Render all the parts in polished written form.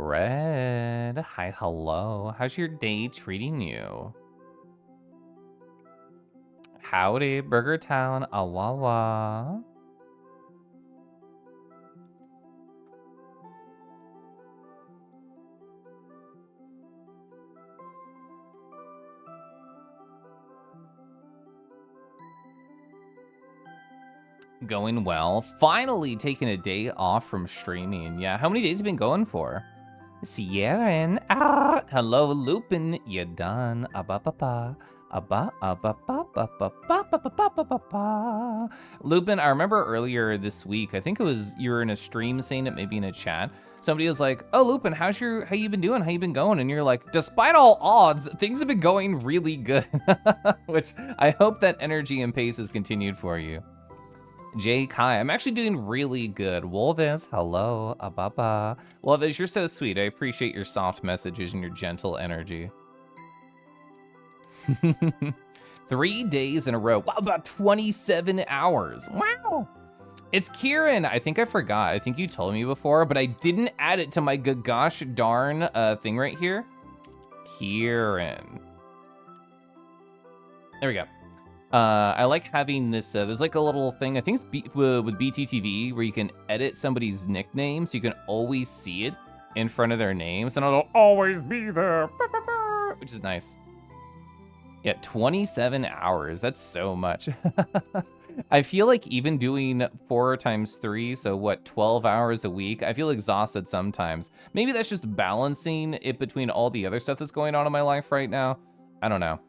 Red, hi, hello. How's your day treating you? Howdy, Burger Town, awawa. Going well. Finally taking a day off from streaming. Yeah, how many days have you been going for? Sierran. Hello, Lupin. You done? Lupin, I remember earlier this week, I think it was you were in a stream saying it, maybe in a chat. Somebody was like, "Oh, Lupin, how you been doing? How you been going?" And you're like, "Despite all odds, things have been going really good." Which I hope that energy and pace has continued for you. Jay Kai, I'm actually doing really good. Wolvis, hello, ababa. Wolvis, you're so sweet. I appreciate your soft messages and your gentle energy. 3 days in a row. Wow, about 27 hours. Wow. It's Kieran. I think I forgot. I think you told me before, but I didn't add it to my gosh darn thing right here. Kieran. There we go. I like having this, there's like a little thing, I think it's with BTTV, where you can edit somebody's nickname, so you can always see it in front of their names, and it'll always be there, which is nice. Yeah, 27 hours, that's so much. I feel like even doing 4 times 3, so what, 12 hours a week, I feel exhausted sometimes. Maybe that's just balancing it between all the other stuff that's going on in my life right now. I don't know.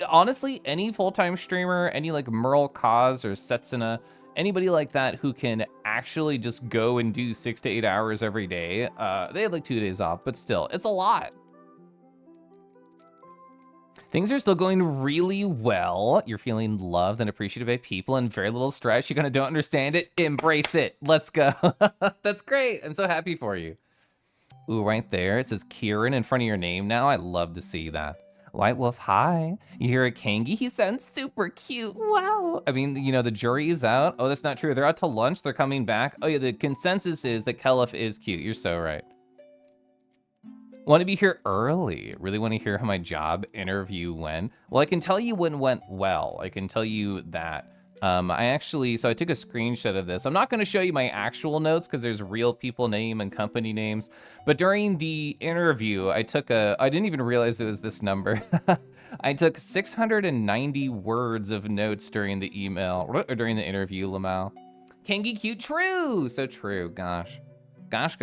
Honestly, any full-time streamer, any like Merle Cause or Setsuna, anybody like that who can actually just go and do 6 to 8 hours every day, they have like 2 days off, but still, it's a lot. Things are still going really well. You're feeling loved and appreciated by people and very little stress. You kind of don't understand it. Embrace it. Let's go. That's great. I'm so happy for you. Ooh, right there. It says Kieran in front of your name now. I love to see that. White Wolf, hi. You hear a Kangi? He sounds super cute. Wow. I mean, you know, the jury is out. Oh, that's not true. They're out to lunch. They're coming back. Oh, yeah, the consensus is that Kelif is cute. You're so right. Want to be here early. Really want to hear how my job interview went. Well, I can tell you when went well. I can tell you that. I took a screenshot of this. I'm not going to show you my actual notes because there's real people name and company names. But during the interview, I didn't even realize it was this number. I took 690 words of notes during the email, or during the interview, Lamau. Kangi cute, true. So true, gosh. Gosh.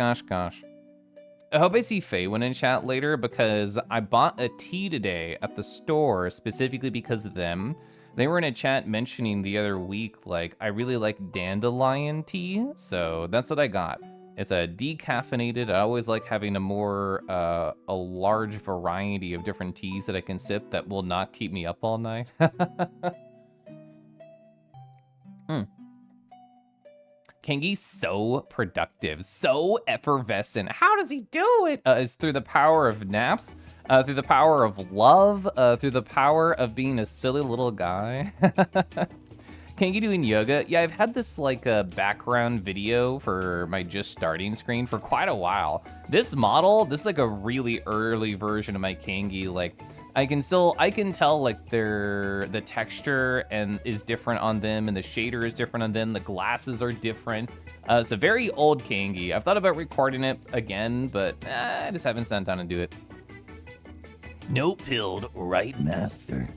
I hope I see Faywin in chat later because I bought a tea today at the store specifically because of them. They were in a chat mentioning the other week, like, I really like dandelion tea, so that's what I got. It's a decaffeinated, I always like having a large variety of different teas that I can sip that will not keep me up all night. Kangi's so productive, so effervescent. How does he do it? It's through the power of naps, through the power of love, through the power of being a silly little guy. Kangi doing yoga? Yeah, I've had this like background video for my just starting screen for quite a while. This is like a really early version of my Kangi. Like, I can tell like the texture and is different on them, and the shader is different on them. The glasses are different. It's a very old Kangi. I've thought about recording it again, but I just haven't sat down and do it. No pilled, right, master?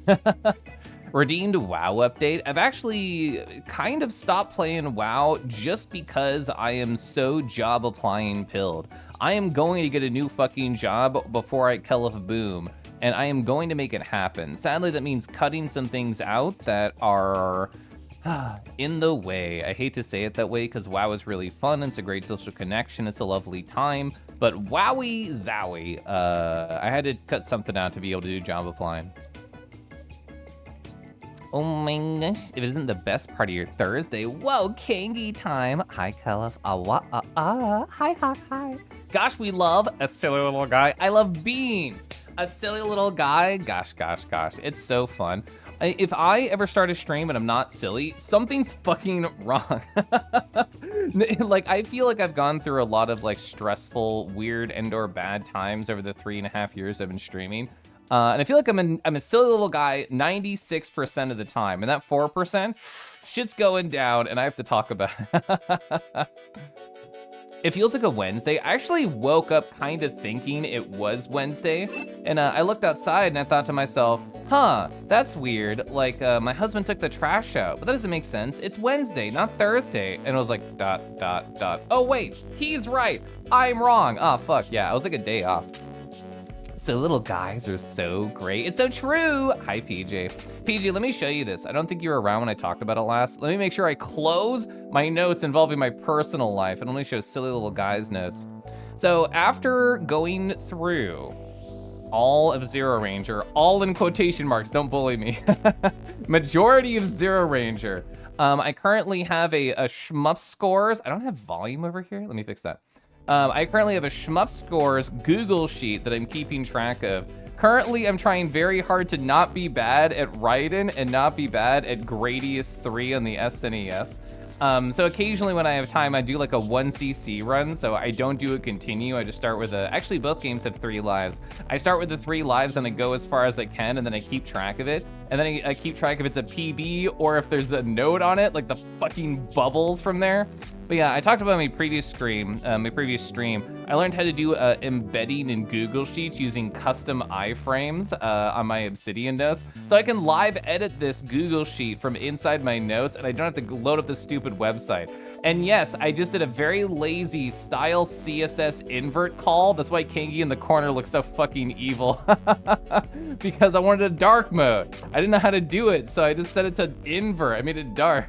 Redeemed WoW update. I've actually kind of stopped playing WoW just because I am so job applying pilled. I am going to get a new fucking job before I Kelif boom, and I am going to make it happen. Sadly, that means cutting some things out that are in the way. I hate to say it that way because WoW is really fun. It's a great social connection. It's a lovely time, but wowie zowie. I had to cut something out to be able to do job applying. Oh my gosh, if it isn't the best part of your Thursday, whoa, Kangi time. Hi, Kelif. Hi. Gosh, we love a silly little guy. I love being a silly little guy. Gosh. It's so fun. If I ever start a stream and I'm not silly, something's fucking wrong. Like, I feel like I've gone through a lot of like stressful, weird, and/or bad times over the 3.5 years I've been streaming. And I feel like I'm a silly little guy 96% of the time, and that 4%, shit's going down, and I have to talk about it. It feels like a Wednesday. I actually woke up kind of thinking it was Wednesday, and I looked outside and I thought to myself, huh, that's weird. Like, my husband took the trash out, but that doesn't make sense. It's Wednesday, not Thursday. And I was like, ... Oh, wait, he's right. I'm wrong. Oh, fuck, yeah, I was like a day off. So little guys are so great. It's so true. Hi, PJ. PJ, let me show you this. I don't think you were around when I talked about it last. Let me make sure I close my notes involving my personal life and only show silly little guys notes. So after going through all of Zero Ranger, all in quotation marks, don't bully me, majority of Zero Ranger, I currently have a shmup scores. I don't have volume over here. Let me fix that. I currently have a shmup scores Google sheet that I'm keeping track of. Currently, I'm trying very hard to not be bad at Raiden and not be bad at Gradius 3 on the SNES. So occasionally when I have time, I do like a 1cc run, so I don't do a continue. I just start with actually both games have 3 lives. I start with the 3 lives and I go as far as I can, and then I keep track of it. And then I keep track if it's a PB or if there's a note on it, like the fucking bubbles from there. But yeah, I talked about my previous stream. I learned how to do embedding in Google Sheets using custom iframes on my Obsidian notes. So I can live edit this Google Sheet from inside my notes, and I don't have to load up the stupid website. And yes, I just did a very lazy style CSS invert call. That's why Kangi in the corner looks so fucking evil. Because I wanted a dark mode. I didn't know how to do it, so I just set it to invert. I made it dark.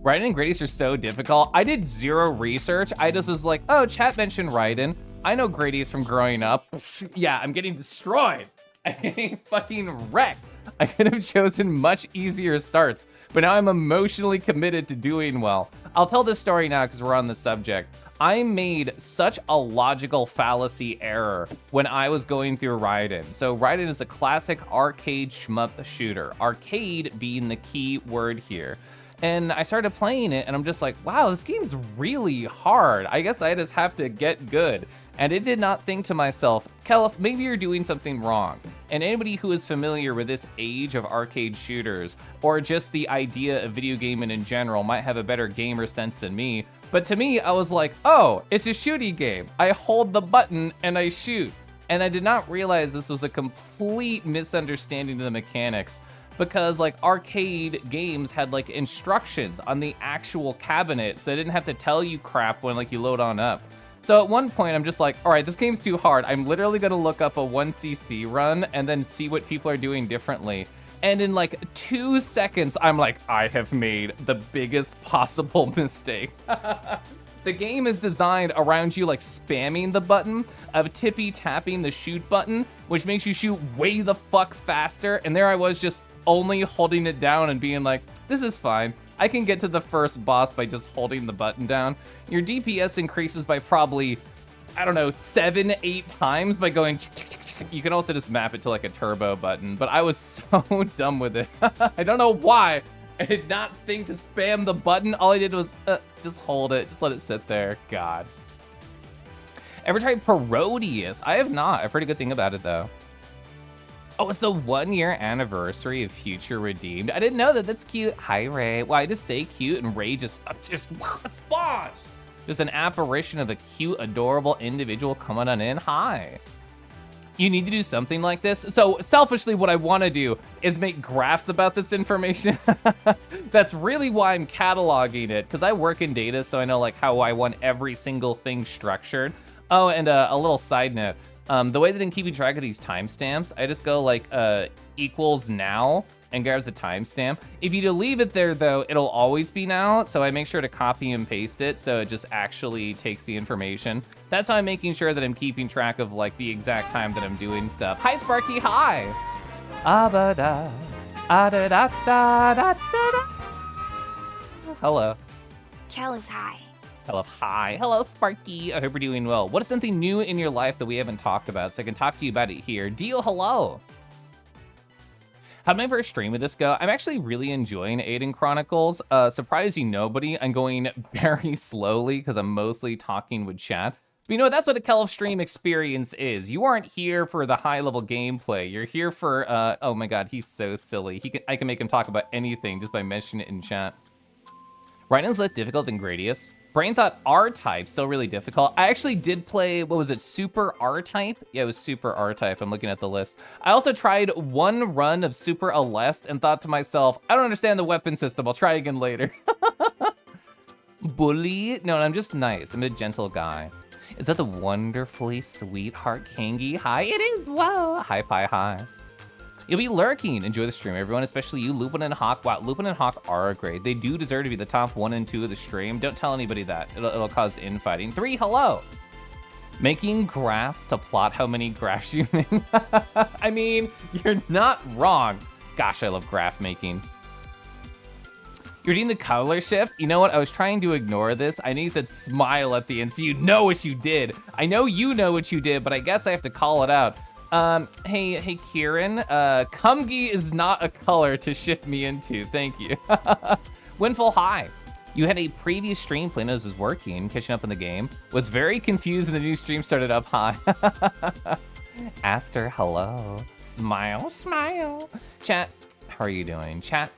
Raiden and Gradius are so difficult. I did zero research. I just was like, oh, chat mentioned Raiden. I know Gradius from growing up. Yeah, I'm getting destroyed. I'm getting fucking wrecked. I could have chosen much easier starts, but now I'm emotionally committed to doing well. I'll tell this story now because we're on the subject. I made such a logical fallacy error when I was going through Raiden. So Raiden is a classic arcade shmup shooter, arcade being the key word here. And I started playing it and I'm just like, wow, this game's really hard. I guess I just have to get good. And I did not think to myself, Kelf, maybe you're doing something wrong. And anybody who is familiar with this age of arcade shooters, or just the idea of video gaming in general, might have a better gamer sense than me. But to me, I was like, oh, it's a shooty game. I hold the button and I shoot. And I did not realize this was a complete misunderstanding of the mechanics, because like arcade games had like instructions on the actual cabinet, so they didn't have to tell you crap when like you load on up. So at one point I'm just like, all right, this game's too hard. I'm literally gonna look up a 1cc run and then see what people are doing differently. And in like 2 seconds, I'm like, I have made the biggest possible mistake. The game is designed around you like spamming the button, of tippy tapping the shoot button, which makes you shoot way the fuck faster. And there I was just only holding it down and being like, this is fine. I can get to the first boss by just holding the button down. Your DPS increases by probably, I don't know, 7, 8 times by going. You can also just map it to like a turbo button, but I was so dumb with it. I don't know why. I did not think to spam the button. All I did was just hold it, just let it sit there. God. Ever tried Parodius? I have not. I've heard a good thing about it though. Oh, it's the 1-year anniversary of Future Redeemed. I didn't know that. That's cute. Hi, Ray. Well, I just say cute and Ray just spawns. Just an apparition of a cute, adorable individual coming on in. Hi. You need to do something like this. So selfishly, what I want to do is make graphs about this information. That's really why I'm cataloging it, because I work in data, so I know like how I want every single thing structured. Oh, and a little side note. The way that I'm keeping track of these timestamps, I just go like equals now and grabs a timestamp. If you leave it there though, it'll always be now. So I make sure to copy and paste it so it just actually takes the information. That's how I'm making sure that I'm keeping track of like the exact time that I'm doing stuff. Hi Sparky, hi. Abada, ada da da da da. Hello. Kellis, hi. Hello, hi. Hello, Sparky. I hope you're doing well. What is something new in your life that we haven't talked about so I can talk to you about it here? Dio, hello. How'd my first stream with this go? I'm actually really enjoying Eiyuden Chronicles. Surprising nobody, I'm going very slowly because I'm mostly talking with chat. But you know, that's what a Kelf stream experience is. You aren't here for the high-level gameplay. You're here for, oh my god, he's so silly. I can make him talk about anything just by mentioning it in chat. Rhino's less difficult than Gradius. Brain thought R-Type still really difficult. I actually did play, what was it, Super R-Type? Yeah, it was Super R-Type. I'm looking at the list. I also tried one run of Super Aleste and thought to myself, I don't understand the weapon system. I'll try again later. Bully? No, I'm just nice. I'm a gentle guy. Is that the wonderfully sweetheart Kangi? Hi, it is. Whoa. Hi, Pie, hi. You'll be lurking. Enjoy the stream, everyone, especially you, Lupin and Hawk. Wow, Lupin and Hawk are great. They do deserve to be the top 1 and 2 of the stream. Don't tell anybody that. It'll cause infighting. 3, hello. Making graphs to plot how many graphs you make. I mean, you're not wrong. Gosh, I love graph making. You're doing the color shift? You know what? I was trying to ignore this. I know you said smile at the end, so you know what you did. I know you know what you did, but I guess I have to call it out. Hey, Kieran, Kumgi is not a color to shift me into. Thank you. Windfall, hi. You had a previous stream, Planos is working, catching up in the game. Was very confused when the new stream started up. Hi. Aster, hello. Smile, smile. Chat, how are you doing? Chat,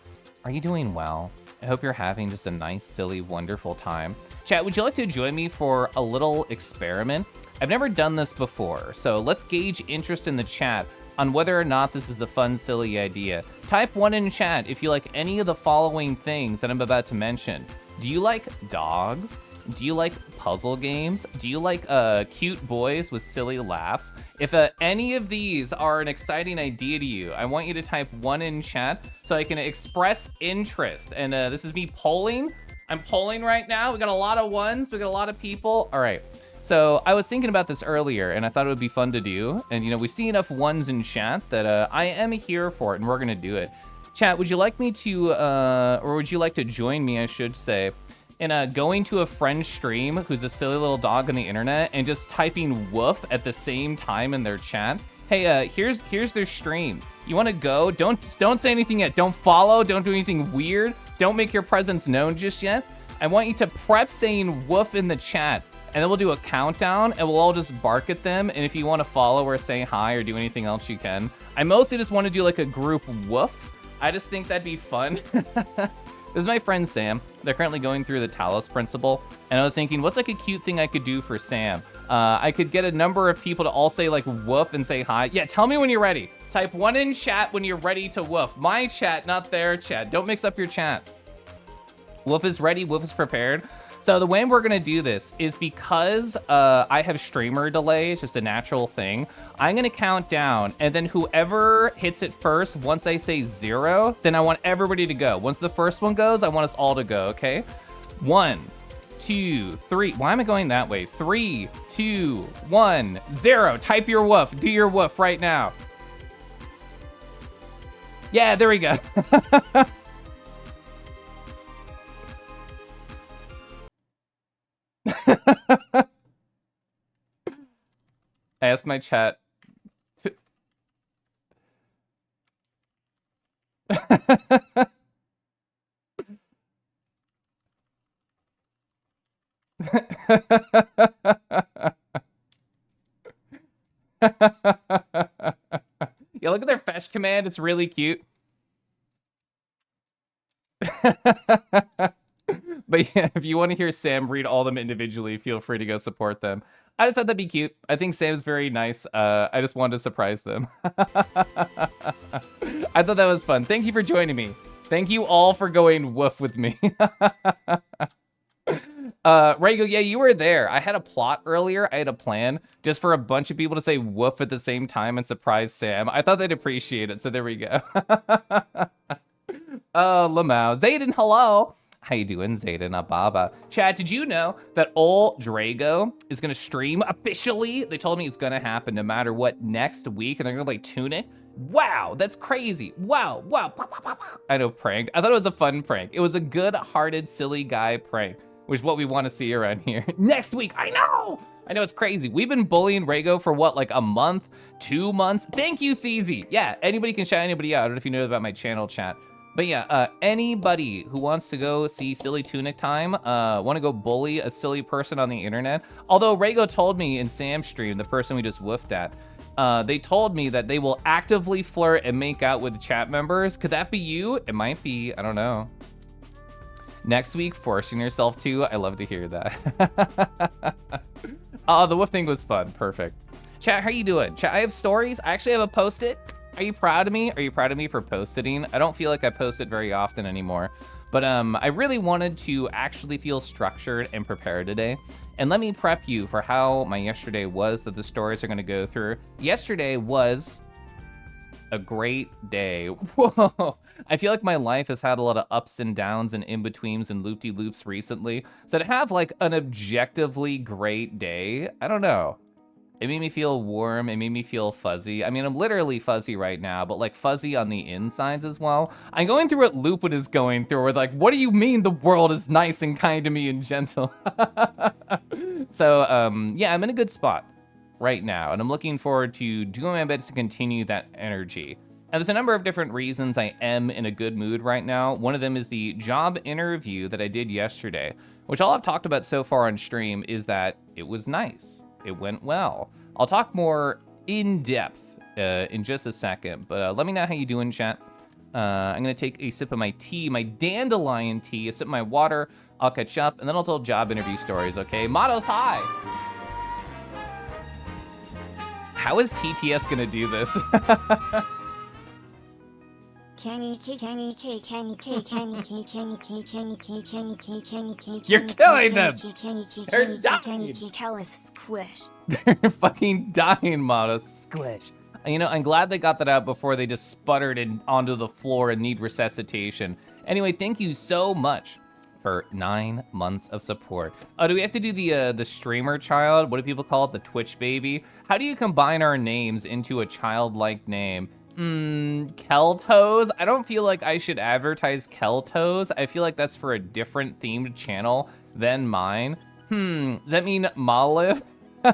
are you doing well? I hope you're having just a nice, silly, wonderful time. Chat, would you like to join me for a little experiment? I've never done this before, so let's gauge interest in the chat on whether or not this is a fun, silly idea. Type 1 in chat if you like any of the following things that I'm about to mention. Do you like dogs? Do you like puzzle games? Do you like cute boys with silly laughs? If any of these are an exciting idea to you, I want you to type 1 in chat so I can express interest. And this is me polling. I'm polling right now. We got a lot of ones. We got a lot of people. All right. So I was thinking about this earlier and I thought it would be fun to do. And you know, we see enough ones in chat that I am here for it and we're gonna do it. Chat, would you like me to, or would you like to join me, I should say, in going to a friend's stream who's a silly little dog on the internet and just typing woof at the same time in their chat? Hey, here's their stream. You wanna go? Don't say anything yet. Don't follow, don't do anything weird. Don't make your presence known just yet. I want you to prep saying woof in the chat. And then we'll do a countdown and we'll all just bark at them. And if you want to follow or say hi or do anything else, you can. I mostly just want to do like a group woof. I just think that'd be fun. This is my friend Sam. They're currently going through the Talos principle. And I was thinking, what's like a cute thing I could do for Sam? I could get a number of people to all say like woof and say hi. Yeah, tell me when you're ready. Type 1 in chat when you're ready to woof. My chat, not their chat. Don't mix up your chats. Woof is ready, woof is prepared. So the way we're gonna do this is because I have streamer delay, it's just a natural thing. I'm gonna count down and then whoever hits it first, once I say 0, then I want everybody to go. Once the first one goes, I want us all to go, okay? 1, 2, 3, why am I going that way? 3, 2, 1, 0. Type your woof, do your woof right now. Yeah, there we go. I asked my chat to... Yeah, look at their fetch command. It's really cute. But yeah, if you want to hear Sam read all of them individually, feel free to go support them. I just thought that'd be cute. I think Sam's very nice. I just wanted to surprise them. I thought that was fun. Thank you for joining me. Thank you all for going woof with me. Rego, yeah, you were there. I had a plot earlier. I had a plan just for a bunch of people to say woof at the same time and surprise Sam. I thought they'd appreciate it, so there we go. Oh, Lamau. Zayden, hello. How you doing, Zayden Ababa? Chad, did you know that old Drago is gonna stream officially? They told me it's gonna happen no matter what next week, and they're gonna play Tunic. Wow, that's crazy. Wow. I know, pranked. I thought it was a fun prank. It was a good-hearted, silly guy prank, which is what we want to see around here. Next week, I know! I know it's crazy. We've been bullying Rego for what, like a month, 2 months? Thank you, CZ. Yeah, anybody can shout anybody out. I don't know if you know about my channel chat. But yeah, anybody who wants to go see Silly Tunic Time, want to go bully a silly person on the internet. Although Rego told me in Sam's stream, the person we just woofed at, they told me that they will actively flirt and make out with chat members. Could that be you? It might be, I don't know. Next week, forcing yourself to, I love to hear that. Oh, the woof thing was fun, perfect. Chat, how you doing? Chat, I have stories. I actually have a post-it. Are you proud of me? Are you proud of me for post-itting? I don't feel like I post it very often anymore. But I really wanted to actually feel structured and prepared today. And let me prep you for how my yesterday was that the stories are gonna go through. Yesterday was a great day. Whoa, I feel like my life has had a lot of ups and downs and in-betweens and loop-de-loops recently. So to have like an objectively great day, I don't know. It made me feel warm, it made me feel fuzzy. I mean, I'm literally fuzzy right now, but like fuzzy on the insides as well. I'm going through what Lupin is going through, where like, what do you mean the world is nice and kind to me and gentle? So yeah, I'm in a good spot right now, and I'm looking forward to doing my best to continue that energy. And there's a number of different reasons I am in a good mood right now. One of them is the job interview that I did yesterday, which all I've talked about so far on stream is that it was nice. It went well. I'll talk more in depth in just a second, but let me know how you doing, chat. I'm gonna take a sip of my tea, my dandelion tea, a sip of my water, I'll catch up, and then I'll tell job interview stories, okay? Mottos, hi! How is TTS gonna do this? You're killing them! They're dying! They're fucking dying, Mottos. Squish. You know, I'm glad they got that out before they just sputtered onto the floor and need resuscitation. Anyway, thank you so much for 9 months of support. Oh, do we have to do the streamer child? What do people call it? The Twitch baby? How do you combine our names into a childlike name? Keltos? I don't feel like I should advertise Keltos. I feel like that's for a different themed channel than mine. Does that mean Malif? I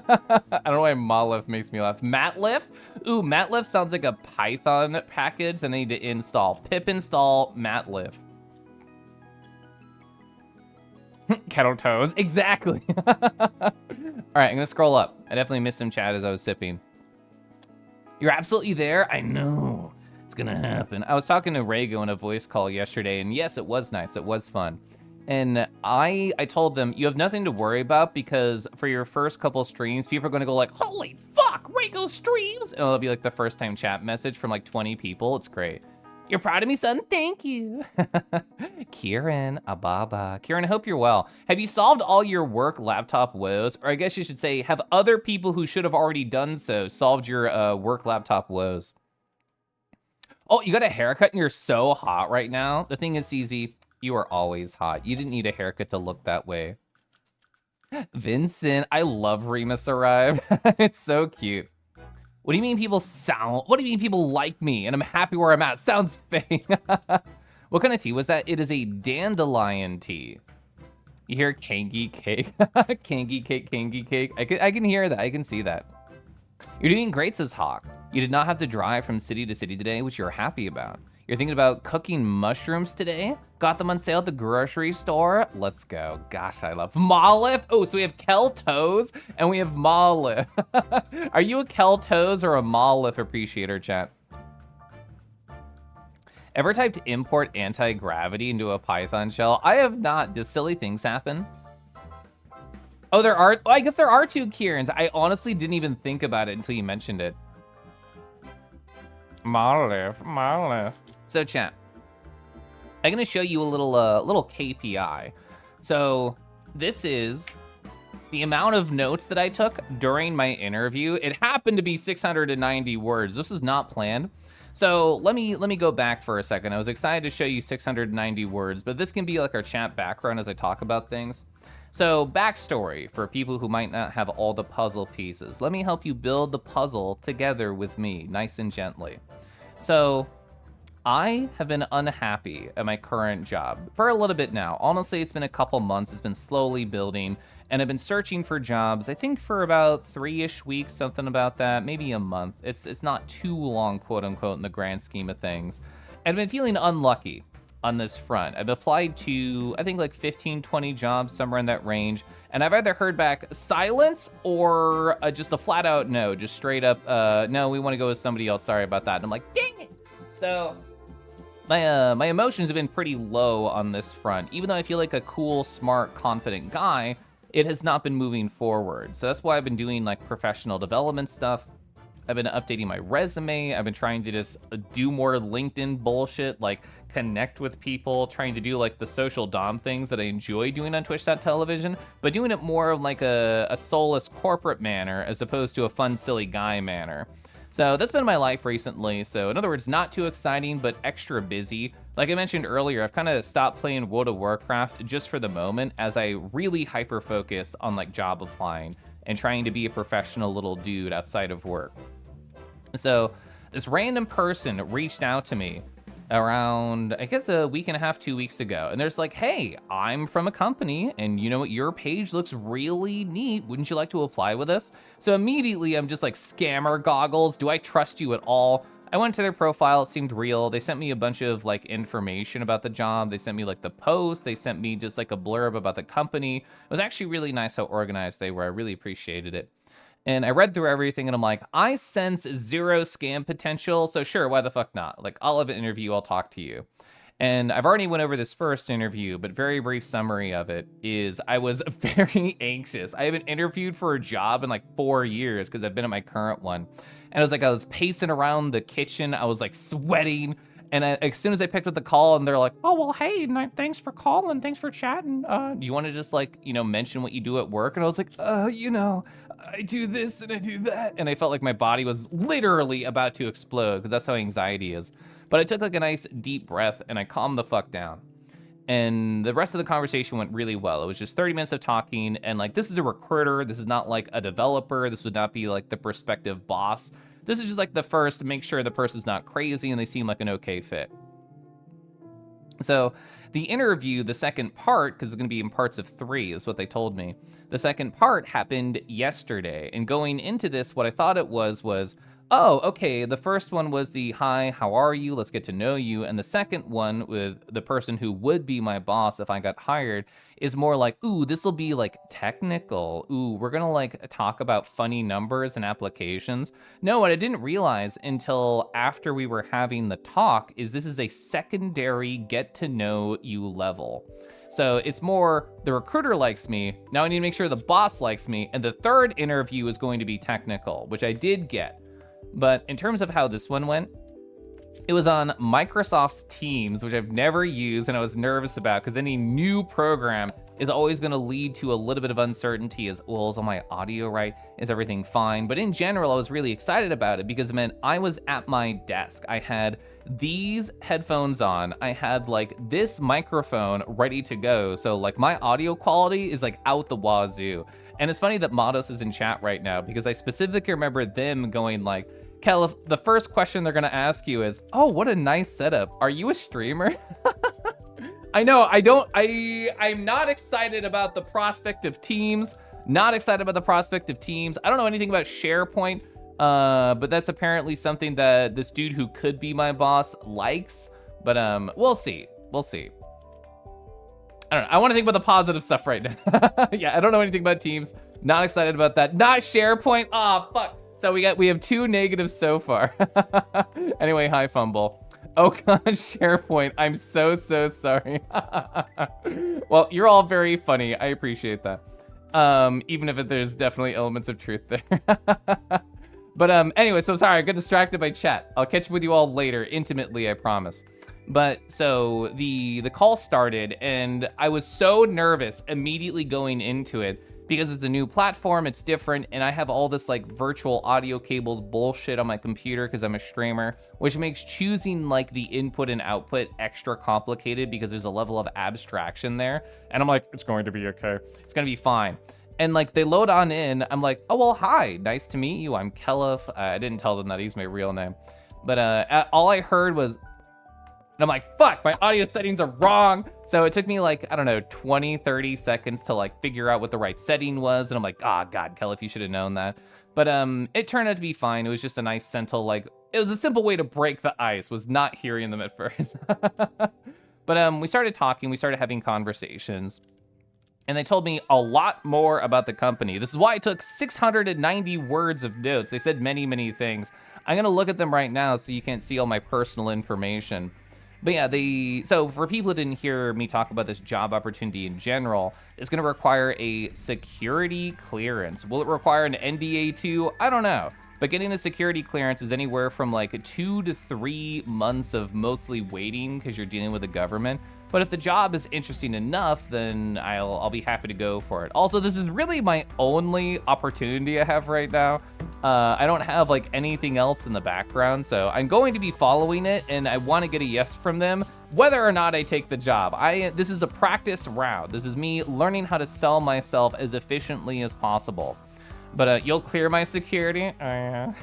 don't know why Malif makes me laugh. Matlif? Ooh, Matlif sounds like a Python package that I need to install. Pip install Matlif. Kettle toes, exactly. All right, I'm gonna scroll up. I definitely missed some chat as I was sipping. You're absolutely there? I know, it's gonna happen. I was talking to Rego in a voice call yesterday, and yes, it was nice, it was fun. And I told them, you have nothing to worry about because for your first couple streams, people are gonna go like, holy fuck, Rego streams! And it'll be like the first time chat message from like 20 people, it's great. You're proud of me, son? Thank you. Kieran, Ababa. Kieran, I hope you're well. Have you solved all your work laptop woes? Or I guess you should say, have other people who should have already done so solved your work laptop woes? Oh, you got a haircut and you're so hot right now? The thing is, CZ, you are always hot. You didn't need a haircut to look that way. Vincent, I love Remus arrived. It's so cute. What do you mean people what do you mean people like me and I'm happy where I'm at? Sounds fake. What kind of tea was that? It is a dandelion tea. You hear kangy cake? Kangy cake, kangy cake. I can hear that, I can see that. You're doing great, says Hawk. You did not have to drive from city to city today, which you're happy about. You're thinking about cooking mushrooms today? Got them on sale at the grocery store? Let's go. Gosh, I love Malif. Oh, so we have Keltos and we have Malif. Are you a Keltos or a Malif appreciator, chat? Ever typed import anti-gravity into a Python shell? I have not. Does silly things happen? Oh, there are, I guess there are 2 Kierans. I honestly didn't even think about it until you mentioned it. Malif. So chat, I'm gonna show you a little KPI. So this is the amount of notes that I took during my interview. It happened to be 690 words. This is not planned. So let me go back for a second. I was excited to show you 690 words, but this can be like our chat background as I talk about things. So backstory for people who might not have all the puzzle pieces. Let me help you build the puzzle together with me, nice and gently. So I have been unhappy at my current job for a little bit now. Honestly, it's been a couple months. It's been slowly building. And I've been searching for jobs, I think for about 3-ish weeks, something about that, maybe a month. It's not too long, quote unquote, in the grand scheme of things. And I've been feeling unlucky on this front. I've applied to, I think like 15, 20 jobs, somewhere in that range. And I've either heard back silence or just a flat out no, just straight up, no, we want to go with somebody else. Sorry about that. And I'm like, dang it. So my emotions have been pretty low on this front. Even though I feel like a cool, smart, confident guy, it has not been moving forward. So that's why I've been doing like professional development stuff. I've been updating my resume. I've been trying to just do more LinkedIn bullshit, like connect with people, trying to do like the social dom things that I enjoy doing on Twitch.tv, but doing it more of like a soulless corporate manner as opposed to a fun, silly guy manner. So that's been my life recently. So in other words, not too exciting, but extra busy. Like I mentioned earlier, I've kind of stopped playing World of Warcraft just for the moment as I really hyper focus on like job applying and trying to be a professional little dude outside of work. So this random person reached out to me around, I guess, a week and a half, 2 weeks ago. And there's like, hey, I'm from a company and you know what, your page looks really neat. Wouldn't you like to apply with us? So immediately I'm just like, scammer goggles. Do I trust you at all? I went to their profile, it seemed real. They sent me a bunch of like information about the job. They sent me like the post. They sent me just like a blurb about the company. It was actually really nice how organized they were. I really appreciated it. And I read through everything and I'm like, I sense zero scam potential. So sure, why the fuck not? Like, I'll have an interview, I'll talk to you. And I've already went over this first interview, but very brief summary of it is I was very anxious. I haven't interviewed for a job in like 4 years because I've been at my current one. And I was pacing around the kitchen. I was like sweating. And as soon as I picked up the call and they're like, oh, well, hey, thanks for calling. Thanks for chatting. Do you want to just like, mention what you do at work? And I was like, I do this and I do that. And I felt like my body was literally about to explode because that's how anxiety is. But I took like a nice deep breath and I calmed the fuck down. And the rest of the conversation went really well. It was just 30 minutes of talking. And like, this is a recruiter. This is not like a developer. This would not be like the prospective boss. This is just like the first to make sure the person's not crazy and they seem like an okay fit. So the interview, the second part, because it's going to be in parts of 3, is what they told me. The second part happened yesterday. And going into this, what I thought it was, oh, okay, the first one was the, hi, how are you? Let's get to know you. And the second one with the person who would be my boss if I got hired is more like, ooh, this will be like technical. Ooh, we're gonna like talk about funny numbers and applications. No, what I didn't realize until after we were having the talk is this is a secondary get to know you level. So it's more, the recruiter likes me, now I need to make sure the boss likes me, and the third interview is going to be technical, which I did get. But in terms of how this one went, it was on Microsoft's Teams, which I've never used and I was nervous about because any new program is always going to lead to a little bit of uncertainty as, well, is all my audio right? Is everything fine? But in general, I was really excited about it because it meant I was at my desk. I had these headphones on. I had like this microphone ready to go. So like my audio quality is like out the wazoo. And it's funny that Mados is in chat right now because I specifically remember them going like, Kel, the first question they're gonna ask you is, oh, what a nice setup. Are you a streamer? I know, I'm not excited about the prospect of Teams. Not excited about the prospect of Teams. I don't know anything about SharePoint, but that's apparently something that this dude who could be my boss likes. But we'll see. We'll see. I don't know. I want to think about the positive stuff right now. Yeah, I don't know anything about Teams. Not excited about that. Not SharePoint. Oh, fuck. So we have 2 negatives so far. Anyway, hi, Fumble. Oh God, SharePoint. I'm so sorry. Well, you're all very funny. I appreciate that. Even if there's definitely elements of truth there. But anyway, so sorry, I got distracted by chat. I'll catch up with you all later, intimately, I promise. But so the call started and I was so nervous immediately going into it because it's a new platform, it's different, and I have all this like virtual audio cables bullshit on my computer because I'm a streamer, which makes choosing like the input and output extra complicated because there's a level of abstraction there. And I'm like, it's going to be okay. It's gonna be fine. And like they load on in, I'm like, oh, well, hi, nice to meet you. I'm Kelif. I didn't tell them that he's my real name. But all I heard was, And I'm like, fuck, my audio settings are wrong. So it took me like, I don't know, 20, 30 seconds to like figure out what the right setting was. And I'm like, ah, God, Kel, if you should have known that. But it turned out to be fine. It was just a nice simple, like, it was a simple way to break the ice, was not hearing them at first. But we started talking, we started having conversations. And they told me a lot more about the company. This is why I took 690 words of notes. They said many, many things. I'm gonna look at them right now so you can't see all my personal information. But yeah, so for people who didn't hear me talk about this job opportunity in general, it's gonna require a security clearance. Will it require an NDA too? I don't know. But getting a security clearance is anywhere from like 2 to 3 months of mostly waiting because you're dealing with the government. But if the job is interesting enough, then I'll be happy to go for it. Also, this is really my only opportunity I have right now. I don't have like anything else in the background, so I'm going to be following it, and I want to get a yes from them, whether or not I take the job. This is a practice round. This is me learning how to sell myself as efficiently as possible. But you'll clear my security? Oh, yeah.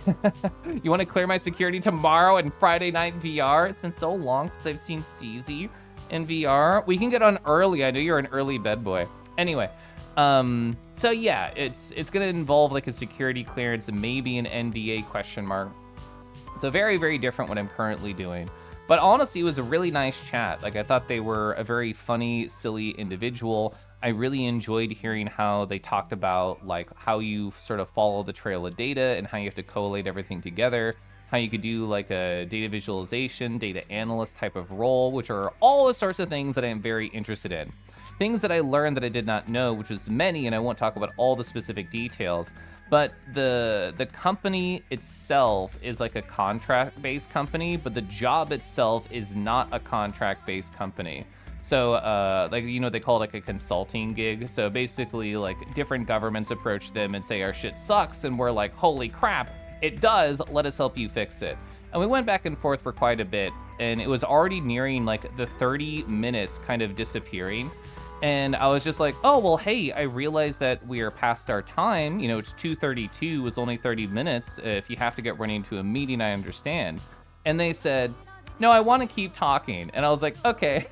You want to clear my security tomorrow and Friday night VR? It's been so long since I've seen CZ in VR. We can get on early. I know you're an early bed boy. Anyway, so yeah, it's gonna involve like a security clearance and maybe an NDA question mark. So very, very different what I'm currently doing. But honestly, it was a really nice chat. Like I thought they were a very funny, silly individual. I really enjoyed hearing how they talked about like how you sort of follow the trail of data and how you have to collate everything together, how you could do like a data visualization, data analyst type of role, which are all the sorts of things that I am very interested in. Things that I learned that I did not know, which was many, and I won't talk about all the specific details, but the company itself is like a contract-based company, but the job itself is not a contract-based company. So like, you know, they call it like a consulting gig. So basically like different governments approach them and say our shit sucks, and we're like, holy crap, it does, let us help you fix it. And we went back and forth for quite a bit, and it was already nearing like the 30 minutes kind of disappearing. And I was just like, oh, well, hey, I realized that we are past our time. You know, it's 2:32, it was only 30 minutes. If you have to get running to a meeting, I understand. And they said, no, I want to keep talking. And I was like, okay.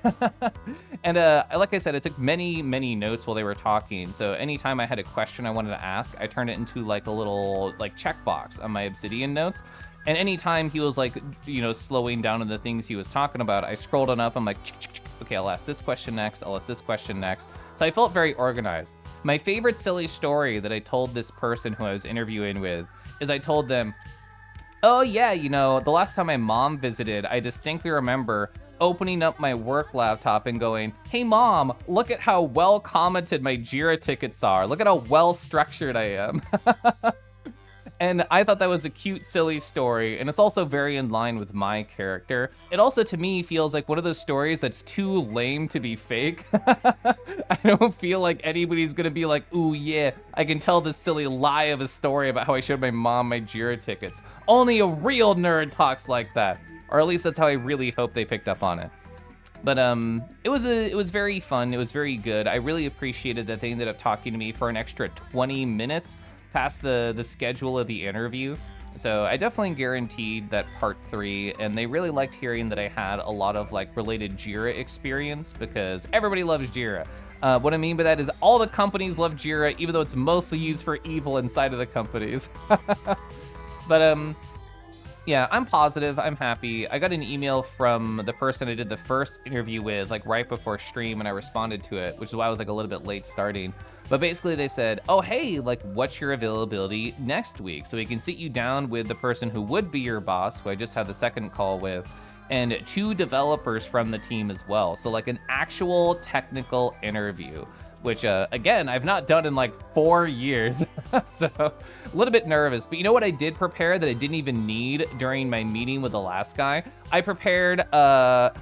And like I said, I took many, many notes while they were talking. So anytime I had a question I wanted to ask, I turned it into like a little like checkbox on my Obsidian notes. And anytime he was like, you know, slowing down on the things he was talking about, I scrolled on up. I'm like, okay, I'll ask this question next. I'll ask this question next. So I felt very organized. My favorite silly story that I told this person who I was interviewing with is I told them, oh yeah, you know, the last time my mom visited, I distinctly remember opening up my work laptop and going, hey mom, look at how well commented my Jira tickets are. Look at how well structured I am. And I thought that was a cute, silly story, and it's also very in line with my character. It also, to me, feels like one of those stories that's too lame to be fake. I don't feel like anybody's gonna be like, ooh yeah, I can tell this silly lie of a story about how I showed my mom my Jira tickets. Only a real nerd talks like that. Or at least that's how I really hope they picked up on it. But it was very fun, it was very good. I really appreciated that they ended up talking to me for an extra 20 minutes past the schedule of the interview. So I definitely guaranteed that part 3, and they really liked hearing that I had a lot of like related Jira experience, because everybody loves Jira. What I mean by that is all the companies love Jira, even though it's mostly used for evil inside of the companies. But yeah, I'm positive, I'm happy. I got an email from the person I did the first interview with, like right before stream, and I responded to it, which is why I was like a little bit late starting. But basically they said, oh, hey, like what's your availability next week? So we can sit you down with the person who would be your boss, who I just had the second call with, and 2 developers from the team as well. So like an actual technical interview, which again, I've not done in like 4 years. So a little bit nervous, but you know what I did prepare that I didn't even need during my meeting with the last guy? I prepared my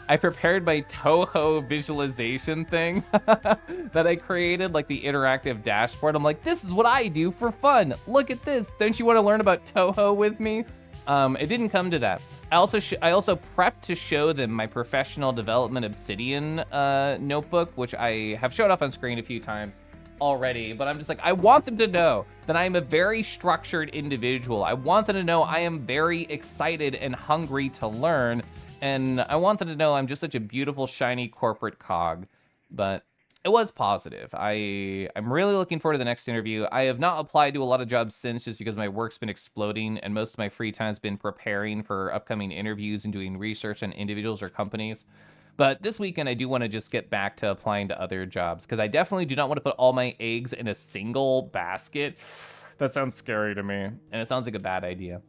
Toho visualization thing that I created, like the interactive dashboard. I'm like, this is what I do for fun. Look at this. Don't you want to learn about Toho with me? It didn't come to that. I also prepped to show them my professional development Obsidian notebook, which I have showed off on screen a few times already, but I'm just like, I want them to know that I am a very structured individual. I want them to know I am very excited and hungry to learn, And I want them to know I'm just such a beautiful, shiny corporate cog. But it was positive. I'm really looking forward to the next interview. I have not applied to a lot of jobs since, just because my work's been exploding and most of my free time's been preparing for upcoming interviews and doing research on individuals or companies. But this weekend, I do want to just get back to applying to other jobs, because I definitely do not want to put all my eggs in a single basket. That sounds scary to me, and it sounds like a bad idea.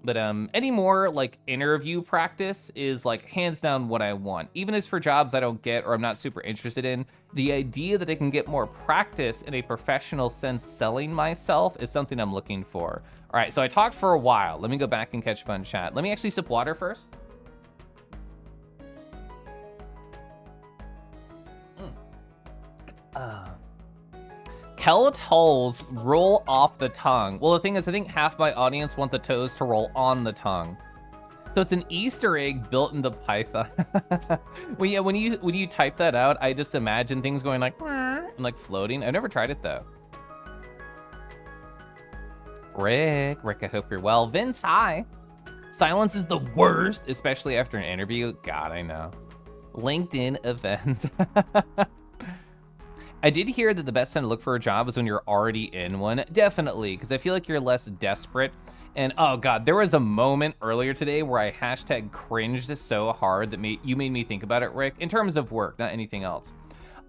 But any more like interview practice is like hands down what I want. Even if it's for jobs I don't get or I'm not super interested in, the idea that I can get more practice in a professional sense selling myself is something I'm looking for. All right, so I talked for a while. Let me go back and catch up on chat. Let me actually sip water first. Toes roll off the tongue. Well, the thing is, I think half my audience want the toes to roll on the tongue. So it's an Easter egg built into Python. Well, yeah, when you type that out, I just imagine things going like and like floating. I've never tried it though. Rick, I hope you're well. Vince, hi. Silence is the worst, especially after an interview. God, I know. LinkedIn events. I did hear that the best time to look for a job is when you're already in one. Definitely, because I feel like you're less desperate. And oh God, there was a moment earlier today where I hashtag cringed so hard that you made me think about it, Rick, in terms of work, not anything else.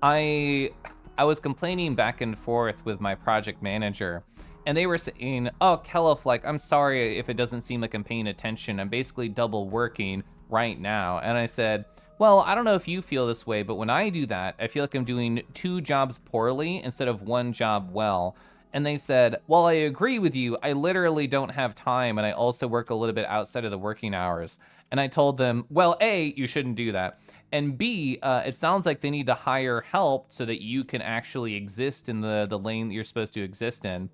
I was complaining back and forth with my project manager, and they were saying, oh, Kellef, like, I'm sorry if it doesn't seem like I'm paying attention. I'm basically double working right now. And I said, well, I don't know if you feel this way, but when I do that, I feel like I'm doing 2 jobs poorly instead of 1 job well. And they said, well, I agree with you. I literally don't have time, and I also work a little bit outside of the working hours. And I told them, well, A, you shouldn't do that. And B, it sounds like they need to hire help so that you can actually exist in the lane that you're supposed to exist in.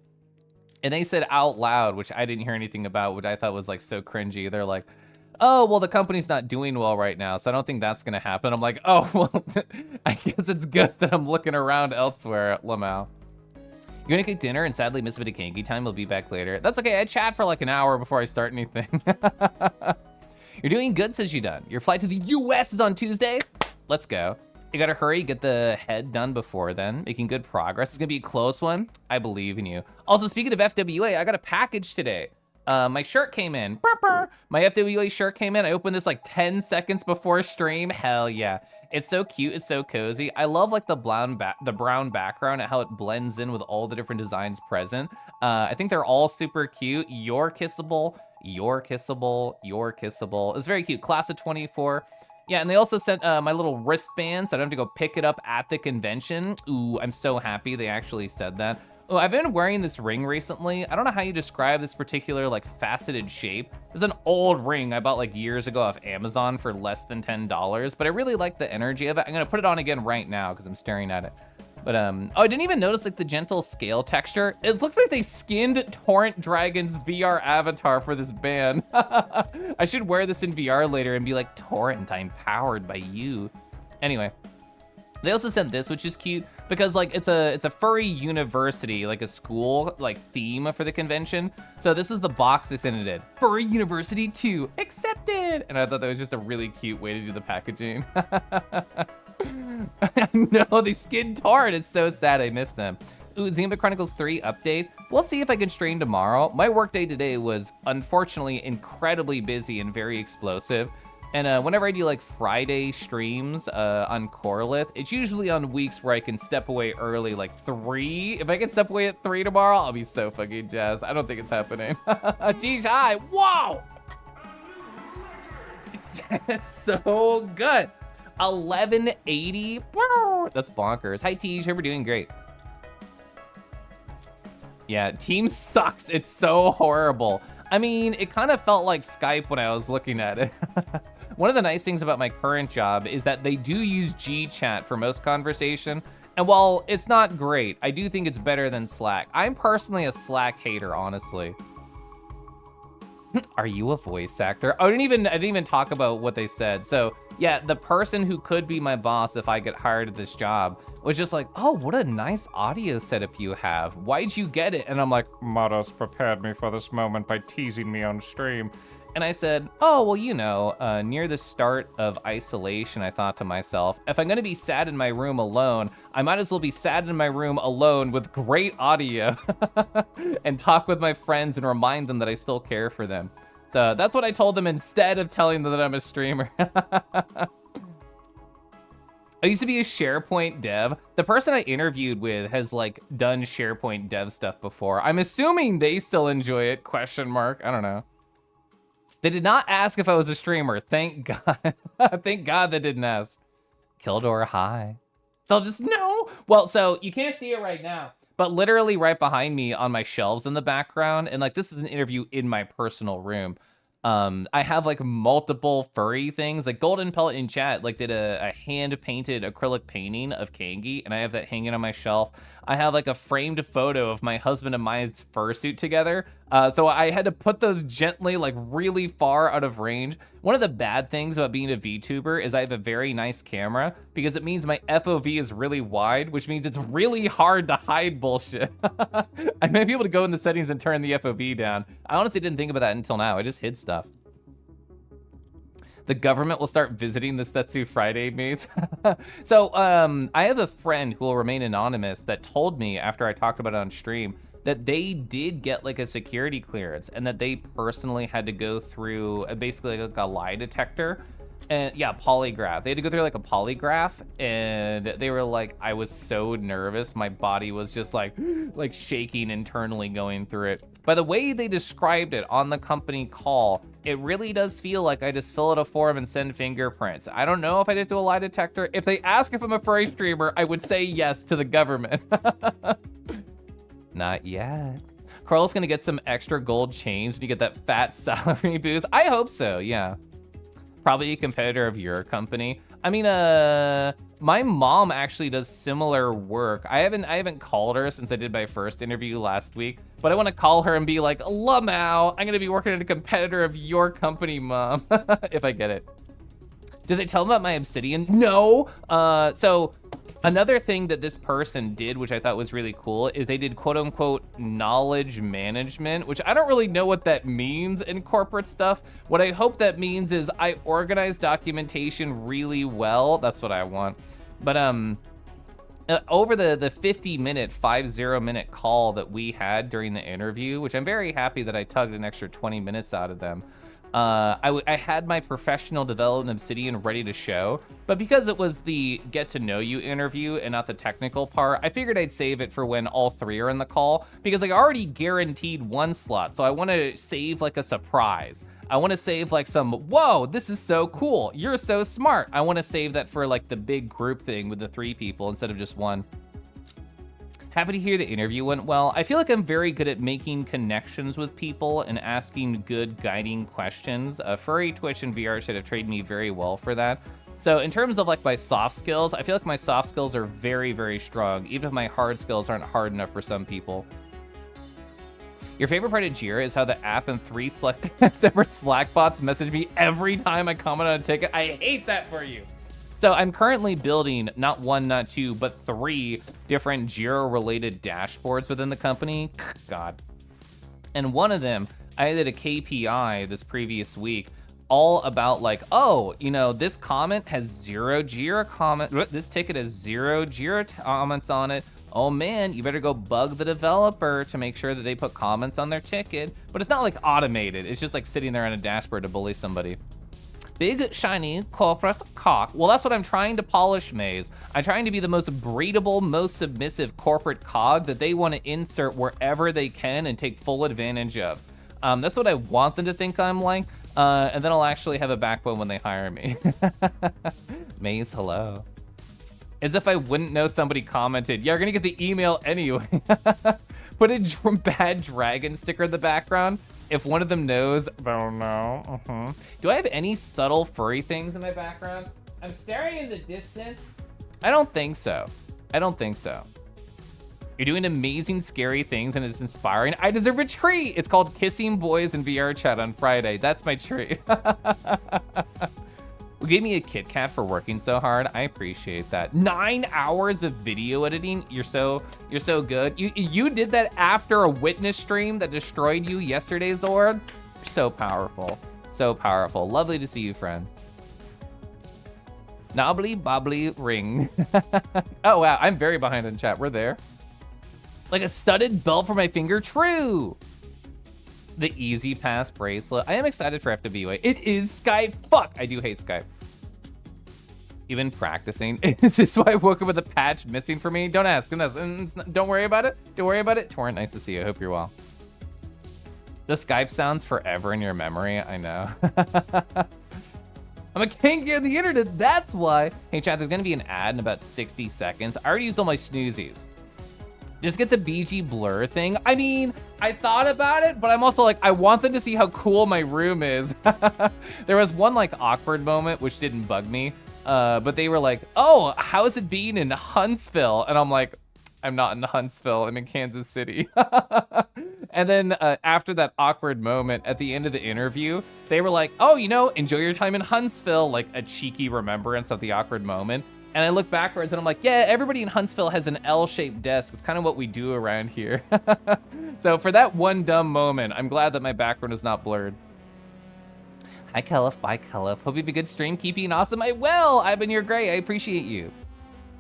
And they said out loud, which I didn't hear anything about, which I thought was like so cringy. They're like, oh, well, the company's not doing well right now, so I don't think that's gonna happen. I'm like, oh, well, I guess it's good that I'm looking around elsewhere, Lamau. You're gonna cook dinner and sadly miss a bit of kanky time. We'll be back later. That's okay, I chat for like an hour before I start anything. You're doing good, says you done. Your flight to the US is on Tuesday. Let's go. You gotta hurry, get the head done before then. Making good progress. It's gonna be a close one. I believe in you. Also, speaking of FWA, I got a package today. My shirt came in. My FWA shirt came in. I opened this like 10 seconds before stream. Hell yeah. It's so cute. It's so cozy. I love like the brown background and how it blends in with all the different designs present. I think they're all super cute. You're kissable. You're kissable. You're kissable. It's very cute. Class of 24. Yeah, and they also sent my little wristband, so I don't have to go pick it up at the convention. Ooh, I'm so happy they actually said that. Oh, I've been wearing this ring recently. I don't know how you describe this particular like faceted shape. It's an old ring I bought like years ago off Amazon for less than $10, but I really like the energy of it. I'm gonna put it on again right now because I'm staring at it. But oh, I didn't even notice like the gentle scale texture. It looks like they skinned Torrent Dragon's VR avatar for this band. I should wear this in VR later and be like, Torrent, I'm powered by you. Anyway. They also sent this, which is cute because like it's a furry university, like a school like theme for the convention. So this is the box they sent it in. Furry University 2, accepted. And I thought that was just a really cute way to do the packaging. No, they skinned Torrent. It's so sad I missed them. Ooh, Eiyuden Crhonicles 3 update. We'll see if I can stream tomorrow. My workday today was unfortunately incredibly busy and very explosive. And whenever I do like Friday streams on Corelith, it's usually on weeks where I can step away early, like 3. If I can step away at 3 tomorrow, I'll be so fucking jazzed. I don't think it's happening. Teach high, whoa! It's so good. 1180, that's bonkers. Hi Tej, hope we're doing great. Yeah, Teams sucks. It's so horrible. I mean, it kind of felt like Skype when I was looking at it. One of the nice things about my current job is that they do use G-Chat for most conversation. And while it's not great, I do think it's better than Slack. I'm personally a Slack hater, honestly. Are you a voice actor? Oh, I didn't even talk about what they said. So yeah, the person who could be my boss if I get hired at this job was just like, oh, what a nice audio setup you have. Why'd you get it? And I'm like, Mados prepared me for this moment by teasing me on stream. And I said, oh, well, you know, near the start of isolation, I thought to myself, if I'm gonna be sad in my room alone, I might as well be sad in my room alone with great audio and talk with my friends and remind them that I still care for them. So that's what I told them instead of telling them that I'm a streamer. I used to be a SharePoint dev. The person I interviewed with has like done SharePoint dev stuff before. I'm assuming they still enjoy it, question mark, I don't know. They did not ask if I was a streamer, thank God. Thank God they didn't ask. Kildor, hi. They'll just, no. Well, so you can't see it right now, but literally right behind me on my shelves in the background, and like this is an interview in my personal room. I have like multiple furry things. Like Golden Pellet in chat like did a hand-painted acrylic painting of Kangi, and I have that hanging on my shelf. I have like a framed photo of my husband and Maya's fursuit together. So I had to put those gently, like really far out of range. One of the bad things about being a VTuber is I have a very nice camera because it means my FOV is really wide, which means it's really hard to hide bullshit. I may be able to go in the settings and turn the FOV down. I honestly didn't think about that until now. I just hid stuff. The government will start visiting the Setsu Friday maze. So I have a friend who will remain anonymous that told me after I talked about it on stream that they did get like a security clearance and that they personally had to go through basically like a lie detector. And yeah, polygraph. They had to go through like a polygraph, and they were like, I was so nervous. My body was just like shaking internally going through it. By the way they described it on the company call, it really does feel like I just fill out a form and send fingerprints. I don't know if I did do a lie detector. If they ask if I'm a furry streamer, I would say yes to the government. Not yet. Carl's gonna get some extra gold chains when you get that fat salary boost. I hope so, yeah. Probably a competitor of your company. I mean, my mom actually does similar work. I haven't called her since I did my first interview last week, but I want to call her and be like, Lamau, I'm gonna be working at a competitor of your company, Mom, if I get it. Did they tell them about my obsidian? No. So another thing that this person did, which I thought was really cool, is they did quote unquote knowledge management, which I don't really know what that means in corporate stuff. What I hope that means is I organize documentation really well. That's what I want. But over the 50-minute call that we had during the interview, which I'm very happy that I tugged an extra 20 minutes out of them, I had my professional developed obsidian ready to show, but because it was the get to know you interview and not the technical part, I figured I'd save it for when all three are in the call, because I already guaranteed one slot, so I want to save like a surprise. I want to save like some, whoa, this is so cool, you're so smart. I want to save that for like the big group thing with the 3 people instead of just one. Happy to hear the interview went well. I feel like I'm very good at making connections with people and asking good guiding questions. Furry, Twitch, and VR should have trained me very well for that. So in terms of like my soft skills, I feel like my soft skills are very, very strong, even if my hard skills aren't hard enough for some people. Your favorite part of Jira is how the app and 3 separate Slack bots message me every time I comment on a ticket. I hate that for you. So I'm currently building not 1, not 2, but 3 different Jira-related dashboards within the company. God. And one of them, I did a KPI this previous week all about like, oh, you know, this comment has 0 Jira comment. This ticket has 0 Jira comments on it. Oh man, you better go bug the developer to make sure that they put comments on their ticket. But it's not like automated. It's just like sitting there on a dashboard to bully somebody. Big, shiny, corporate cock. Well, that's what I'm trying to polish, Maze. I'm trying to be the most breedable, most submissive corporate cog that they want to insert wherever they can and take full advantage of. That's what I want them to think I'm like, and then I'll actually have a backbone when they hire me. Maze, hello. As if I wouldn't know somebody commented. Yeah, you're gonna get the email anyway. Put a bad dragon sticker in the background. If one of them knows, they'll know. Do I have any subtle furry things in my background? I'm staring in the distance. I don't think so. I don't think so. You're doing amazing, scary things, and it's inspiring. I deserve a treat. It's called Kissing Boys in VR Chat on Friday. That's my treat. Who gave me a Kit Kat for working so hard? I appreciate that. 9 hours of video editing. You're so good. You did that after a witness stream that destroyed you yesterday, Zord. You're so powerful. So powerful. Lovely to see you, friend. Knobbly bobbly ring. Oh, wow. I'm very behind in chat. We're there. Like a studded belt for my finger. True. The Easy Pass bracelet. I am excited for FWA. It is Skype. Fuck. I do hate Skype. Even practicing. Is this why I woke up with a patch missing for me? Don't ask. Don't worry about it. Don't worry about it. Torrent, nice to see you. I hope you're well. The Skype sounds forever in your memory. I know. I'm a king on the internet. That's why. Hey, chat, there's going to be an ad in about 60 seconds. I already used all my snoozies. Just get the BG blur thing. I mean, I thought about it, but I'm also like, I want them to see how cool my room is. There was one like awkward moment, which didn't bug me. But they were like, oh, how's it being in Huntsville? And I'm like, I'm not in Huntsville, I'm in Kansas City. And then after that awkward moment at the end of the interview, they were like, oh, you know, enjoy your time in Huntsville, like a cheeky remembrance of the awkward moment. And I look backwards and I'm like, yeah, everybody in Huntsville has an L-shaped desk. It's kind of what we do around here. So for that one dumb moment, I'm glad that my background is not blurred. Hi, Kelif. Bye, Kelif. Hope you have a good stream. Keep being awesome. I will. Ivan, you're great. I appreciate you.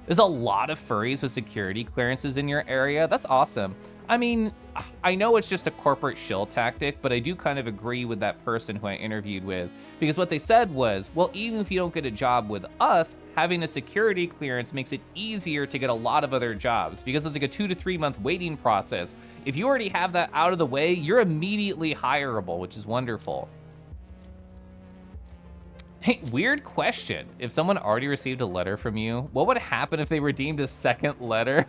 There's a lot of furries with security clearances in your area. That's awesome. I mean, I know it's just a corporate shill tactic, but I do kind of agree with that person who I interviewed with, because what they said was, well, even if you don't get a job with us, having a security clearance makes it easier to get a lot of other jobs, because it's like a 2 to 3 month waiting process. If you already have that out of the way, you're immediately hireable, which is wonderful. Hey, weird question. If someone already received a letter from you, what would happen if they redeemed a second letter?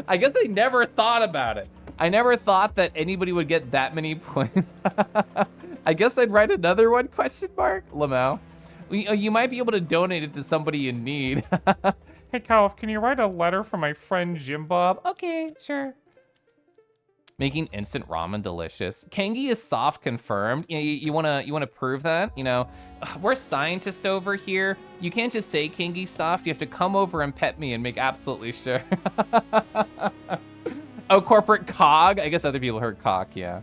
I guess they never thought about it. I never thought that anybody would get that many points. I guess I'd write another one, question mark, Lamau. You might be able to donate it to somebody in need. Hey, Calif, can you write a letter for my friend Jim Bob? Okay, sure. Making instant ramen delicious. Kangi is soft confirmed. You wanna prove that? You know, we're scientists over here. You can't just say Kangi soft. You have to come over and pet me and make absolutely sure. Oh, corporate cog. I guess other people heard cock. Yeah.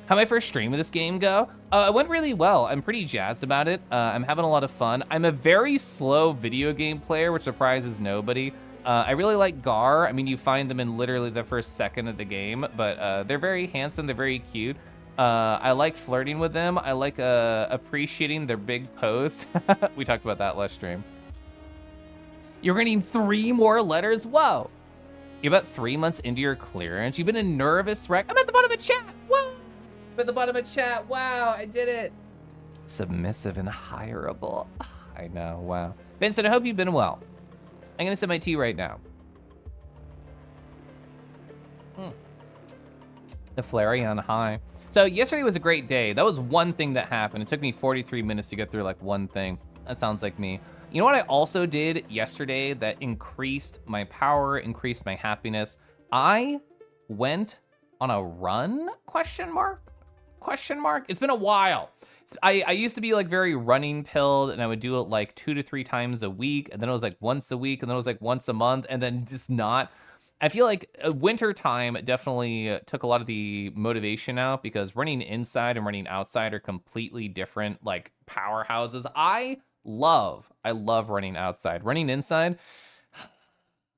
How'd my first stream of this game go? It went really well. I'm pretty jazzed about it. I'm having a lot of fun. I'm a very slow video game player, which surprises nobody. I really like Gar. I mean, you find them in literally the first second of the game, but they're very handsome, they're very cute. I like flirting with them. I like appreciating their big post. We talked about that last stream. You're gonna need 3 more letters? Whoa. You're about 3 months into your clearance. You've been a nervous wreck. I'm at the bottom of chat. Whoa. I'm at the bottom of chat. Wow, I did it. Submissive and hireable. I know, wow. Vincent, I hope you've been well. I'm gonna sip my tea right now. The Flareon high. So yesterday was a great day. That was one thing that happened. It took me 43 minutes to get through like one thing. That sounds like me. You know what I also did yesterday that increased my power, increased my happiness? I went on a run, question mark? Question mark? It's been a while. I used to be like very running pilled, and I would do it like 2 to 3 times a week, and then it was like once a week, and then it was like once a month, and then just not. I feel like winter time definitely took a lot of the motivation out, because running inside and running outside are completely different like powerhouses. I love running outside. Running inside,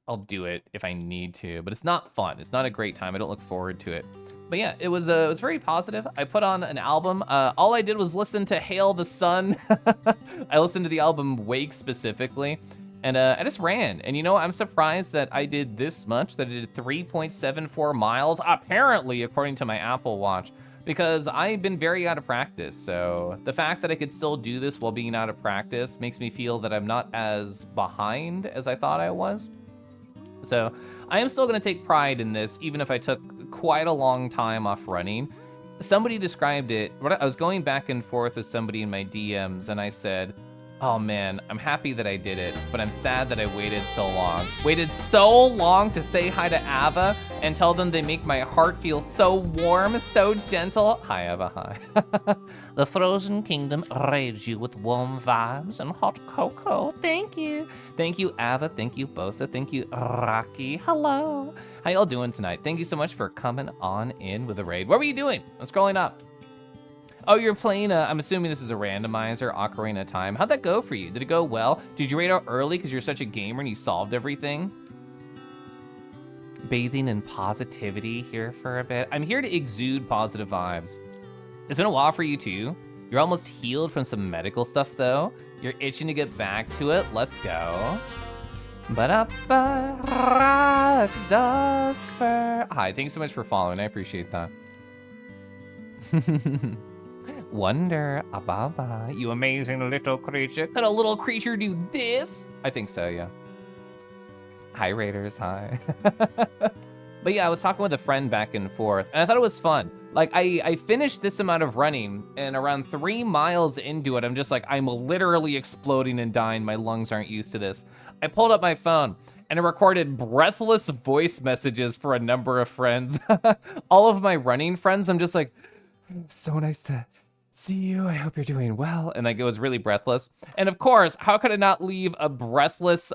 I'll do it if I need to, but it's not fun. It's not a great time. I don't look forward to it. But yeah, it was very positive. I put on an album. All I did was listen to Hail the Sun. I listened to the album Wake specifically, and I just ran. And you know, I'm surprised that I did this much, that I did 3.74 miles, apparently, according to my Apple Watch, because I've been very out of practice. So the fact that I could still do this while being out of practice makes me feel that I'm not as behind as I thought I was. So I am still gonna take pride in this, even if I took quite a long time off running. Somebody described it, I was going back and forth with somebody in my DMs, and I said, oh man, I'm happy that I did it, but I'm sad that I waited so long. Waited so long to say hi to Ava and tell them they make my heart feel so warm, so gentle. Hi, Ava, hi. The Frozen Kingdom raids you with warm vibes and hot cocoa. Thank you. Thank you, Ava. Thank you, Bosa. Thank you, Rocky. Hello. How y'all doing tonight? Thank you so much for coming on in with the raid. What were you doing? I'm scrolling up. Oh, you're playing I'm assuming this is a randomizer, Ocarina of Time. How'd that go for you? Did it go well? Did you rate out early because you're such a gamer and you solved everything? Bathing in positivity here for a bit. I'm here to exude positive vibes. It's been a while for you too. You're almost healed from some medical stuff though. You're itching to get back to it. Let's go. Ba-da-ba, dusk for... Hi, thanks so much for following. I appreciate that. Wonder, ababa, you amazing little creature. Could a little creature do this? I think so, yeah. Hi, Raiders, hi. But yeah, I was talking with a friend back and forth, and I thought it was fun. Like, I finished this amount of running, and around 3 miles into it, I'm just like, I'm literally exploding and dying. My lungs aren't used to this. I pulled up my phone, and I recorded breathless voice messages for a number of friends. All of my running friends, I'm just like, so nice to see you. I hope you're doing well. And like, it was really breathless. And of course, how could I not leave a breathless,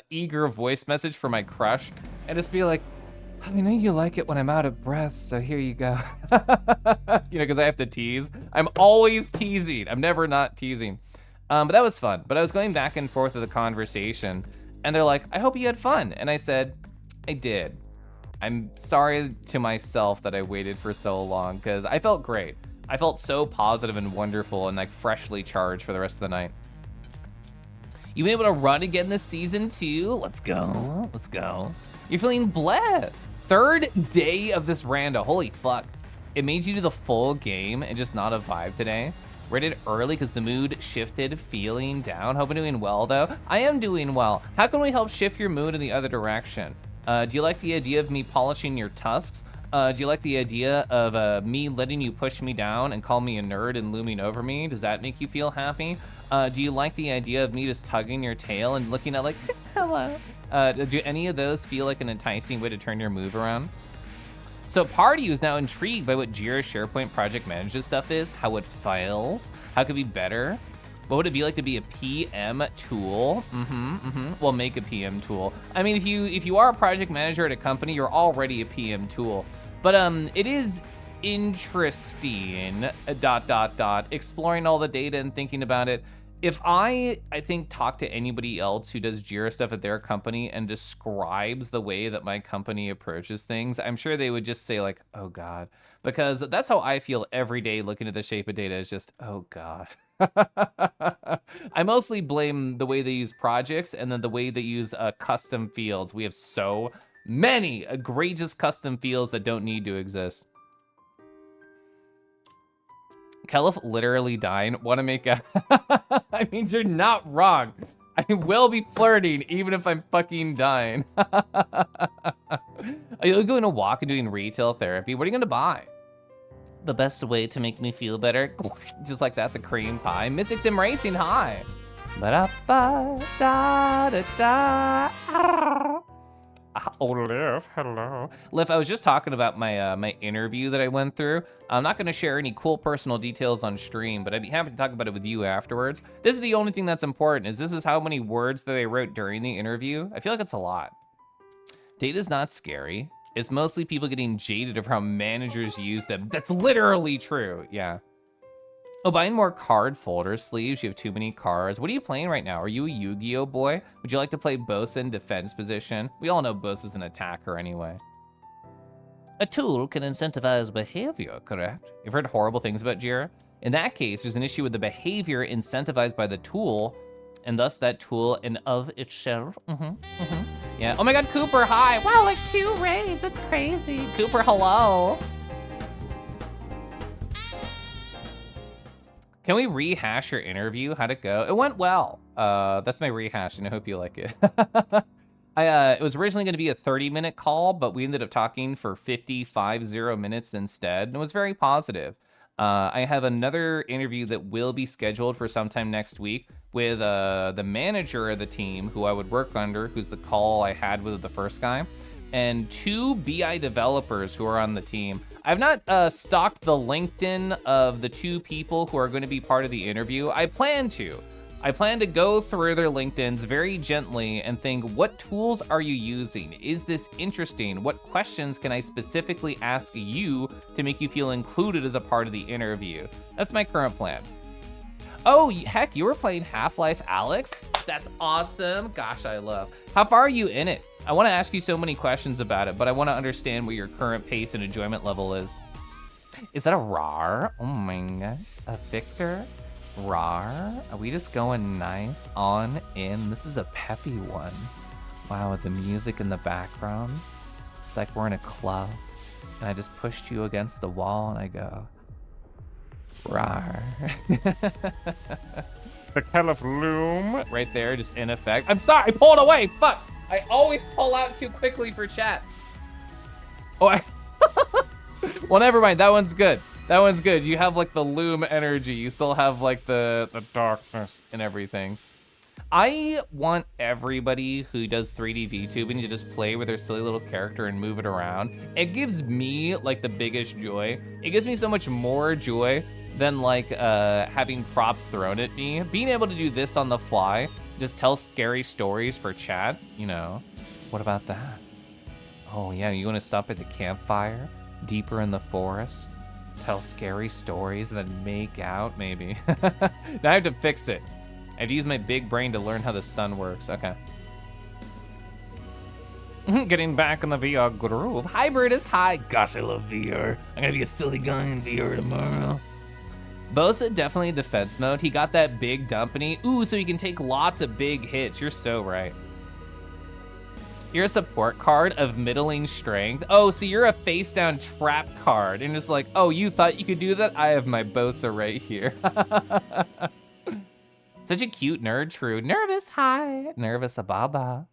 eager voice message for my crush and just be like, I know you like it when I'm out of breath, so here you go. You know, because I have to tease. I'm always teasing. I'm never not teasing. But that was fun. But I was going back and forth with the conversation, and they're like, I hope you had fun. And I said, I did. I'm sorry to myself that I waited for so long, because I felt great. I felt so positive and wonderful and like freshly charged for the rest of the night. You been able to run again this season too? Let's go, let's go. You're feeling bleh. 3rd day of this rando, holy fuck. It made you do the full game and just not a vibe today. Rated early because the mood shifted, feeling down. Hope I'm doing well though. I am doing well. How can we help shift your mood in the other direction? Do you like the idea of me polishing your tusks? Do you like the idea of me letting you push me down and call me a nerd and looming over me? Does that make you feel happy? Do you like the idea of me just tugging your tail and looking at like, hello? Do any of those feel like an enticing way to turn your move around? So part of you is now intrigued by what Jira SharePoint project management stuff is, how it files, how it could be better. What would it be like to be a PM tool? Well, make a PM tool. I mean, if you are a project manager at a company, you're already a PM tool. But it is interesting, exploring all the data and thinking about it. If I think, talk to anybody else who does Jira stuff at their company and describes the way that my company approaches things, I'm sure they would just say like, oh God, because that's how I feel every day looking at the shape of data is just, oh God. I mostly blame the way they use projects and then the way they use custom fields. We have so many egregious custom fields that don't need to exist. Kelif literally dying. Want to make a... I mean, you're not wrong. I will be flirting even if I'm fucking dying. Are you going to walk and doing retail therapy? What are you going to buy? The best way to make me feel better. Just like that, the cream pie. Mystic Sim Racing, hi. Oh, Liv, hello. Liv, I was just talking about my my interview that I went through. I'm not gonna share any cool personal details on stream, but I'd be happy to talk about it with you afterwards. This is the only thing that's important, is this is how many words that I wrote during the interview. I feel like it's a lot. Data's not scary. It's mostly people getting jaded of how managers use them. That's literally true, yeah. Oh, buying more card folder sleeves. You have too many cards. What are you playing right now? Are you a Yu-Gi-Oh boy? Would you like to play Bosa in defense position? We all know Bosa's an attacker anyway. A tool can incentivize behavior, correct? You've heard horrible things about Jira? In that case, there's an issue with the behavior incentivized by the tool, and thus that tool in of itself. Yeah. Oh my God, Cooper, hi. Wow, like 2 raids. That's crazy. Cooper, hello. Can we rehash your interview? How'd it go? It went well. That's my rehash, and I hope you like it. It was originally going to be a 30-minute call, but we ended up talking for 50 minutes instead, and it was very positive. I have another interview that will be scheduled for sometime next week with the manager of the team who I would work under, who's the call I had with the first guy, and 2 BI developers who are on the team. I've not stalked the LinkedIn of the 2 people who are going to be part of the interview. I plan to, I plan to go through their LinkedIns very gently and think, what tools are you using? Is this interesting? What questions can I specifically ask you to make you feel included as a part of the interview? That's my current plan. Oh, heck, you were playing Half-Life Alyx? That's awesome. Gosh, I love. How far are you in it? I want to ask you so many questions about it, but I want to understand what your current pace and enjoyment level is. Is that a RAR? Oh my gosh, a Victor? RAR? Are we just going nice on in? This is a peppy one. Wow, with the music in the background. It's like we're in a club and I just pushed you against the wall and I go, RAR. The Caliph Loom. Right there, just in effect. I'm sorry, I pulled away, fuck. I always pull out too quickly for chat. Oh, well, never mind, that one's good. That one's good. You have like the Loom energy. You still have like the darkness and everything. I want everybody who does 3D VTubing to just play with their silly little character and move it around. It gives me like the biggest joy. It gives me so much more joy than like having props thrown at me. Being able to do this on the fly, just tell scary stories for chat, you know. What about that? Oh yeah, you wanna stop at the campfire? Deeper in the forest? Tell scary stories and then make out, maybe. Now I have to fix it. I have to use my big brain to learn how the sun works. Okay. Getting back in the VR groove. Hi, Brutus. Hi. Gosh, I love VR. I'm gonna be a silly guy in VR tomorrow. Bosa definitely defense mode. He got that big dumpany. Ooh, so he can take lots of big hits. You're so right. You're a support card of middling strength. Oh, so you're a face down trap card. And it's like, oh, you thought you could do that? I have my Bosa right here. Such a cute nerd, true. Nervous, hi. Nervous ababa.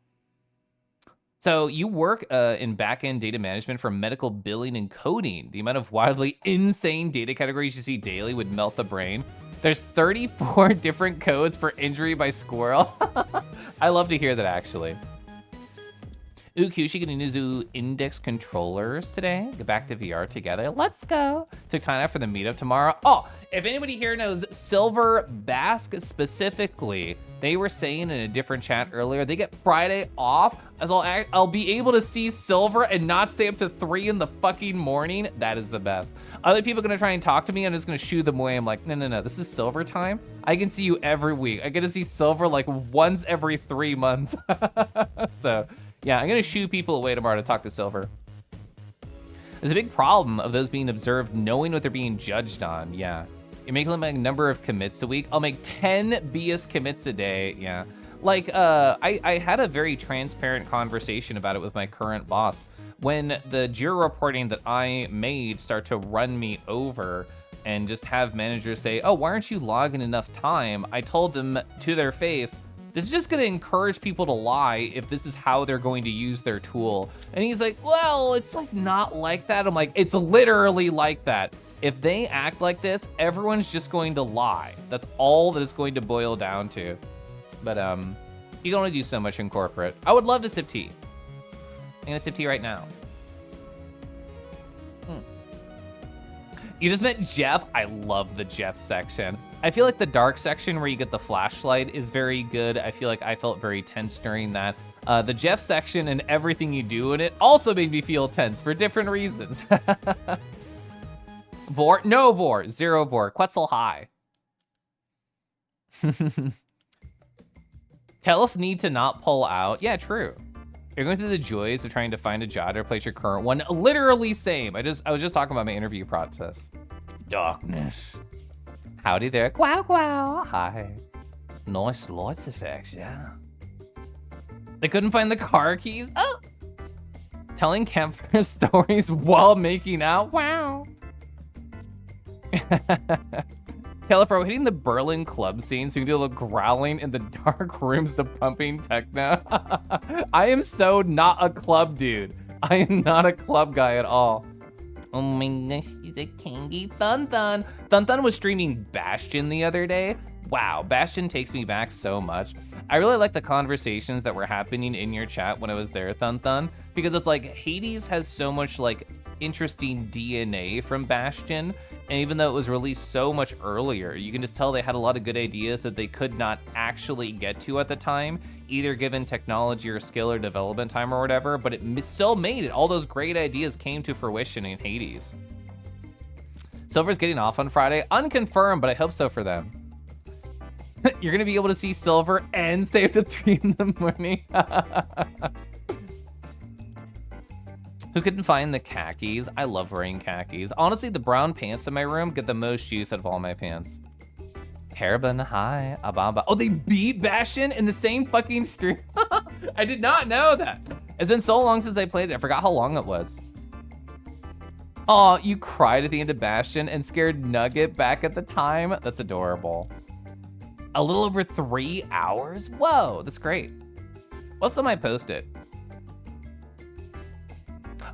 So you work in back-end data management for medical billing and coding. The amount of wildly insane data categories you see daily would melt the brain. There's 34 different codes for injury by squirrel. I love to hear that, actually. Ooh, Kyushi gonna use index controllers today. Get back to VR together. Let's go. Took time out for the meetup tomorrow. Oh, if anybody here knows Silver Bask specifically, they were saying in a different chat earlier, they get Friday off, as I'll be able to see Silver and not stay up to 3 in the fucking morning. That is the best. Other people are gonna try and talk to me, I'm just gonna shoo them away. I'm like, no, this is Silver time. I can see you every week. I get to see Silver like once every 3 months. So, yeah, I'm gonna shoo people away tomorrow to talk to Silver. There's a big problem of those being observed knowing what they're being judged on, yeah. You're making like a number of commits a week. I'll make 10 BS commits a day, yeah. Like, I had a very transparent conversation about it with my current boss. When the JIRA reporting that I made start to run me over and just have managers say, oh, why aren't you logging enough time? I told them to their face, this is just gonna encourage people to lie if this is how they're going to use their tool. And he's like, well, it's like not like that. I'm like, it's literally like that. If they act like this, everyone's just going to lie. That's all that it's going to boil down to. But you can only do so much in corporate. I would love to sip tea. I'm gonna sip tea right now. You just met Jeff? I love the Jeff section. I feel like the dark section where you get the flashlight is very good. I feel like I felt very tense during that. The Jeff section and everything you do in it also made me feel tense for different reasons. Vor? No Vor. Zero Vor. Quetzal high. Caliph need to not pull out. Yeah, true. You're going through the joys of trying to find a job to replace your current one. Literally same. I was just talking about my interview process. Darkness. Howdy there. Wow, wow. Hi. Nice lights effects, yeah. They couldn't find the car keys. Oh. Telling campfire stories while making out. Wow. Califro hitting the Berlin club scene so you can do a little growling in the dark rooms to pumping techno. I am so not a club dude. I am not a club guy at all. Oh my gosh, he's a kingy Thun Thun. Thun Thun was streaming Bastion the other day. Wow, Bastion takes me back so much. I really like the conversations that were happening in your chat when I was there, Thun Thun, because it's like Hades has so much like interesting DNA from Bastion, And even though it was released so much earlier, you can just tell they had a lot of good ideas that they could not actually get to at the time, either given technology or skill or development time or whatever, but it still made it. All those great ideas came to fruition in Hades. Silver's getting off on Friday. Unconfirmed, but I hope so for them. You're gonna be able to see Silver and save to 3 in the morning. Who couldn't find the khakis? I love wearing khakis. Honestly, the brown pants in my room get the most use out of all my pants. Haraban, hi, Ababa. Oh, they beat Bastion in the same fucking stream. I did not know that. It's been so long since I played it, I forgot how long it was. Oh, you cried at the end of Bastion and scared Nugget back at the time? That's adorable. A little over 3 hours? Whoa, that's great. What's on my post-it?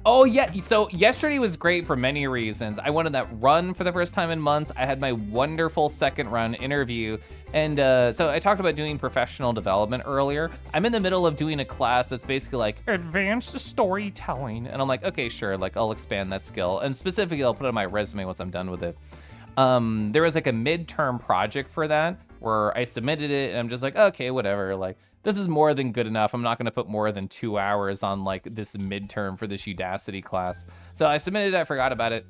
Oh yeah, so yesterday was great for many reasons. I went on that run for the first time in months. I had my wonderful second run interview. And so I talked about doing professional development earlier. I'm in the middle of doing a class that's basically like advanced storytelling. And I'm like, okay, sure, like I'll expand that skill. And specifically, I'll put it on my resume once I'm done with it. There was like a midterm project for that where I submitted it and I'm just like, okay, whatever. Like, this is more than good enough. I'm not gonna put more than 2 hours on like this midterm for this Udacity class. So I submitted it, I forgot about it.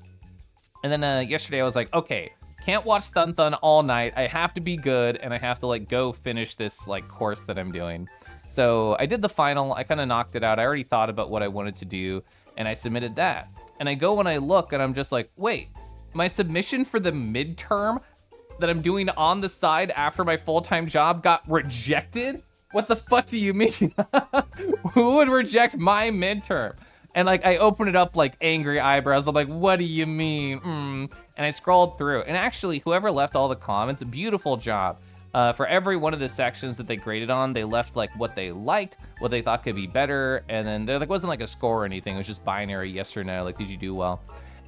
And then yesterday I was like, okay, can't watch Thun Thun all night. I have to be good and I have to like go finish this like course that I'm doing. So I did the final, I kind of knocked it out. I already thought about what I wanted to do and I submitted that. And I go and I look and I'm just like, wait, my submission for the midterm that I'm doing on the side after my full-time job got rejected? What the fuck do you mean? Who would reject my midterm? And like, I open it up like angry eyebrows. I'm like, what do you mean? And I scrolled through and actually whoever left all the comments, beautiful job. For every one of the sections that they graded on, they left like what they liked, what they thought could be better. And then there like wasn't like a score or anything. It was just binary, yes or no. Like, did you do well?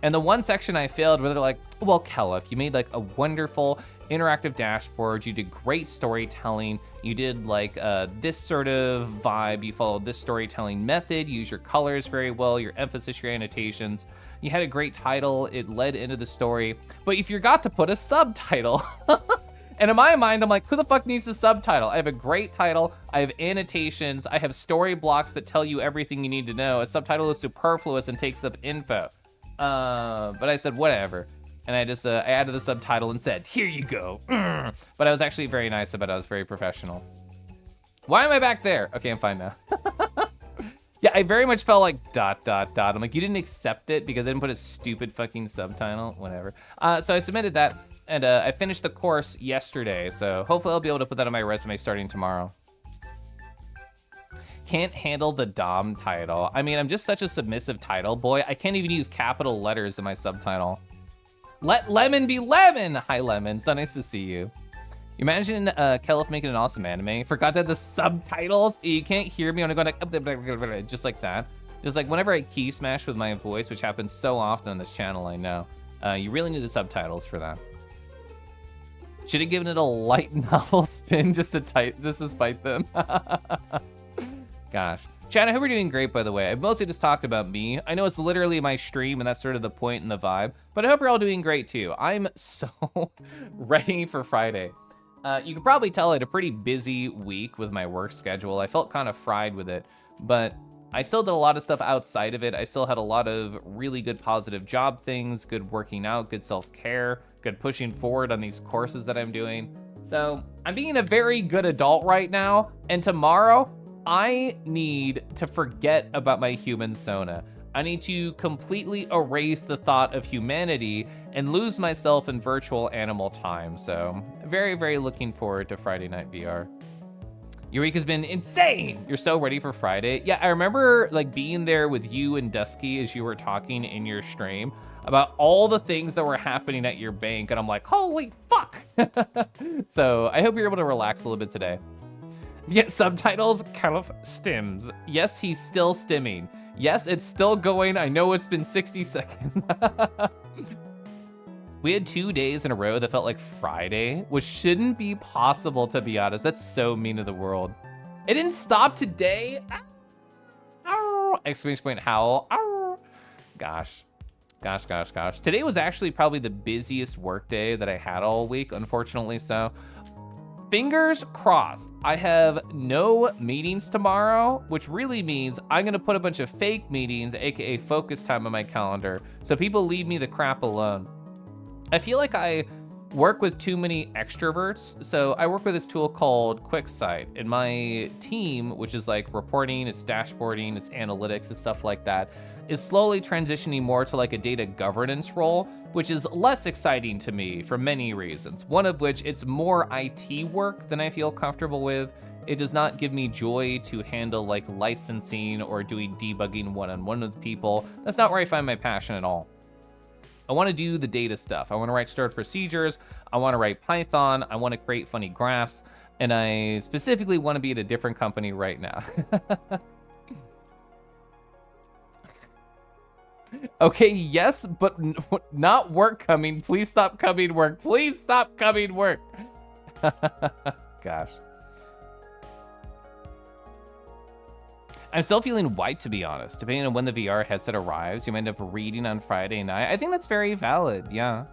And the one section I failed where they're like, well, Kelif, you made like a wonderful interactive dashboard. You did great storytelling. You did like this sort of vibe. You followed this storytelling method. You used your colors very well, your emphasis, your annotations. You had a great title. It led into the story. But you forgot to put a subtitle. And in my mind, I'm like, who the fuck needs the subtitle? I have a great title. I have annotations. I have story blocks that tell you everything you need to know. A subtitle is superfluous and takes up info. But I said, whatever. And I just, I added the subtitle and said, here you go. But I was actually very nice about it. I was very professional. Why am I back there? Okay, I'm fine now. Yeah, I very much felt like ... I'm like, you didn't accept it because I didn't put a stupid fucking subtitle, whatever. So I submitted that and I finished the course yesterday. So hopefully I'll be able to put that on my resume starting tomorrow. Can't handle the Dom title. I mean, I'm just such a submissive title boy. I can't even use capital letters in my subtitle. Let Lemon be Lemon! Hi, Lemon. So nice to see you. You imagine Kelif making an awesome anime. Forgot to add the subtitles. You can't hear me when I go like, just like that. Just like whenever I key smash with my voice, which happens so often on this channel, I know. You really need the subtitles for that. Should have given it a light novel spin just to spite them. Gosh. Chad, I hope you're doing great, by the way. I've mostly just talked about me. I know it's literally my stream, and that's sort of the point and the vibe, but I hope you're all doing great, too. I'm so ready for Friday. You can probably tell I had a pretty busy week with my work schedule. I felt kind of fried with it, but I still did a lot of stuff outside of it. I still had a lot of really good positive job things, good working out, good self-care, good pushing forward on these courses that I'm doing. So I'm being a very good adult right now, and tomorrow, I need to forget about my human Sona. I need to completely erase the thought of humanity and lose myself in virtual animal time. So very, very looking forward to Friday Night VR. Your week has been insane. You're so ready for Friday. Yeah, I remember like being there with you and Dusky as you were talking in your stream about all the things that were happening at your bank. And I'm like, holy fuck. So I hope you're able to relax a little bit today. Yeah, subtitles, Kelif stims. Yes, he's still stimming. Yes, it's still going. I know it's been 60 seconds. We had 2 days in a row that felt like Friday, which shouldn't be possible, to be honest. That's so mean of the world. It didn't stop today. Ow. Exclamation point, howl. Ow. Gosh, Gosh. Today was actually probably the busiest work day that I had all week, unfortunately so. Fingers crossed. I have no meetings tomorrow, which really means I'm gonna put a bunch of fake meetings, AKA focus time on my calendar, so people leave me the crap alone. I feel like I work with too many extroverts. So I work with this tool called QuickSight, and my team, which is like reporting, it's dashboarding, it's analytics and stuff like that, is slowly transitioning more to like a data governance role, which is less exciting to me for many reasons. One of which, it's more IT work than I feel comfortable with. It does not give me joy to handle like licensing or doing debugging one-on-one with people. That's not where I find my passion at all. I want to do the data stuff. I want to write stored procedures. I want to write Python. I want to create funny graphs. And I specifically want to be at a different company right now. Okay, yes, but not work coming. Please stop coming work. Please stop coming work. Gosh. I'm still feeling white, to be honest. Depending on when the VR headset arrives, you might end up reading on Friday night. I think that's very valid, yeah.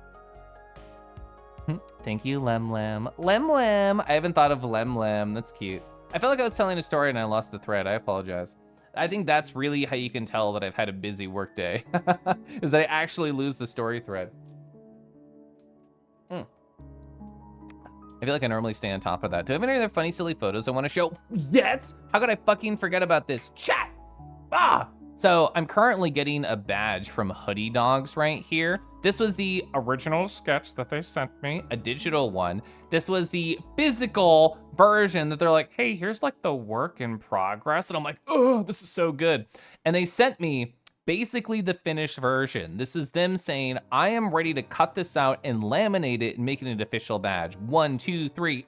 Thank you, Lem Lem. Lem Lem! I haven't thought of Lem Lem. That's cute. I felt like I was telling a story and I lost the thread. I apologize. I think that's really how you can tell that I've had a busy work day, is that I actually lose the story thread. I feel like I normally stay on top of that. Do I have any other funny, silly photos I want to show? Yes! How could I fucking forget about this? Chat! Ah! So I'm currently getting a badge from Hoodie Dogs right here. This was the original sketch that they sent me, a digital one. This was the physical version that they're like, hey, here's like the work in progress. And I'm like, oh, this is so good. And they sent me basically the finished version. This is them saying, I am ready to cut this out and laminate it and make it an official badge. 1, 2, 3,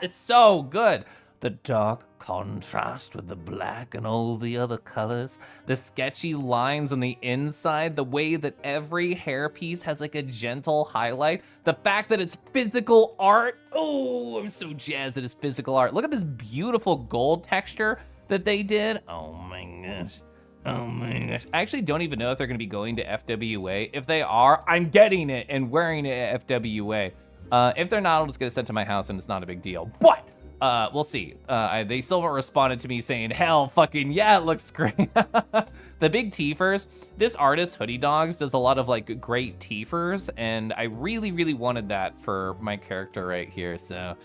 it's so good. The dark contrast with the black and all the other colors, the sketchy lines on the inside, the way that every hairpiece has like a gentle highlight, the fact that it's physical art. Oh, I'm so jazzed that it's physical art. Look at this beautiful gold texture that they did. Oh my gosh. Oh my gosh. I actually don't even know if they're gonna be going to FWA. If they are, I'm getting it and wearing it at FWA. If they're not, I'll just get it sent to my house and it's not a big deal. But we'll see. They still haven't responded to me saying, hell fucking yeah, it looks great. The big teefers, this artist, Hoodie Dogs, does a lot of like great teefers, and I really, really wanted that for my character right here, so.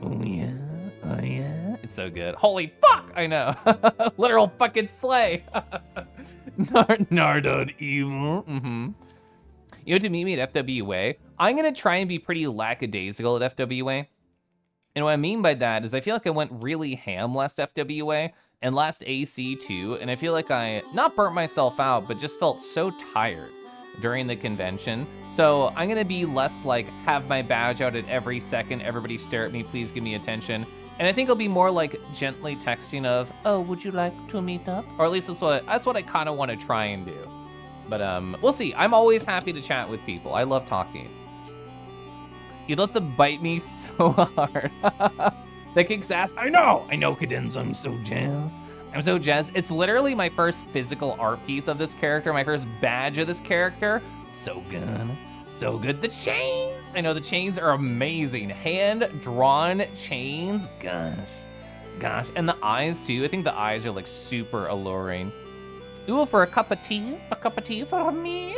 Oh yeah, it's so good. Holy fuck, I know. Literal fucking slay. Nardod evil, You know, to meet me at FWA, I'm gonna try and be pretty lackadaisical at FWA. And what I mean by that is I feel like I went really ham last FWA and last AC too, and I feel like I not burnt myself out, but just felt so tired during the convention. So I'm gonna be less like, have my badge out at every second, everybody stare at me, please give me attention. And I think it'll be more like gently texting of, oh, would you like to meet up? Or at least that's what I kind of want to try and do. But we'll see. I'm always happy to chat with people. I love talking. You let them bite me so hard. That kicks ass. I know, Cadenza, I'm so jazzed. I'm so jazzed. It's literally my first physical art piece of this character, my first badge of this character. So good, so good. The chains, I know the chains are amazing. Hand-drawn chains, gosh. And the eyes too. I think the eyes are like super alluring. Ooh, for a cup of tea for me.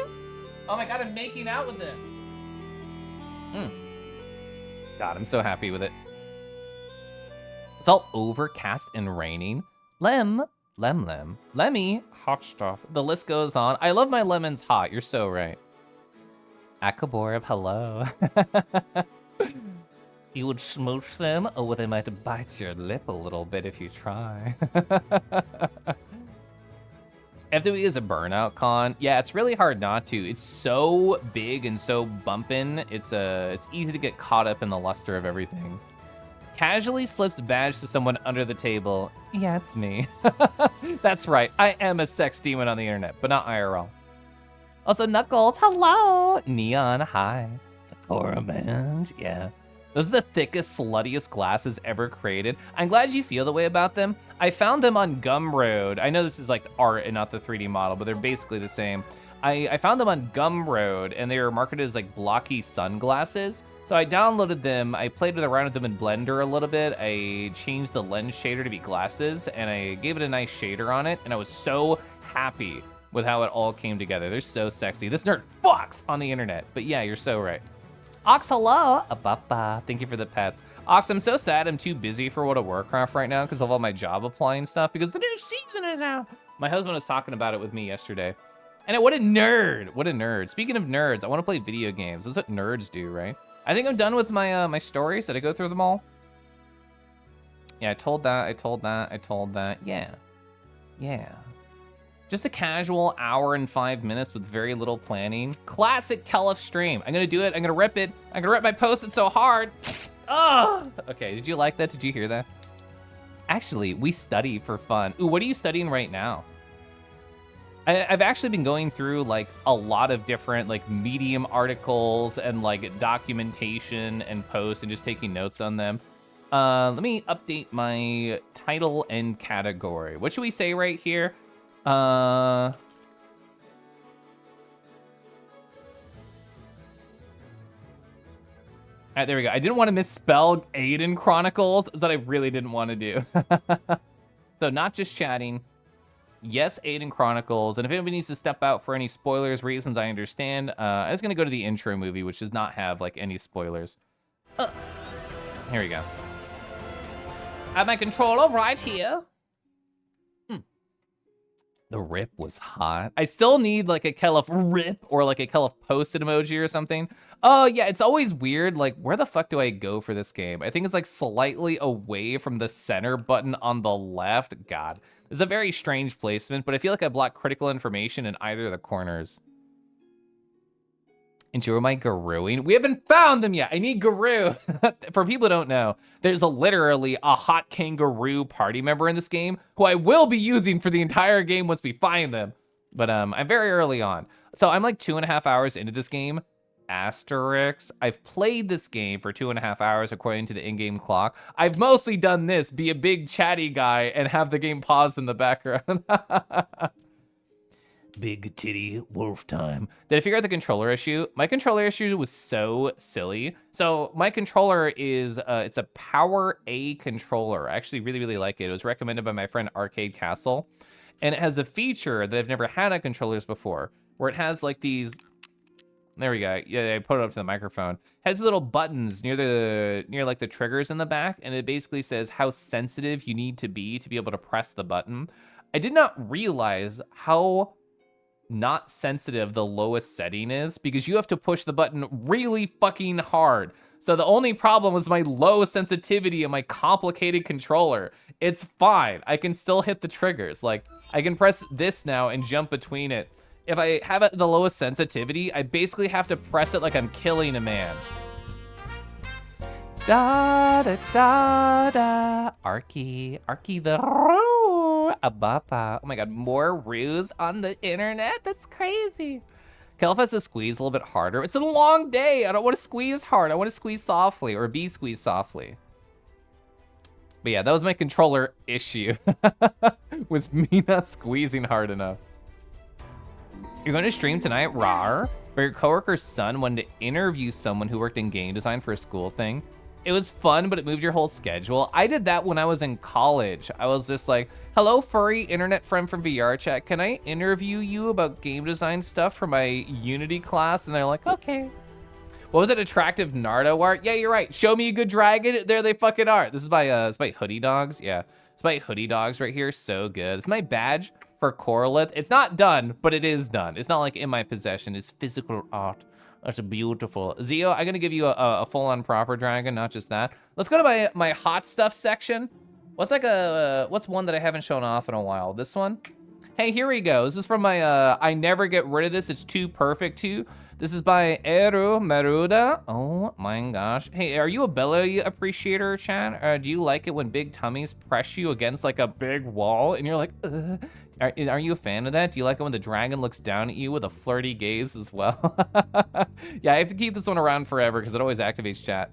Oh my God, I'm making out with it. God, I'm so happy with it. It's all overcast and raining. Lemmy, hot stuff. The list goes on. I love my lemons hot, you're so right. Akaborb, hello. You would smooch them? Oh, they might bite your lip a little bit if you try. FWE is a burnout con. Yeah, it's really hard not to. It's so big and so bumpin'. It's easy to get caught up in the luster of everything. Casually slips badge to someone under the table. Yeah, it's me. That's right, I am a sex demon on the internet, but not IRL. Also, Knuckles, hello. Neon, hi. The Cora Band, yeah. Those are the thickest, sluttiest glasses ever created. I'm glad you feel the way about them. I found them on Gumroad. I know this is like art and not the 3D model, but they're basically the same. I found them on Gumroad, and they were marketed as like blocky sunglasses. So I downloaded them, I played around with them in Blender a little bit, I changed the lens shader to be glasses, and I gave it a nice shader on it, and I was so happy with how it all came together. They're so sexy. This nerd fucks on the internet, but yeah, you're so right. Ox, hello. Ababa. Thank you for the pets. Ox, I'm so sad I'm too busy for World of Warcraft right now because of all my job applying stuff because the new season is out. My husband was talking about it with me yesterday. And what a nerd. What a nerd. Speaking of nerds, I want to play video games. That's what nerds do, right? I think I'm done with my my stories. Did I go through them all? Yeah, I told that. Yeah. Just a casual hour and 5 minutes with very little planning. Classic Kelif stream. I'm gonna do it, I'm gonna rip it. I'm gonna rip my post-it so hard. Oh! Okay, did you like that? Did you hear that? Actually, we study for fun. Ooh, what are you studying right now? I've actually been going through like a lot of different like Medium articles and like documentation and posts and just taking notes on them. Let me update my title and category. What should we say right here? There we go. I didn't want to misspell Eiyuden Chronicles, so I really didn't want to do. So not just chatting. Yes, Eiyuden Chronicles. And if anybody needs to step out for any spoilers, reasons, I understand. I'm just gonna go to the intro movie, which does not have like any spoilers. Here we go. I have my controller right here. The rip was hot. I still need like a Kelif rip or like a Kelif posted emoji or something. Oh yeah, it's always weird. Like where the fuck do I go for this game? I think it's like slightly away from the center button on the left. God, it's a very strange placement, but I feel like I blocked critical information in either of the corners. Enjoy my Garooing. We haven't found them yet. I need Garoo. For people who don't know, there's literally a hot kangaroo party member in this game who I will be using for the entire game once we find them. But I'm very early on. So I'm like 2.5 hours into this game. Asterisk. I've played this game for 2.5 hours according to the in-game clock. I've mostly done this, be a big chatty guy and have the game paused in the background. Big titty wolf time. Did I figure out the controller issue? My controller issue was so silly. So my controller is, it's a Power A controller. I actually really, really like it. It was recommended by my friend Arcade Castle. And it has a feature that I've never had on controllers before, where it has like these, there we go. Yeah, I put it up to the microphone. It has little buttons near like the triggers in the back. And it basically says how sensitive you need to be able to press the button. I did not realize how not sensitive the lowest setting is because you have to push the button really fucking hard. So the only problem was my low sensitivity and my complicated controller. It's fine. I can still hit the triggers. Like I can press this now and jump between it. If I have it the lowest sensitivity, I basically have to press it like I'm killing a man. Da da da da. Arky the Abapa. Oh my god, more ruse on the internet? That's crazy. Kelif has to squeeze a little bit harder. It's a long day. I don't want to squeeze hard. I want to squeeze softly or be squeezed softly. But yeah, that was my controller issue. Was me not squeezing hard enough. You're going to stream tonight, rar, but your coworker's son wanted to interview someone who worked in game design for a school thing. It was fun, but it moved your whole schedule. I did that when I was in college. I was just like, hello, furry internet friend from VR chat. Can I interview you about game design stuff for my Unity class? And they're like, okay. What was it, attractive Nardo art? Yeah, you're right. Show me a good dragon. There they fucking are. This is by Hoodie Dogs. Yeah, it's by Hoodie Dogs right here. So good. It's my badge for Corolith. It's not done, but it is done. It's not like in my possession. It's physical art. That's beautiful. Zio, I'm gonna give you a full-on proper dragon, not just that. Let's go to my hot stuff section. What's like what's one that I haven't shown off in a while? This one? Hey, here we go. This is from my, I never get rid of this. It's too perfect too. This is by Eru Meruda. Oh my gosh. Hey, are you a belly appreciator, Chan? Do you like it when big tummies press you against like a big wall and you're like, ugh? Are you a fan of that? Do you like it when the dragon looks down at you with a flirty gaze as well? Yeah, I have to keep this one around forever because it always activates chat.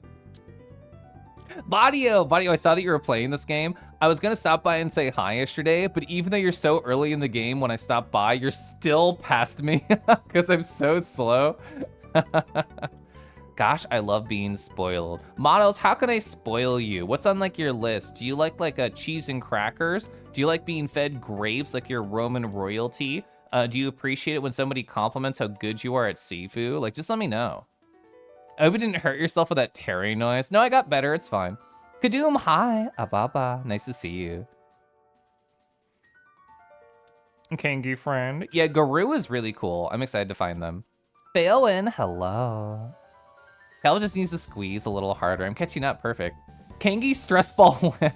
Vadio, I saw that you were playing this game. I was gonna stop by and say hi yesterday, but even though you're so early in the game, when I stopped by, you're still past me because I'm so slow. Gosh, I love being spoiled. Models, how can I spoil you? What's on like your list? Do you like a cheese and crackers? Do you like being fed grapes like you're Roman royalty? Do you appreciate it when somebody compliments how good you are at seafood? Like, just let me know. I hope you didn't hurt yourself with that tearing noise. No, I got better, it's fine. Kadoom, hi, Ababa, nice to see you. Kangi friend. Yeah, Guru is really cool. I'm excited to find them. Failin, hello. Cal just needs to squeeze a little harder. I'm catching up, perfect. Kangi stress ball win.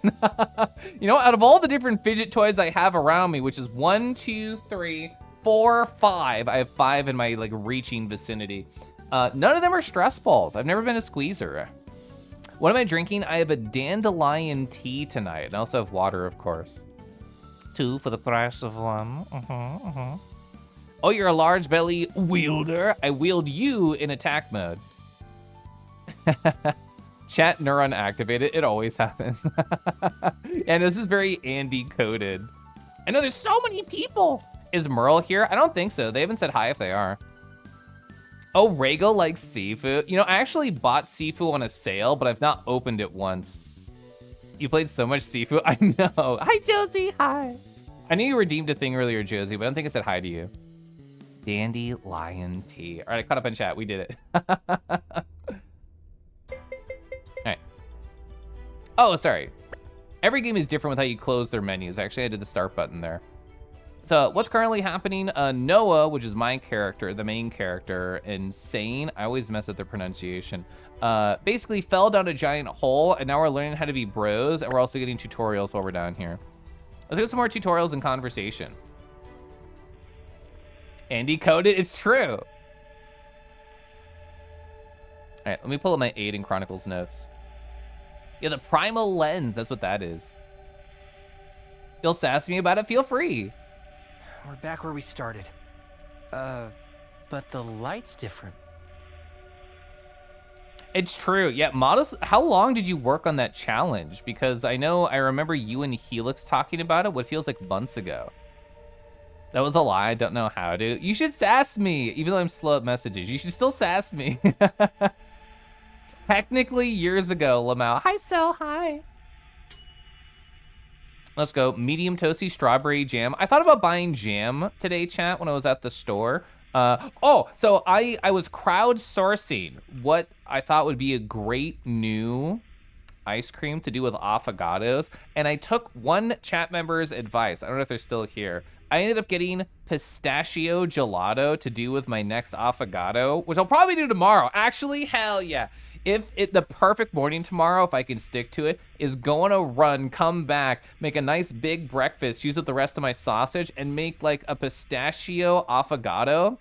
You know, out of all the different fidget toys I have around me, which is 1, 2, 3, 4, 5. I have 5 in my like reaching vicinity. None of them are stress balls. I've never been a squeezer. What am I drinking? I have a dandelion tea tonight, and I also have water, of course. 2 for the price of 1. Oh, you're a large belly wielder. I wield you in attack mode. Chat neuron activated. It always happens. And this is very Andy coded. I know there's so many people. Is Merle here? I don't think so. They haven't said hi if they are. Oh, Rego likes seafood. You know, I actually bought seafood on a sale, but I've not opened it once. You played so much seafood. I know. Hi, Josie. Hi. I knew you redeemed a thing earlier, Josie, but I don't think I said hi to you. Dandelion tea. All right, I caught up in chat. We did it. All right. Oh, sorry. Every game is different with how you close their menus. Actually, I did the start button there. So what's currently happening? Noah, which is my character, the main character, Insane, I always mess up the pronunciation, basically fell down a giant hole, and now we're learning how to be bros, and we're also getting tutorials while we're down here. Let's get some more tutorials and conversation. Andy coded, it's true. All right, let me pull up my Eiyuden Chronicles notes. Yeah, the primal lens, that's what that is. You'll sass me about it, feel free. We're back where we started. But the light's different. It's true, yeah, Modest, how long did you work on that challenge? Because I remember you and Helix talking about it, what feels like months ago. That was a lie, I don't know how to. You should sass me, even though I'm slow at messages. You should still sass me. Technically years ago, Lamau. Hi, Sel, hi. Let's go, medium toasty strawberry jam. I thought about buying jam today, chat, when I was at the store. So I was crowdsourcing what I thought would be a great new ice cream to do with affogatos, and I took one chat member's advice. I don't know if they're still here. I ended up getting pistachio gelato to do with my next affogato, which I'll probably do tomorrow. Actually, hell yeah. The perfect morning tomorrow, if I can stick to it, is go on a run, come back, make a nice big breakfast, use up the rest of my sausage, and make like a pistachio affogato.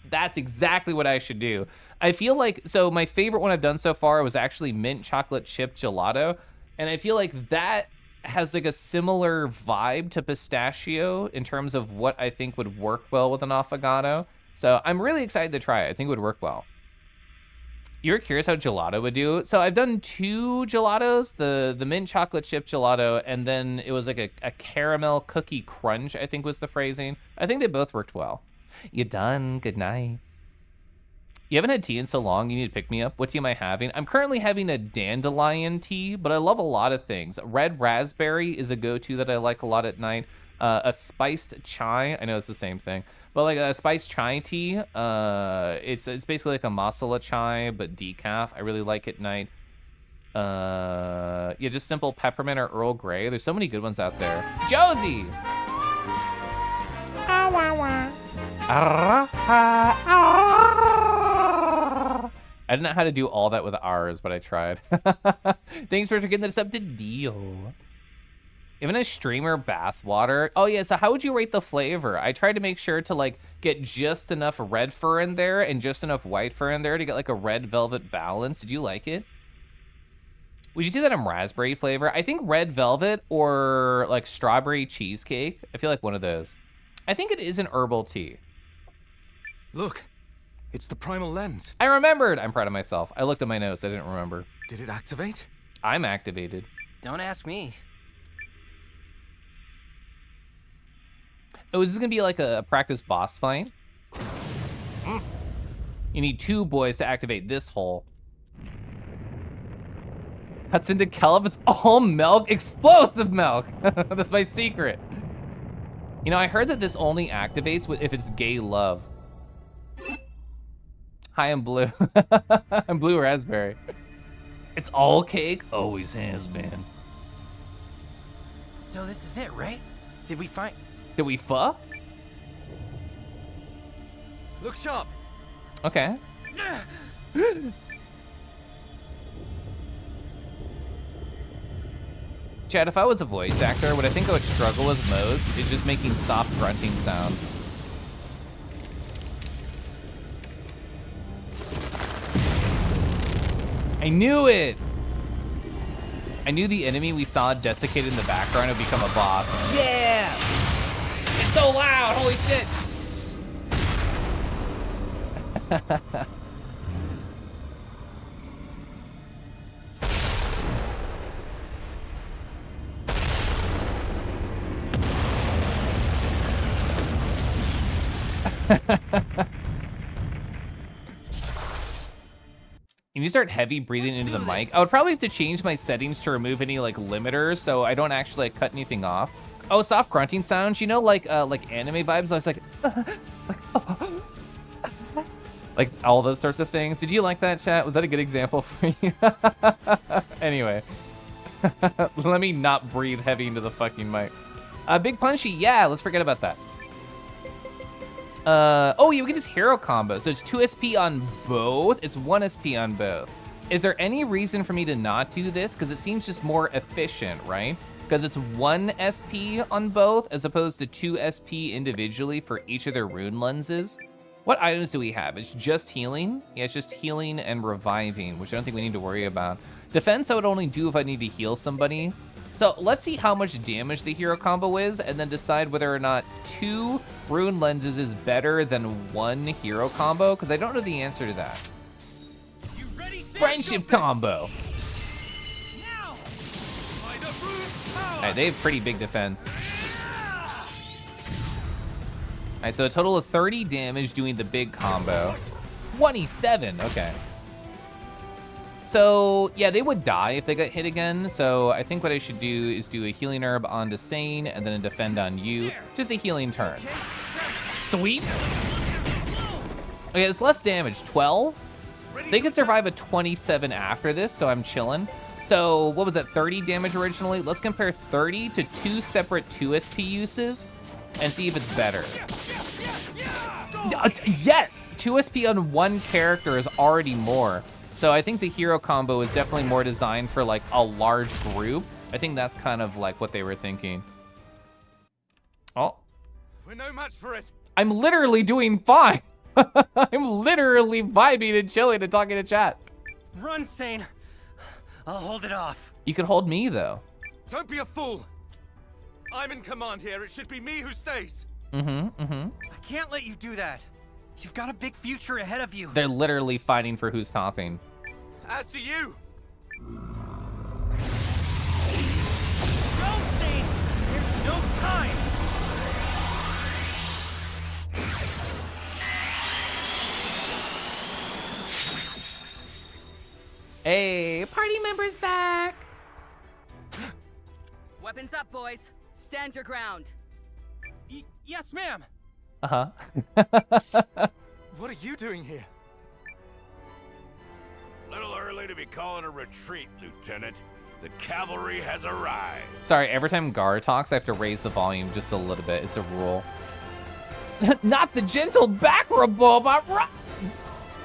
That's exactly what I should do. I feel like, so my favorite one I've done so far was actually mint chocolate chip gelato. And I feel like that has like a similar vibe to pistachio in terms of what I think would work well with an affogato. So I'm really excited to try it. I think it would work well. You're curious how gelato would do? So I've done 2 gelatos, the mint chocolate chip gelato, and then it was like a caramel cookie crunch, I think was the phrasing. I think they both worked well. You done, good night. You haven't had tea in so long, you need to pick me up. What tea am I having? I'm currently having a dandelion tea, but I love a lot of things. Red raspberry is a go-to that I like a lot at night. A spiced chai, I know it's the same thing, but like a spiced chai tea, it's basically like a masala chai, but decaf. I really like at night. Yeah, just simple peppermint or Earl Grey. There's so many good ones out there. Josie! I didn't know how to do all that with R's, but I tried. Thanks for getting this up to Dio. Even a streamer bath water. Oh yeah, so how would you rate the flavor? I tried to make sure to like get just enough red fur in there and just enough white fur in there to get like a red velvet balance. Did you like it? Would you say that I'm raspberry flavor? I think red velvet or like strawberry cheesecake. I feel like one of those. I think it is an herbal tea. Look, it's the primal lens. I remembered. I'm proud of myself. I looked at my notes. I didn't remember. Did it activate? I'm activated. Don't ask me. Oh, is this gonna be like a practice boss fight? You need 2 boys to activate this hole. Cuts into kelp, it's all milk, explosive milk. That's my secret. You know, I heard that this only activates if it's gay love. Hi, I'm blue. I'm blue raspberry. It's all cake, always has been. So this is it, right? Did we find... Did we fuck? Look sharp. Okay. Chad, if I was a voice actor, what I think I would struggle with most is just making soft grunting sounds. I knew it! I knew the enemy we saw desiccated in the background would become a boss. Yeah! It's so loud, holy shit! Can you start heavy breathing into the mic? I would probably have to change my settings to remove any like limiters so I don't actually like cut anything off. Oh, soft grunting sounds, you know, like anime vibes. I was like all those sorts of things. Did you like that, chat? Was that a good example for you? Anyway, let me not breathe heavy into the fucking mic. Big Punchy, yeah, let's forget about that. Oh yeah, we can just hero combo. So it's 2 SP on both. It's 1 SP on both. Is there any reason for me to not do this? Because it seems just more efficient, right? Because it's 1 SP on both as opposed to 2 SP individually for each of their rune lenses. What items do we have? It's just healing? Yeah, it's just healing and reviving, which I don't think we need to worry about. Defense I would only do if I need to heal somebody. So let's see how much damage the hero combo is and then decide whether or not 2 rune lenses is better than 1 hero combo, because I don't know the answer to that. Friendship combo. All right, they have pretty big defense. All right, so a total of 30 damage doing the big combo. 27, okay. So yeah, they would die if they got hit again. So I think what I should do is do a healing herb onto Sane and then a defend on you. Just a healing turn. Sweet. Okay, it's less damage, 12. They could survive a 27 after this, so I'm chilling. So what was that, 30 damage originally? Let's compare 30 to 2 separate 2 SP uses and see if it's better. Yes, 2 SP on 1 character is already more. So I think the hero combo is definitely more designed for like a large group. I think that's kind of like what they were thinking. Oh. We're no match for it. I'm literally doing fine. I'm literally vibing and chilling and talking to chat. Run, Sane. I'll hold it off. You could hold me though. Don't be a fool. I'm in command here. It should be me who stays. I can't let you do that. You've got a big future ahead of you. They're literally fighting for who's topping. As to you. Go, Sane. There's no time. Hey, party members back. Weapons up, boys. Stand your ground. Yes, ma'am. Uh-huh. What are you doing here? Little early to be calling a retreat, Lieutenant. The cavalry has arrived. Sorry, every time Gar talks, I have to raise the volume just a little bit. It's a rule. Not the gentle back robot.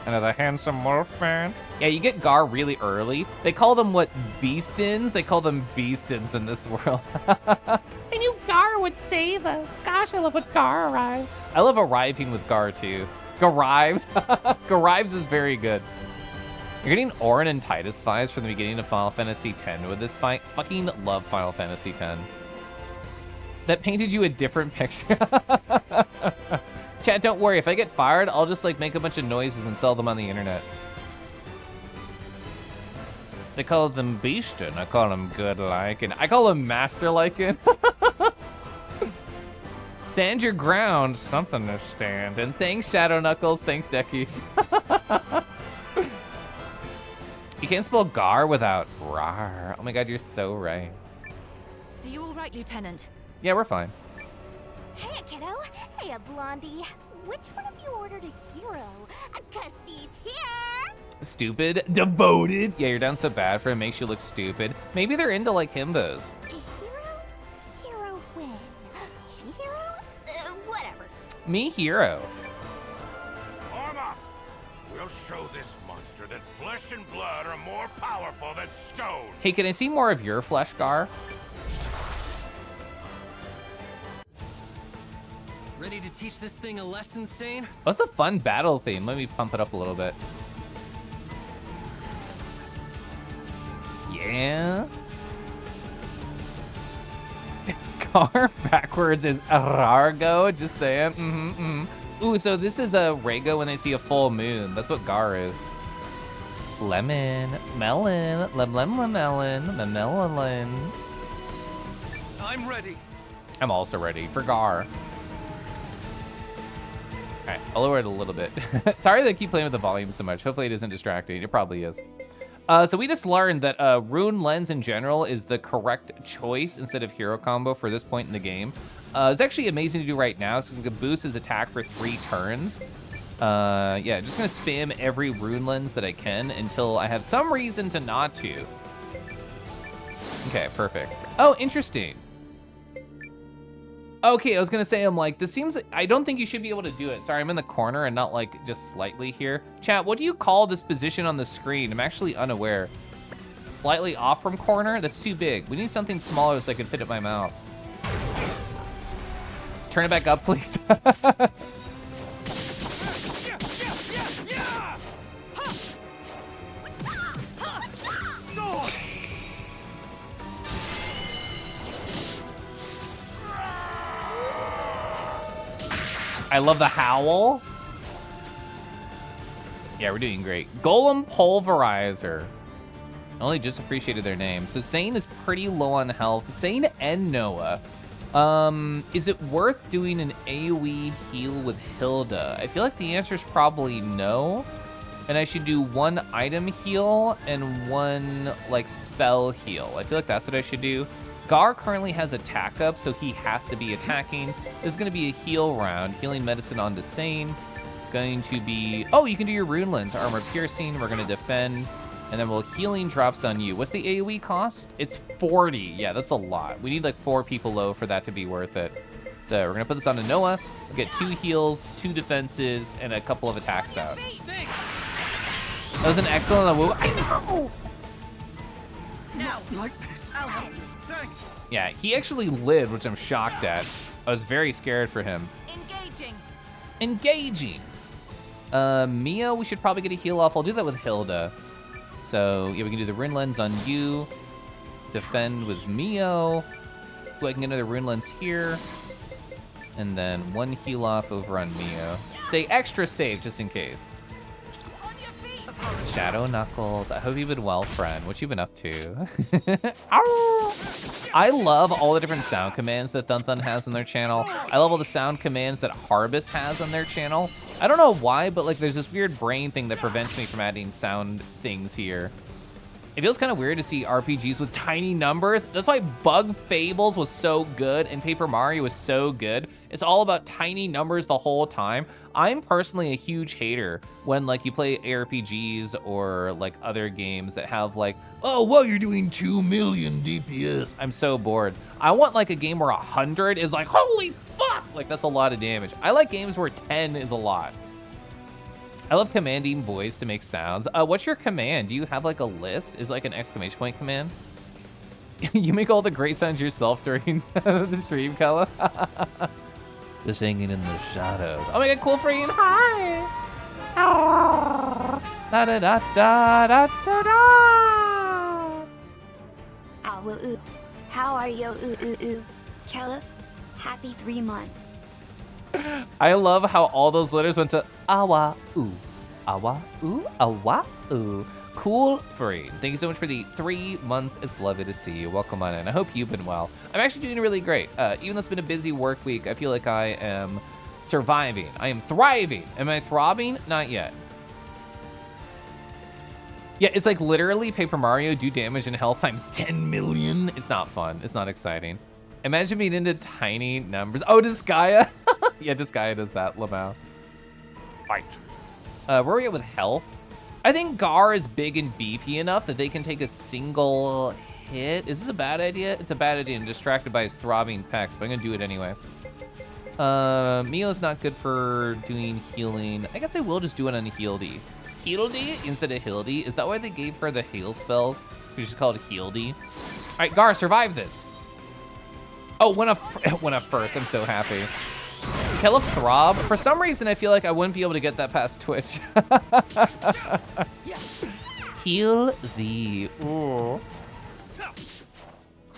Another handsome wolfman. Yeah, you get Gar really early. They call them what, beastins? They call them beastins in this world. I knew Gar would save us. Gosh, I love when Gar arrives. I love arriving with Gar too. Garives. Garives is very good. You're getting Orin and Titus vibes from the beginning of Final Fantasy X with this fight. Fucking love Final Fantasy X. That painted you a different picture. Chat, don't worry. If I get fired, I'll just like make a bunch of noises and sell them on the internet. They call them Beastin'. I call them Good Lycan. I call them Master Lycan. Stand your ground. Something to stand. And thanks, Shadow Knuckles. Thanks, Deckies. You can't spell Gar without rar. Oh my god, you're so right. Are you all right, Lieutenant? Yeah, we're fine. Hey, kiddo. Hey, Blondie. Which one of you ordered a hero? 'Cause she's here. Stupid. Devoted. Yeah, you're down so bad for it makes you look stupid. Maybe they're into like himbos. A hero? Hero when? She hero? Whatever. Me hero. Arm up! We'll show this monster that flesh and blood are more powerful than stone. Hey, can I see more of your flesh, Gar? Ready to teach this thing a lesson, Sane? What's a fun battle theme? Let me pump it up a little bit. Yeah. Gar backwards is Arargo, just saying. Ooh, so this is a Rego when they see a full moon. That's what Gar is. Lemon, melon, melon. I'm ready. I'm also ready for Gar. All right, I'll lower it a little bit. Sorry that I keep playing with the volume so much. Hopefully it isn't distracting. It probably is. So we just learned that Rune Lens in general is the correct choice instead of hero combo for this point in the game. It's actually amazing to do right now, so it's gonna boost his attack for 3 turns. Yeah, just gonna spam every Rune Lens that I can until I have some reason to not to. Okay, perfect. Oh, interesting. Okay, I was gonna say, I'm like, this seems, I don't think you should be able to do it. Sorry, I'm in the corner and not like just slightly here. Chat, what do you call this position on the screen? I'm actually unaware. Slightly off from corner? That's too big. We need something smaller so I can fit it in my mouth. Turn it back up, please. I love the howl. Yeah, we're doing great. Golem Pulverizer. I only just appreciated their name. So Sane is pretty low on health. Sane and Noah. Is it worth doing an AoE heal with Hilda? I feel like the answer is probably no. And I should do 1 item heal and 1 like spell heal. I feel like that's what I should do. Gar currently has attack up, so he has to be attacking. This is gonna be a heal round. Healing medicine onto Sane. Going to be, oh, you can do your Rune Lens, armor piercing. We're gonna defend, and then we'll healing drops on you. What's the AoE cost? It's 40. Yeah, that's a lot. We need like 4 people low for that to be worth it. So we're gonna put this onto Noah. We'll get 2 heals, 2 defenses, and a couple of attacks out. That was an excellent move. I know. Now, Like this. I'll help you. Thanks. Yeah, he actually lived, which I'm shocked at. I was very scared for him. Engaging. Engaging. Mia, we should probably get a heal off. I'll do that with Hilda. So yeah, we can do the Rune Lens on you. Defend with Mio. Ooh, I can get another Rune Lens here. And then 1 heal off over on Mio. Stay extra safe just in case. On your feet. Shadow Knuckles, I hope you've been well, friend. What you been up to? Ow! I love all the different sound commands that Thun Thun has on their channel. I love all the sound commands that Harbus has on their channel. I don't know why, but like there's this weird brain thing that prevents me from adding sound things here. It feels kind of weird to see RPGs with tiny numbers. That's why Bug Fables was so good and Paper Mario was so good. It's all about tiny numbers the whole time. I'm personally a huge hater when like you play ARPGs or like other games that have like, oh, whoa, you're doing 2 million DPS. I'm so bored. I want like a game where 100 is like, holy fuck, like that's a lot of damage. I like games where 10 is a lot. I love commanding boys to make sounds. What's your command? Do you have like a list? Is it like an exclamation point command? You make all the great sounds yourself during the stream, Kella? Just hanging in the shadows. Oh my god, cool friend. Hi. Da da da da da da da. Ow, how are you, Caliph? Happy 3 months. I love how all those letters went to awa ooh, awa ooh, awa ooh. Cool Free, thank you so much for the 3 months. It's lovely to see you. Welcome on in. I hope you've been well. I'm actually doing really great. Even though it's been a busy work week, I feel like I am surviving. I am thriving. Am I throbbing? Not yet. Yeah, it's like literally Paper Mario, do damage and health times 10 million. It's not fun. It's not exciting. Imagine being into tiny numbers. Oh, Disgaea? Yeah, Disgaea does that, Lamau. Fight. Where are we at with health? I think Gar is big and beefy enough that they can take a single hit. Is this a bad idea? It's a bad idea. I'm distracted by his throbbing pecs, but I'm gonna do it anyway. Mio's not good for doing healing. I guess I will just do it on Healdy. Healdy instead of Hildy. Is that why they gave her the heal spells? She's called Healdy. All right, Gar, survive this. Oh, went up first. I'm so happy. Kill of Throb. For some reason, I feel like I wouldn't be able to get that past Twitch. Heal thee. Ooh.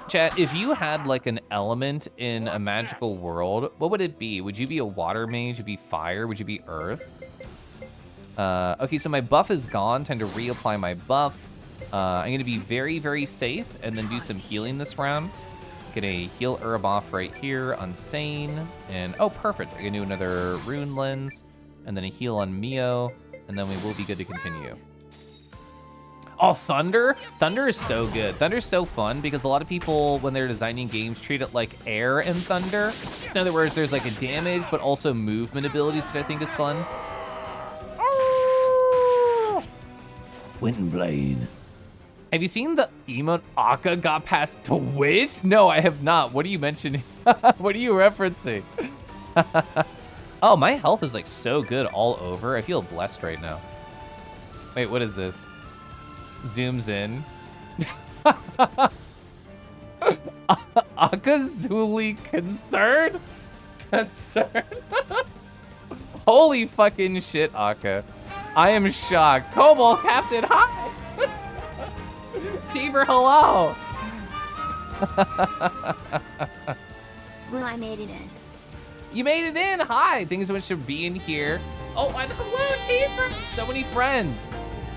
Chat, if you had like an element in a magical world, what would it be? Would you be a water mage? Would you be fire? Would you be earth? Okay, so my buff is gone. Time to reapply my buff. I'm gonna be very, very safe and then do some healing this round. Get a heal herb off right here on Sane. And oh, perfect. I can do another rune lens and then a heal on Mio. And then we will be good to continue. Oh, Thunder? Thunder is so good. Thunder's so fun because a lot of people, when they're designing games, treat it like air and thunder. So in other words, there's like a damage, but also movement abilities that I think is fun. Windblade. Have you seen the emote Akka got past Twitch? No, I have not. What are you mentioning? What are you referencing? Oh, my health is like so good all over. I feel blessed right now. Wait, what is this? Zooms in. Akazuli concern? Concern? Holy fucking shit, Akka. I am shocked. Cobalt Captain, hi! Teaver, hello! Well, I made it in. You made it in, hi! Thank you so much for being here. Oh, and hello, Teaver! So many friends.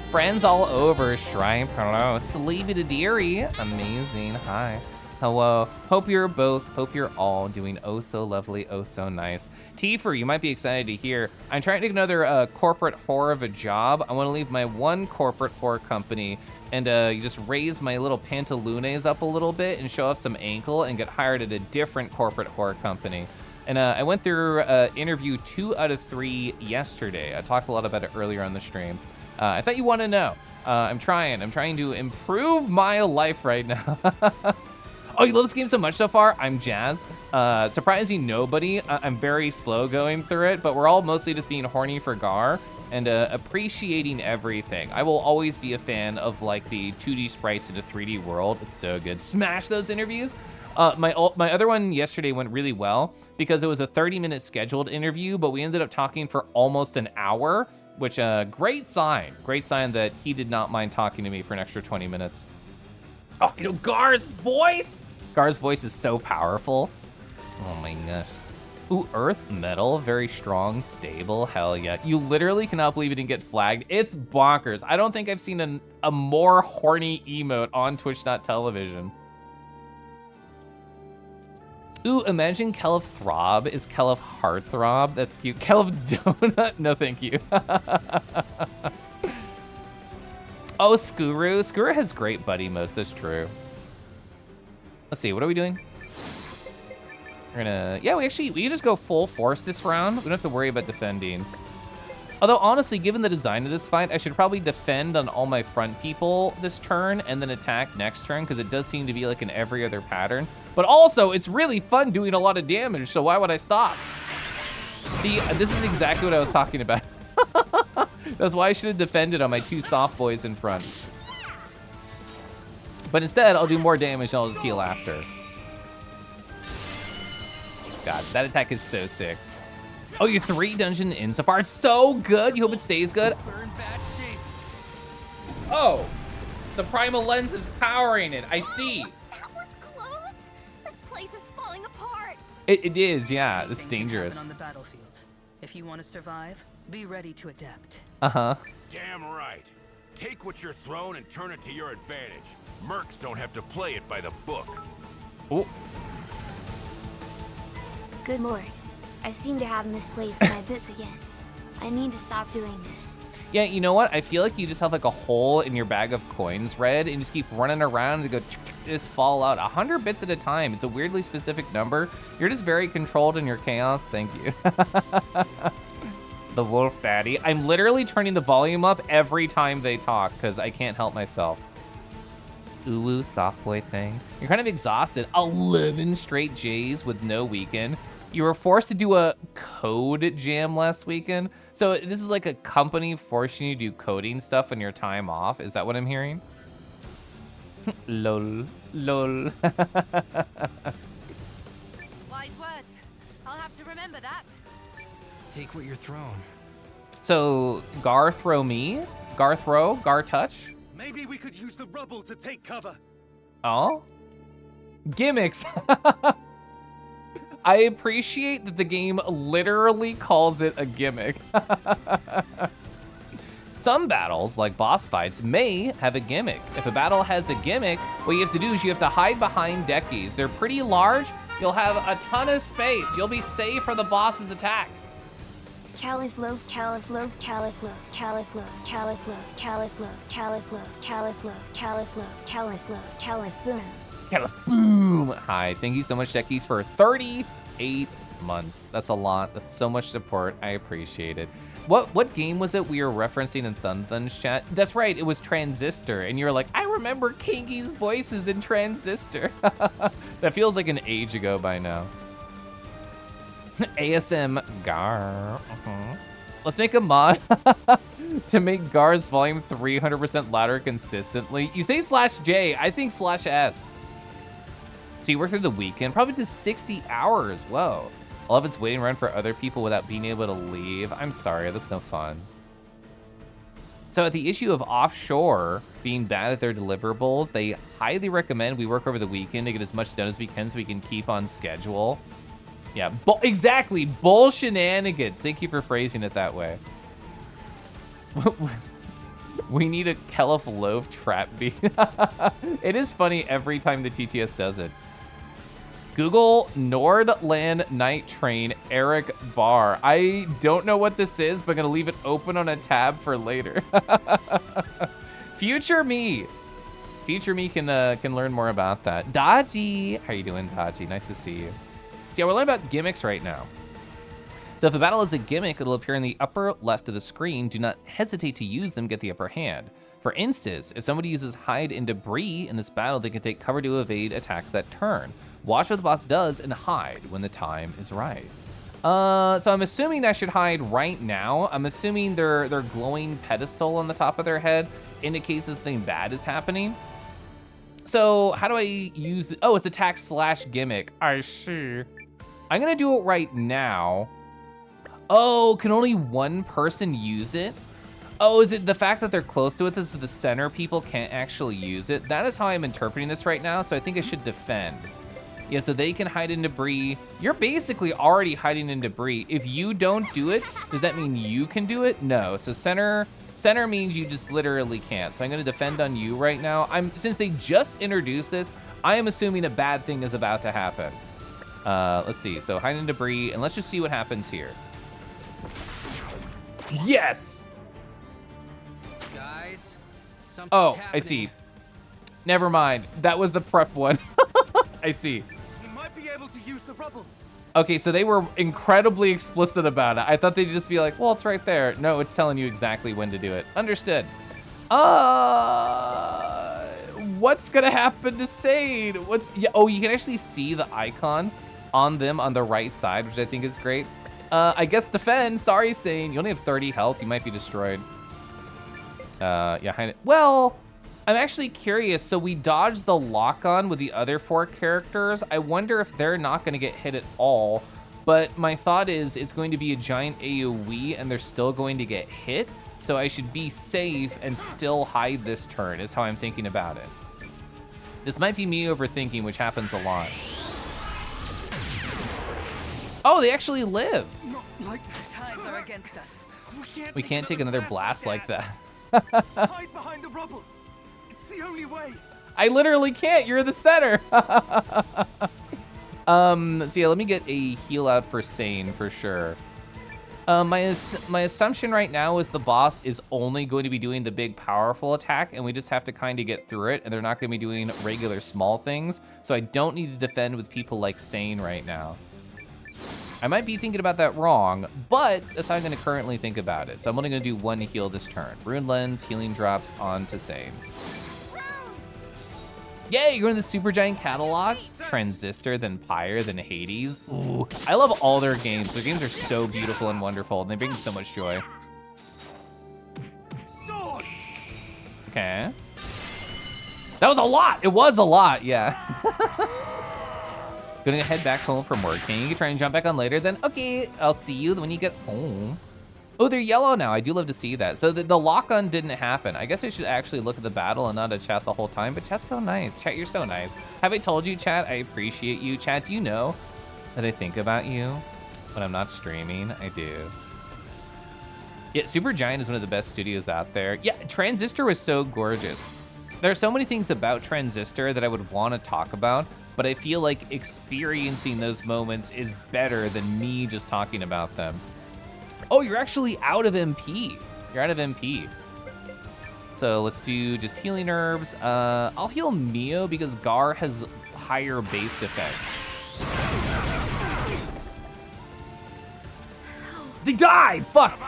Friends all over. Shripe, hello. Sleepy to Deary, amazing, hi. Hello, hope you're all doing oh so lovely, oh so nice. Tifer, you might be excited to hear, I'm trying to get another corporate whore of a job. I wanna leave my one corporate whore company and you just raise my little pantalones up a little bit and show off some ankle and get hired at a different corporate whore company. And I went through interview 2 out of 3 yesterday. I talked a lot about it earlier on the stream. I thought you wanna know. I'm trying to improve my life right now. Oh, you love this game so much so far? I'm Jazz. Surprising nobody. I'm very slow going through it, but we're all mostly just being horny for Gar and appreciating everything. I will always be a fan of like the 2D sprites in a 3D world. It's so good. Smash those interviews. My other one yesterday went really well because it was a 30-minute scheduled interview, but we ended up talking for almost an hour, which great sign that he did not mind talking to me for an extra 20 minutes. Oh, you know, Gar's voice is so powerful. Oh my gosh. Ooh, Earth Metal, very strong, stable, hell yeah. You literally cannot believe it didn't get flagged. It's bonkers. I don't think I've seen a more horny emote on Twitch.television. Ooh, imagine Kelv Throb is Kelv Heartthrob. That's cute. Kelv Donut, no thank you. Oh, Skuru. Skuru has great buddy modes, that's true. Let's see, what are we doing? We're gonna, yeah, we can just go full force this round. We don't have to worry about defending. Although, honestly, given the design of this fight, I should probably defend on all my front people this turn and then attack next turn, because it does seem to be like in every other pattern. But also, it's really fun doing a lot of damage, so why would I stop? See, this is exactly what I was talking about. That's why I should have defended on my 2 soft boys in front. But instead, I'll do more damage and I'll just heal after. God, that attack is so sick. Oh, you're 3 dungeon in so far. It's so good. You hope it stays good. Oh, the primal lens is powering it. I see. That was close. This place is falling apart. It is, yeah. This is dangerous. On the battlefield. If you want to survive, be ready to adapt. Uh-huh. Damn right. Take what you're thrown and turn it to your advantage. Mercs don't have to play it by the book. Oh, Good lord. I seem to have misplaced my bits again. I need to stop doing this. yeah, you know what? I feel like you just have like a hole in your bag of coins, Red, and just keep running around and go just fall out 100 bits at a time. It's a weirdly specific number. You're just very controlled in your chaos. Thank you. The wolf daddy. I'm literally turning the volume up every time they talk because I can't help myself. Ooh, soft boy thing. You're kind of exhausted. 11 straight J's with no weekend. You were forced to do a code jam last weekend. So this is like a company forcing you to do coding stuff on your time off. Is that what I'm hearing? Lol. Lol. Wise words. I'll have to remember that. Take what you're thrown. So Gar throw me? Gar throw? Gar touch? Maybe we could use the rubble to take cover. Oh? Gimmicks. I appreciate that the game literally calls it a gimmick. Some battles, like boss fights, may have a gimmick. If a battle has a gimmick, what you have to do is you have to hide behind deckies. They're pretty large. You'll have a ton of space. You'll be safe for the boss's attacks. Califloaf, califloaf, califloaf, califloaf, califloaf, califloaf, califloaf, califloaf, califloaf, califloaf, califboom. Boom! Hi, thank you so much, Deckies, for 38 months. That's a lot. That's so much support. I appreciate it. What game was it we were referencing in Thun's chat? That's right, it was Transistor, and you're like, I remember Kingy's voices in Transistor. That feels like an age ago by now. ASM Gar. Let's make a mod to make Gar's volume 300% louder consistently. You say /J, I think /S. So you work through the weekend, probably to 60 hours. Whoa. I love it's waiting around for other people without being able to leave. I'm sorry, that's no fun. So at the issue of offshore being bad at their deliverables, they highly recommend we work over the weekend to get as much done as we can so we can keep on schedule. Yeah, exactly, bull shenanigans. Thank you for phrasing it that way. We need a Kelif Loaf trap beat. It is funny every time the TTS does it. Google Nordland Night Train Eric Barr. I don't know what this is, but I'm gonna leave it open on a tab for later. Future me can learn more about that. Dodgy, how you doing, Dodgy? Nice to see you. So yeah, we're learning about gimmicks right now. So if a battle is a gimmick, it'll appear in the upper left of the screen. Do not hesitate to use them, get the upper hand. For instance, if somebody uses hide and debris in this battle, they can take cover to evade attacks that turn. Watch what the boss does and hide when the time is right. So I'm assuming I should hide right now. I'm assuming their glowing pedestal on the top of their head indicates something bad is happening. So how do I use the, oh, it's attack / gimmick. I see. I'm gonna do it right now. Oh, can only one person use it? Oh, is it the fact that they're close to it, this is the center people can't actually use it? That is how I'm interpreting this right now, so I think I should defend. Yeah, so they can hide in debris. You're basically already hiding in debris. If you don't do it, does that mean you can do it? No, so center means you just literally can't. So I'm gonna defend on you right now. Since they just introduced this, I am assuming a bad thing is about to happen. Let's see, so hide in debris, and let's just see what happens here. Yes! Guys, something's Oh, happening. I see. Never mind, that was the prep one. I see. We might be able to use the rubble. Okay, so they were incredibly explicit about it. I thought they'd just be like, well, it's right there. No, it's telling you exactly when to do it. Understood. What's gonna happen to Sade? Yeah, oh, you can actually see the icon on them on the right side, which I think is great. I guess defend, sorry, Sade. You only have 30 health, you might be destroyed. Yeah, well, I'm actually curious. So we dodged the lock-on with the other 4 characters. I wonder if they're not gonna get hit at all. But my thought is it's going to be a giant AoE and they're still going to get hit. So I should be safe and still hide this turn is how I'm thinking about it. This might be me overthinking, which happens a lot. Oh, they actually lived. Not like this. Tides are against us. We can't take another blast like that. Hide behind the rubble. It's the only way. I literally can't. You're the center. So yeah, let me get a heal out for Sane for sure. My assumption right now is the boss is only going to be doing the big powerful attack, and we just have to kind of get through it, and they're not going to be doing regular small things, so I don't need to defend with people like Sane right now. I might be thinking about that wrong, but that's how I'm going to currently think about it. So I'm only going to do one heal this turn. Rune Lens, healing drops onto Sane. Yay, you're in the Supergiant catalog. Transistor, then Pyre, then Hades. Ooh, I love all their games. Their games are so beautiful and wonderful, and they bring so much joy. Okay. That was a lot. It was a lot, yeah. Gonna head back home from work. Can you try and jump back on later then? Okay, I'll see you when you get home. Oh, they're yellow now. I do love to see that. So the lock-on didn't happen. I guess I should actually look at the battle and not at chat the whole time, but chat's so nice. Chat, you're so nice. Have I told you, chat, I appreciate you? Chat, do you know that I think about you when I'm not streaming? I do. Yeah, Supergiant is one of the best studios out there. Yeah, Transistor was so gorgeous. There are so many things about Transistor that I would want to talk about, but I feel like experiencing those moments is better than me just talking about them. Oh, you're actually out of MP. You're out of MP. So let's do just healing herbs. I'll heal Mio because Gar has higher base defense. They died! Fuck!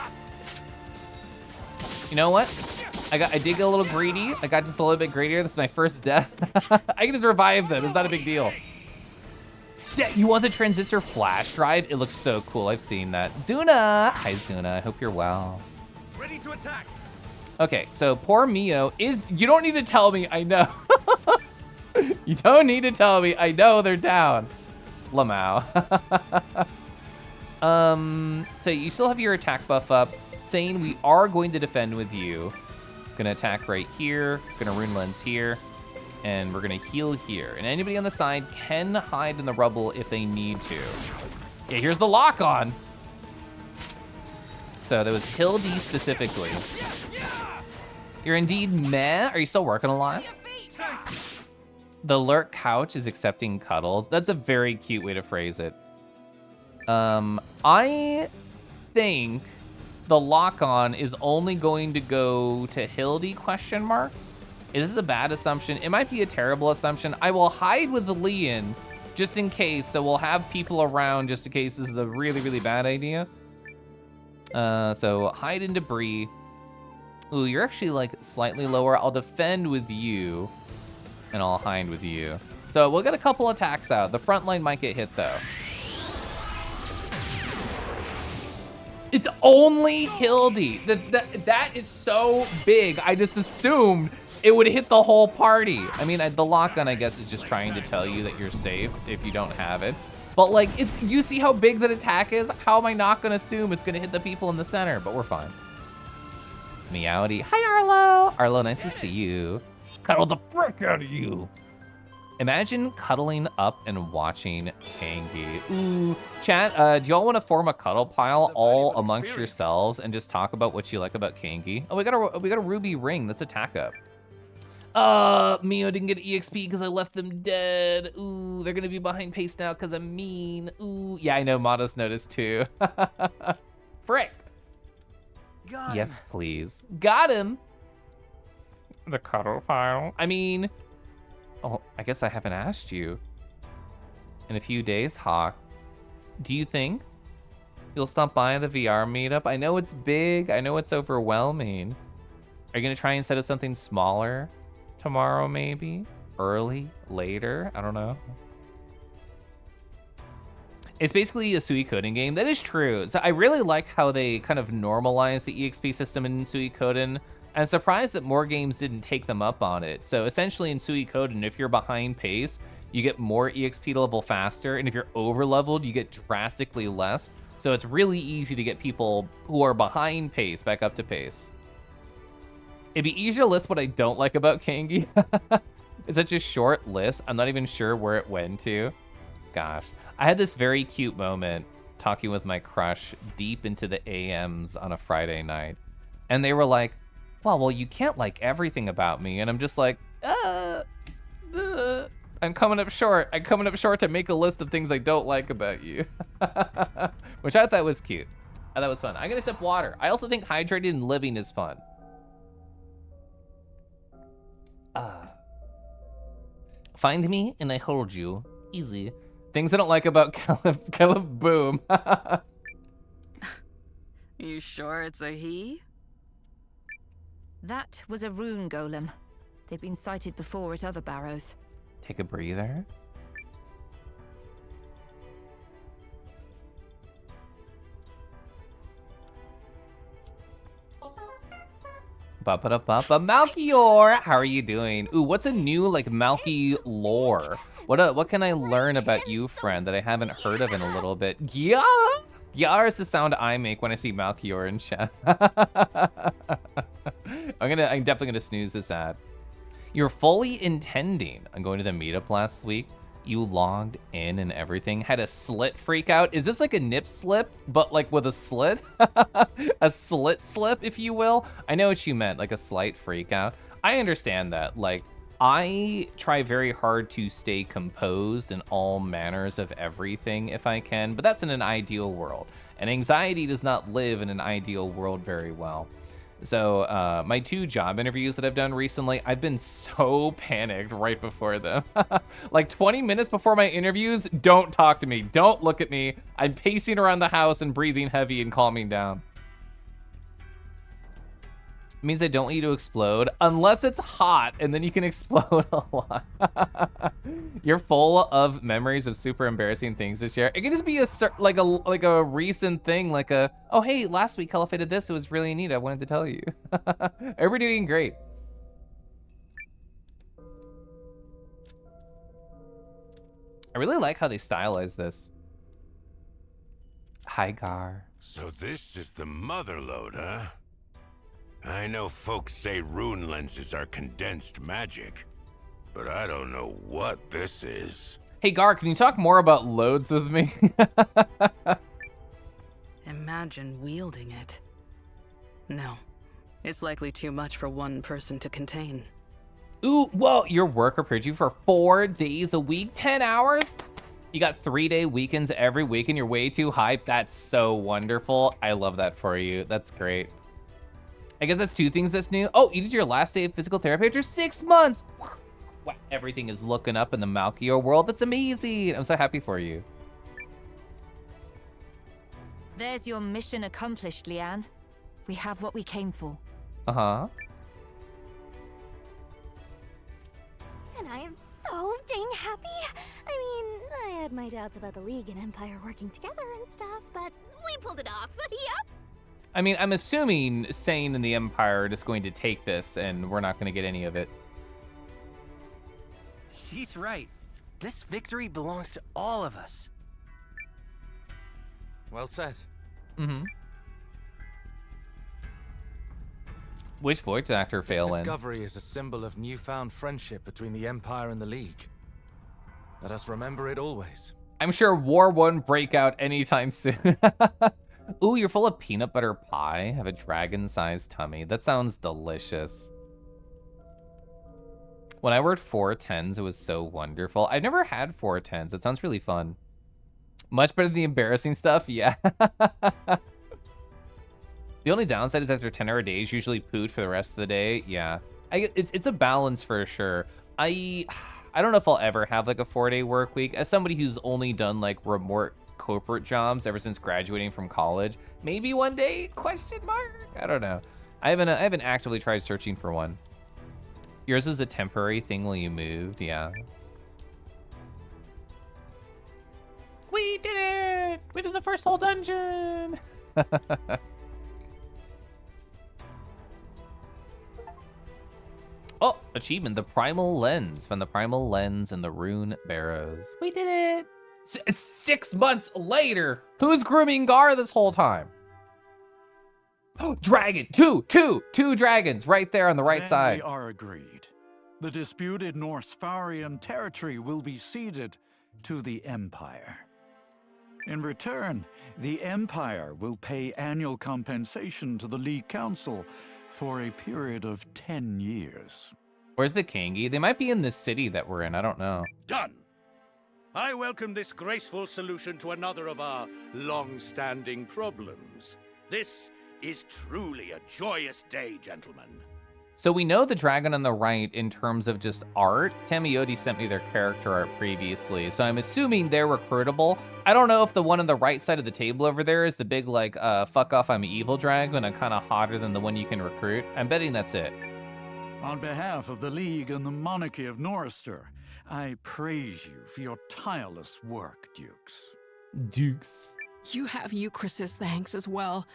You know what? I did get a little greedy. I got just a little bit greedier. This is my first death. I can just revive them. It's not a big deal. Yeah, you want the Transistor flash drive? It looks so cool. I've seen that. Zuna! Hi, Zuna. I hope you're well. Ready to attack. Okay, so poor Mio is... You don't need to tell me. I know. You don't need to tell me. I know they're down. Lamau. So you still have your attack buff up. Saying we are going to defend with you. Gonna attack right here. Gonna Rune Lens here. And we're gonna heal here. And anybody on the side can hide in the rubble if they need to. Yeah, here's the lock on. So that was Hildy specifically. You're indeed meh. Are you still working a lot? The lurk couch is accepting cuddles. That's a very cute way to phrase it. I think the lock on is only going to go to Hildy, question mark? Is this a bad assumption? It might be a terrible assumption. I will hide with the Leon just in case, so we'll have people around just in case this is a really, really bad idea. So hide in debris. Ooh, you're actually like slightly lower. I'll defend with you and I'll hide with you. So we'll get a couple attacks out. The front line might get hit though. It's only Hildy. That is so big. I just assumed it would hit the whole party. I mean, the lock-on, I guess, is just trying to tell you that you're safe if you don't have it. But like, you see how big that attack is? How am I not gonna assume it's gonna hit the people in the center? But we're fine. Meowdy. Hi, Arlo. Arlo, nice to see you. Cuddle the frick out of you. Imagine cuddling up and watching Kangi. Ooh, chat, do y'all want to form a cuddle pile all amongst yourselves and just talk about what you like about Kangi? Oh, we got a ruby ring. Let's attack up. Mio didn't get EXP because I left them dead. Ooh, they're gonna be behind pace now because I'm mean. Ooh, yeah, I know. Matos noticed too. Frick. Got him. Yes, please. Got him. The cuddle pile. I mean. Oh, I guess I haven't asked you. In a few days, Hawk, do you think you'll stop by the VR meetup? I know it's big. I know it's overwhelming. Are you gonna try and set up something smaller tomorrow, maybe? Early? Later? I don't know. It's basically a Suikoden game. That is true. So I really like how they kind of normalize the EXP system in Suikoden. I'm surprised that more games didn't take them up on it. So essentially in Suikoden, if you're behind pace, you get more EXP to level faster, and if you're over leveled, you get drastically less. So it's really easy to get people who are behind pace back up to pace. It'd be easier to list what I don't like about Kangi. It's such a short list. I'm not even sure where it went to. Gosh, I had this very cute moment talking with my crush deep into the AMs on a Friday night. And they were like, well, you can't like everything about me. And I'm just like, I'm coming up short. I'm coming up short to make a list of things I don't like about you. Which I thought was cute. I thought it was fun. I'm gonna sip water. I also think hydrated and living is fun. Find me and I hold you. Easy. Things I don't like about Caleb Boom. You sure it's a he? That was a rune golem. They've been sighted before at other barrows. Take a breather. Ba-ba-da-ba-ba. Malchior, how are you doing? Ooh, what's a new like Malchi lore? What can I learn about you, friend, that I haven't heard of in a little bit? Yeah, Gyar is the sound I make when I see Malchior in chat. I'm definitely gonna snooze this ad. You're fully intending on going to the meetup last week. You logged in and everything. Had a slit freak out. Is this like a nip slip, but like with a slit? A slit slip, if you will. I know what you meant, like a slight freak out. I understand that. Like, I try very hard to stay composed in all manners of everything if I can, but that's in an ideal world. And anxiety does not live in an ideal world very well. So my 2 job interviews that I've done recently, I've been so panicked right before them. Like 20 minutes before my interviews, don't talk to me, don't look at me. I'm pacing around the house and breathing heavy and calming down. It means I don't want you to explode unless it's hot, and then you can explode a lot. You're full of memories of super embarrassing things this year. It can just be like a recent thing, like a, oh hey, last week Caliphate did this, it was really neat, I wanted to tell you. Everybody doing great. I really like how they stylize this. Hi, Gar. So this is the mother lode, huh? I know folks say rune lenses are condensed magic, but I don't know what this is. Hey, Gar, can you talk more about loads with me? Imagine wielding it. No, it's likely too much for one person to contain. Ooh, whoa, your work prepared you for 4 days a week, 10 hours? You got 3-day weekends every week and you're way too hyped. That's so wonderful. I love that for you. That's great. I guess that's 2 things that's new. Oh, you did your last day of physical therapy after 6 months. Wow, everything is looking up in the Malchior world. That's amazing. I'm so happy for you. There's your mission accomplished, Leanne. We have what we came for. Uh-huh. And I am so dang happy. I mean, I had my doubts about the League and Empire working together and stuff, but we pulled it off. Yep. I mean, I'm assuming Sane and the Empire are just going to take this and we're not going to get any of it. She's right. This victory belongs to all of us. Well said. Mm-hmm. Which voice actor fail This in? discovery is a symbol of newfound friendship between the Empire and the League. Let us remember it always. I'm sure war won't break out anytime soon. Ooh, you're full of peanut butter pie. Have a dragon-sized tummy. That sounds delicious. When I worked 410s, it was so wonderful. I've never had 410s. It sounds really fun. Much better than the embarrassing stuff, yeah. The only downside is after 10-hour days, usually poot for the rest of the day. Yeah, it's a balance for sure. I don't know if I'll ever have like a 4-day work week. As somebody who's only done like remote corporate jobs ever since graduating from college, maybe one day, question mark? I don't know. I haven't actively tried searching for one. Yours was a temporary thing while you moved, yeah. We did it! We did the first whole dungeon! Oh, achievement, the Primal Lens. From the Primal Lens and the Rune Barrows. We did it! 6 months later! Who's grooming Gar this whole time? Oh, dragon! Two dragons right there on the right Then side. we are agreed. The disputed Norsfarian territory will be ceded to the Empire. In return, the Empire will pay annual compensation to the League Council for a period of 10 years. Where's the Kangi? They might be in this city that we're in. I don't know. Done. I welcome this graceful solution to another of our long-standing problems. This is truly a joyous day, gentlemen. So we know the dragon on the right in terms of just art. Tamiyoti sent me their character art previously, so I'm assuming they're recruitable. I don't know if the one on the right side of the table over there is the big, like, fuck off, I'm evil dragon. I'm kind of hotter than the one you can recruit. I'm betting that's it. On behalf of the League and the monarchy of Norrister, I praise you for your tireless work, Dukes. Dukes. You have Euchris's thanks as well.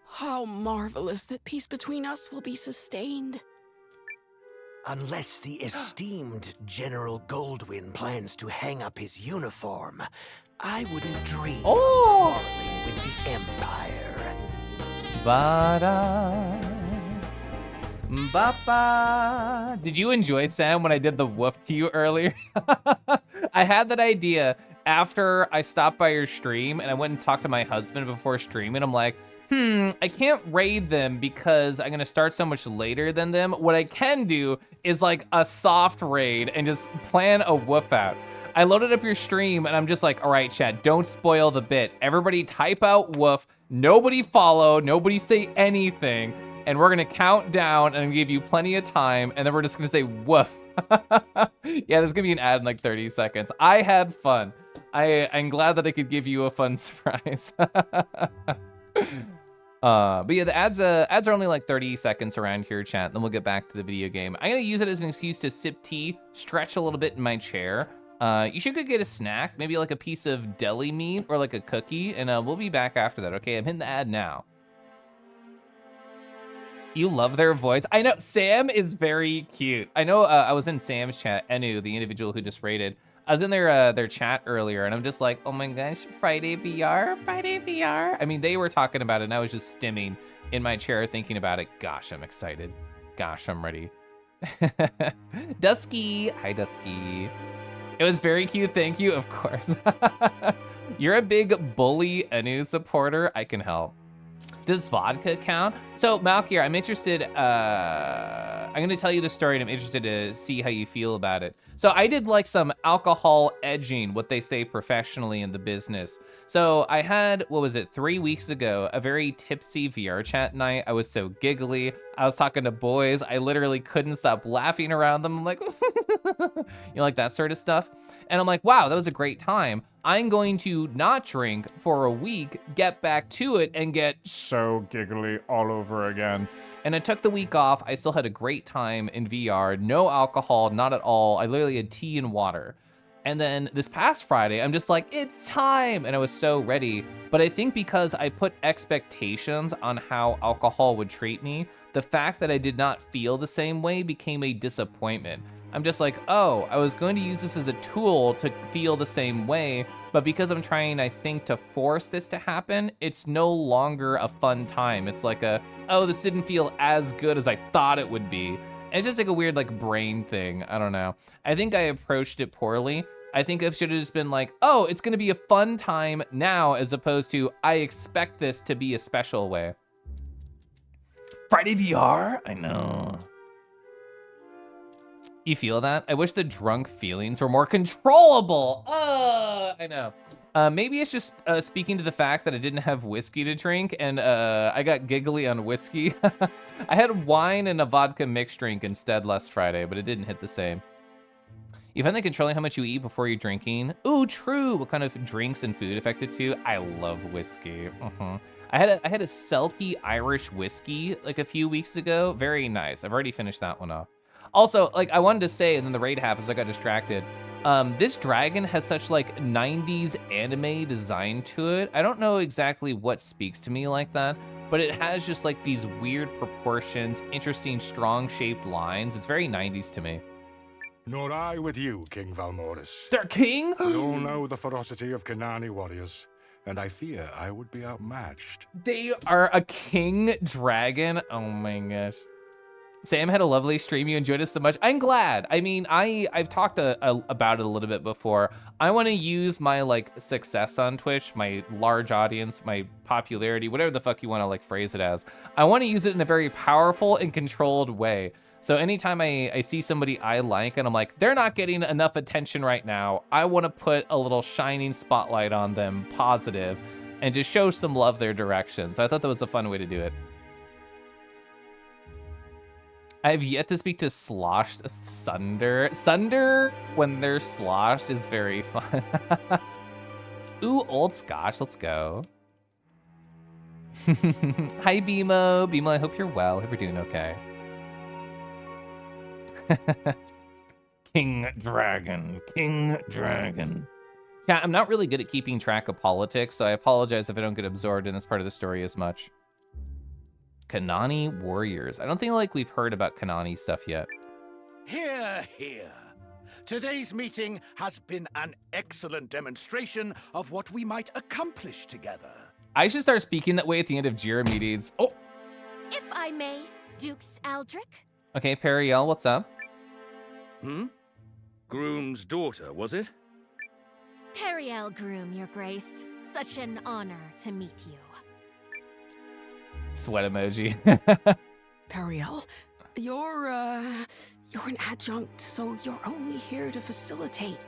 How marvelous that peace between us will be sustained. Unless the esteemed General Goldwyn plans to hang up his uniform, I wouldn't dream of quarreling with the Empire. Ba-da. Ba-ba. Did you enjoy, Sam, when I did the woof to you earlier? I had that idea after I stopped by your stream and I went and talked to my husband before streaming. I'm like, I can't raid them because I'm gonna start so much later than them. What I can do is like a soft raid and just plan a woof out. I loaded up your stream and I'm just like, all right, chat, don't spoil the bit. Everybody type out woof, nobody follow, nobody say anything, and we're gonna count down and give you plenty of time, and then we're just gonna say woof. Yeah, there's gonna be an ad in like 30 seconds. I had fun. I'm glad that I could give you a fun surprise. But yeah, the ads are only like 30 seconds around here, chat. Then we'll get back to the video game. I'm gonna use it as an excuse to sip tea, stretch a little bit in my chair. You should go get a snack, maybe like a piece of deli meat or like a cookie, and we'll be back after that. Okay, I'm hitting the ad now. You love their voice. I know Sam is very cute. I know I was in Sam's chat, Enu, the individual who just raided. I was in their chat earlier, and I'm just like, oh my gosh, Friday VR, Friday VR. I mean, they were talking about it, and I was just stimming in my chair thinking about it. Gosh, I'm excited. Gosh, I'm ready. Dusky, hi Dusky. It was very cute, thank you, of course. You're a big bully Enu supporter, I can help. Does vodka count? So Malkier, I'm interested, I'm gonna tell you the story and I'm interested to see how you feel about it. So I did like some alcohol edging, what they say professionally in the business. So I had, what was it, 3 weeks ago, a very tipsy VR chat night. I was so giggly. I was talking to boys. I literally couldn't stop laughing around them. I'm like, you know, like that sort of stuff. And I'm like, wow, that was a great time. I'm going to not drink for a week, get back to it, and get so giggly all over again. And I took the week off. I still had a great time in VR. No alcohol, not at all. I literally had tea and water. And then this past Friday, I'm just like, it's time. And I was so ready. But I think because I put expectations on how alcohol would treat me, the fact that I did not feel the same way became a disappointment. I'm just like, oh, I was going to use this as a tool to feel the same way, but because I'm trying, I think, to force this to happen, it's no longer a fun time. It's like a, oh, this didn't feel as good as I thought it would be. And it's just like a weird like brain thing, I don't know. I think I approached it poorly. I think I should have just been like, oh, it's gonna be a fun time now, as opposed to, I expect this to be a special way. Friday VR? I know. You feel that? I wish the drunk feelings were more controllable. I know. Maybe it's just speaking to the fact that I didn't have whiskey to drink and I got giggly on whiskey. I had wine and a vodka mixed drink instead last Friday, but it didn't hit the same. You find that controlling how much you eat before you're drinking? Ooh, true. What kind of drinks and food affected too? I love whiskey. I had a Selkie Irish whiskey like a few weeks ago. Very nice. I've already finished that one off. Also, like I wanted to say, and then the raid happens, I got distracted. This dragon has such like 90s anime design to it. I don't know exactly what speaks to me like that, but it has just like these weird proportions, interesting strong shaped lines. It's very 90s to me. Nor I with you, King Valmoris. Their king? We all know the ferocity of Kanani warriors, and I fear I would be outmatched. They are a king dragon? Oh my gosh. Sam had a lovely stream. You enjoyed it so much. I'm glad. I mean, I've talked about it a little bit before. I want to use my like success on Twitch, my large audience, my popularity, whatever the fuck you want to like phrase it as. I want to use it in a very powerful and controlled way. So anytime I see somebody I like and I'm like, they're not getting enough attention right now, I want to put a little shining spotlight on them, positive, and just show some love their direction. So I thought that was a fun way to do it. I have yet to speak to Sloshed Sunder. Sunder, when they're sloshed, is very fun. Ooh, Old Scotch, let's go. Hi, Bimo. Bimo, I hope you're well. Hope you're doing okay. King Dragon, King Dragon. Yeah, I'm not really good at keeping track of politics, so I apologize if I don't get absorbed in this part of the story as much. Kanani warriors. I don't think like we've heard about Kanani stuff yet. Hear, hear. Today's meeting has been an excellent demonstration of what we might accomplish together. I should start speaking that way at the end of JIRA meetings. Oh. If I may, Dukes Aldrich. Okay, Periel, what's up? Groom's daughter, was it? Periel Groom, Your Grace. Such an honor to meet you. Sweat emoji. Periel, you're an adjunct, so you're only here to facilitate.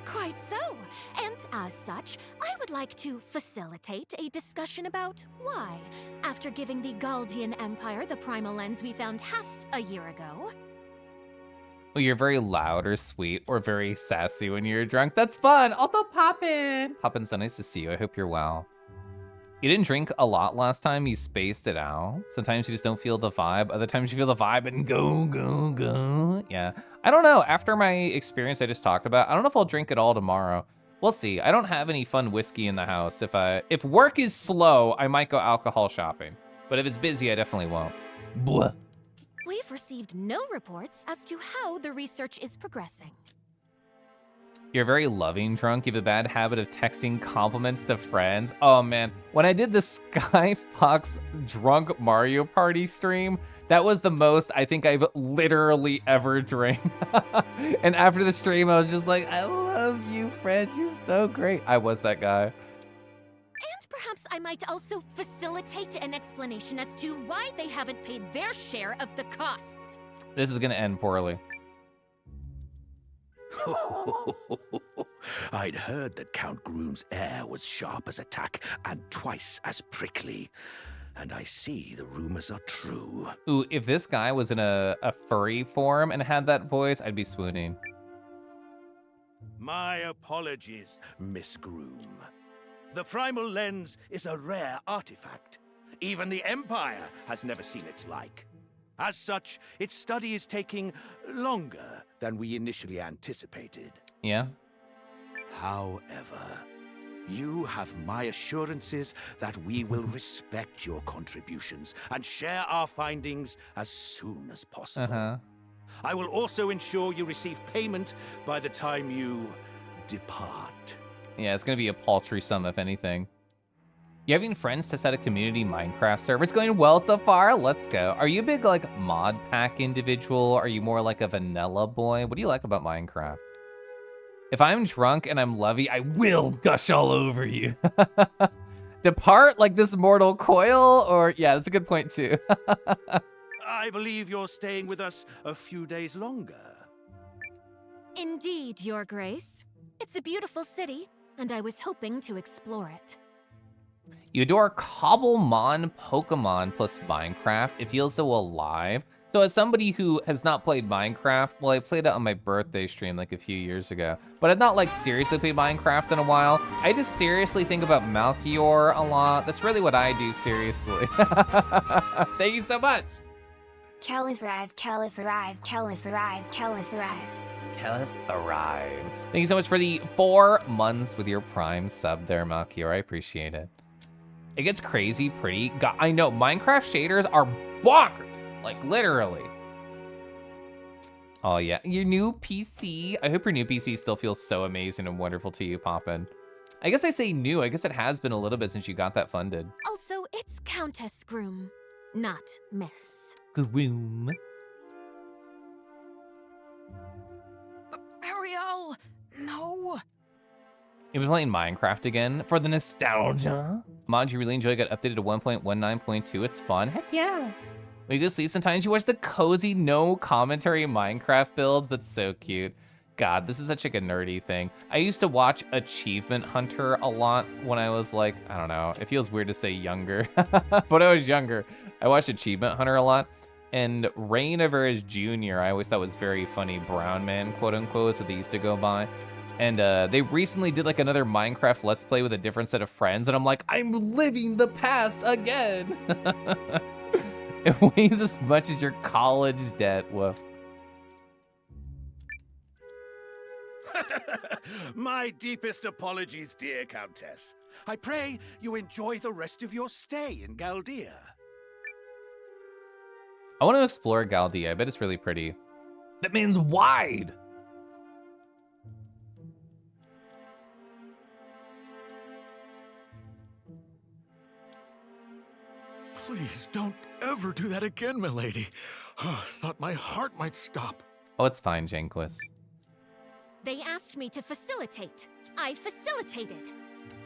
Quite so. And as such, I would like to facilitate a discussion about why, after giving the Galdian Empire the primal lens we found half a year ago. Well, you're very loud or sweet or very sassy when you're drunk. That's fun. Also, Poppin. Poppin, so nice to see you. I hope you're well. You didn't drink a lot last time. You spaced it out. Sometimes you just don't feel the vibe. Other times you feel the vibe and go, go, go. Yeah. I don't know. After my experience I just talked about, I don't know if I'll drink it all tomorrow. We'll see. I don't have any fun whiskey in the house. If work is slow, I might go alcohol shopping. But if it's busy, I definitely won't. Blah. We've received no reports as to how the research is progressing. You're very loving drunk. You have a bad habit of texting compliments to friends. Oh man, when I did the Sky Fox drunk Mario Party stream, that was the most I think I've literally ever drank. And after the stream, I was just like, I love you, friend. You're so great. I was that guy. And perhaps I might also facilitate an explanation as to why they haven't paid their share of the costs. This is gonna end poorly. I'd heard that Count Groom's air was sharp as a tack and twice as prickly. And I see the rumors are true. Ooh, if this guy was in a furry form and had that voice, I'd be swooning. My apologies, Miss Groom. The primal lens is a rare artifact. Even the Empire has never seen its like. As such, its study is taking longer than we initially anticipated. Yeah. However, you have my assurances that we will respect your contributions and share our findings as soon as possible. I will also ensure you receive payment by the time you depart. Yeah, it's gonna be a paltry sum, if anything. You having friends test out a community Minecraft server? It's going well so far. Let's go. Are you a big like mod pack individual? Are you more like a vanilla boy? What do you like about Minecraft? If I'm drunk and I'm lovey, I will gush all over you. Depart like this mortal coil, or yeah, that's a good point too. I believe you're staying with us a few days longer. Indeed, Your Grace. It's a beautiful city, and I was hoping to explore it. You adore Cobblemon Pokemon plus Minecraft. It feels so alive. So as somebody who has not played Minecraft, well, I played it on my birthday stream like a few years ago, but I've not like seriously played Minecraft in a while. I just seriously think about Malchior a lot. That's really what I do, seriously. Thank you so much. Caliph arrive, Caliph arrive, Caliph arrive, Caliph arrive. Caliph arrive. Thank you so much for the 4 months with your Prime sub there, Malchior. I appreciate it. It gets crazy pretty. God, I know, Minecraft shaders are bonkers. Like, literally. Oh, yeah. Your new PC. I hope your new PC still feels so amazing and wonderful to you, Poppin. I guess I say new. I guess it has been a little bit since you got that funded. Also, it's Countess Groom, not Miss. room. Ariel, no. You've been playing Minecraft again for the nostalgia. Mod you really enjoy got updated to 1.19.2. It's fun. Heck yeah. When you go sleep sometimes, you watch the cozy, no commentary Minecraft builds. That's so cute. God, this is such like a nerdy thing. I used to watch Achievement Hunter a lot when I was like, I don't know, it feels weird to say younger, but when I was younger, I watched Achievement Hunter a lot. And Reign of Eris Jr., I always thought was very funny. Brown man, quote unquote, is what they used to go by. And they recently did like another Minecraft Let's Play with a different set of friends. And I'm like, I'm living the past again. It weighs as much as your college debt, woof. My deepest apologies, dear Countess. I pray you enjoy the rest of your stay in Galdea. I want to explore Galdea. I bet it's really pretty. That means wide. Please don't ever do that again, milady. Oh, thought my heart might stop. Oh, it's fine, Janquist. They asked me to facilitate. I facilitated.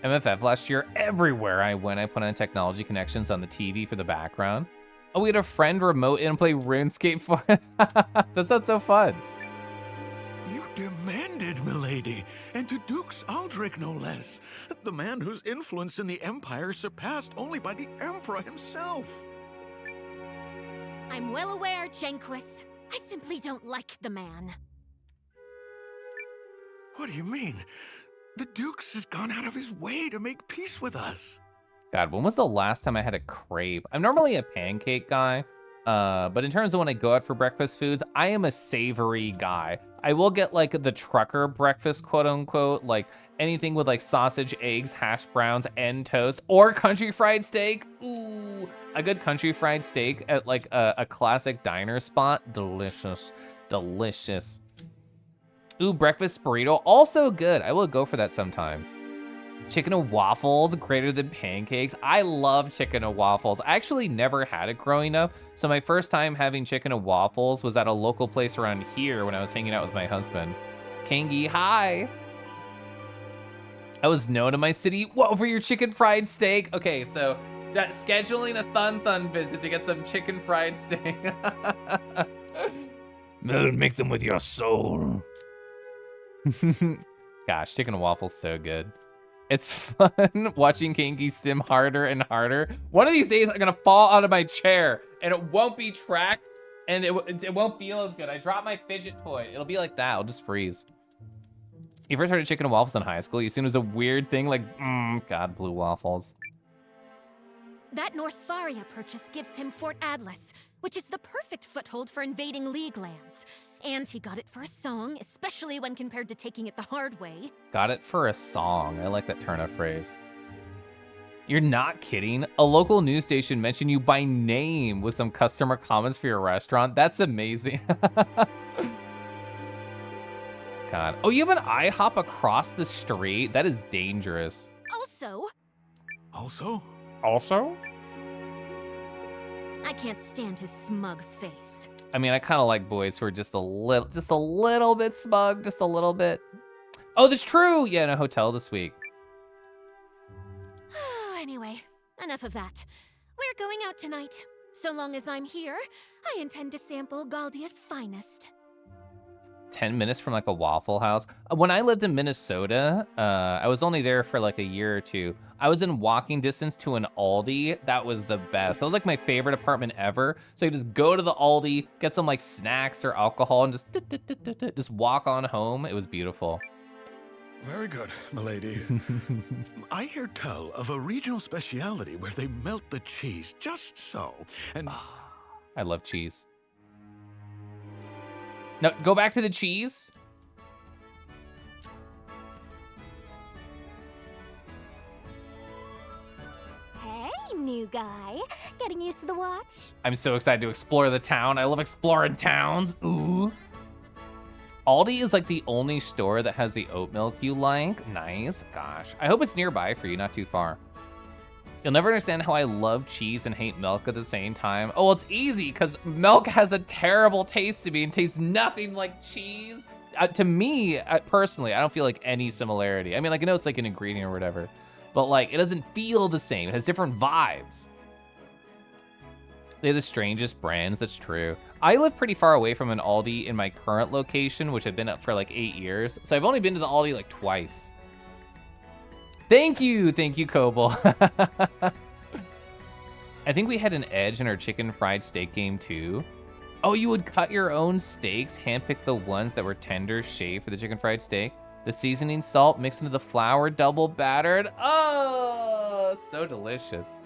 MFF last year, everywhere I went, I put on technology connections on the TV for the background. Oh, we had a friend remote in and play RuneScape for us. That sounds so fun. You demanded, milady, and to Dukes Aldrich no less. The man whose influence in the Empire surpassed only by the Emperor himself. I'm well aware, Janquist. I simply don't like the man. What do you mean? The Dukes has gone out of his way to make peace with us. God, when was the last time I had a crepe? I'm normally a pancake guy, but in terms of when I go out for breakfast foods, I am a savory guy. I will get like the trucker breakfast, quote unquote, like anything with like sausage, eggs, hash browns, and toast, or country fried steak. Ooh, a good country fried steak at like a classic diner spot. Delicious, delicious. Ooh, breakfast burrito, also good. I will go for that sometimes. Chicken and waffles, greater than pancakes. I love chicken and waffles. I actually never had it growing up. So my first time having chicken and waffles was at a local place around here when I was hanging out with my husband. Kangi, hi. I was known in my city. Whoa, for your chicken fried steak. Okay, so that scheduling a Thun visit to get some chicken fried steak. Make them with your soul. Gosh, chicken and waffles so good. It's fun watching Kangi stim harder and harder. One of these days, I'm gonna fall out of my chair and it won't be tracked and it won't feel as good. I dropped my fidget toy. It'll be like that, I'll just freeze. You first started chicken and waffles in high school. You assumed it was a weird thing like, God, blue waffles. That Norsfaria purchase gives him Fort Atlas, which is the perfect foothold for invading League lands. And he got it for a song, especially when compared to taking it the hard way. Got it for a song. I like that turn of phrase. You're not kidding? A local news station mentioned you by name with some customer comments for your restaurant. That's amazing. God. Oh, you have an IHOP across the street? That is dangerous. Also? I can't stand his smug face. I mean, I kind of like boys who are just a little bit smug, just a little bit. Oh, that's true. Yeah, in a hotel this week. Anyway, enough of that. We're going out tonight. So long as I'm here, I intend to sample Galdia's finest. 10 minutes from like a Waffle House. When I lived in Minnesota, I was only there for like a year or two. I was in walking distance to an Aldi. That was the best. That was like my favorite apartment ever. So you just go to the Aldi, get some like snacks or alcohol and just walk on home. It was beautiful. Very good, milady. I hear tell of a regional speciality where they melt the cheese just so, and I love cheese. No, go back to the cheese. Hey, new guy. Getting used to the watch? I'm so excited to explore the town. I love exploring towns. Ooh. Aldi is like the only store that has the oat milk you like. Nice. Gosh. I hope it's nearby for you, not too far. You'll never understand how I love cheese and hate milk at the same time. Oh, well, it's easy because milk has a terrible taste to me and tastes nothing like cheese. To me, personally, I don't feel like any similarity. I mean, like, I know it's like an ingredient or whatever, but like, it doesn't feel the same. It has different vibes. They're the strangest brands, that's true. I live pretty far away from an Aldi in my current location, which I've been at for like 8 years. So I've only been to the Aldi like twice. Thank you, Kobo. I think we had an edge in our chicken fried steak game too. Oh, you would cut your own steaks, handpick the ones that were tender, shave for the chicken fried steak. The seasoning salt mixed into the flour, double battered. Oh, so delicious.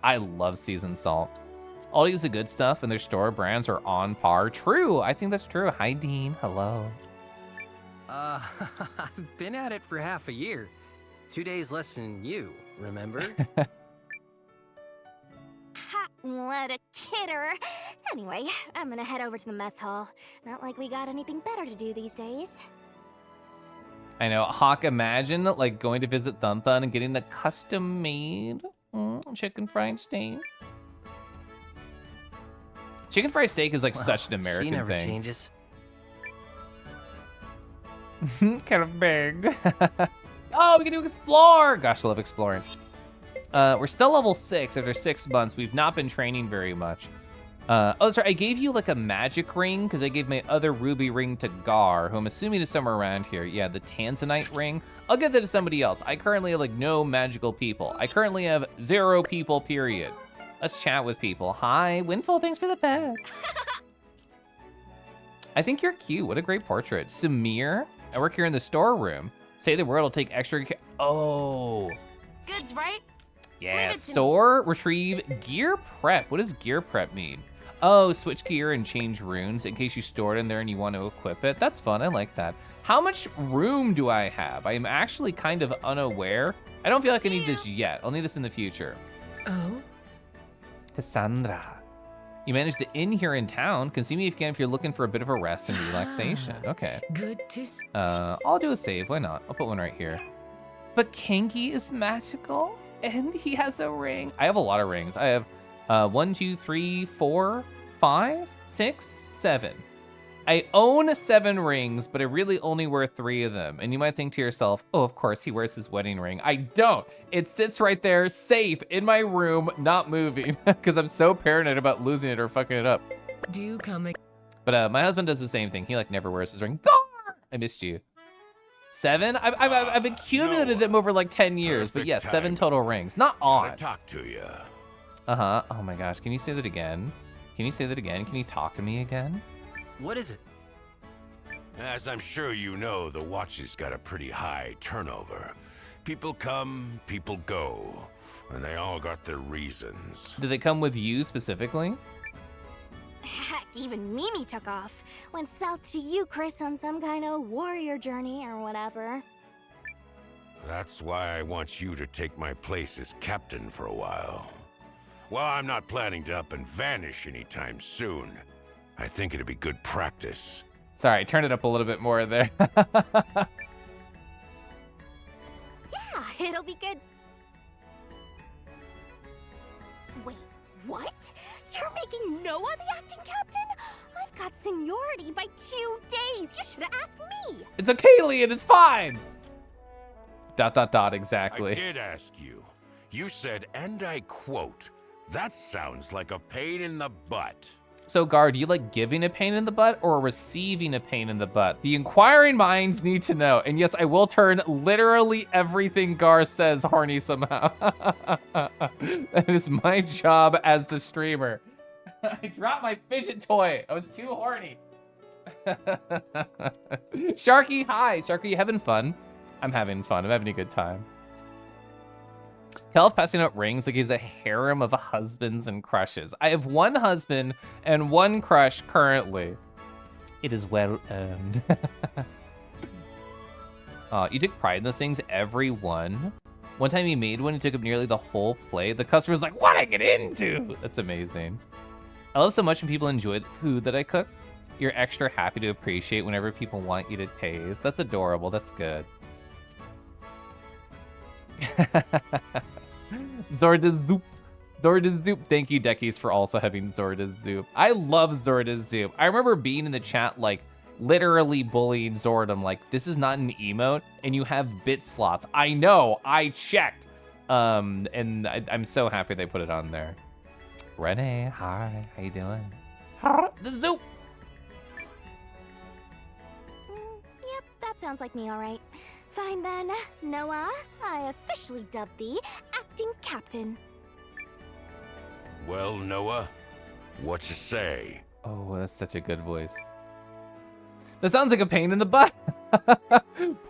I love seasoned salt. Aldi's the good stuff and their store brands are on par. True, I think that's true. Hi, Dean, hello. I've been at it for half a year. 2 days less than you, remember? Ha, what a kidder. Anyway, I'm gonna head over to the mess hall. Not like we got anything better to do these days. I know, Hawk, imagine like going to visit Thun Thun and getting a custom made chicken fried steak. Chicken fried steak is like such an American she never thing. Changes. Kind of big. Oh, we can do explore. Gosh, I love exploring. We're still level 6 after 6 months. We've not been training very much. Oh, sorry, I gave you like a magic ring because I gave my other ruby ring to Gar, who I'm assuming is somewhere around here. Yeah, the Tanzanite ring. I'll give that to somebody else. I currently have like no magical people. I currently have 0 people, period. Let's chat with people. Hi, Windfall, thanks for the pet. I think you're cute. What a great portrait. Samir, I work here in the storeroom. Say the word, I'll take extra care. Oh. Goods, right? Yeah, store, retrieve, gear prep. What does gear prep mean? Oh, switch gear and change runes in case you store it in there and you want to equip it. That's fun, I like that. How much room do I have? I am actually kind of unaware. I don't feel like I need this yet. I'll need this in the future. Oh? Cassandra. You manage the inn here in town. Can see me if you can if you're looking for a bit of a rest and relaxation. Okay. Good to see. I'll do a save, why not? I'll put one right here. But Kenki is magical and he has a ring. I have a lot of rings. I have 1, 2, 3, 4, 5, 6, 7. I own 7 rings, but I really only wear 3 of them. And you might think to yourself, oh, of course he wears his wedding ring. I don't. It sits right there, safe in my room, not moving, because I'm so paranoid about losing it or fucking it up. Do come. But my husband does the same thing. He like never wears his ring. Gar! I missed you. 7? I've accumulated them over like 10 years, but yes, 7 total rings. Not on. Talk to you. Uh-huh. Oh my gosh, can you say that again? Can you say that again? Can you talk to me again? What is it? As I'm sure you know, the watch's got a pretty high turnover. People come, people go, and they all got their reasons. Did they come with you specifically? Heck, even Mimi took off. Went south to you, Chris, on some kind of warrior journey or whatever. That's why I want you to take my place as captain for a while. Well, I'm not planning to up and vanish anytime soon. I think it'd be good practice. Sorry, turn it up a little bit more there. Yeah, it'll be good. Wait, what? You're making Noah the acting captain? I've got seniority by 2 days. You should have asked me. It's okay, Leon, it's fine. ... exactly. I did ask you. You said, and I quote, that sounds like a pain in the butt. So, Gar, do you like giving a pain in the butt or receiving a pain in the butt? The inquiring minds need to know. And yes, I will turn literally everything Gar says horny somehow. That is my job as the streamer. I dropped my fidget toy. I was too horny. Sharky, hi. Sharky, you having fun? I'm having fun. I'm having a good time. Kelf passing out rings like he's a harem of husbands and crushes. I have 1 husband and 1 crush currently. It is well earned. You took pride in those things, every one. One time he made one, he took up nearly the whole plate. The customer's like, what'd I get into? That's amazing. I love so much when people enjoy the food that I cook. You're extra happy to appreciate whenever people want you to taste. That's adorable, that's good. Zorda's Zoop. Zorda's Zoop. Thank you, Deckies, for also having Zorda's Zoop. I love Zorda's Zoop. I remember being in the chat, like, literally bullying Zord. I'm like, this is not an emote, and you have bit slots. I know, I checked. And I'm so happy they put it on there. Renee, hi, how you doing? The Zoop. Yep, that sounds like me, all right. Fine then, Noah, I officially dub thee acting captain. Well, Noah, what you say? Oh, that's such a good voice. That sounds like a pain in the butt.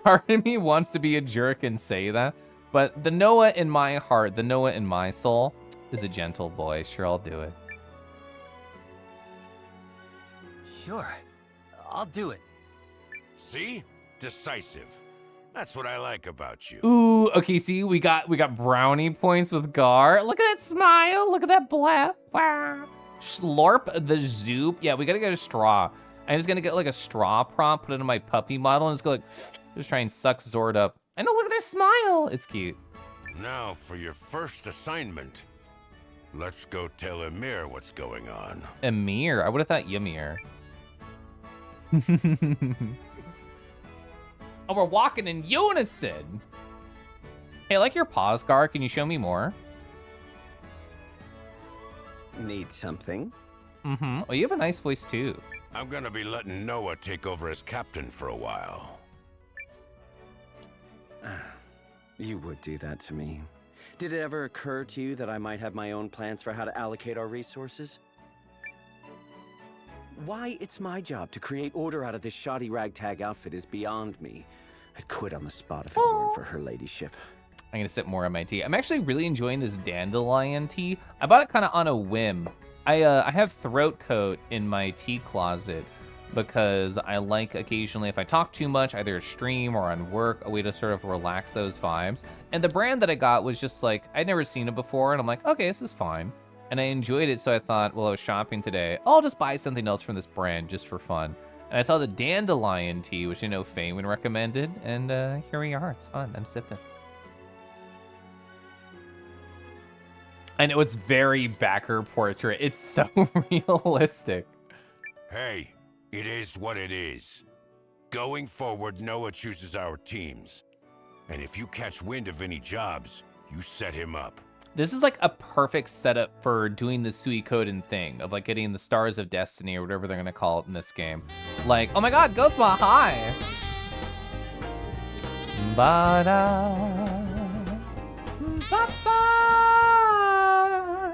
Part of me wants to be a jerk and say that, but the Noah in my heart, the Noah in my soul, is a gentle boy. Sure, I'll do it. Sure, I'll do it. See? Decisive. That's what I like about you. Ooh, okay, see, we got brownie points with Gar. Look at that smile, look at that blap. Wow. Slorp the Zoop. Yeah, we gotta get a straw. I'm just gonna get like a straw prop, put it in my puppy model, and just go like, just try and suck Zord up. I know, look at their smile. It's cute. Now for your first assignment. Let's go tell Emir what's going on. Emir? I would have thought Ymir. Oh, we're walking in unison. Hey, I like your paws, Gar. Can you show me more? Need something? Mm-hmm. Oh, you have a nice voice, too. I'm gonna be letting Noah take over as captain for a while. You would do that to me. Did it ever occur to you that I might have my own plans for how to allocate our resources? Why it's my job to create order out of this shoddy ragtag outfit is beyond me. I'd quit on the spot if it weren't for her ladyship. I'm gonna sip more on my tea. I'm actually really enjoying this dandelion tea. I bought it kind of on a whim. I have throat coat in my tea closet because I like occasionally, if I talk too much, either stream or on work, a way to sort of relax those vibes. And the brand that I got was just like, I'd never seen it before, and I'm like, okay, this is fine. And I enjoyed it, so I thought, well, I was shopping today, I'll just buy something else from this brand just for fun. And I saw the dandelion tea, which I know Faywin recommended, and here we are, it's fun, I'm sipping. I know it's very backer portrait, it's so realistic. Hey, it is what it is. Going forward, Noah chooses our teams. And if you catch wind of any jobs, you set him up. This is like a perfect setup for doing the Suikoden thing of like getting the Stars of Destiny or whatever they're gonna call it in this game. Like, oh my God, Ghostma, hi.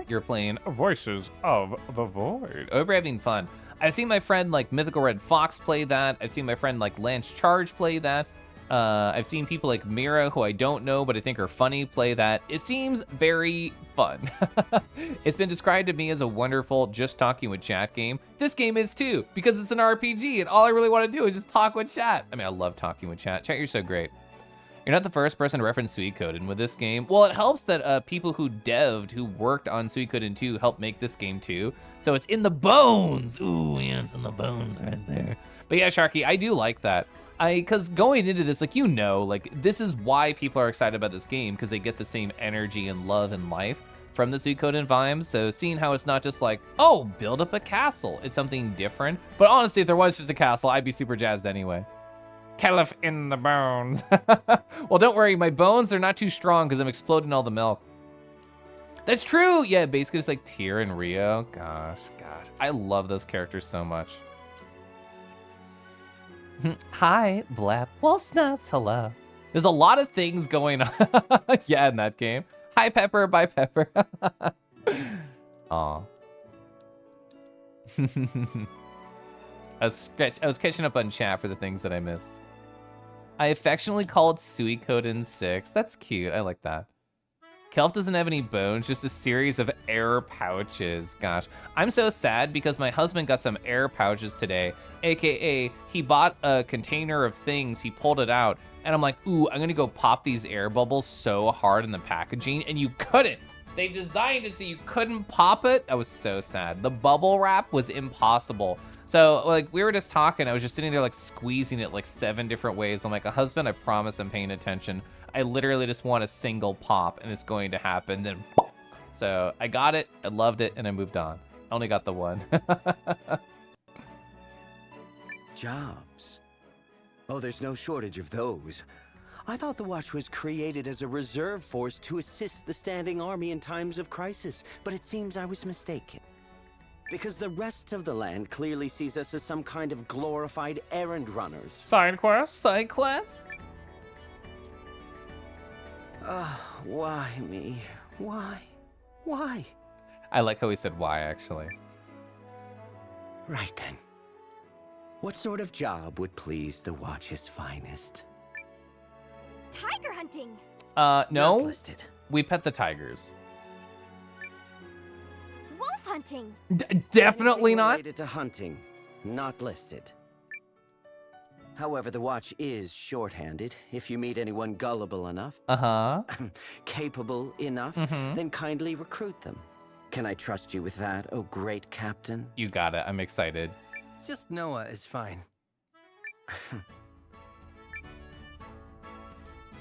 You're playing Voices of the Void. I hope you're having fun. I've seen my friend like Mythical Red Fox play that. I've seen my friend like Lance Charge play that. I've seen people like Mira, who I don't know, but I think are funny, play that. It seems very fun. It's been described to me as a wonderful just talking with chat game. This game is too, because it's an RPG, and all I really want to do is just talk with chat. I mean, I love talking with chat. Chat, you're so great. You're not the first person to reference Suikoden with this game. Well, it helps that people who worked on Suikoden 2 helped make this game too. So it's in the bones. Ooh, yeah, it's in the bones right there. But yeah, Sharky, I do like that. Because going into this, like, you know, like, this is why people are excited about this game, because they get the same energy and love and life from the Suikoden vibes. So seeing how it's not just like, oh, build up a castle. It's something different. But honestly, if there was just a castle, I'd be super jazzed anyway. Caliph in the bones. Well, don't worry, my bones, they're not too strong because I'm exploding all the milk. That's true. Yeah, basically it's like Tyr and Rio. Gosh. I love those characters so much. Hi, Blap. Well, Snaps, hello. There's a lot of things going on. Yeah, in that game. Hi, Pepper. Bye, Pepper. Aw. I was catching up on chat for the things that I missed. I affectionately call it Suikoden 6. That's cute. I like that. Kelf doesn't have any bones, just a series of air pouches. Gosh, I'm so sad because my husband got some air pouches today, AKA he bought a container of things, he pulled it out, and I'm like, ooh, I'm gonna go pop these air bubbles so hard in the packaging, and you couldn't. They designed it so you couldn't pop it. I was so sad. The bubble wrap was impossible. So, like, we were just talking. I was just sitting there, like, squeezing it, like, 7 different ways. I'm like, a husband, I promise I'm paying attention. I literally just want a single pop, and it's going to happen. Then, so I got it, I loved it, and I moved on. I only got the one. Jobs. Oh, there's no shortage of those. I thought the Watch was created as a reserve force to assist the standing army in times of crisis, but it seems I was mistaken. Because the rest of the land clearly sees us as some kind of glorified errand runners. Side quest? Side quest? Why me? Why? Why? I like how he said why, actually. Right then. What sort of job would please the Watch's finest? Tiger hunting. Not No. listed. We pet the tigers. Wolf hunting. Definitely Anything not. related to hunting. Not listed. However, the Watch is shorthanded. If you meet anyone gullible enough, capable enough, then kindly recruit them. Can I trust you with that, oh great captain? You got it. I'm excited. Just Noah is fine.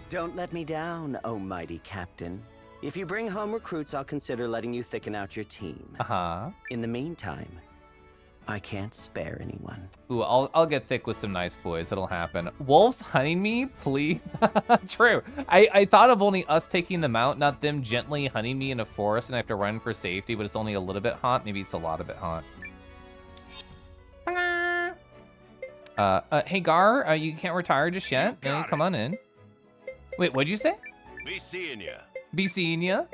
Don't let me down, oh mighty captain. If you bring home recruits, I'll consider letting you thicken out your team. In the meantime, I can't spare anyone. Ooh, I'll get thick with some nice boys. It'll happen. Wolves hunting me, please. True. I thought of only us taking them out, not them gently hunting me in a forest and I have to run for safety, but it's only a little bit hot. Maybe it's a lot of it hot. Hey Gar, you can't retire just yet. Hey, come on in. Wait, what'd you say? Be seeing ya. Be seeing ya.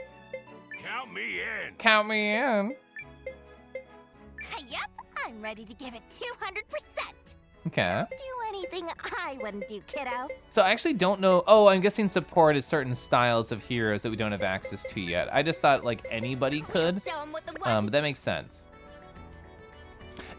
Count me in. Count me in. Yep, I'm ready to give it 200%. Okay. Do anything I wouldn't do, kiddo. So I actually don't know. Oh, I'm guessing support is certain styles of heroes that we don't have access to yet. I just thought like anybody could. Show 'em what the But that makes sense.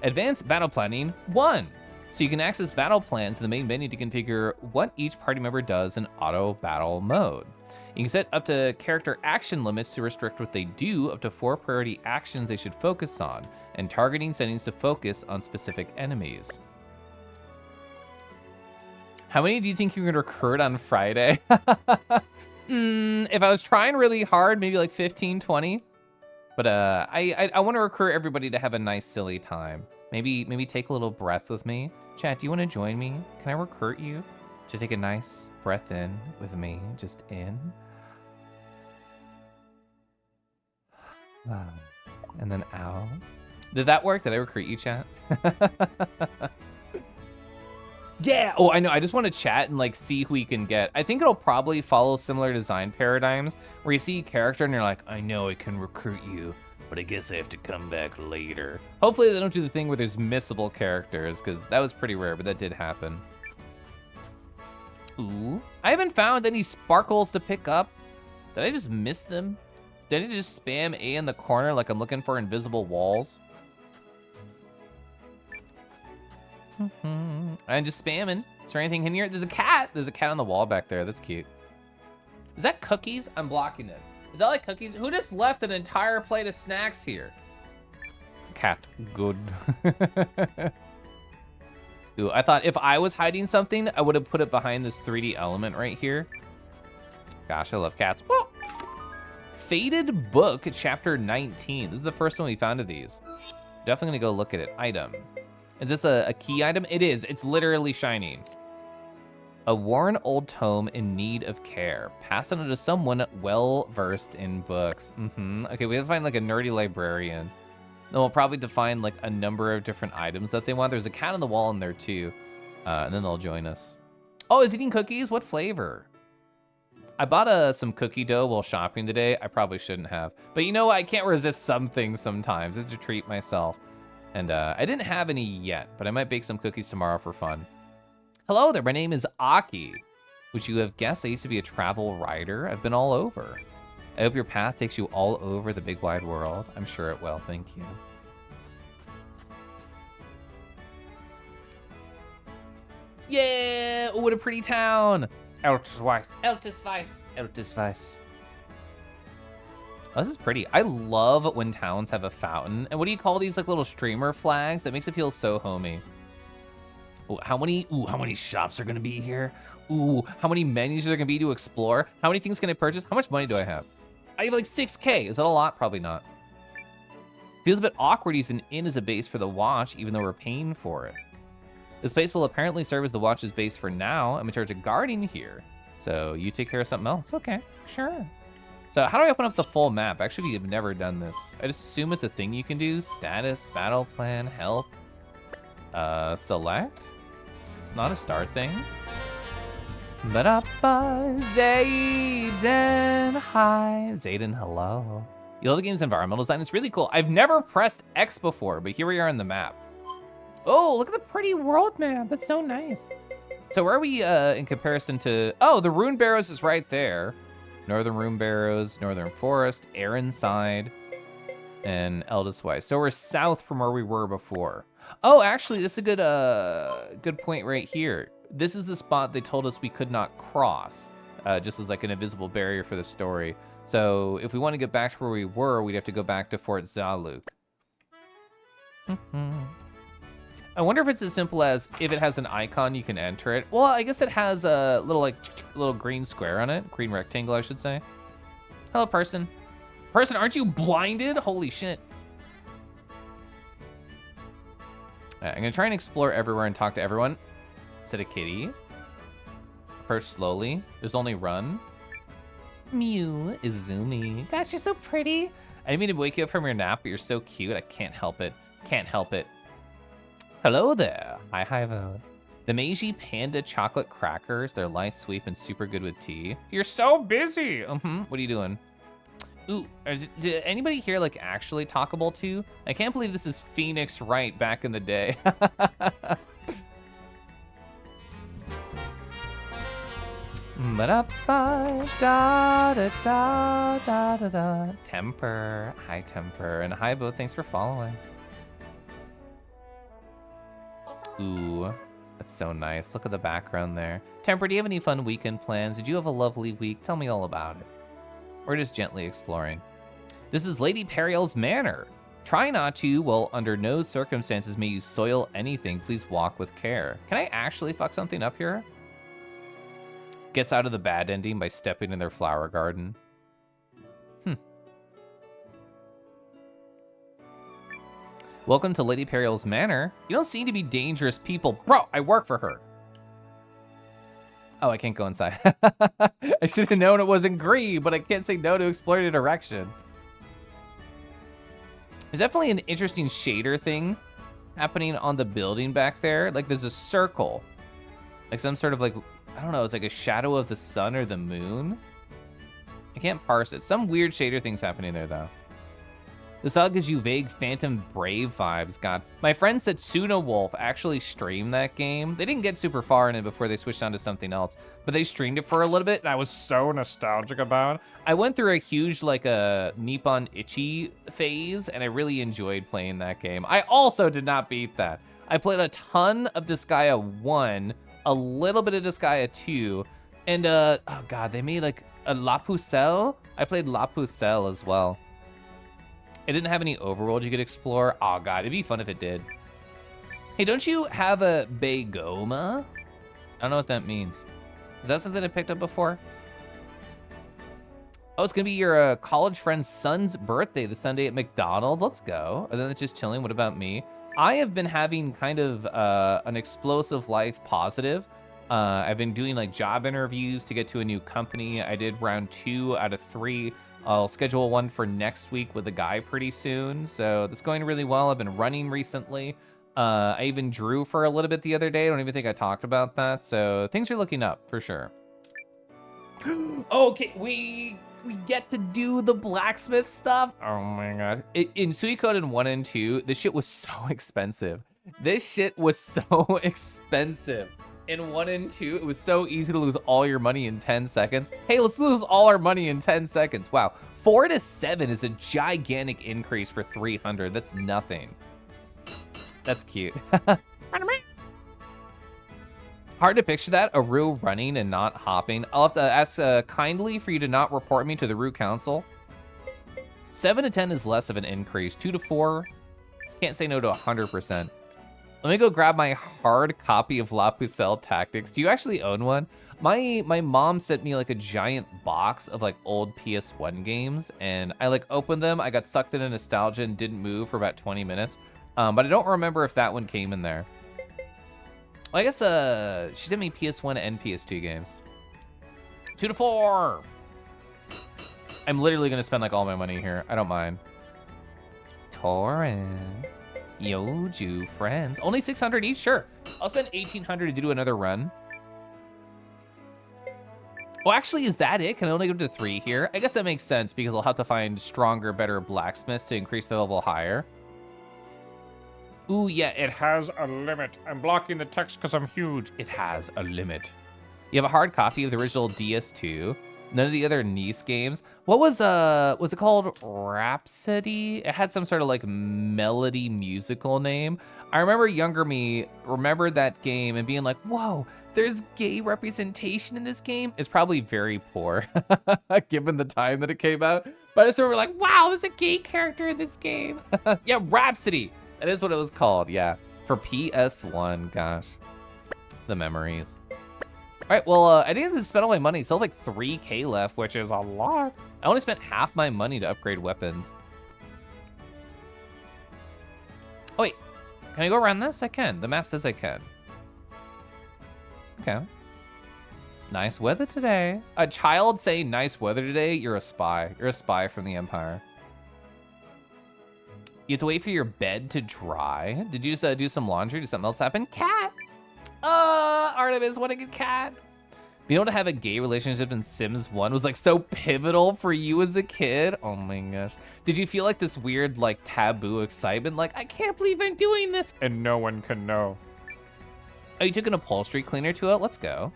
Advanced battle planning 1. So you can access battle plans in the main menu to configure what each party member does in auto battle mode. You can set up to character action limits to restrict what they do, up to 4 priority actions they should focus on, and targeting settings to focus on specific enemies. How many do you think you can recruit on Friday? If I was trying really hard, maybe like 15, 20. But I want to recruit everybody to have a nice, silly time. Maybe take a little breath with me. Chat, do you want to join me? Can I recruit you to take a nice breath in with me? Just in. And then out. Did that work? Did I recruit you, chat? Yeah. Oh, I know. I just want to chat and like see who we can get. I think it'll probably follow similar design paradigms where you see a character and you're like, I know I can recruit you, but I guess I have to come back later. Hopefully they don't do the thing where there's missable characters, because that was pretty rare, but that did happen. Ooh, I haven't found any sparkles to pick up. Did I just miss them? Did I just spam A in the corner like I'm looking for invisible walls? I'm just spamming. Is there anything in here? There's a cat. There's a cat on the wall back there. That's cute. Is that cookies? I'm blocking it. Is that like cookies? Who just left an entire plate of snacks here? Cat. Good. Ooh, I thought if I was hiding something, I would have put it behind this 3D element right here. Gosh, I love cats. Whoa! Faded Book, Chapter 19. This is the first one we found of these. Definitely gonna go look at it. Item. Is this a key item? It is. It's literally shining. A worn old tome in need of care. Pass it on to someone well-versed in books. Okay, we have to find like a nerdy librarian. Then we'll probably define like a number of different items that they want. There's a cat on the wall in there too. And then they'll join us. Oh, is eating cookies? What flavor? I bought some cookie dough while shopping today. I probably shouldn't have. But you know what? I can't resist some things sometimes. I have to treat myself. And I didn't have any yet, but I might bake some cookies tomorrow for fun. Hello there, my name is Aki. Would you have guessed I used to be a travel writer? I've been all over. I hope your path takes you all over the big wide world. I'm sure it will, thank you. Yeah, oh, what a pretty town. Eltisweiss, Eltisweiss, Eltisweiss. Oh, this is pretty. I love when towns have a fountain. And what do you call these like little streamer flags? That makes it feel so homey. Ooh, how many shops are gonna be here? Ooh, how many menus are there gonna be to explore? How many things can I purchase? How much money do I have? I have like 6K. Is that a lot? Probably not. Feels a bit awkward using an inn as a base for the watch, even though we're paying for it. This place will apparently serve as the watch's base for now. I'm in charge of guarding here. So you take care of something else. Okay, sure. So how do I open up the full map? Actually, we've never done this. I just assume it's a thing you can do. Status, battle plan, help, select. It's not a start thing. Ba-da-ba, Zayden, hi. Zayden, hello. You love the game's environmental design. It's really cool. I've never pressed X before, but here we are in the map. Oh, look at the pretty world map. That's so nice. So where are we in comparison to... Oh, the Rune Barrows is right there. Northern Rune Barrows, Northern Forest, Aronside, and Eldest Wise. So we're south from where we were before. Oh, actually, this is a good point right here. This is the spot they told us we could not cross, just as like an invisible barrier for the story. So if we want to get back to where we were, we'd have to go back to Fort Zaluk. I wonder if it's as simple as if it has an icon, you can enter it. Well, I guess it has a little green square on it. Green rectangle, I should say. Hello, person. Person, aren't you blinded? Holy shit. I'm gonna try and explore everywhere and talk to everyone. Is it a kitty? Approach slowly. There's only run. Mew is zoomy. Gosh, you're so pretty. I didn't mean to wake you up from your nap, but you're so cute. I can't help it. Can't help it. Hello there. Hi, vote. The Meiji Panda chocolate crackers. They're light, sweet, and super good with tea. You're so busy. What are you doing? Ooh, did anybody here like actually talkable to? I can't believe this is Phoenix Wright back in the day. Temper. Hi, Temper. And hi, Bo. Thanks for following. Ooh, that's so nice. Look at the background there. Temper, do you have any fun weekend plans? Did you have a lovely week? Tell me all about it. Or just gently exploring. This is Lady Periel's Manor. Try not to, well, under no circumstances may you soil anything. Please walk with care. Can I actually fuck something up here? Gets out of the bad ending by stepping in their flower garden. Welcome to Lady Periel's Manor. You don't seem to be dangerous people. Bro, I work for her. Oh, I can't go inside. I should have known it wasn't green, but I can't say no to exploring a direction. There's definitely an interesting shader thing happening on the building back there. Like there's a circle. Like some sort of like, I don't know, it's like a shadow of the sun or the moon. I can't parse it. Some weird shader things happening there though. This all gives you vague Phantom Brave vibes, God. My friend Setsuna Wolf actually streamed that game. They didn't get super far in it before they switched on to something else, but they streamed it for a little bit, and I was so nostalgic about it. I went through a huge, like, a Nippon Ichi phase, and I really enjoyed playing that game. I also did not beat that. I played a ton of Disgaea 1, a little bit of Disgaea 2, and, oh God, they made, like, a La Pucelle? I played La Pucelle as well. It didn't have any overworld you could explore. Oh God, it'd be fun if it did. Hey, don't you have a Begoma? I don't know what that means. Is that something I picked up before? Oh, it's gonna be your college friend's son's birthday this Sunday at McDonald's. Let's go. And then it's just chilling. What about me? I have been having kind of an explosive life positive. I've been doing like job interviews to get to a new company. I did round 2 out of 3. I'll schedule one for next week with a guy pretty soon. So that's going really well. I've been running recently. I even drew for a little bit the other day. I don't even think I talked about that. So things are looking up for sure. Okay, we get to do the blacksmith stuff. Oh my God. In Suikoden 1 and 2, this shit was so expensive. This shit was so expensive. In 1 and 2, it was so easy to lose all your money in 10 seconds. Hey, let's lose all our money in 10 seconds. Wow, 4 to 7 is a gigantic increase for 300. That's nothing. That's cute. Hard to picture that, a Rue running and not hopping. I'll have to ask kindly for you to not report me to the Rue Council. 7 to 10 is less of an increase. 2 to 4, can't say no to 100%. Let me go grab my hard copy of La Pucelle Tactics. Do you actually own one? My mom sent me like a giant box of like old PS1 games, and I like opened them. I got sucked into nostalgia and didn't move for about 20 minutes. But I don't remember if that one came in there. Well, I guess she sent me PS1 and PS2 games. 2 to 4. I'm literally gonna spend like all my money here. I don't mind. Torrent. Yoju friends. Only 600 each? Sure. I'll spend 1,800 to do another run. Well, actually, is that it? Can I only go to 3 here? I guess that makes sense because I'll have to find stronger, better blacksmiths to increase the level higher. Ooh, yeah, it has a limit. I'm blocking the text because I'm huge. It has a limit. You have a hard copy of the original DS2. None of the other NES games. What was it called? Rhapsody? It had some sort of like melody musical name. I remember younger me remembered that game and being like, whoa, there's gay representation in this game. It's probably very poor given the time that it came out. But I just remember like, wow, there's a gay character in this game. Yeah, Rhapsody. That is what it was called, yeah. For PS1, gosh. The memories. All right, well, I didn't spend all my money. Still have like 3K left, which is a lot. I only spent half my money to upgrade weapons. Oh, wait. Can I go around this? I can. The map says I can. Okay. Nice weather today. A child saying nice weather today, you're a spy. You're a spy from the Empire. You have to wait for your bed to dry. Did you just do some laundry? Did something else happen? Cat. Artemis, what a good cat. Being able to have a gay relationship in Sims 1 was like so pivotal for you as a kid. Oh my gosh. Did you feel like this weird like taboo excitement? Like, I can't believe I'm doing this and no one can know. Oh, you took an upholstery cleaner to it? Let's go.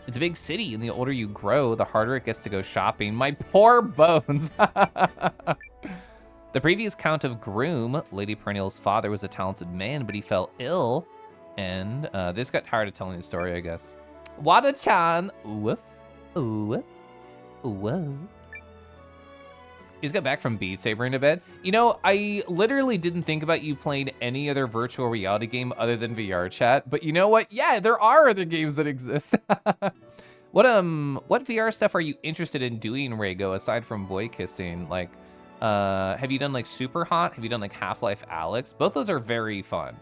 It's a big city and the older you grow, the harder it gets to go shopping. My poor bones. The previous Count of Groom, Lady Perennial's father, was a talented man, but he fell ill. And this got tired of telling the story, I guess. Wada-chan, woof, woof, woof. You just got back from Beat Saber into bed. You know, I literally didn't think about you playing any other virtual reality game other than VR chat. But you know what? Yeah, there are other games that exist. What VR stuff are you interested in doing, Rego, aside from boy kissing? Like, have you done like Super Hot? Have you done like Half-Life Alyx? Both those are very fun.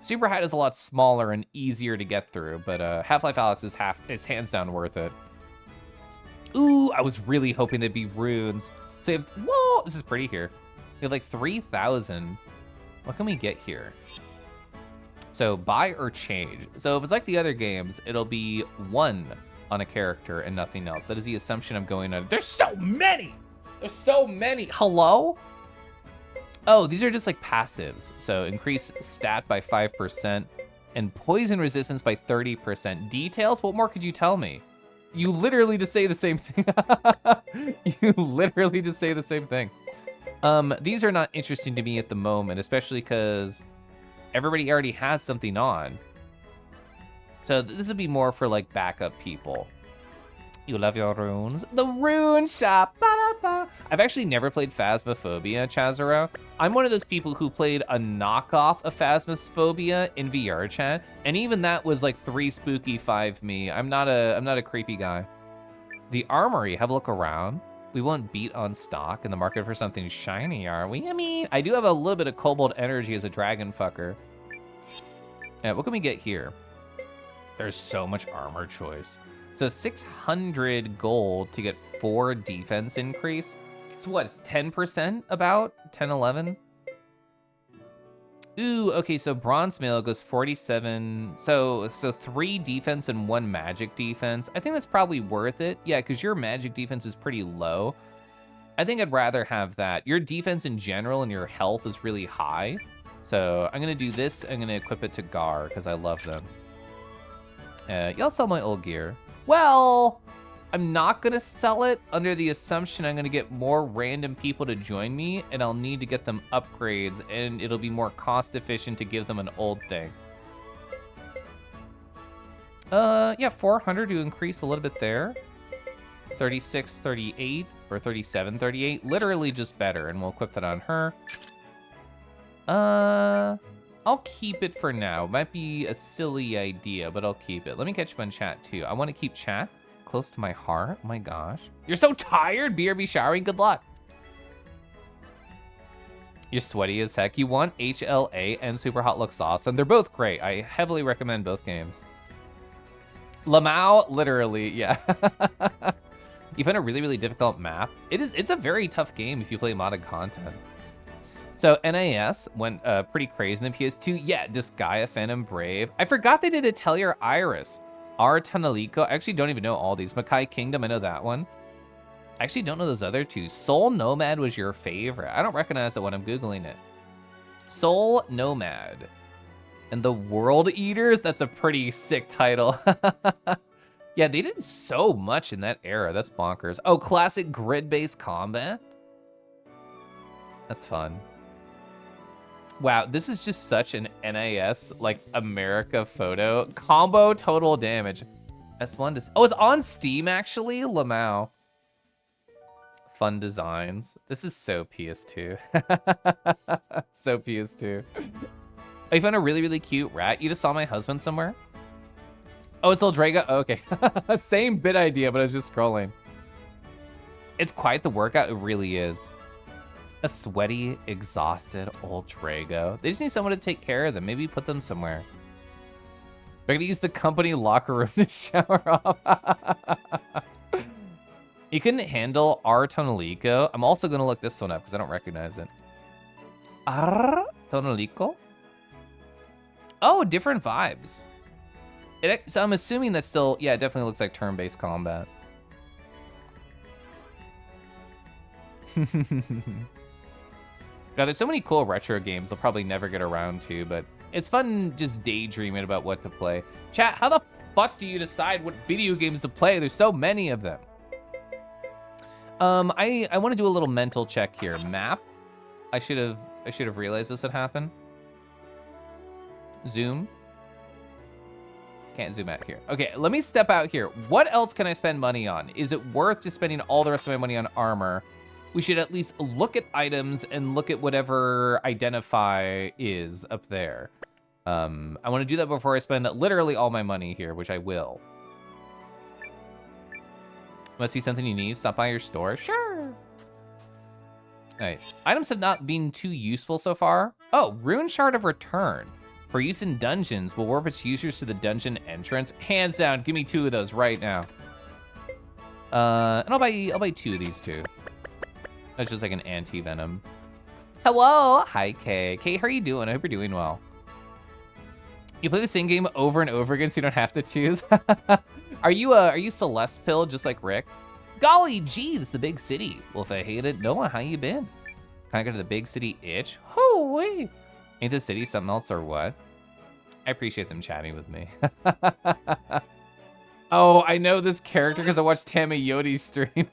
Super Hot is a lot smaller and easier to get through, but Half-Life Alyx is hands down worth it. Ooh, I was really hoping there'd be runes. So you have, whoa, this is pretty here. You have like 3,000. What can we get here? So buy or change. So if it's like the other games, it'll be 1 on a character and nothing else. That is the assumption I'm going on. There's so many. There's so many. Hello? Oh, these are just like passives. So increase stat by 5% and poison resistance by 30%. Details? What more could you tell me? You literally just say the same thing. You literally just say the same thing. These are not interesting to me at the moment, especially because everybody already has something on. So this would be more for like backup people. You love your runes. The rune shop. Ba-da-ba. I've actually never played Phasmophobia, Chazaro. I'm one of those people who played a knockoff of Phasmophobia in VR chat, and even that was like 3 spooky, 5 me. I'm not a creepy guy. The armory, have a look around. We won't beat on stock in the market for something shiny, are we? I mean, I do have a little bit of kobold energy as a dragon fucker. Yeah, what can we get here? There's so much armor choice. So 600 gold to get 4 defense increase. It's what, it's 10% about? 10, 11? Ooh, okay, so bronze mail goes 47. So 3 defense and 1 magic defense. I think that's probably worth it. Yeah, because your magic defense is pretty low. I think I'd rather have that. Your defense in general and your health is really high. So I'm gonna do this. I'm gonna equip it to Gar because I love them. Y'all sell my old gear. Well, I'm not gonna sell it under the assumption I'm gonna get more random people to join me and I'll need to get them upgrades and it'll be more cost efficient to give them an old thing. Yeah, 400 to increase a little bit there. 36, 38, or 37, 38. Literally just better, and we'll equip that on her. I'll keep it for now. Might be a silly idea, but I'll keep it. Let me catch you on chat, too. I want to keep chat close to my heart. Oh, my gosh. You're so tired, BRB showering. Good luck. You're sweaty as heck. You want HLA and Super Hot Looks Awesome. They're both great. I heavily recommend both games. Lamau, literally, yeah. You find a really, really difficult map. It's a very tough game if you play modded content. So NAS went pretty crazy in the PS2. Yeah, Disgaea, Phantom Brave. I forgot they did Atelier Iris. R Tunalico. I actually don't even know all these. Makai Kingdom, I know that one. I actually don't know those other two. Soul Nomad was your favorite. I don't recognize that when I'm Googling it. Soul Nomad. And the World Eaters, that's a pretty sick title. Yeah, they did so much in that era. That's bonkers. Oh, classic grid-based combat. That's fun. Wow, this is just such an NAS, like, America photo. Combo total damage. S1 to... Oh, it's on Steam, actually? Lamau. Fun designs. This is so PS2. So PS2. Oh, you found a really, really cute rat? You just saw my husband somewhere? Oh, it's Eldraga? Oh, okay. Same bit idea, but I was just scrolling. It's quite the workout. It really is. A sweaty, exhausted old Drago. They just need someone to take care of them. Maybe put them somewhere. They're gonna use the company locker room to shower off. You couldn't handle R Tonalico. I'm also gonna look this one up because I don't recognize it. R Tonalico? Oh, different vibes. So I'm assuming that's still, yeah, it definitely looks like turn-based combat. God, there's so many cool retro games I'll probably never get around to, but it's fun just daydreaming about what to play. Chat, how the fuck do you decide what video games to play? There's so many of them. I want to do a little mental check here. Map. I should have realized this would happen. Zoom. Can't zoom out here. Okay, let me step out here. What else can I spend money on? Is it worth just spending all the rest of my money on armor? We should at least look at items and look at whatever identify is up there. I want to do that before I spend literally all my money here, which I will. Must be something you need. Stop by your store. Sure. All right. Items have not been too useful so far. Oh, Rune Shard of Return. For use in dungeons, will warp its users to the dungeon entrance. Hands down, give me 2 of those right now. And I'll buy 2 of these too. That's just like an anti-venom. Hello, hi Kay. Kay, how are you doing? I hope you're doing well. You play the same game over and over again so you don't have to choose. Are you Celeste Pill just like Rick? Golly gee, this is the big city. Well, if I hate it, Noah, how you been? Can I go to the big city itch? Hoo-wee. Ain't the city something else or what? I appreciate them chatting with me. Oh, I know this character because I watched Tammy Yodi's stream.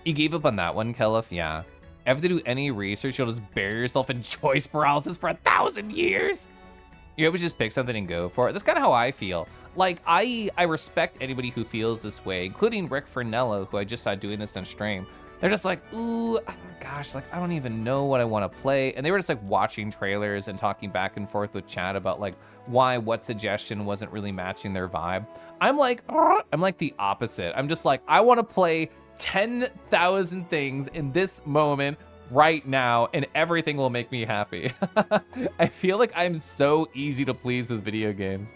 You gave up on that one, Kelif? Yeah. If you have to do any research, you'll just bury yourself in choice paralysis for 1,000 years. You always just pick something and go for it. That's kind of how I feel. Like, I respect anybody who feels this way, including Rick Fernello, who I just saw doing this on stream. They're just like, ooh, oh gosh, like, I don't even know what I want to play. And they were just like watching trailers and talking back and forth with chat about like why what suggestion wasn't really matching their vibe. I'm like the opposite. I'm just like, I want to play 10,000 things in this moment right now and everything will make me happy. I feel like I'm so easy to please with video games.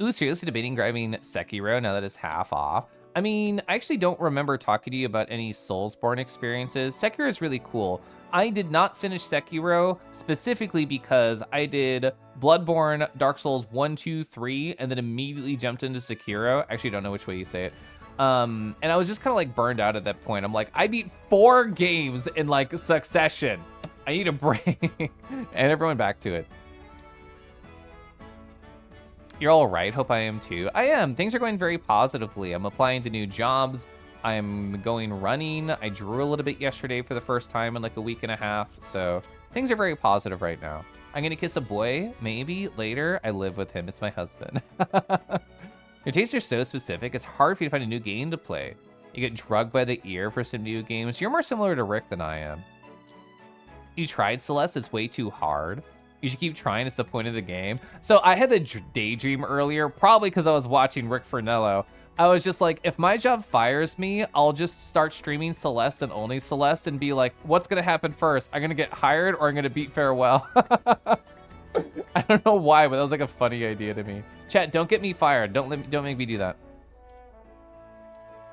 Ooh, seriously debating grabbing Sekiro now that it's half off. I mean, I actually don't remember talking to you about any Soulsborne experiences. Sekiro is really cool. I did not finish Sekiro specifically because I did Bloodborne, Dark Souls 1, 2, 3, and then immediately jumped into Sekiro. Actually, I don't know which way you say it. And I was just kind of like burned out at that point. I'm like, I beat 4 games in like succession. I need a break. And everyone back to it. You're all right. Hope I am too. I am. Things are going very positively. I'm applying to new jobs. I'm going running. I drew a little bit yesterday for the first time in like a week and a half. So things are very positive right now. I'm going to kiss a boy, maybe later. I live with him. It's my husband. Your tastes are so specific, it's hard for you to find a new game to play. You get drugged by the ear for some new games. You're more similar to Rick than I am. You tried Celeste, it's way too hard. You should keep trying, it's the point of the game. So I had a daydream earlier, probably because I was watching Rick Fernello. I was just like, if my job fires me, I'll just start streaming Celeste and only Celeste and be like, what's gonna happen first? I'm gonna get hired or I'm gonna beat Farewell? I don't know why, but that was like a funny idea to me. Chat, don't get me fired. Don't make me do that.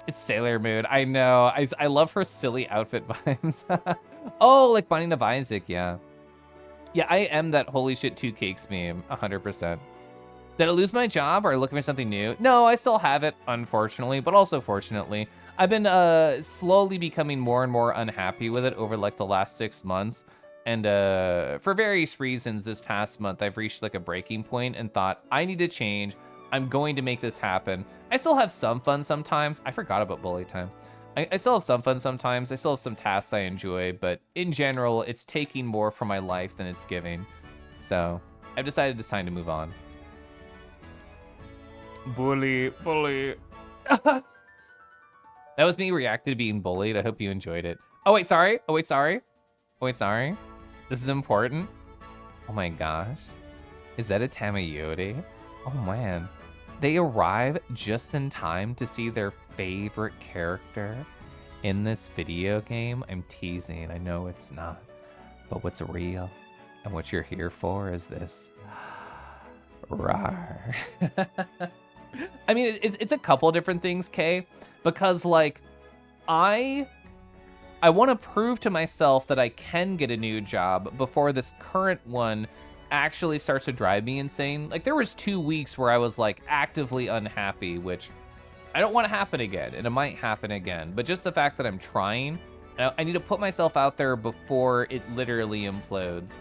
It's Sailor Moon. I know. I love her silly outfit vibes. Oh, like Binding of Isaac, yeah. Yeah, I am that holy shit 2 cakes meme, 100%. Did I lose my job or looking for something new? No, I still have it, unfortunately, but also fortunately. I've been slowly becoming more and more unhappy with it over like the last 6 months. And for various reasons this past month, I've reached like a breaking point and thought, I need to change. I'm going to make this happen. I still have some fun sometimes. I forgot about bully time. I still have some fun sometimes. I still have some tasks I enjoy, but in general, it's taking more from my life than it's giving. So I've decided it's time to move on. Bully. That was me reacting to being bullied. I hope you enjoyed it. Oh, wait, sorry. This is important. Oh my gosh. Is that a Tamayori? Oh man. They arrive just in time to see their favorite character in this video game. I'm teasing, I know it's not. But what's real and what you're here for is this. Rawr. I mean, it's a couple different things, Kay, because like, I want to prove to myself that I can get a new job before this current one actually starts to drive me insane. Like there was 2 weeks where I was like actively unhappy, which I don't want to happen again, and it might happen again. But just the fact that I'm trying, I need to put myself out there before it literally implodes.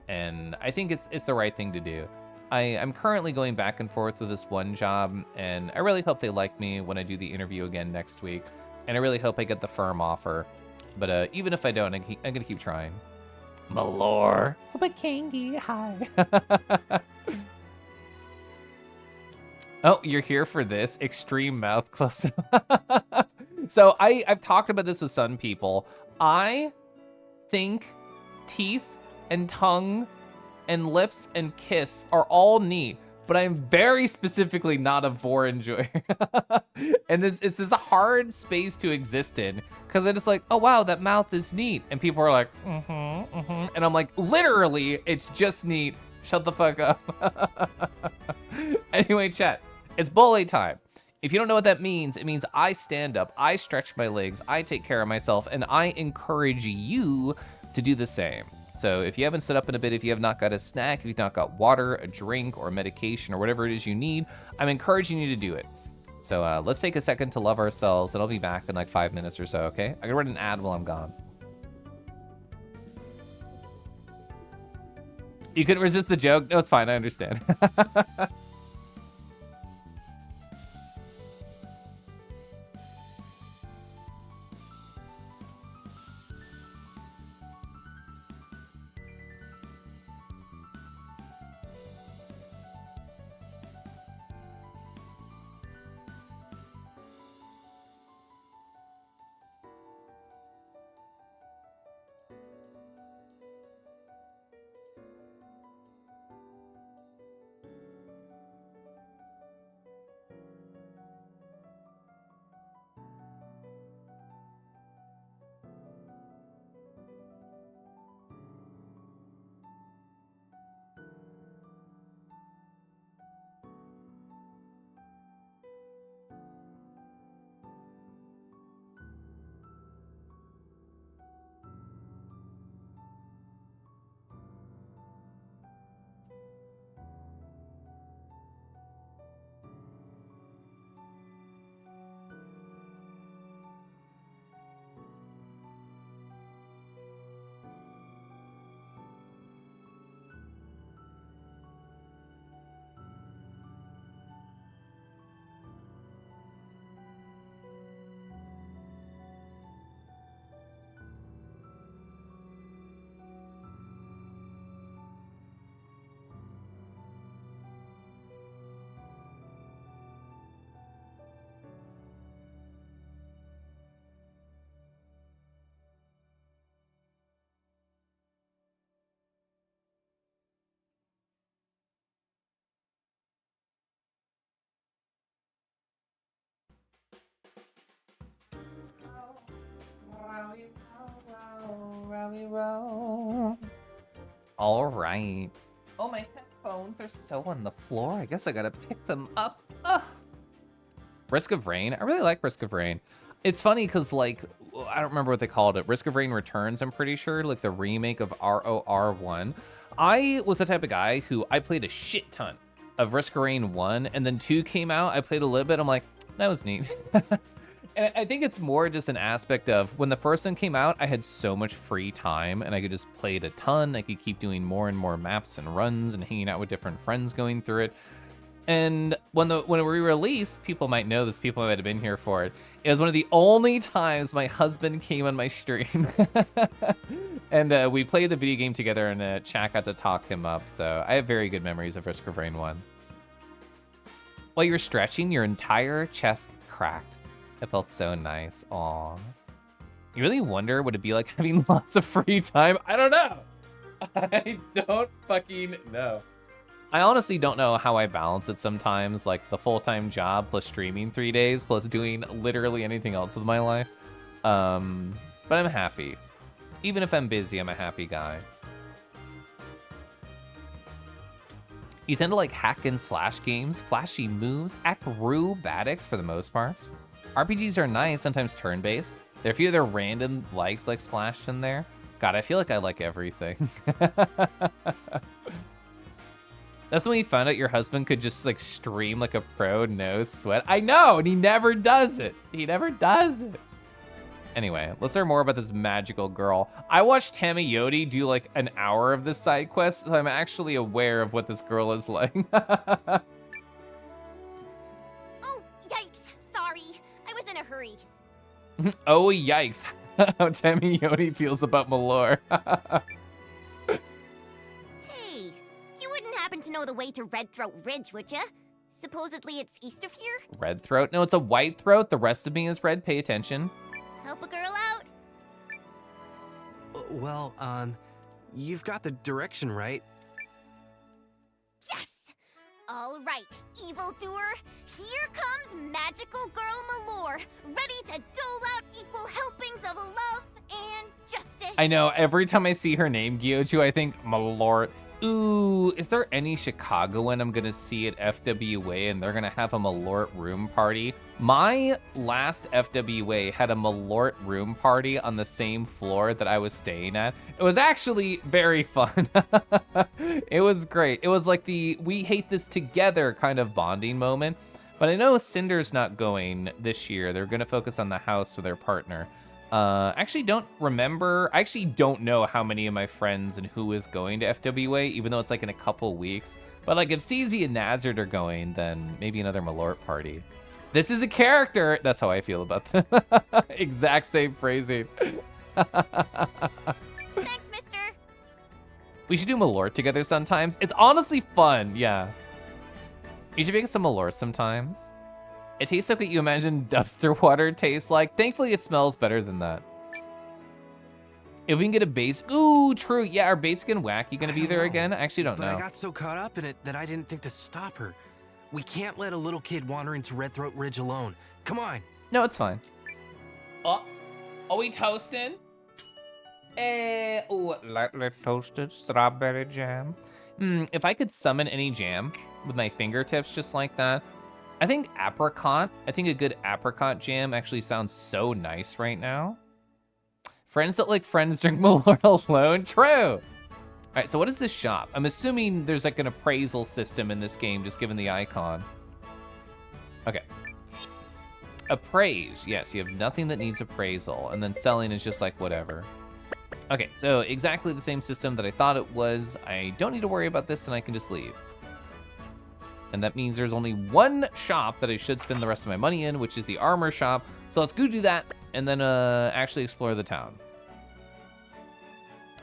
And I think it's the right thing to do. I'm currently going back and forth with this one job, and I really hope they like me when I do the interview again next week. And I really hope I get the firm offer. But even if I don't, I'm gonna keep trying. Malore. Oh, but Kangi, hi. Oh, you're here for this extreme mouth close. So I've talked about this with some people. I think teeth and tongue and lips and kiss are all neat, but I'm very specifically not a vor enjoyer. And this is a hard space to exist in, because I'm just like, oh wow, that mouth is neat. And people are like, and I'm like, literally, it's just neat. Shut the fuck up. Anyway, chat, it's bully time. If you don't know what that means, it means I stand up, I stretch my legs, I take care of myself, and I encourage you to do the same. So if you haven't stood up in a bit, if you have not got a snack, if you've not got water, a drink, or medication, or whatever it is you need, I'm encouraging you to do it. So let's take a second to love ourselves, and I'll be back in like 5 minutes or so, okay? I'm gonna run an ad while I'm gone. You couldn't resist the joke? No, it's fine, I understand. All right. Oh, my headphones are so on the floor. I guess I gotta pick them up. Ugh. Risk of Rain. I really like Risk of Rain. It's funny because, like, I don't remember what they called it. Risk of Rain Returns, I'm pretty sure, like the remake of ROR1. I was the type of guy who I played a shit ton of Risk of Rain 1, and then 2 came out. I played a little bit. I'm like, that was neat. And I think it's more just an aspect of when the first one came out, I had so much free time and I could just play it a ton. I could keep doing more and more maps and runs and hanging out with different friends going through it. And when it re-released, people might know this, people might have been here for it. It was one of the only times my husband came on my stream. And we played the video game together and chat got to talk him up. So I have very good memories of Risk of Rain 1. While you were stretching, your entire chest cracked. It felt so nice. Aw. You really wonder what it'd be like having lots of free time? I don't know. I don't fucking know. I honestly don't know how I balance it sometimes, like the full-time job plus streaming 3 days plus doing literally anything else with my life. But I'm happy. Even if I'm busy, I'm a happy guy. You tend to like hack and slash games, flashy moves, acrobatics for the most parts. RPGs are nice, sometimes turn-based. There are a few other random likes like splashed in there. God, I feel like I like everything. That's when we found out your husband could just like stream like a pro, no sweat. I know, and he never does it. He never does it. Anyway, let's learn more about this magical girl. I watched Tamiyoti do like an hour of this side quest, so I'm actually aware of what this girl is like. Oh, yikes. Sorry. I was in a hurry. Oh, yikes. How Tamiyoti feels about Malor. Hey, you wouldn't happen to know the way to Red Throat Ridge, would ya? Supposedly it's east of here? Red throat? No, it's a white throat. The rest of me is red. Pay attention. Help a girl out? Well, you've got the direction right. Yes! All right, evildoer. Here comes magical girl Malor, ready to dole out equal helpings of love and justice. I know, every time I see her name, Gyoju, I think Malort. Ooh, is there any Chicagoan I'm gonna see at FWA and they're gonna have a Malort room party? My last FWA had a Malort room party on the same floor that I was staying at. It was actually very fun. It was great. It was like the we hate this together kind of bonding moment. But I know Cinder's not going this year. They're gonna focus on the house with their partner. I actually don't know how many of my friends and who is going to FWA, even though it's like in a couple weeks. But like if CZ and Nazard are going, then maybe another Malort party. This is a character. That's how I feel about them. Exact same phrasing. Thanks, mister. We should do Malort together sometimes. It's honestly fun, yeah. You should make some Malort sometimes. It tastes like what you imagine dumpster water tastes like. Thankfully, it smells better than that. If we can get a base, ooh, true. Yeah, our base and Wacky gonna be there again? I actually don't know. But I got so caught up in it that I didn't think to stop her. We can't let a little kid wander into Red Throat Ridge alone. Come on. No, it's fine. Oh, are we toasting? Ooh, lightly toasted strawberry jam. If I could summon any jam with my fingertips just like that, I think apricot. I think a good apricot jam actually sounds so nice right now. Friends that like friends drink Malort alone. True. All right, so what is this shop? I'm assuming there's like an appraisal system in this game, just given the icon. Okay. Appraise. Yes, you have nothing that needs appraisal, and then selling is just like whatever. Okay, so exactly the same system that I thought it was. I don't need to worry about this, and I can just leave. And that means there's only one shop that I should spend the rest of my money in, which is the armor shop. So let's go do that and then actually explore the town.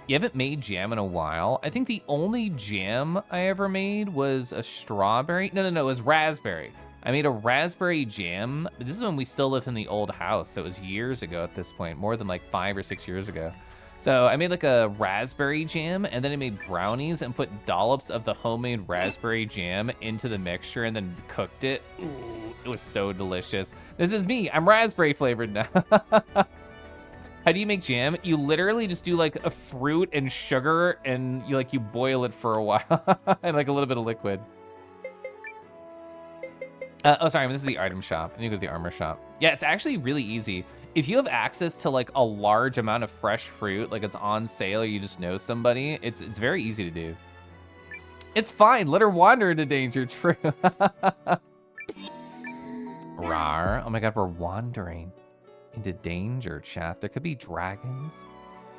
You haven't made jam in a while. I think the only jam I ever made was a strawberry. No, it was raspberry. I made a raspberry jam. This is when we still lived in the old house. So it was years ago at this point, more than like 5 or 6 years ago. So I made like a raspberry jam, and then I made brownies and put dollops of the homemade raspberry jam into the mixture and then cooked it. Ooh, it was so delicious. This is me, I'm raspberry flavored now. How How do you make jam? You literally just do like a fruit and sugar and you boil it for a while and like a little bit of liquid. Oh, sorry, this is the item shop. I need to go to the armor shop. Yeah, it's actually really easy. If you have access to like a large amount of fresh fruit, like it's on sale or you just know somebody, it's very easy to do. It's fine, let her wander into danger, true. Rar, oh my God, we're wandering into danger, chat. There could be dragons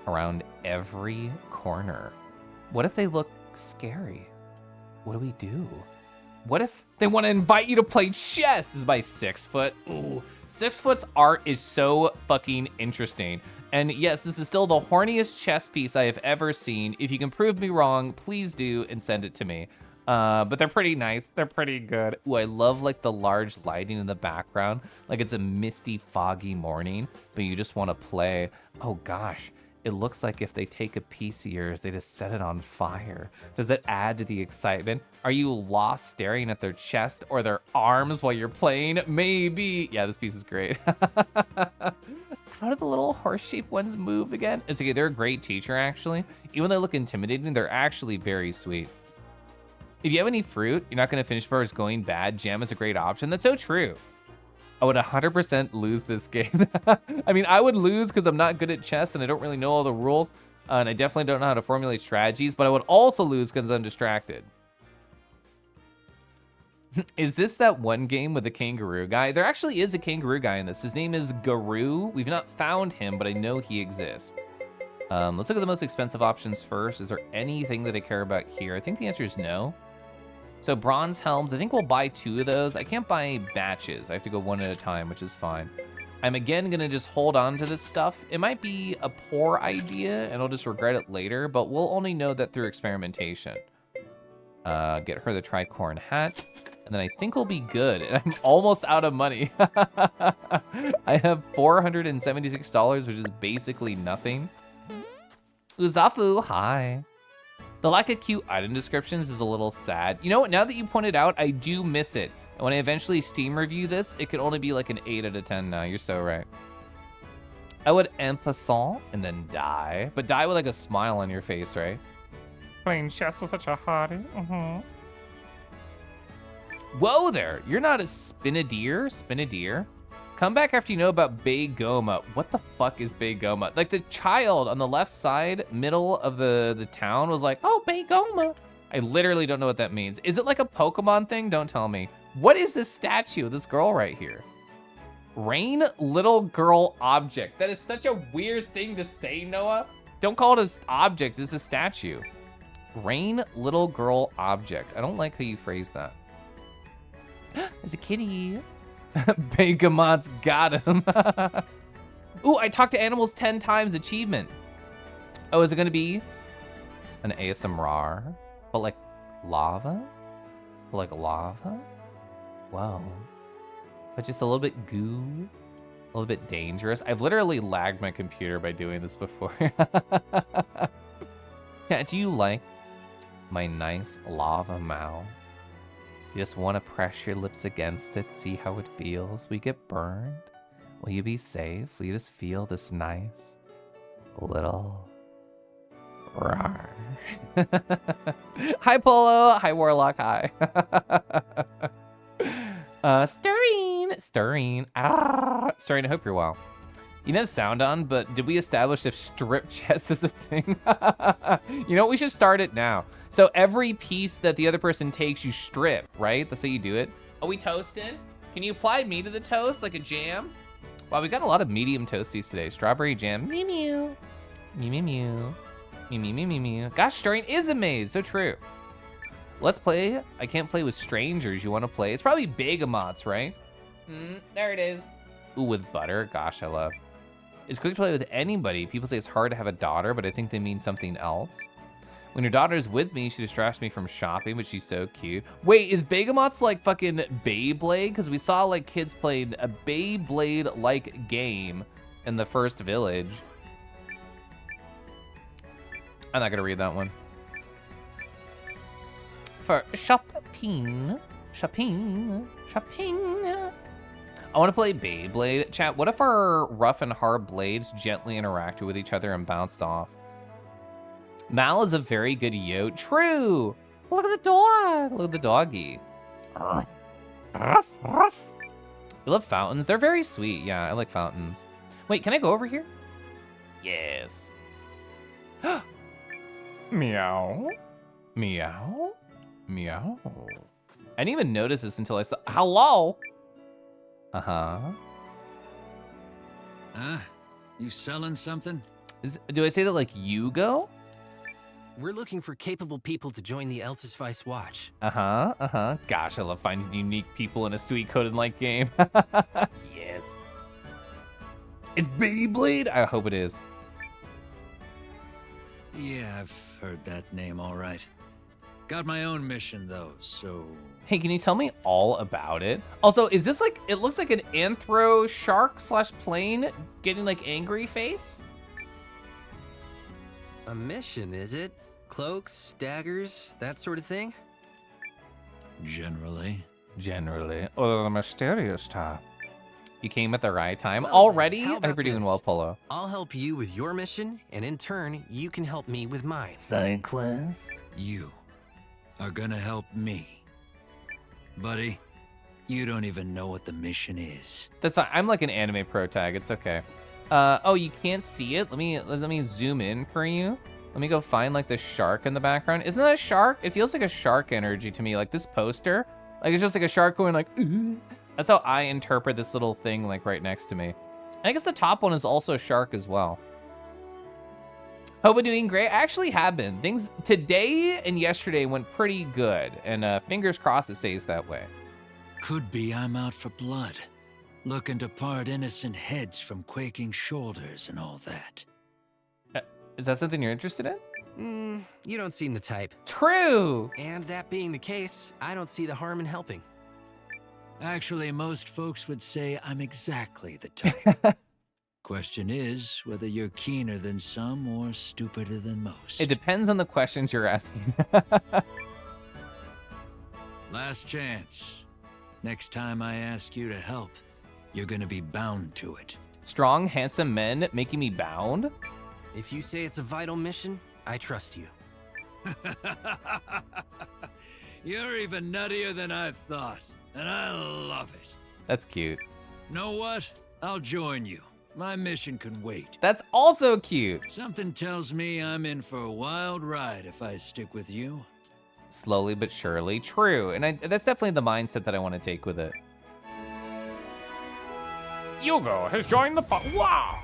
around every corner. What if they look scary? What do we do? What if they want to invite you to play chess? This is by 6 foot. Ooh, 6 foot's art is so fucking interesting. And yes, this is still the horniest chess piece I have ever seen. If you can prove me wrong, please do and send it to me. But they're pretty nice. They're pretty good. Ooh, I love like the large lighting in the background. Like it's a misty, foggy morning, but you just want to play. Oh gosh, it looks like if they take a piece of yours, they just set it on fire. Does that add to the excitement? Are you lost staring at their chest or their arms while you're playing? Maybe. Yeah, this piece is great. How do the little horse-shaped ones move again? It's okay, they're a great teacher actually. Even though they look intimidating, they're actually very sweet. If you have any fruit, you're not gonna finish before it's going bad, jam is a great option. That's so true. I would 100% lose this game. I mean, I would lose because I'm not good at chess and I don't really know all the rules. And I definitely don't know how to formulate strategies, but I would also lose because I'm distracted. Is this that one game with the kangaroo guy? There actually is a kangaroo guy in this. His name is Garoo. We've not found him, but I know he exists. Let's look at the most expensive options first. Is there anything that I care about here? I think the answer is no. So bronze helms, I think we'll buy 2 of those. I can't buy batches. I have to go one at a time, which is fine. I'm again gonna just hold on to this stuff. It might be a poor idea and I'll just regret it later, but we'll only know that through experimentation. Get her the tricorn hat, and then I think we'll be good. And I'm almost out of money. I have $476, which is basically nothing. Uzafu, hi. The lack of cute item descriptions is a little sad. You know what, now that you pointed out, I do miss it. And when I eventually Steam review this, it could only be like an 8 out of 10 now, you're so right. I would en passant and then die, but die with like a smile on your face, right? Playing chess was such a hottie, Whoa there, you're not a Spinadeer? Come back after you know about Bay Goma. What the fuck is Bay Goma? Like the child on the left side, middle of the town was like, oh, Bay Goma. I literally don't know what that means. Is it like a Pokemon thing? Don't tell me. What is this statue of this girl right here? Rain little girl object. That is such a weird thing to say, Noah. Don't call it an object, it's a statue. Rain little girl object. I don't like how you phrase that. There's a kitty. Begamot's got him. Ooh, I talked to animals 10 times achievement. Oh, is it gonna be an ASMR? But like lava? But like lava? Whoa. But just a little bit goo, a little bit dangerous. I've literally lagged my computer by doing this before. Yeah, do you like my nice lava mouth? You just want to press your lips against it, see how it feels. Will you get burned? Will you be safe? Will you just feel this nice little rawr? Hi, Polo. Hi, Warlock. Hi. Stirring. Stirring, I hope you're well. You know sound on, but did we establish if strip chess is a thing? You know what, we should start it now. So every piece that the other person takes, you strip, right? That's how you do it. Are we toasting? Can you apply meat to the toast like a jam? Wow, we got a lot of medium toasties today. Strawberry jam, mew mew. Mew mew mew. Mew mew mew mew mew. Gosh, stirring is a maze, so true. Let's play. I can't play with strangers. You wanna play? It's probably Begamots, right? There it is. Ooh, with butter, gosh, I love. It's quick to play with anybody. People say it's hard to have a daughter, but I think they mean something else. When your daughter's with me, she distracts me from shopping, but she's so cute. Wait, is Begamots like fucking Beyblade? Because we saw like kids playing a Beyblade-like game in the first village. I'm not gonna read that one. For shopping. I want to play Beyblade. Chat, what if our rough and hard blades gently interacted with each other and bounced off? Mal is a very good yo. True. Look at the dog. Look at the doggy. You love fountains? They're very sweet. Yeah, I like fountains. Wait, can I go over here? Yes. Meow. Meow. Meow. I didn't even notice this until I saw. Hello. Uh-huh. You selling something? Do I say that like you go? We're looking for capable people to join the Eltis Vice Watch. Uh-huh, uh-huh. Gosh, I love finding unique people in a sweet coded-like game. Yes. It's Beyblade? I hope it is. Yeah, I've heard that name all right. Got my own mission, though, so... Hey, can you tell me all about it? Also, is this like, it looks like an anthro shark / plane getting like angry face? A mission, is it? Cloaks, daggers, that sort of thing? Generally. Generally. Or the mysterious type. You came at the right time. Well, already? how I hope you're about doing this? well, Polo. I'll help you with your mission, and in turn, you can help me with mine. Side quest? You are gonna help me. Buddy, you don't even know what the mission is. That's fine. I'm like an anime pro tag. It's okay. Oh, you can't see it? Let me zoom in for you. Let me go find like the shark in the background. Isn't that a shark? It feels like a shark energy to me. Like this poster, like it's just like a shark going like, "Ooh." That's how I interpret this little thing like right next to me. I guess the top one is also shark as well. Hope I'm doing great. I actually have been. Things today and yesterday went pretty good, and fingers crossed it stays that way. Could be I'm out for blood. Looking to part innocent heads from quaking shoulders and all that. Is that something you're interested in? You don't seem the type. True! And that being the case, I don't see the harm in helping. Actually, most folks would say I'm exactly the type. Question is whether you're keener than some or stupider than most. It depends on the questions you're asking. Last chance. Next time I ask you to help, you're gonna be bound to it. Strong, handsome men making me bound? If you say it's a vital mission, I trust you. You're even nuttier than I thought, and I love it. That's cute. Know what? I'll join you. My mission can wait. That's also cute. Something tells me I'm in for a wild ride if I stick with you. Slowly but surely. True. And that's definitely the mindset that I want to take with it. Yugo has joined the wow.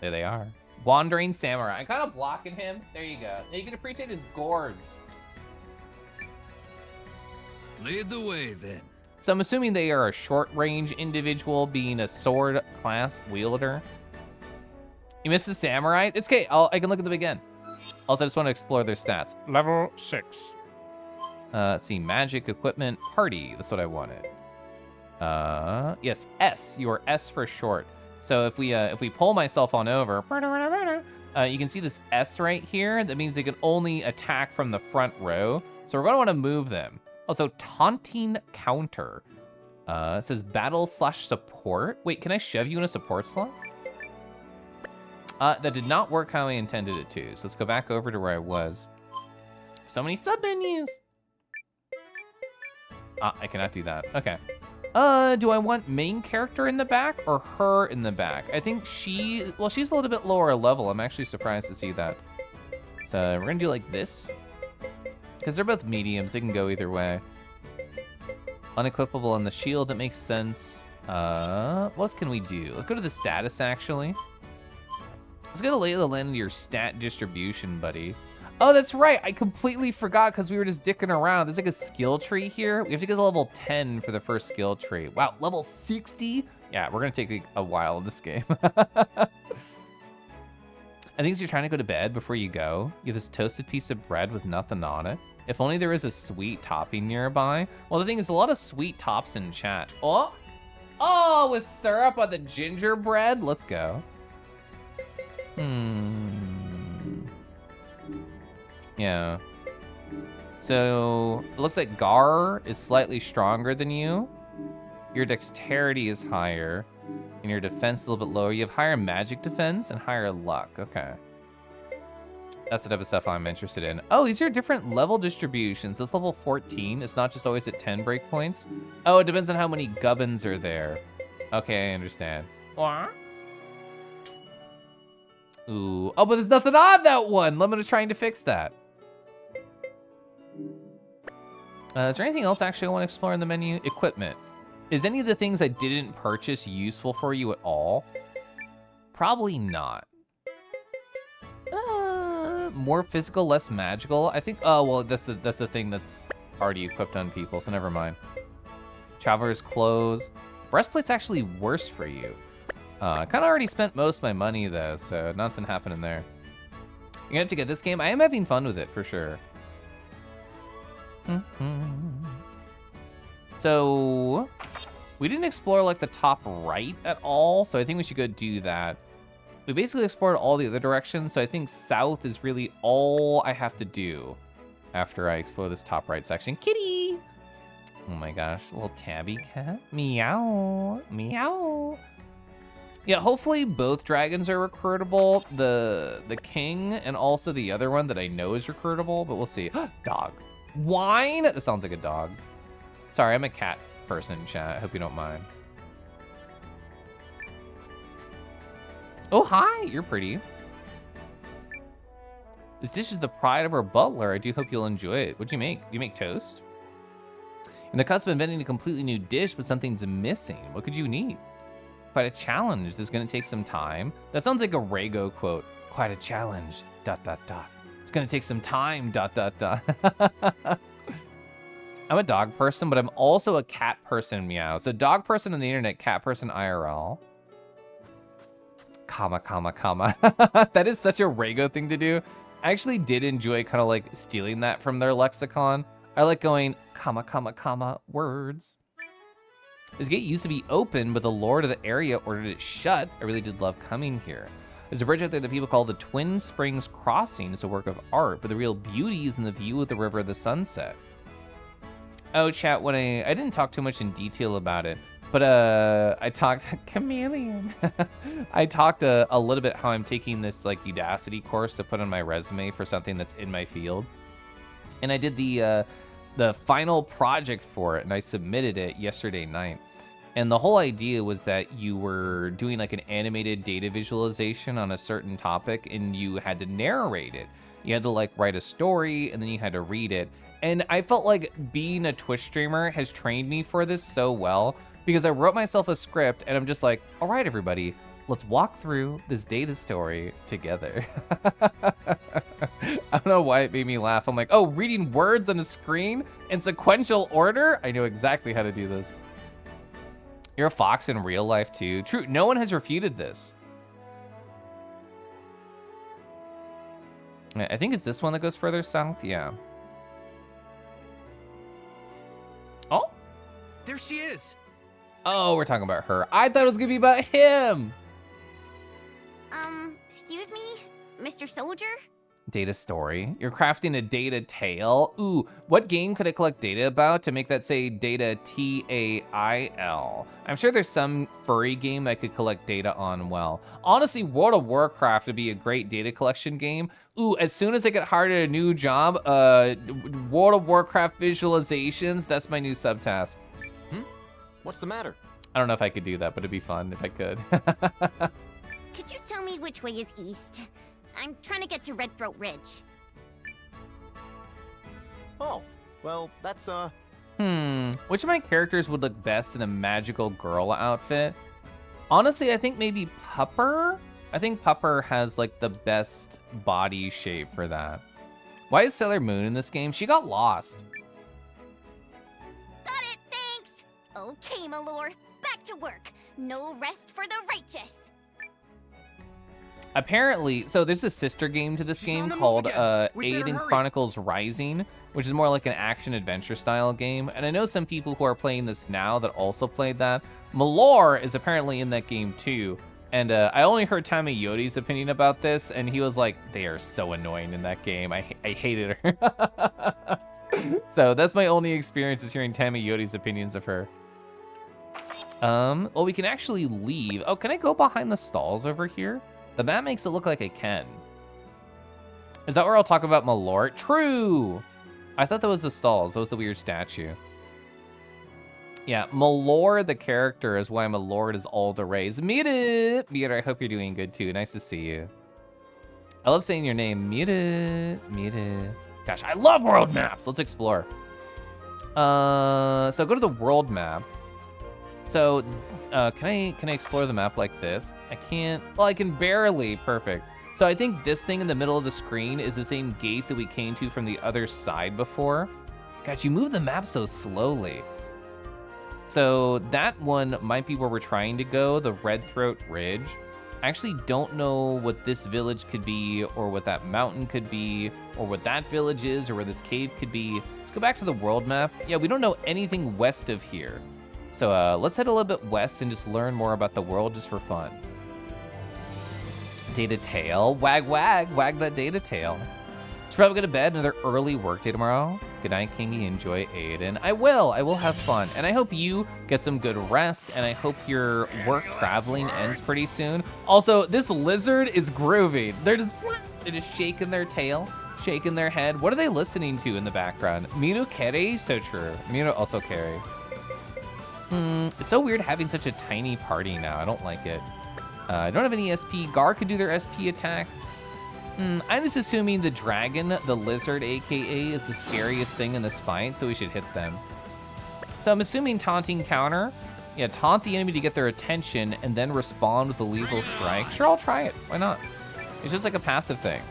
There they are. Wandering Samurai. I'm kind of blocking him. There you go. Now you can appreciate his gourds. Lead the way, then. So I'm assuming they are a short-range individual, being a sword class wielder. You missed the samurai? It's okay. I can look at them again. Also, I just want to explore their stats. Level 6. Let's see. Magic, equipment, party. That's what I wanted. Yes, S. You are S for short. So if we pull myself on over, you can see this S right here. That means they can only attack from the front row. So we're going to want to move them. Also, taunting counter. It says battle / support. Wait, can I shove you in a support slot? That did not work how I intended it to. So let's go back over to where I was. So many sub menus. I cannot do that. Okay. Do I want main character in the back or her in the back? I think she's a little bit lower level. I'm actually surprised to see that. So we're gonna do like this. Because they're both mediums, they can go either way. Unequipable on the shield, that makes sense. What else can we do? Let's go to the status, actually. Let's go to lay the land into your stat distribution, buddy. Oh, that's right, I completely forgot because we were just dicking around. There's like a skill tree here. We have to get to level 10 for the first skill tree. Wow, level 60? Yeah, we're gonna take a while in this game. I think you're trying to go to bed before you go. You have this toasted piece of bread with nothing on it. If only there was a sweet topping nearby. Well, the thing is, a lot of sweet tops in chat. Oh, with syrup on the gingerbread? Let's go. Yeah. So, it looks like Gar is slightly stronger than you. Your dexterity is higher, and your defense is a little bit lower. You have higher magic defense and higher luck. Okay. That's the type of stuff I'm interested in. Oh, these are different level distributions. This level 14. It's not just always at 10 breakpoints. Oh, it depends on how many gubbins are there. Okay, I understand. Ooh. Oh, but there's nothing on that one. Lemon is trying to fix that. Is there anything else actually I want to explore in the menu? Equipment. Is any of the things I didn't purchase useful for you at all? Probably not. More physical, less magical. I think. Oh well, that's the thing that's already equipped on people. So never mind. Traveler's clothes. Breastplate's actually worse for you. I kind of already spent most of my money though, so nothing happening there. You're gonna have to get this game. I am having fun with it for sure. So we didn't explore like the top right at all, so I think we should go do that. We basically explored all the other directions, so I think south is really all I have to do after I explore this top right section. Kitty! Oh my gosh, little tabby cat. Meow, meow. Yeah, hopefully both dragons are recruitable. The king and also the other one that I know is recruitable, but we'll see. Dog. Wine? That sounds like a dog. Sorry, I'm a cat person, chat. I hope you don't mind. Oh, hi, you're pretty. This dish is the pride of our butler. I do hope you'll enjoy it. What'd you make? Do you make toast? In the cusp of inventing a completely new dish, but something's missing. What could you need? Quite a challenge. This is gonna take some time. That sounds like a Rago quote. Quite a challenge, ... It's gonna take some time, ... I'm a dog person, but I'm also a cat person, meow. So dog person on the internet, cat person IRL. Comma, comma, comma. That is such a Rago thing to do. I actually did enjoy kind of like stealing that from their lexicon. I like going comma, comma, comma, words. This gate used to be open, but the lord of the area ordered it shut. I really did love coming here. There's a bridge out there that people call the Twin Springs Crossing. It's a work of art, but the real beauty is in the view of the river of the sunset. Oh, chat, when I didn't talk too much in detail about it, but I talked, chameleon. I talked a little bit how I'm taking this like Udacity course to put on my resume for something that's in my field. And I did the final project for it and I submitted it yesterday night. And the whole idea was that you were doing like an animated data visualization on a certain topic and you had to narrate it. You had to like write a story and then you had to read it. And I felt like being a Twitch streamer has trained me for this so well because I wrote myself a script and I'm just like, all right, everybody, let's walk through this data story together. I don't know why it made me laugh. I'm like, oh, reading words on a screen in sequential order? I know exactly how to do this. You're a fox in real life too. True, no one has refuted this. I think it's this one that goes further south, yeah. Oh? There she is. Oh, we're talking about her. I thought it was gonna be about him. Excuse me, Mr. Soldier? Data story. You're crafting a data tale. Ooh, what game could I collect data about to make that say data TAIL? I'm sure there's some furry game I could collect data on well. Honestly, World of Warcraft would be a great data collection game. Ooh, as soon as I get hired at a new job, World of Warcraft visualizations, that's my new subtask. What's the matter? I don't know if I could do that, but it'd be fun if I could. Could you tell me which way is east? I'm trying to get to Red Throat Ridge. Oh, well, that's, Which of my characters would look best in a magical girl outfit? Honestly, I think maybe Pupper. I think Pupper has like the best body shape for that. Why is Sailor Moon in this game? She got lost. Got it, thanks! Okay, Malor, back to work. No rest for the righteous. Apparently, so there's a sister game to this game called Eiyuden Chronicles Rising, which is more like an action-adventure style game. And I know some people who are playing this now that also played that. Malor is apparently in that game too. And I only heard Tammy Yodi's opinion about this, and he was like, they are so annoying in that game. I hated her. So that's my only experience is hearing Tammy Yodi's opinions of her. Well, we can actually leave. Oh, can I go behind the stalls over here? The map makes it look like I can. Is that where I'll talk about Malort? True! I thought that was the stalls. That was the weird statue. Yeah, Malor, the character, is why Malord is all the rays. Mira! Mira, I hope you're doing good too. Nice to see you. I love saying your name. Mira. Mira. Gosh, I love world maps. Let's explore. So go to the world map. So, can I explore the map like this? I can't. Well, I can barely. Perfect. So I think this thing in the middle of the screen is the same gate that we came to from the other side before. God, you move the map so slowly. So that one might be where we're trying to go, the Red Throat Ridge. I actually don't know what this village could be, or what that mountain could be, or what that village is, or where this cave could be. Let's go back to the world map. Yeah, we don't know anything west of here. So let's head a little bit west and just learn more about the world just for fun. Data tail, wag that data tail. Should probably go to bed, another early work day tomorrow. Good night, Kingy, enjoy Eiyuden. I will have fun. And I hope you get some good rest, and I hope your work traveling ends pretty soon. Also, this lizard is groovy. They're just shaking their tail, shaking their head. What are they listening to in the background? Minu Kere, so true. Minu also Kere. It's so weird having such a tiny party now. I don't like it. I don't have any SP. Gar could do their SP attack. I'm just assuming the dragon, the lizard, AKA, is the scariest thing in this fight, so we should hit them. So I'm assuming taunting counter. Yeah, taunt the enemy to get their attention and then respond with a lethal strike. Sure, I'll try it. Why not? It's just like a passive thing.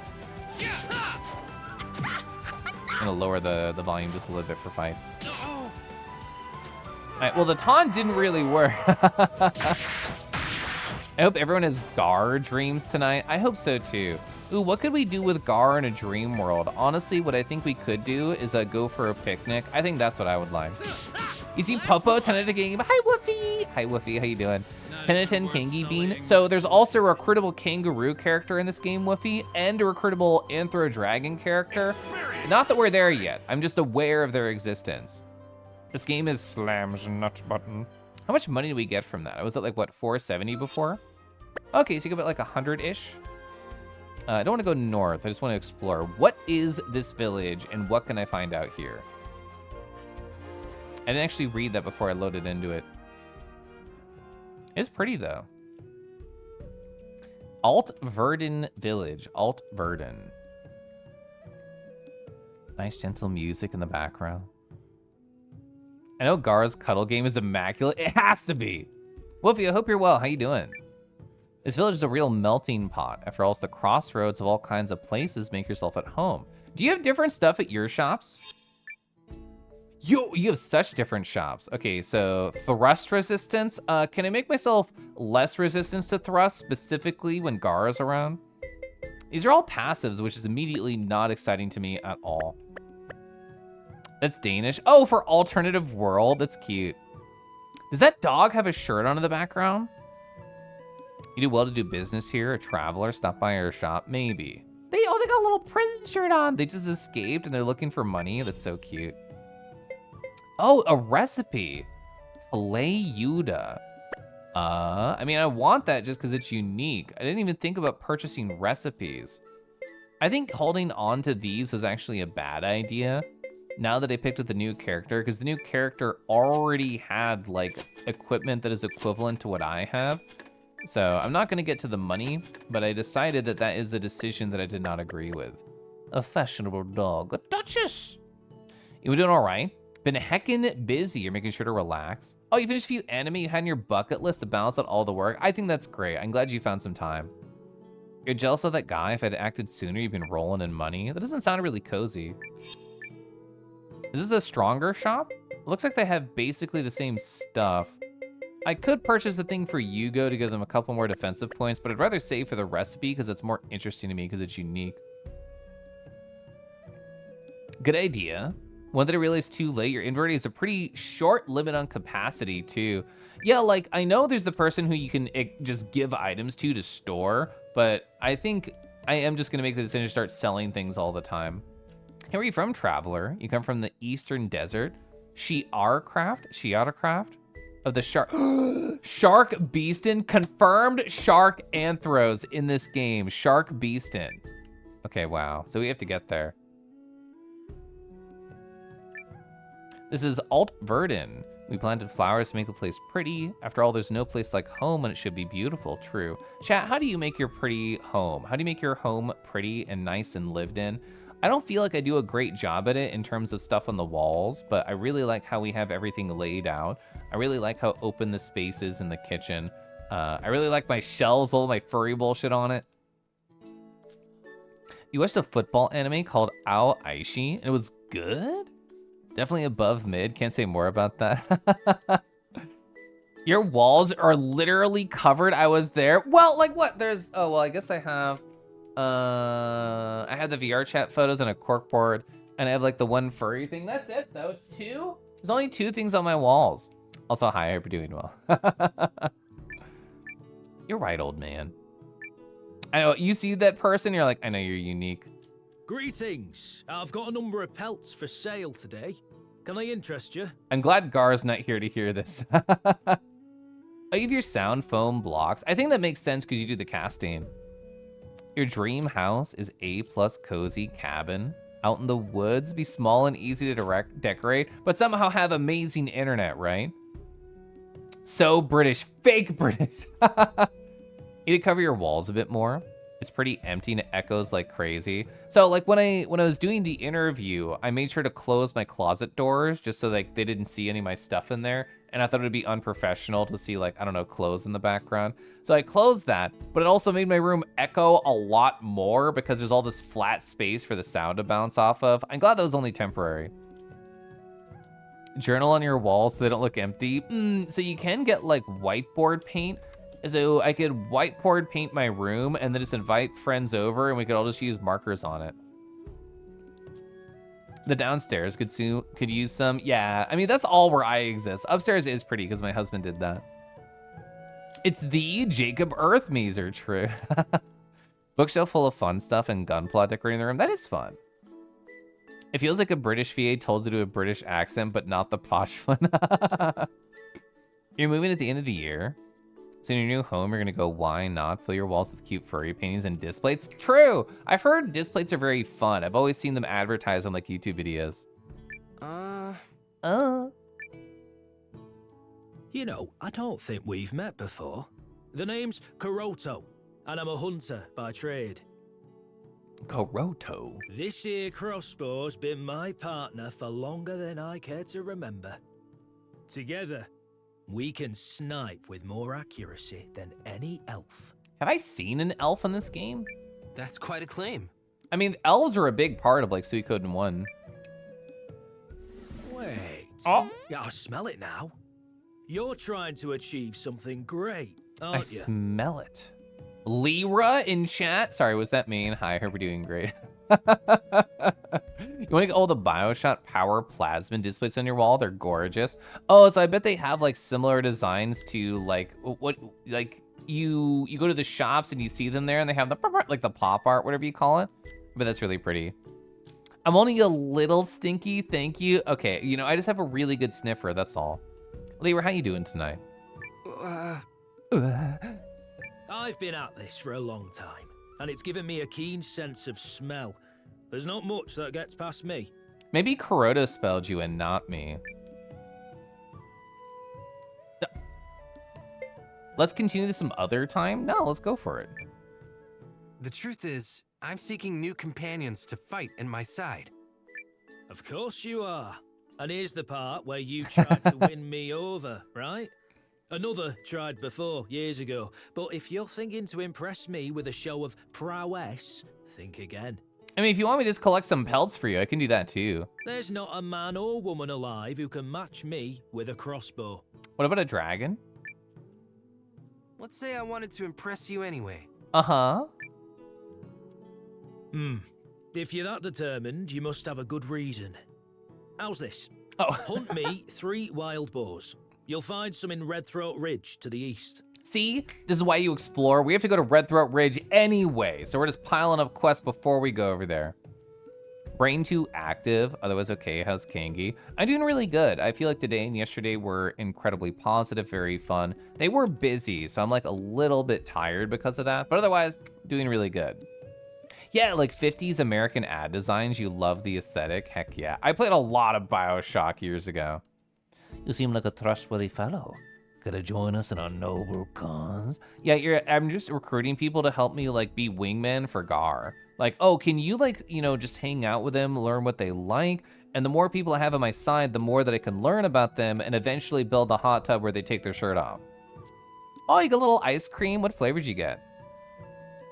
I'm gonna lower the volume just a little bit for fights. All right, well, the taunt didn't really work. I hope everyone has Gar dreams tonight. I hope so too. Ooh, what could we do with Gar in a dream world? Honestly, what I think we could do is go for a picnic. I think that's what I would like. You see Popo, 10 out of game. Hi, Woofy. Hi, Woofy, how you doing? 10 out of 10 Kangi Bean. So there's also a recruitable kangaroo character in this game, Woofy, and a recruitable Anthro Dragon character. Not that we're there yet. I'm just aware of their existence. This game is Slam's nut button. How much money do we get from that? I was at like, what, 470 before? Okay, so you get like 100-ish. I don't want to go north. I just want to explore. What is this village and what can I find out here? I didn't actually read that before I loaded into it. It's pretty though. Alt Verdun Village. Alt Verdun. Nice gentle music in the background. I know Gar's cuddle game is immaculate. It has to be. Wolfie, I hope you're well. How you doing? This village is a real melting pot. After all, it's the crossroads of all kinds of places. Make yourself at home. Do you have different stuff at your shops? You have such different shops. Okay, so thrust resistance. Can I make myself less resistance to thrust, specifically when Gar is around? These are all passives, which is immediately not exciting to me at all. That's Danish. Oh, for alternative world, that's cute. Does that dog have a shirt on in the background? You do well to do business here. A traveler, stop by your shop, maybe. They got a little prison shirt on. They just escaped and they're looking for money. That's so cute. Oh, a recipe. Eiyuden. I mean, I want that just because it's unique. I didn't even think about purchasing recipes. I think holding on to these was actually a bad idea. Now that I picked up the new character, because the new character already had like equipment that is equivalent to what I have. So I'm not gonna get to the money, but I decided that that is a decision that I did not agree with. A fashionable dog, a duchess. You doing all right? Been heckin' busy. You're making sure to relax. Oh, you finished a few anime you had on your bucket list to balance out all the work. I think that's great. I'm glad you found some time. You're jealous of that guy. If I'd acted sooner, you've been rolling in money. That doesn't sound really cozy. Is this a stronger shop? It looks like they have basically the same stuff. I could purchase the thing for Yugo to give them a couple more defensive points, but I'd rather save for the recipe because it's more interesting to me because it's unique. Good idea. One that I realized too late, your inventory is a pretty short limit on capacity too. Yeah, like I know there's the person who you can just give items to store, but I think I am just gonna make the decision to start selling things all the time. Where are you from, traveler? You come from the Eastern Desert. Shi'ar Craft? of the shark. Shark Beastin, confirmed shark anthros in this game. Shark Beastin. Okay, wow. So we have to get there. This is Alt Verdin. We planted flowers to make the place pretty. After all, there's no place like home and it should be beautiful, true. Chat, how do you make your pretty home? How do you make your home pretty and nice and lived in? I don't feel like I do a great job at it in terms of stuff on the walls, but I really like how we have everything laid out. I really like how open the space is in the kitchen. I really like my shelves, all my furry bullshit on it. You watched a football anime called Ao Aishi, and it was good? Definitely above mid, can't say more about that. Your walls are literally covered, I was there. Well, like what? There's, oh, well, I guess I have, I had the VR chat photos and a corkboard, and I have like the one furry thing. That's it though, it's 2? There's only 2 things on my walls. Also, hi, I hope you're doing well. You're right, old man. I know, you see that person, you're like, I know you're unique. Greetings. I've got a number of pelts for sale today. Can I interest you? I'm glad Gar's not here to hear this. Oh, you have your sound foam blocks. I think that makes sense because you do the casting. Your dream house is A+ cozy cabin. Out in the woods, be small and easy to decorate, but somehow have amazing internet, right? So British, fake British. You need to cover your walls a bit more. It's pretty empty and it echoes like crazy. So like when I was doing the interview, I made sure to close my closet doors just so like they didn't see any of my stuff in there. And I thought it would be unprofessional to see like, I don't know, clothes in the background. So I closed that, but it also made my room echo a lot more because there's all this flat space for the sound to bounce off of. I'm glad that was only temporary. Journal on your walls so they don't look empty. So you can get like whiteboard paint. So I could whiteboard paint my room and then just invite friends over and we could all just use markers on it. The downstairs could use some. Yeah, I mean, that's all where I exist. Upstairs is pretty because my husband did that. It's the Jacob Earthmeaser, true. Bookshelf full of fun stuff and gunpla decorating the room. That is fun. It feels like a British VA told to do a British accent, but not the posh one. You're moving at the end of the year. So in your new home, you're gonna go, why not fill your walls with cute furry paintings and disc plates? True! I've heard disc plates are very fun. I've always seen them advertised on like YouTube videos. You know, I don't think we've met before. The name's Kuroto, and I'm a hunter by trade. Kuroto? This here crossbow's been my partner for longer than I care to remember. Together, we can snipe with more accuracy than any elf. Have I seen an elf in this game? That's quite a claim. I mean, elves are a big part of like Suikoden 1. Wait. Oh. Yeah, I smell it now. You're trying to achieve something great, aren't I you? smell it. Lyra in chat. Sorry, was that mean? Hi, I hope we're doing great. You want to get all the BioShock Power Plasma displays on your wall? They're gorgeous. Oh, so I bet they have like similar designs to like what like you go to the shops and you see them there and they have the like the pop art, whatever you call it. But that's really pretty. I'm only a little stinky, thank you. Okay, you know, I just have a really good sniffer, that's all. Lyra, how you doing tonight? I've been at this for a long time, and it's given me a keen sense of smell. There's not much that gets past me. Maybe Kuroto spelled you and not me. Let's continue this some other time? No, let's go for it. The truth is, I'm seeking new companions to fight at my side. Of course you are. And here's the part where you tried to win me over, right? Another tried before, years ago. But if you're thinking to impress me with a show of prowess, think again. I mean, if you want me to just collect some pelts for you, I can do that too. There's not a man or woman alive who can match me with a crossbow. What about a dragon? Let's say I wanted to impress you anyway. Uh-huh. If you're that determined, you must have a good reason. How's this? Oh. Hunt me 3 wild boars. You'll find some in Redthroat Ridge to the east. See, this is why you explore. We have to go to Redthroat Ridge anyway, so we're just piling up quests before we go over there. Brain too active, otherwise okay. How's Kangi? I'm doing really good. I feel like today and yesterday were incredibly positive, very fun. They were busy, so I'm like a little bit tired because of that, but otherwise, doing really good. Yeah, like 50s American ad designs. You love the aesthetic. Heck yeah. I played a lot of BioShock years ago. You seem like a trustworthy fellow. Gonna join us in a noble cause? Yeah, I'm just recruiting people to help me like be wingmen for Gar. Like, oh, can you like, you know, just hang out with them, learn what they like? And the more people I have on my side, the more that I can learn about them and eventually build the hot tub where they take their shirt off. Oh, you got a little ice cream. What flavor did you get?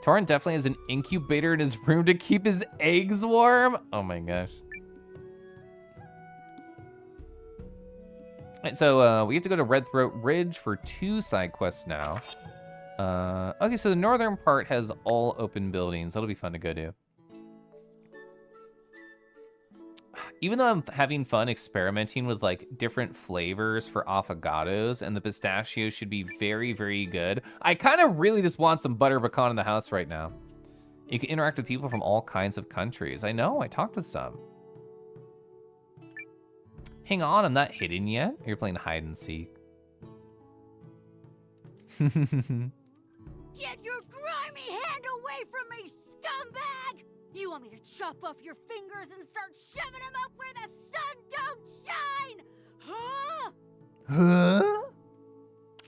Torrent definitely has an incubator in his room to keep his eggs warm. Oh my gosh. All right, so we have to go to Red Throat Ridge for 2 side quests now. Okay, so the northern part has all open buildings. That'll be fun to go to. Even though I'm having fun experimenting with like different flavors for affogatos, and the pistachio should be very, very good, I kind of really just want some butter pecan in the house right now. You can interact with people from all kinds of countries. I know, I talked with some. Hang on, I'm not hidden yet. You're playing hide and seek. Get your grimy hand away from me, scumbag! You want me to chop off your fingers and start shoving them up where the sun don't shine? Huh? Huh?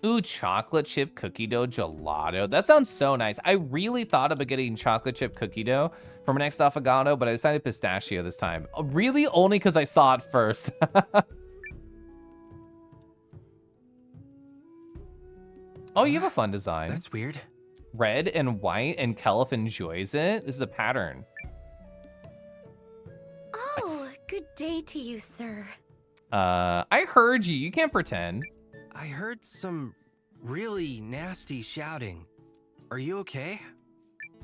Ooh, chocolate chip cookie dough gelato. That sounds so nice. I really thought about getting chocolate chip cookie dough for my next affogato, but I decided pistachio this time. Really only because I saw it first. Oh, you have a fun design. That's weird. Red and white, and Kelf enjoys it. This is a pattern. Oh, good day to you, sir. I heard you. You can't pretend. I heard some really nasty shouting. Are you okay?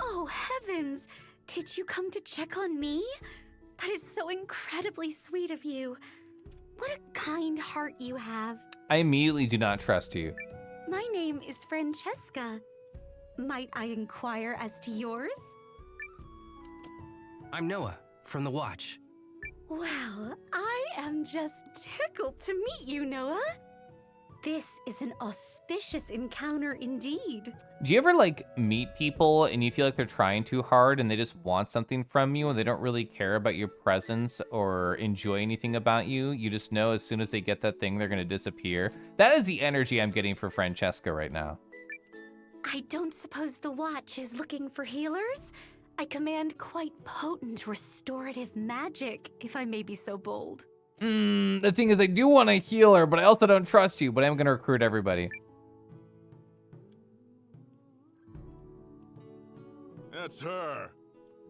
Oh, heavens. Did you come to check on me? That is so incredibly sweet of you. What a kind heart you have. I immediately do not trust you. My name is Francesca. Might I inquire as to yours? I'm Noah, from the Watch. Well, I am just tickled to meet you, Noah. This is an auspicious encounter indeed. Do you ever like meet people and you feel like they're trying too hard and they just want something from you and they don't really care about your presence or enjoy anything about you? You just know as soon as they get that thing, they're gonna disappear. That is the energy I'm getting for Francesca right now. I don't suppose the Watch is looking for healers? I command quite potent restorative magic, if I may be so bold. The thing is, I do want a healer, but I also don't trust you, but I'm gonna recruit everybody. That's her.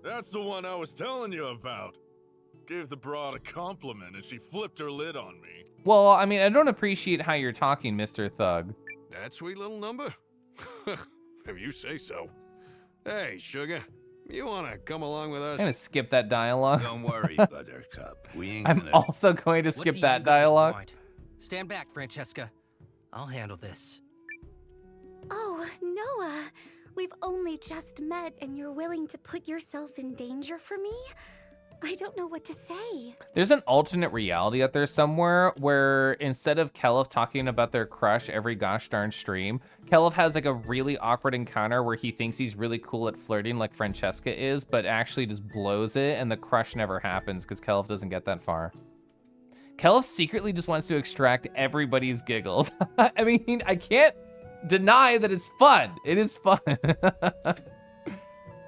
That's the one I was telling you about. Gave the broad a compliment and she flipped her lid on me. Well, I mean, I don't appreciate how you're talking, Mr. Thug. That sweet little number? If you say so. Hey, sugar. You wanna come along with us? I'm gonna skip that dialogue. Don't worry, Buttercup. We ain't I'm gonna... also going to skip that dialogue. Want? Stand back, Francesca. I'll handle this. Oh, Noah. We've only just met and you're willing to put yourself in danger for me? I don't know what to say. There's an alternate reality out there somewhere where instead of Kelf talking about their crush every gosh darn stream, Kelf has like a really awkward encounter where he thinks he's really cool at flirting like Francesca is, but actually just blows it and the crush never happens because Kelf doesn't get that far. Kelf secretly just wants to extract everybody's giggles. I mean, I can't deny that it's fun. It is fun.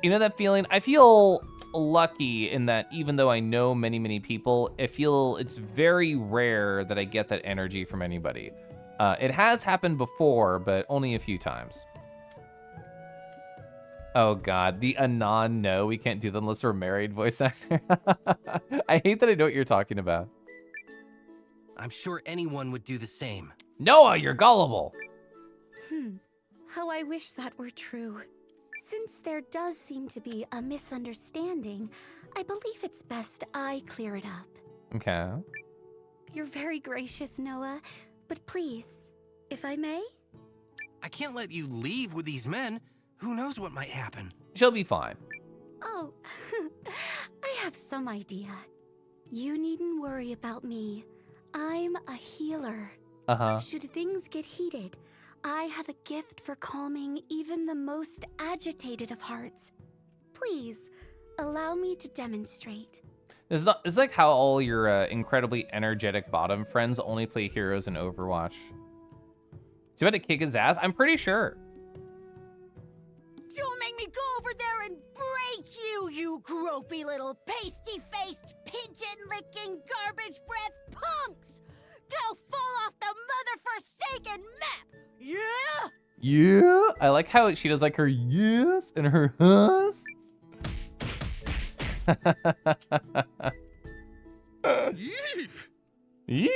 You know that feeling? I feel lucky in that even though I know many, many people, I feel it's very rare that I get that energy from anybody. It has happened before, but only a few times. Oh God, the Anon, no, we can't do that unless we're married voice actor. I hate that I know what you're talking about. I'm sure anyone would do the same. Noah, you're gullible. How I wish that were true. Since there does seem to be a misunderstanding, I believe it's best I clear it up. Okay. You're very gracious, Noah, but please, if I may? I can't let you leave with these men. Who knows what might happen? She'll be fine. Oh, I have some idea. You needn't worry about me. I'm a healer. Should things get heated, I have a gift for calming even the most agitated of hearts. Please, allow me to demonstrate. This is like how all your incredibly energetic bottom friends only play heroes in Overwatch. So you about to kick his ass? I'm pretty sure. Don't make me go over there and break you, you gropey little pasty-faced, pigeon-licking, garbage-breath punks! Go fall off the mother-forsaken map, yeah? Yeah. I like how she does like her yes and her huhs. Yeah.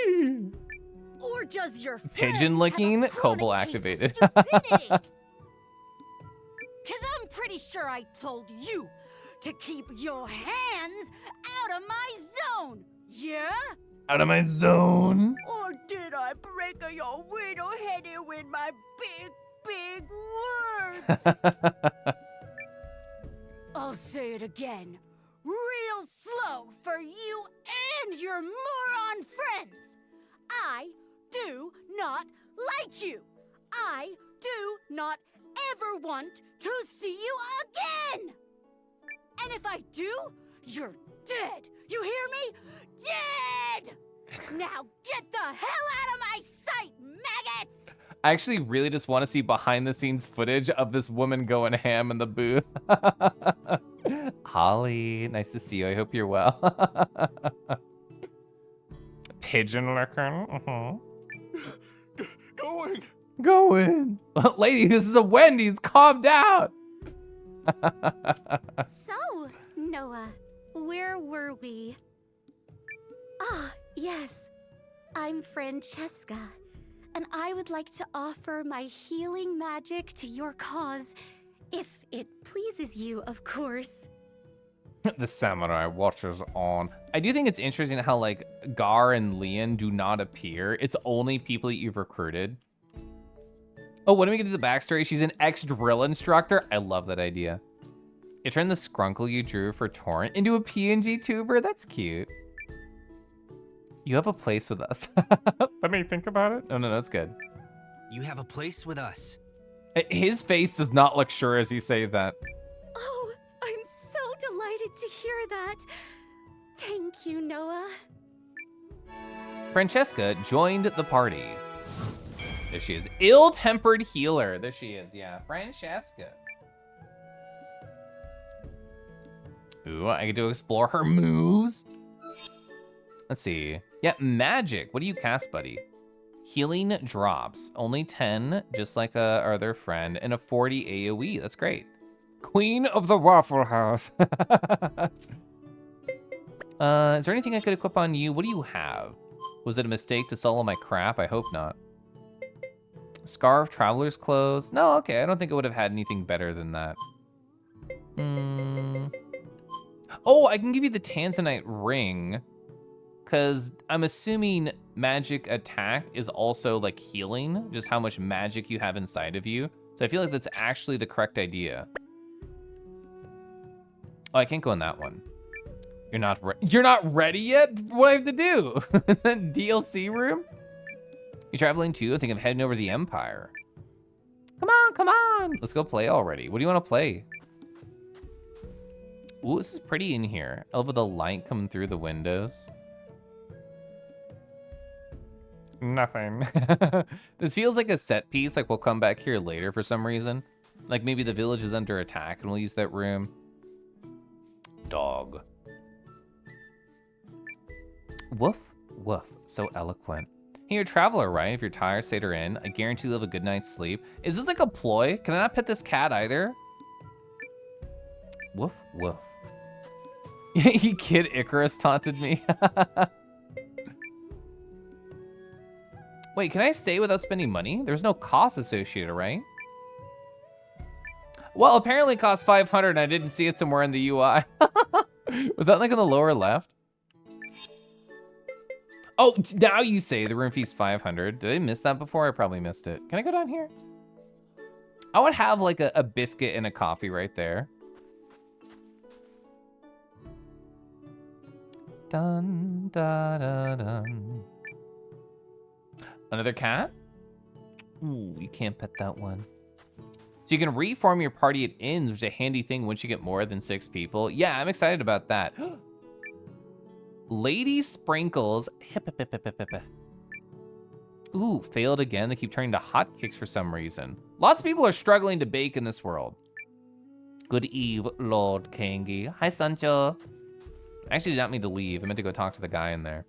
Or does your Pigeon licking, Cobble activated. Cause I'm pretty sure I told you to keep your hands out of my zone, yeah? Out of my zone. Or did I break your little heady with my big, big words? I'll say it again, real slow for you and your moron friends. I do not like you. I do not ever want to see you again. And if I do, you're dead. You hear me? Dead! Now get the hell out of my sight, maggots! I actually really just want to see behind the scenes footage of this woman going ham in the booth. Holly, nice to see you. I hope you're well. Pigeon licking. Going. Lady, this is a Wendy's. Calm down. So, Noah, where were we? Ah, yes. I'm Francesca, and I would like to offer my healing magic to your cause, if it pleases you, of course. The samurai watches on. I do think it's interesting how like Gar and Leon do not appear. It's only people that you've recruited. Oh, when do we get to the backstory? She's an ex-drill instructor. I love that idea. You turned the scrunkle you drew for Torrent into a PNG tuber. That's cute. You have a place with us. Let me think about it. No, that's good. You have a place with us. His face does not look sure as he say that. Oh, I'm so delighted to hear that. Thank you, Noah. Francesca joined the party. There she is. Ill-tempered healer. There she is, yeah. Francesca. Ooh, I get to explore her moves. Let's see. Yeah, magic. What do you cast, buddy? Healing drops. Only 10, just like our other friend, and a 40 AoE. That's great. Queen of the Waffle House. Is there anything I could equip on you? What do you have? Was it a mistake to sell all my crap? I hope not. Scarf, traveler's clothes. No, okay. I don't think it would have had anything better than that. Oh, I can give you the Tanzanite ring. Because I'm assuming magic attack is also like healing, just how much magic you have inside of you. So I feel like that's actually the correct idea. Oh, I can't go in that one. You're not ready yet? What do I have to do? Is that DLC room? You traveling too? I think I'm heading over to the Empire. Come on, come on. Let's go play already. What do you want to play? Ooh, this is pretty in here. I love the light coming through the windows. Nothing. This feels like a set piece, like we'll come back here later for some reason. Like maybe the village is under attack and we'll use that room. Dog. Woof, woof, so eloquent. Hey, you're a traveler, right? If you're tired, stay her in. I guarantee you'll have a good night's sleep. Is this like a ploy? Can I not pet this cat either? Woof, woof. You kid Icarus taunted me. Wait, can I stay without spending money? There's no cost associated, right? Well, apparently it costs 500 and I didn't see it somewhere in the UI. Was that like on the lower left? Oh, now you say the room fee's 500. Did I miss that before? I probably missed it. Can I go down here? I would have like a biscuit and a coffee right there. Dun, da, da, dun. Another cat? Ooh, you can't pet that one. So you can reform your party at inns, which is a handy thing once you get more than 6 people. Yeah, I'm excited about that. Lady Sprinkles. Hip, hip, hip, hip, hip, hip. Ooh, failed again. They keep turning to hotcakes for some reason. Lots of people are struggling to bake in this world. Good eve, Lord Kangi. Hi, Sancho. I actually did not mean to leave. I meant to go talk to the guy in there.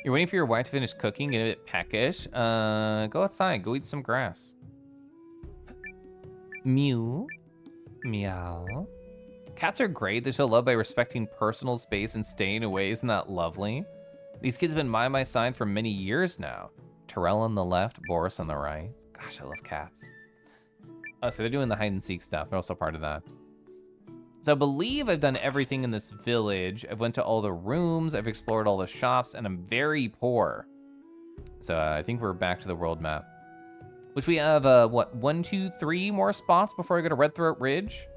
You're waiting for your wife to finish cooking, get a bit peckish. Go outside, go eat some grass. Mew. Meow. Cats are great. They're so loved by respecting personal space and staying away. Isn't that lovely? These kids have been by my side for many years now. Terrell on the left, Boris on the right. Gosh, I love cats. Oh, so they're doing the hide and seek stuff. They're also part of that. So I believe I've done everything in this village. I've went to all the rooms, I've explored all the shops, and I'm very poor. So I think we're back to the world map. Which we have, what, 1, 2, 3 more spots before I go to Red Throat Ridge?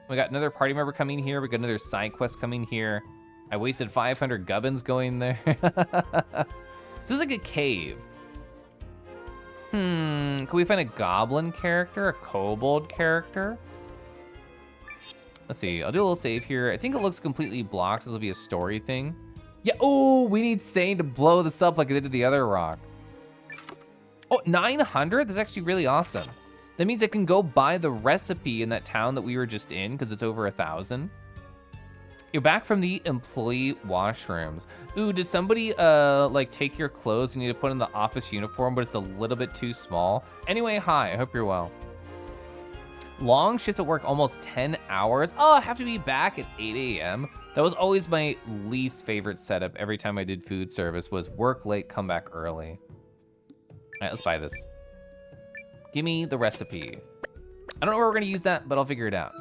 We got another party member coming here. We got another side quest coming here. I wasted 500 gubbins going there. So this is like a cave. Can we find a goblin character, a kobold character? Let's see, I'll do a little save here. I think it looks completely blocked. This will be a story thing. Yeah, oh, we need Sane to blow this up like I did to the other rock. Oh, 900? That's actually really awesome. That means I can go buy the recipe in that town that we were just in because it's over 1,000. You're back from the employee washrooms. Ooh, did somebody like take your clothes and you need to put in the office uniform, but it's a little bit too small? Anyway, hi, I hope you're well. Long shift at work, almost 10 hours. Oh, I have to be back at 8 a.m. That was always my least favorite setup every time I did food service was work late, come back early. All right, let's buy this. Give me the recipe. I don't know where we're gonna use that, but I'll figure it out.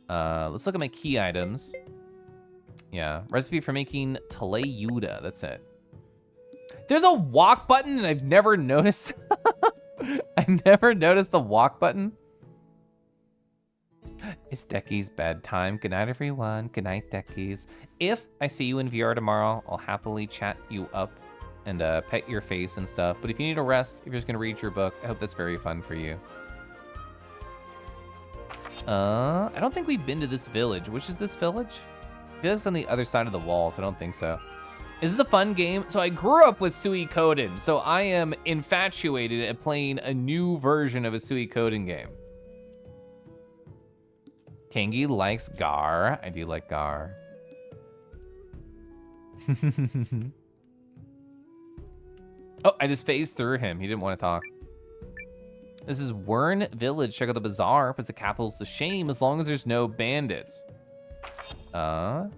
Let's look at my key items. Yeah, recipe for making Eiyuden, that's it. There's a walk button and I've never noticed. I've never noticed the walk button. It's Decky's bedtime. Good night, everyone. Good night, Decky's. If I see you in VR tomorrow, I'll happily chat you up and pet your face and stuff. But if you need a rest, if you're just gonna read your book, I hope that's very fun for you. I don't think we've been to this village. Which is this village? I feel like it's on the other side of the wall, so I don't think so. Is this a fun game? So I grew up with Suikoden, so I am infatuated at playing a new version of a Suikoden game. Kangi likes Gar. I do like Gar. Oh, I just phased through him. He didn't want to talk. This is Wern Village. Check out the bazaar, because the capital's the shame as long as there's no bandits. Oh,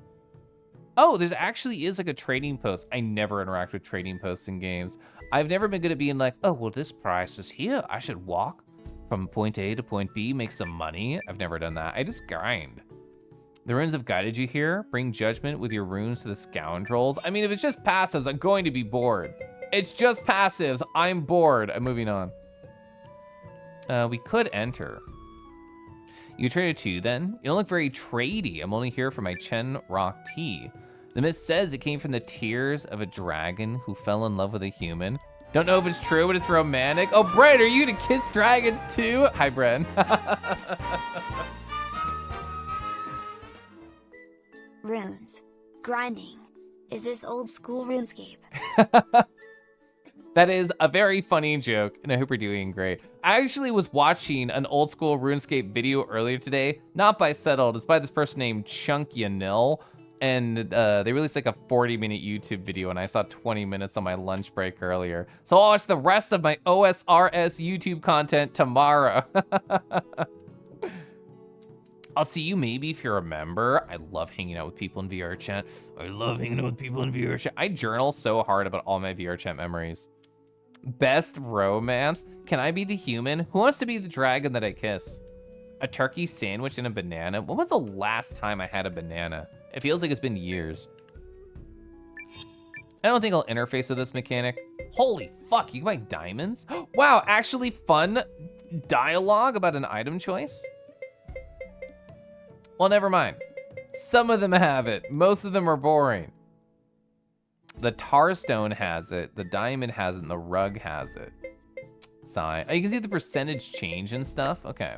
there's actually is like a trading post. I never interact with trading posts in games. I've never been good at being like, oh, well, this price is here. I should walk from point A to point B, make some money. I've never done that. I just grind. The runes have guided you here. Bring judgment with your runes to the scoundrels. I mean, if it's just passives, I'm going to be bored. It's just passives. I'm bored. I'm moving on. We could enter. You traded 2 then? You don't look very tradey. I'm only here for my Chen Rock tea. The myth says it came from the tears of a dragon who fell in love with a human. Don't know if it's true, but it's romantic. Oh, Brett, are you gonna kiss dragons too? Hi, Brett. Runes. Grinding. Is this old school RuneScape? That is a very funny joke, and I hope you're doing great. I actually was watching an old school RuneScape video earlier today, not by Settled, it's by this person named Chunky-a-Nil, and they released like a 40-minute YouTube video, and I saw 20 minutes on my lunch break earlier. So I'll watch the rest of my OSRS YouTube content tomorrow. I'll see you maybe if you're a member. I love hanging out with people in VR chat. I love hanging out with people in VR chat. I journal so hard about all my VR chat memories. Best romance. Can I be the human? Who wants to be the dragon that I kiss? A turkey sandwich and a banana. When was the last time I had a banana? It feels like it's been years. I don't think I'll interface with this mechanic. Holy fuck, you can buy diamonds? Wow, actually fun dialogue about an item choice? Well, never mind. Some of them have it. Most of them are boring. The tar stone has it, the diamond has it, and the rug has it. Sigh. Oh, you can see the percentage change and stuff. Okay.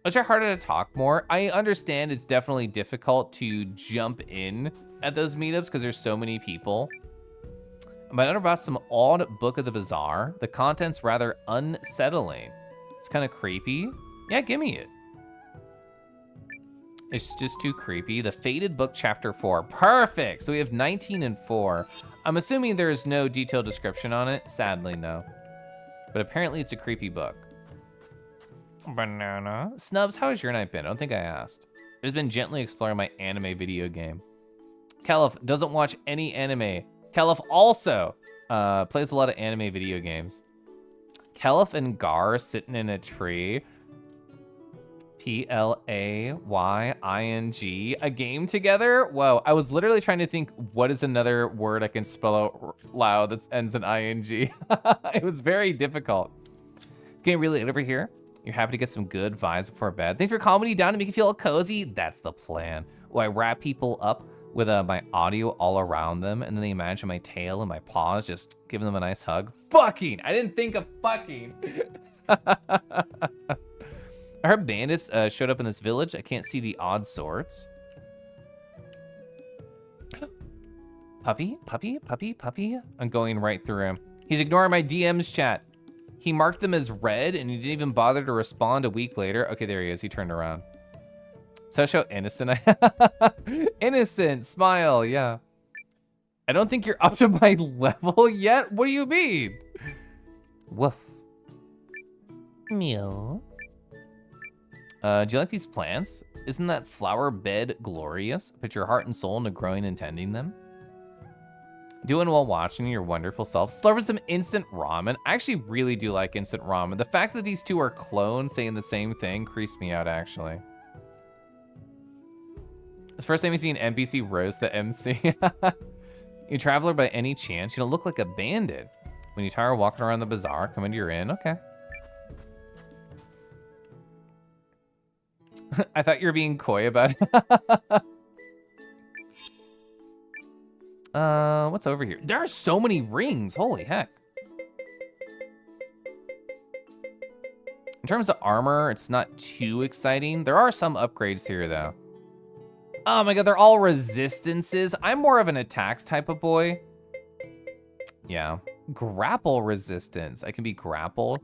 I'll try harder to talk more. I understand it's definitely difficult to jump in at those meetups because there's so many people. But I never bought some odd Book of the Bazaar. The content's rather unsettling. It's kind of creepy. Yeah, give me it. It's just too creepy. The Fated Book, Chapter 4. Perfect! So we have 19 and 4. I'm assuming there's no detailed description on it. Sadly, no. But apparently it's a creepy book. Banana. Snubs, how has your night been? I don't think I asked. I've just been gently exploring my anime video game. Caliph doesn't watch any anime. Caliph also plays a lot of anime video games. Caliph and Gar sitting in a tree. Playing a game together? Whoa, I was literally trying to think what is another word I can spell out loud that ends in ing. It was very difficult. It's getting really late over here. You're happy to get some good vibes before bed. Thanks for calming me down to make you feel cozy. That's the plan. Oh, I wrap people up with my audio all around them, and then they imagine my tail and my paws, just giving them a nice hug. Fucking! I didn't think of fucking. I heard bandits showed up in this village. I can't see the odd sorts. Puppy, puppy, puppy, puppy. I'm going right through him. He's ignoring my DMs chat. He marked them as red and he didn't even bother to respond a week later. Okay, there he is. He turned around. So show innocent. Innocent, smile, yeah. I don't think you're up to my level yet. What do you mean? Woof. Meow. Do you like these plants? Isn't that flower bed glorious? Put your heart and soul into growing and tending them. Doing while watching your wonderful self. Slurping some instant ramen. I actually really do like instant ramen. The fact that these two are clones saying the same thing creeps me out, actually. It's the first time you see an NPC roast the MC. You traveler by any chance? You don't look like a bandit. When you tire walking around the bazaar, come into your inn. Okay. I thought you were being coy about it. What's over here? There are so many rings. Holy heck. In terms of armor, it's not too exciting. There are some upgrades here, though. Oh my god, they're all resistances. I'm more of an attacks type of boy. Yeah. Grapple resistance. I can be grappled.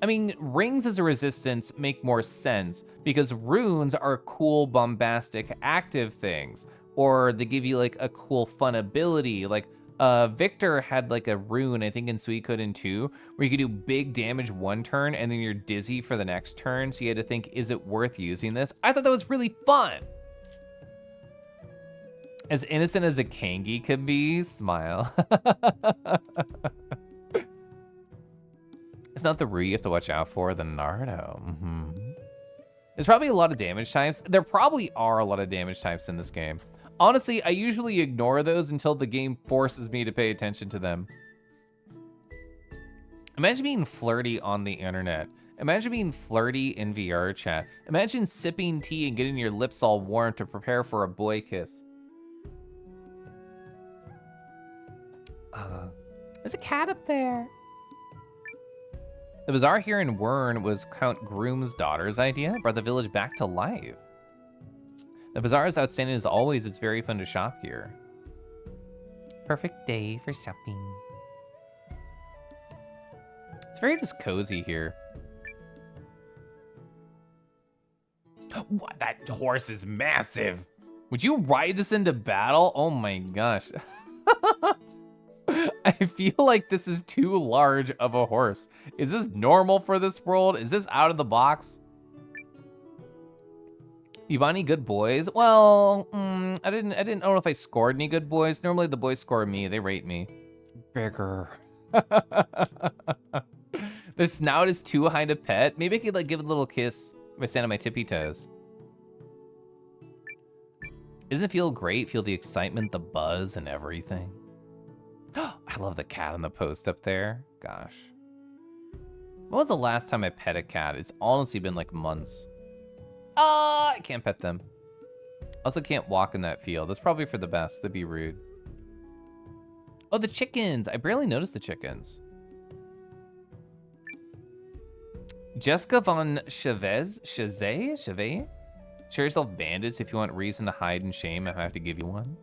I mean, rings as a resistance make more sense because runes are cool, bombastic, active things. Or they give you like a cool fun ability. Like Victor had like a rune, I think in Suikoden 2, where you could do big damage one turn and then you're dizzy for the next turn. So you had to think, is it worth using this? I thought that was really fun. As innocent as a Kangi could be, smile. It's not the Ryu you have to watch out for, the Naruto. There's probably a lot of damage types. There probably are a lot of damage types in this game. Honestly, I usually ignore those until the game forces me to pay attention to them. Imagine being flirty on the internet. Imagine being flirty in VR chat. Imagine sipping tea and getting your lips all warm to prepare for a boy kiss. There's a cat up there. The bazaar here in Wern was Count Groom's daughter's idea, brought the village back to life. The bazaar is outstanding as always. It's very fun to shop here. Perfect day for shopping. It's very just cozy here. What? That horse is massive. Would you ride this into battle? Oh my gosh. I feel like this is too large of a horse. Is this normal for this world? Is this out of the box? You bought any good boys? Well, I didn't know if I scored any good boys. Normally the boys score me, they rate me. Bigger. Their snout is too high to pet. Maybe I could like give it a little kiss if I stand on my tippy toes. Doesn't it feel great? Feel the excitement, the buzz, and everything. I love the cat on the post up there. Gosh. When was the last time I pet a cat? It's honestly been like months. I can't pet them. Also can't walk in that field. That's probably for the best. That'd be rude. Oh, the chickens. I barely noticed the chickens. Jessica von Chavez? Share yourself bandits if you want reason to hide in shame. I have to give you one.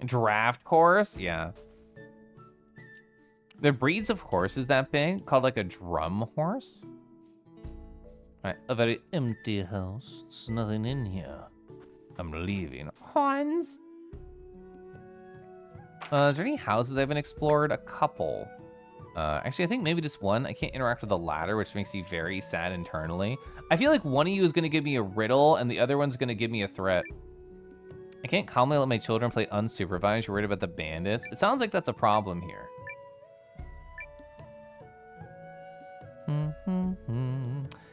Draft horse? Yeah. The breeds of horses that big, called like a drum horse. All right, a very empty house. There's nothing in here. I'm leaving. Horns? Is there any houses I haven't explored? A couple. Actually, I think maybe just one. I can't interact with the ladder, which makes me very sad internally. I feel like one of you is gonna give me a riddle and the other one's gonna give me a threat. I can't calmly let my children play unsupervised. You're worried about the bandits. It sounds like that's a problem here.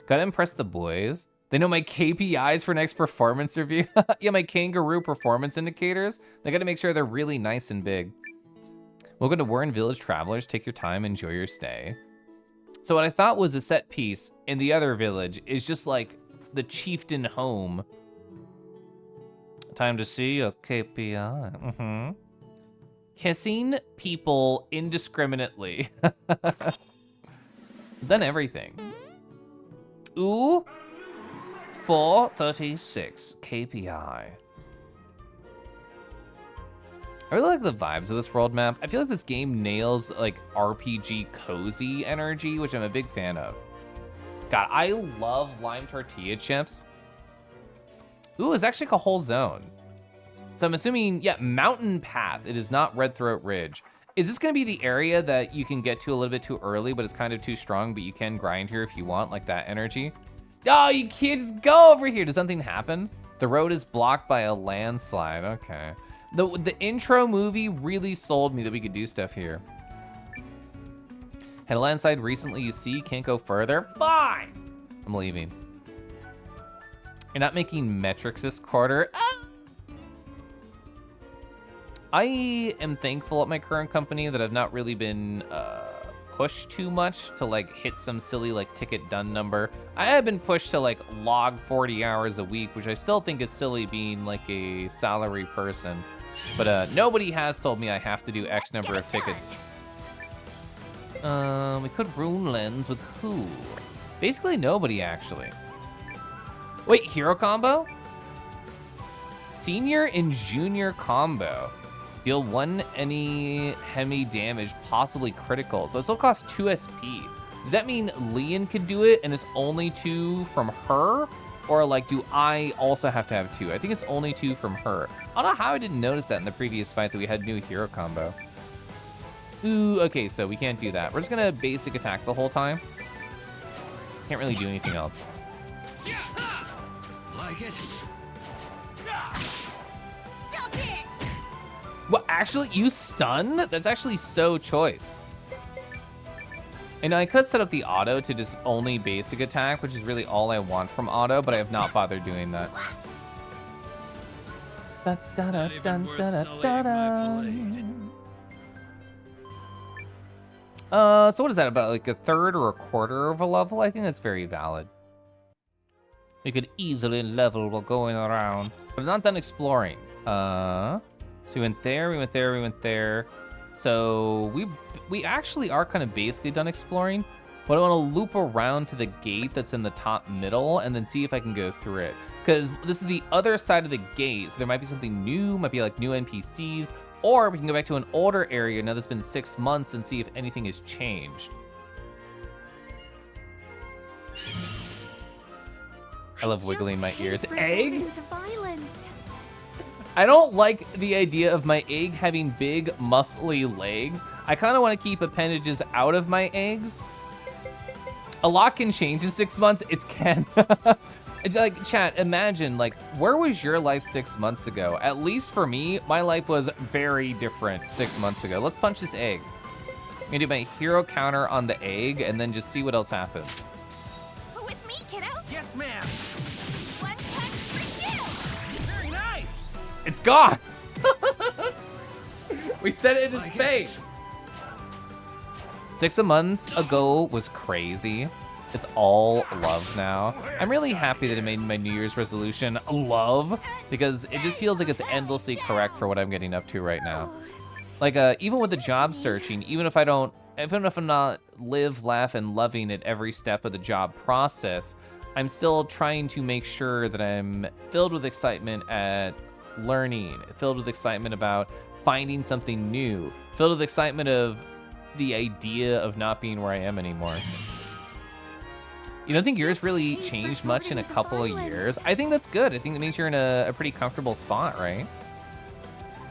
Gotta impress the boys. They know my KPIs for next performance review. Yeah, my kangaroo performance indicators. They gotta make sure they're really nice and big. Welcome to Warren Village, travelers. Take your time, enjoy your stay. So what I thought was a set piece in the other village is just like the chieftain home. Time to see a KPI. Kissing people indiscriminately. Done everything. Ooh. 436 KPI. I really like the vibes of this world map. I feel like this game nails like RPG cozy energy, which I'm a big fan of. God, I love lime tortilla chips. Ooh, it's actually like a whole zone. So I'm assuming, yeah, Mountain Path. It is not Red Throat Ridge. Is this gonna be the area that you can get to a little bit too early, but it's kind of too strong, but you can grind here if you want, like that energy? Oh, you can't just go over here. Does something happen? The road is blocked by a landslide. Okay. The intro movie really sold me that we could do stuff here. Had a landslide recently, you see, can't go further. Fine. I'm leaving. You're not making metrics this quarter. I am thankful at my current company that I've not really been pushed too much to like hit some silly like ticket done number. I have been pushed to like log 40 hours a week, which I still think is silly being like a salary person. But nobody has told me I have to do X number of tickets. We could rune lens with who? Basically nobody actually. Wait, hero combo? Senior and junior combo. Deal 1 any hemi damage, possibly critical. So it still costs 2 SP. Does that mean Leon could do it and it's only 2 from her? Or like, do I also have to have 2? I think it's only 2 from her. I don't know how I didn't notice that in the previous fight that we had new hero combo. Ooh, okay, so we can't do that. We're just gonna basic attack the whole time. Can't really do anything else. Like it. Well, actually, you stun? That's actually so choice. And I could set up the auto to just only basic attack, which is really all I want from auto, but I have not bothered doing that. So what is that, about like a third or a quarter of a level? I think that's very valid. We could easily level while going around, but I'm not done exploring. So we went there, we went there, we went there. So we actually are kind of basically done exploring, but I want to loop around to the gate that's in the top middle and then see if I can go through it. Because this is the other side of the gate, so there might be something new, might be like new NPCs, or we can go back to an older area now that's been 6 months and see if anything has changed. I love wiggling my ears. Egg? I don't like the idea of my egg having big, muscly legs. I kind of want to keep appendages out of my eggs. A lot can change in 6 months. It's can. It's like, chat, imagine, like, where was your life 6 months ago? At least for me, my life was very different 6 months ago. Let's punch this egg. I'm gonna do my hero counter on the egg and then just see what else happens. With me, kiddo. Yes, ma'am. One punch for you. Very nice. It's gone. We set it into space. 6 months ago was crazy. It's all love now. I'm really happy that it made my New Year's resolution love, because it just feels like it's endlessly correct for what I'm getting up to right now. Like, even with the job searching, even if I'm not live, laugh, and loving at every step of the job process, I'm still trying to make sure that I'm filled with excitement at learning, filled with excitement about finding something new, filled with excitement of the idea of not being where I am anymore. You don't think yours really changed much in a couple of years? I think that's good. I think that means you're in a pretty comfortable spot, right?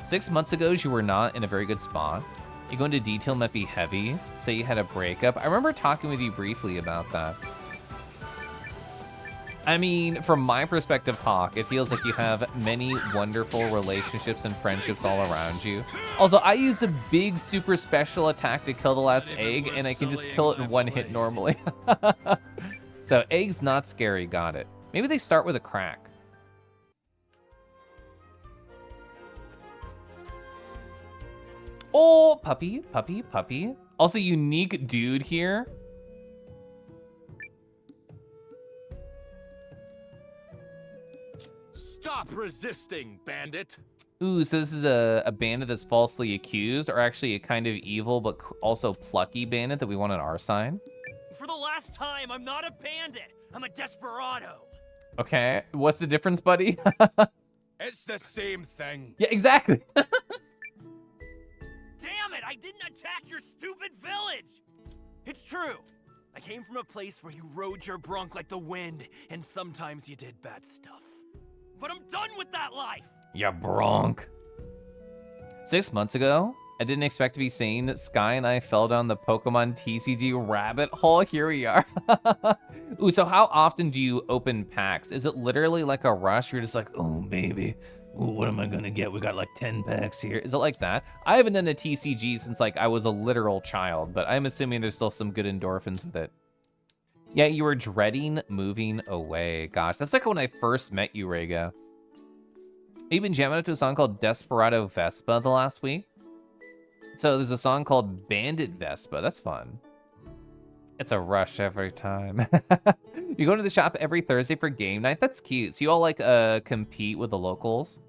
6 months ago, you were not in a very good spot. You go into detail might be heavy. Say you had a breakup. I remember talking with you briefly about that. I mean, from my perspective, Hawk, it feels like you have many wonderful relationships and friendships all around you. Also, I used a big super special attack to kill the last egg, and I can just kill it in one hit normally. So, egg's not scary, got it. Maybe they start with a crack. Oh, puppy, puppy, puppy. Also, unique dude here. Stop resisting, bandit! Ooh, so this is a bandit that's falsely accused, or actually a kind of evil but also plucky bandit that we want on our side. For the last time, I'm not a bandit. I'm a desperado. Okay, what's the difference, buddy? It's the same thing. Yeah, exactly. Damn it, I didn't attack your stupid village. It's true. I came from a place where you rode your bronc like the wind, and sometimes you did bad stuff. But I'm done with that life! Yeah, bronc. 6 months ago, I didn't expect to be saying that Sky and I fell down the Pokemon TCG rabbit hole. Here we are. Ooh, so how often do you open packs? Is it literally like a rush? You're just like, oh, baby, ooh, what am I gonna get? We got like 10 packs here. Is it like that? I haven't done a TCG since like I was a literal child, but I'm assuming there's still some good endorphins with it. Yeah, you were dreading moving away. Gosh, that's like when I first met you, Rega. You've been jamming up to a song called Desperado Vespa the last week. So there's a song called Bandit Vespa. That's fun. It's a rush every time. You go to the shop every Thursday for game night? That's cute. So you all like compete with the locals?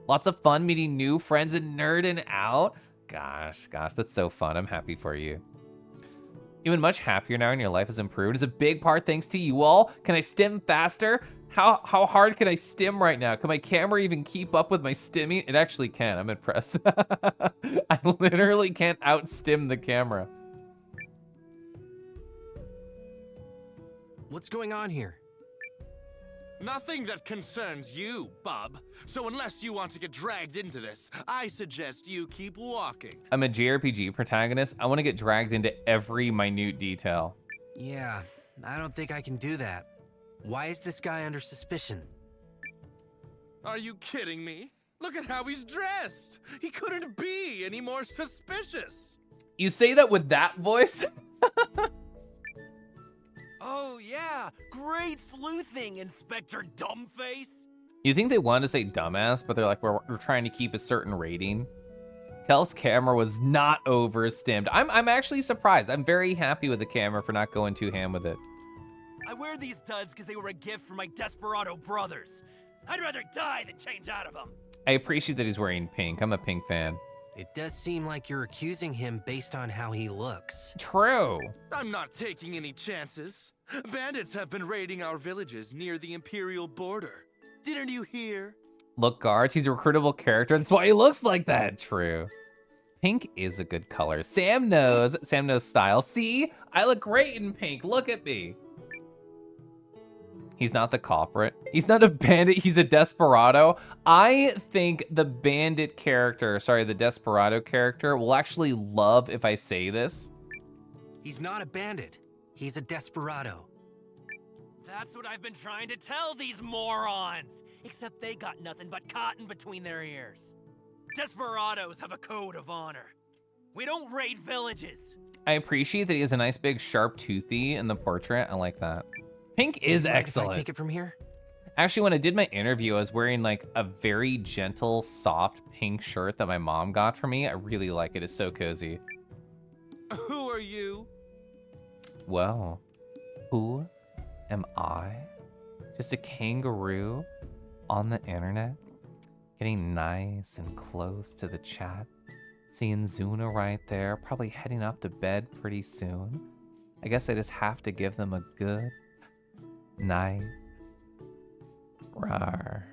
Lots of fun meeting new friends and nerding out? Gosh, that's so fun. I'm happy for you. You've been much happier now and your life has improved. It's a big part thanks to you all. Can I stim faster? How hard can I stim right now? Can my camera even keep up with my stimming? It actually can. I'm impressed. I literally can't out-stim the camera. What's going on here? Nothing that concerns you, bub. So unless you want to get dragged into this, I suggest you keep walking. I'm a JRPG protagonist. I want to get dragged into every minute detail. Yeah, I don't think I can do that. Why is this guy under suspicion? Are you kidding me? Look at how he's dressed. He couldn't be any more suspicious. You say that with that voice? Oh yeah, great sleuthing, Inspector Dumbface. You think they wanted to say dumbass, but they're like, we're trying to keep a certain rating. Kel's camera was not over-stimmed. I'm actually surprised. I'm very happy with the camera for not going too ham with it. I wear these duds because they were a gift from my desperado brothers. I'd rather die than change out of them. I appreciate that he's wearing pink. I'm a pink fan. It does seem like you're accusing him based on how he looks. True. I'm not taking any chances. Bandits have been raiding our villages near the Imperial border. Didn't you hear? Look, guards, he's a recruitable character. That's why he looks like that. True. Pink is a good color. Sam knows style. See, I look great in pink. Look at me. He's not the culprit. He's not a bandit, he's a desperado. I think the bandit character, sorry, the desperado character will actually love if I say this. He's not a bandit. He's a desperado. That's what I've been trying to tell these morons. Except they got nothing but cotton between their ears. Desperados have a code of honor. We don't raid villages. I appreciate that he has a nice big sharp toothy in the portrait. I like that. Pink is excellent. If I take it from here? Actually, when I did my interview, I was wearing like a very gentle, soft pink shirt that my mom got for me. I really like it. It's so cozy. Who are you? Well, Who am I? Just a kangaroo on the internet, getting nice and close to the chat. Seeing Zuna right there, probably heading up to bed pretty soon. I guess I just have to give them a good night. Rawr.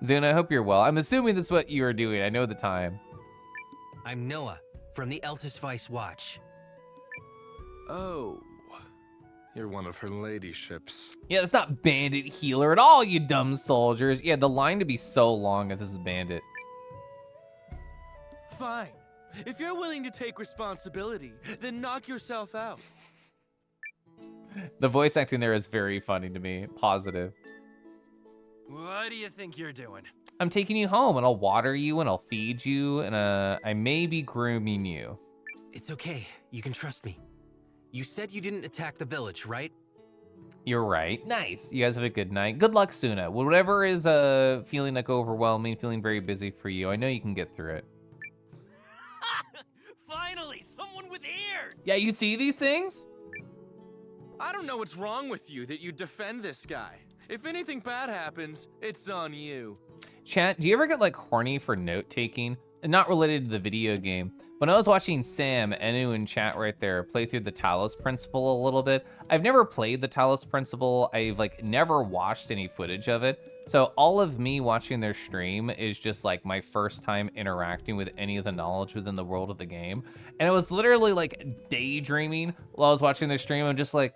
Zuna, I hope you're well. I'm assuming that's what you are doing. I know the time. I'm Noah, from the Eltis Vice Watch. Oh, you're one of her ladyships. Yeah, that's not Bandit Healer at all, you dumb soldiers. Yeah, the line to be so long if this is Bandit. Fine. If you're willing to take responsibility, then knock yourself out. The voice acting there is very funny to me. Positive. What do you think you're doing? I'm taking you home, and I'll water you, and I'll feed you, and I may be grooming you. It's okay. You can trust me. You said you didn't attack the village, right? You're right. Nice. You guys have a good night. Good luck, Suna. Whatever is feeling like overwhelming, feeling very busy for you, I know you can get through it. Finally, someone with ears! Yeah, you see these things? I don't know what's wrong with you that you defend this guy. If anything bad happens, it's on you. Chat, do you ever get like horny for note-taking? Not related to the video game. When I was watching Sam, Enu in chat right there, play through the Talos Principle a little bit, I've never played the Talos Principle. I've like never watched any footage of it. So all of me watching their stream is just like my first time interacting with any of the knowledge within the world of the game. And it was literally like daydreaming while I was watching their stream. I'm just like,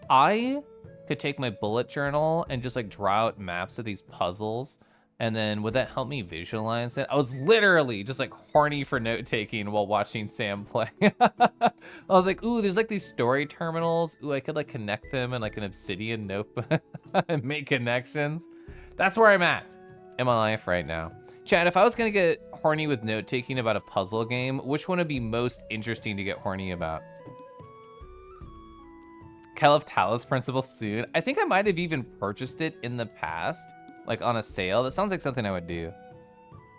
I could take my bullet journal and just like draw out maps of these puzzles. And then would that help me visualize it? I was literally just like horny for note-taking while watching Sam play. I was like, ooh, there's like these story terminals. Ooh, I could like connect them in like an obsidian notebook and make connections. That's where I'm at in my life right now. Chad, if I was gonna get horny with note-taking about a puzzle game, which one would be most interesting to get horny about? Call of Talos Principle soon. I think I might have even purchased it in the past. Like on a sale. That sounds like something I would do.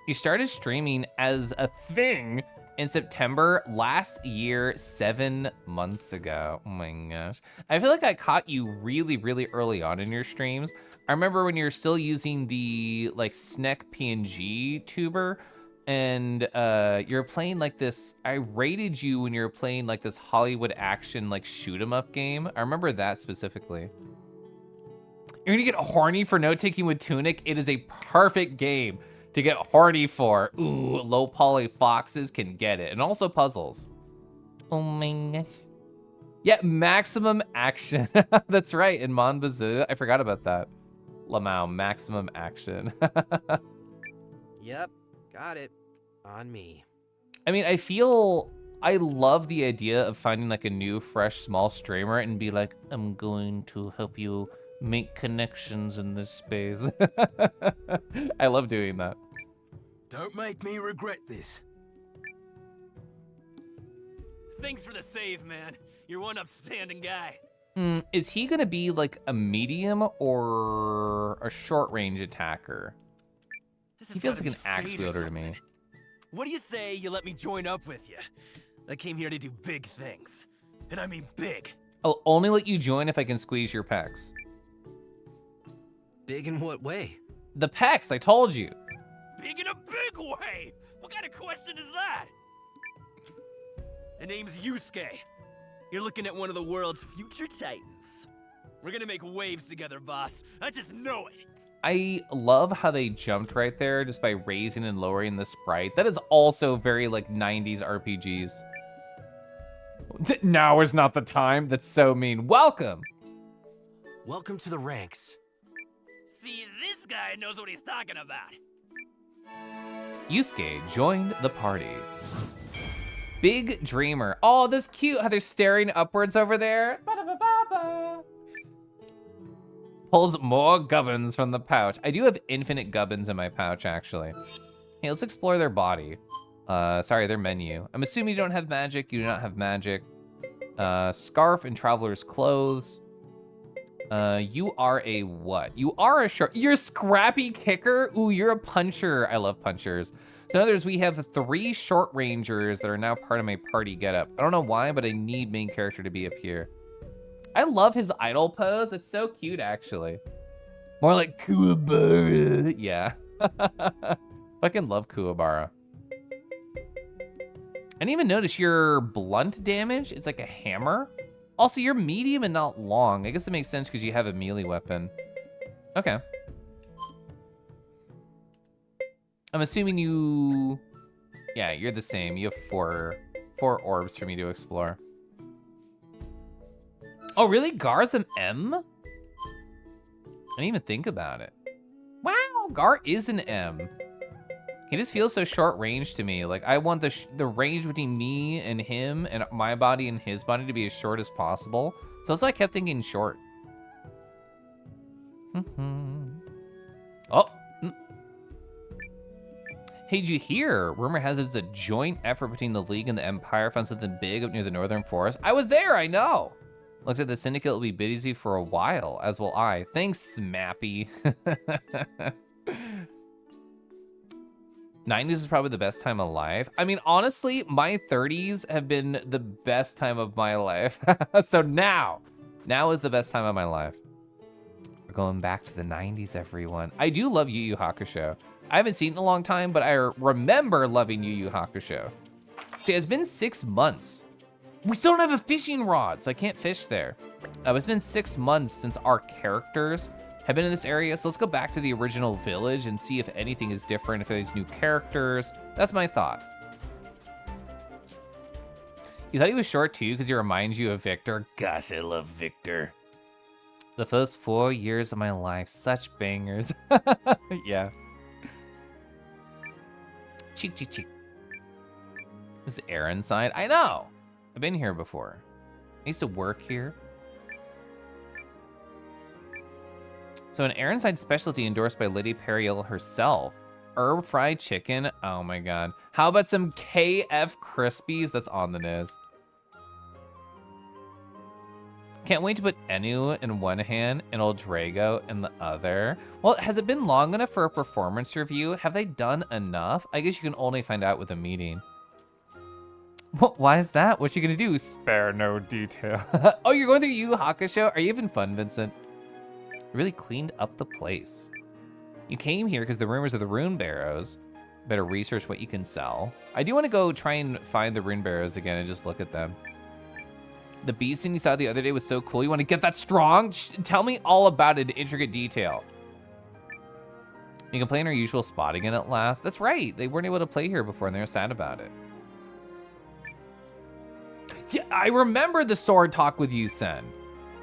You started streaming as a thing in September last year, 7 months ago. Oh my gosh. I feel like I caught you really, really early on in your streams. I remember when you were still using the like SNEC PNG tuber and you're playing like this, I rated you when you were playing like this Hollywood action like shoot 'em up game. I remember that specifically. You're gonna get horny for note-taking with Tunic. It is a perfect game to get horny for. Ooh, low poly foxes can get it. And also puzzles. Oh my gosh. Yeah, maximum action. That's right, in Mon Bazoo. I forgot about that. Lamau, maximum action. Yep, got it. On me. I mean, I love the idea of finding like a new, fresh, small streamer and be like, I'm going to help you make connections in this space. I love doing that. Don't make me regret this. Thanks for the save, man. You're one upstanding guy. Is he gonna be like a medium or a short range attacker? He feels like an axe wielder to me. What do you say you let me join up with you? I came here to do big things. And I mean big. I'll only let you join if I can squeeze your pecs. Big in what way? The pecs, I told you. Big in a big way! What kind of question is that? The name's Yusuke. You're looking at one of the world's future titans. We're gonna make waves together, boss. I just know it. I love how they jumped right there just by raising and lowering the sprite. That is also very like 90s RPGs. Now is not the time. That's so mean. Welcome. Welcome to the ranks. See, this guy knows what he's talking about. Yusuke joined the party. Big Dreamer. Oh, that's cute how they're staring upwards over there. Ba-da-ba-ba-ba. Pulls more gubbins from the pouch. I do have infinite gubbins in my pouch, actually. Hey, let's explore their body. Sorry, their menu. I'm assuming you don't have magic. You do not have magic. Scarf and traveler's clothes. You are a what? You are a short. You're a scrappy kicker? Ooh, you're a puncher. I love punchers. So in other words, we have 3 short rangers that are now part of my party getup. I don't know why, but I need main character to be up here. I love his idle pose. It's so cute, actually. More like Kuwabara. Yeah. Fucking love Kuwabara. I didn't even notice your blunt damage. It's like a hammer. Also, you're medium and not long. I guess it makes sense because you have a melee weapon. Okay. I'm assuming you... Yeah, you're the same. You have four orbs for me to explore. Oh, really? Gar's an M? I didn't even think about it. Wow, Gar is an M. He just feels so short range to me. Like, I want the range between me and him and my body and his body to be as short as possible. So that's why I kept thinking short. Oh. Hey, did you hear? Rumor has it it's a joint effort between the League and the Empire. Found something big up near the Northern Forest. I was there, I know. Looks like the Syndicate will be busy for a while, as will I. Thanks, Smappy. 90s is probably the best time alive. I mean, honestly, my 30s have been the best time of my life. So now is the best time of my life. We're going back to the 90s, everyone. I do love Yu Yu Hakusho. I haven't seen it in a long time, but I remember loving Yu Yu Hakusho. See, it's been 6 months. We still don't have a fishing rod, so I can't fish there. It's been 6 months since our characters have been in this area, so let's go back to the original village and see if anything is different, if there's new characters. That's my thought. You thought he was short too because he reminds you of Victor? Gosh, I love Victor. The first 4 years of my life, such bangers. Yeah. Cheek, cheek, cheek. This is Aaron's side. I know. I've been here before. I used to work here. So an Aaronside specialty endorsed by Lady Periel herself. Herb fried chicken. Oh my God. How about some KF Crispies? That's on the nose. Can't wait to put Enu in one hand and old Drago in the other. Well, has it been long enough for a performance review? Have they done enough? I guess you can only find out with a meeting. What? Why is that? What's she gonna do? Spare no detail. Oh, you're going through Yu Yu Hakusho? Are you having fun, Vincent? Really cleaned up the place. You came here because the rumors of the rune barrows. Better research what you can sell. I do want to go try and find the rune barrows again and just look at them. The beasting you saw the other day was so cool. You want to get that strong? Tell me all about it in intricate detail. You can play in our usual spot again at last. That's right. They weren't able to play here before and they were sad about it. Yeah, I remember the sword talk with you, Sen.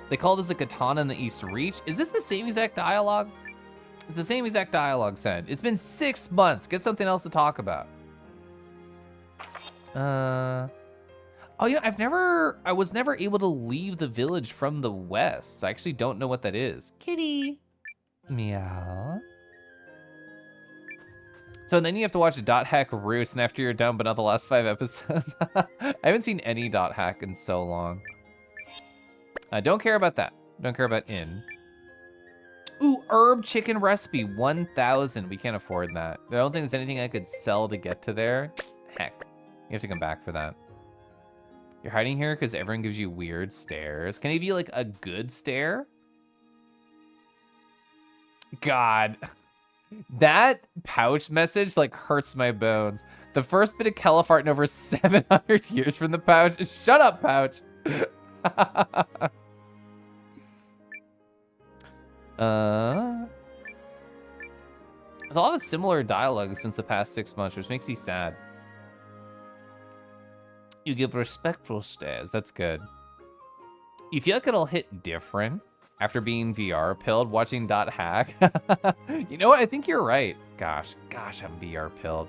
They call this a katana in the East Reach. Is this the same exact dialogue? It's the same exact dialogue, Sen. It's been 6 months. Get something else to talk about. Oh, you know, I was never able to leave the village from the west. I actually don't know what that is. Kitty. Meow. So then you have to watch Dot Hack Roost, and after you're done, but not the last 5 episodes. I haven't seen any Dot Hack in so long. Don't care about that. Don't care about in. Ooh, herb chicken recipe, 1,000. We can't afford that. I don't think there's anything I could sell to get to there. Heck, you have to come back for that. You're hiding here because everyone gives you weird stares. Can I give you like a good stare? God, that pouch message like hurts my bones. The first bit of Kelifart in over 700 years from the pouch. Shut up, pouch. There's a lot of similar dialogue since the past 6 months, which makes me sad. You give respectful stares, that's good. You feel like it'll hit different after being VR pilled, watching Dot Hack. You know what, I think you're right. Gosh, I'm VR pilled.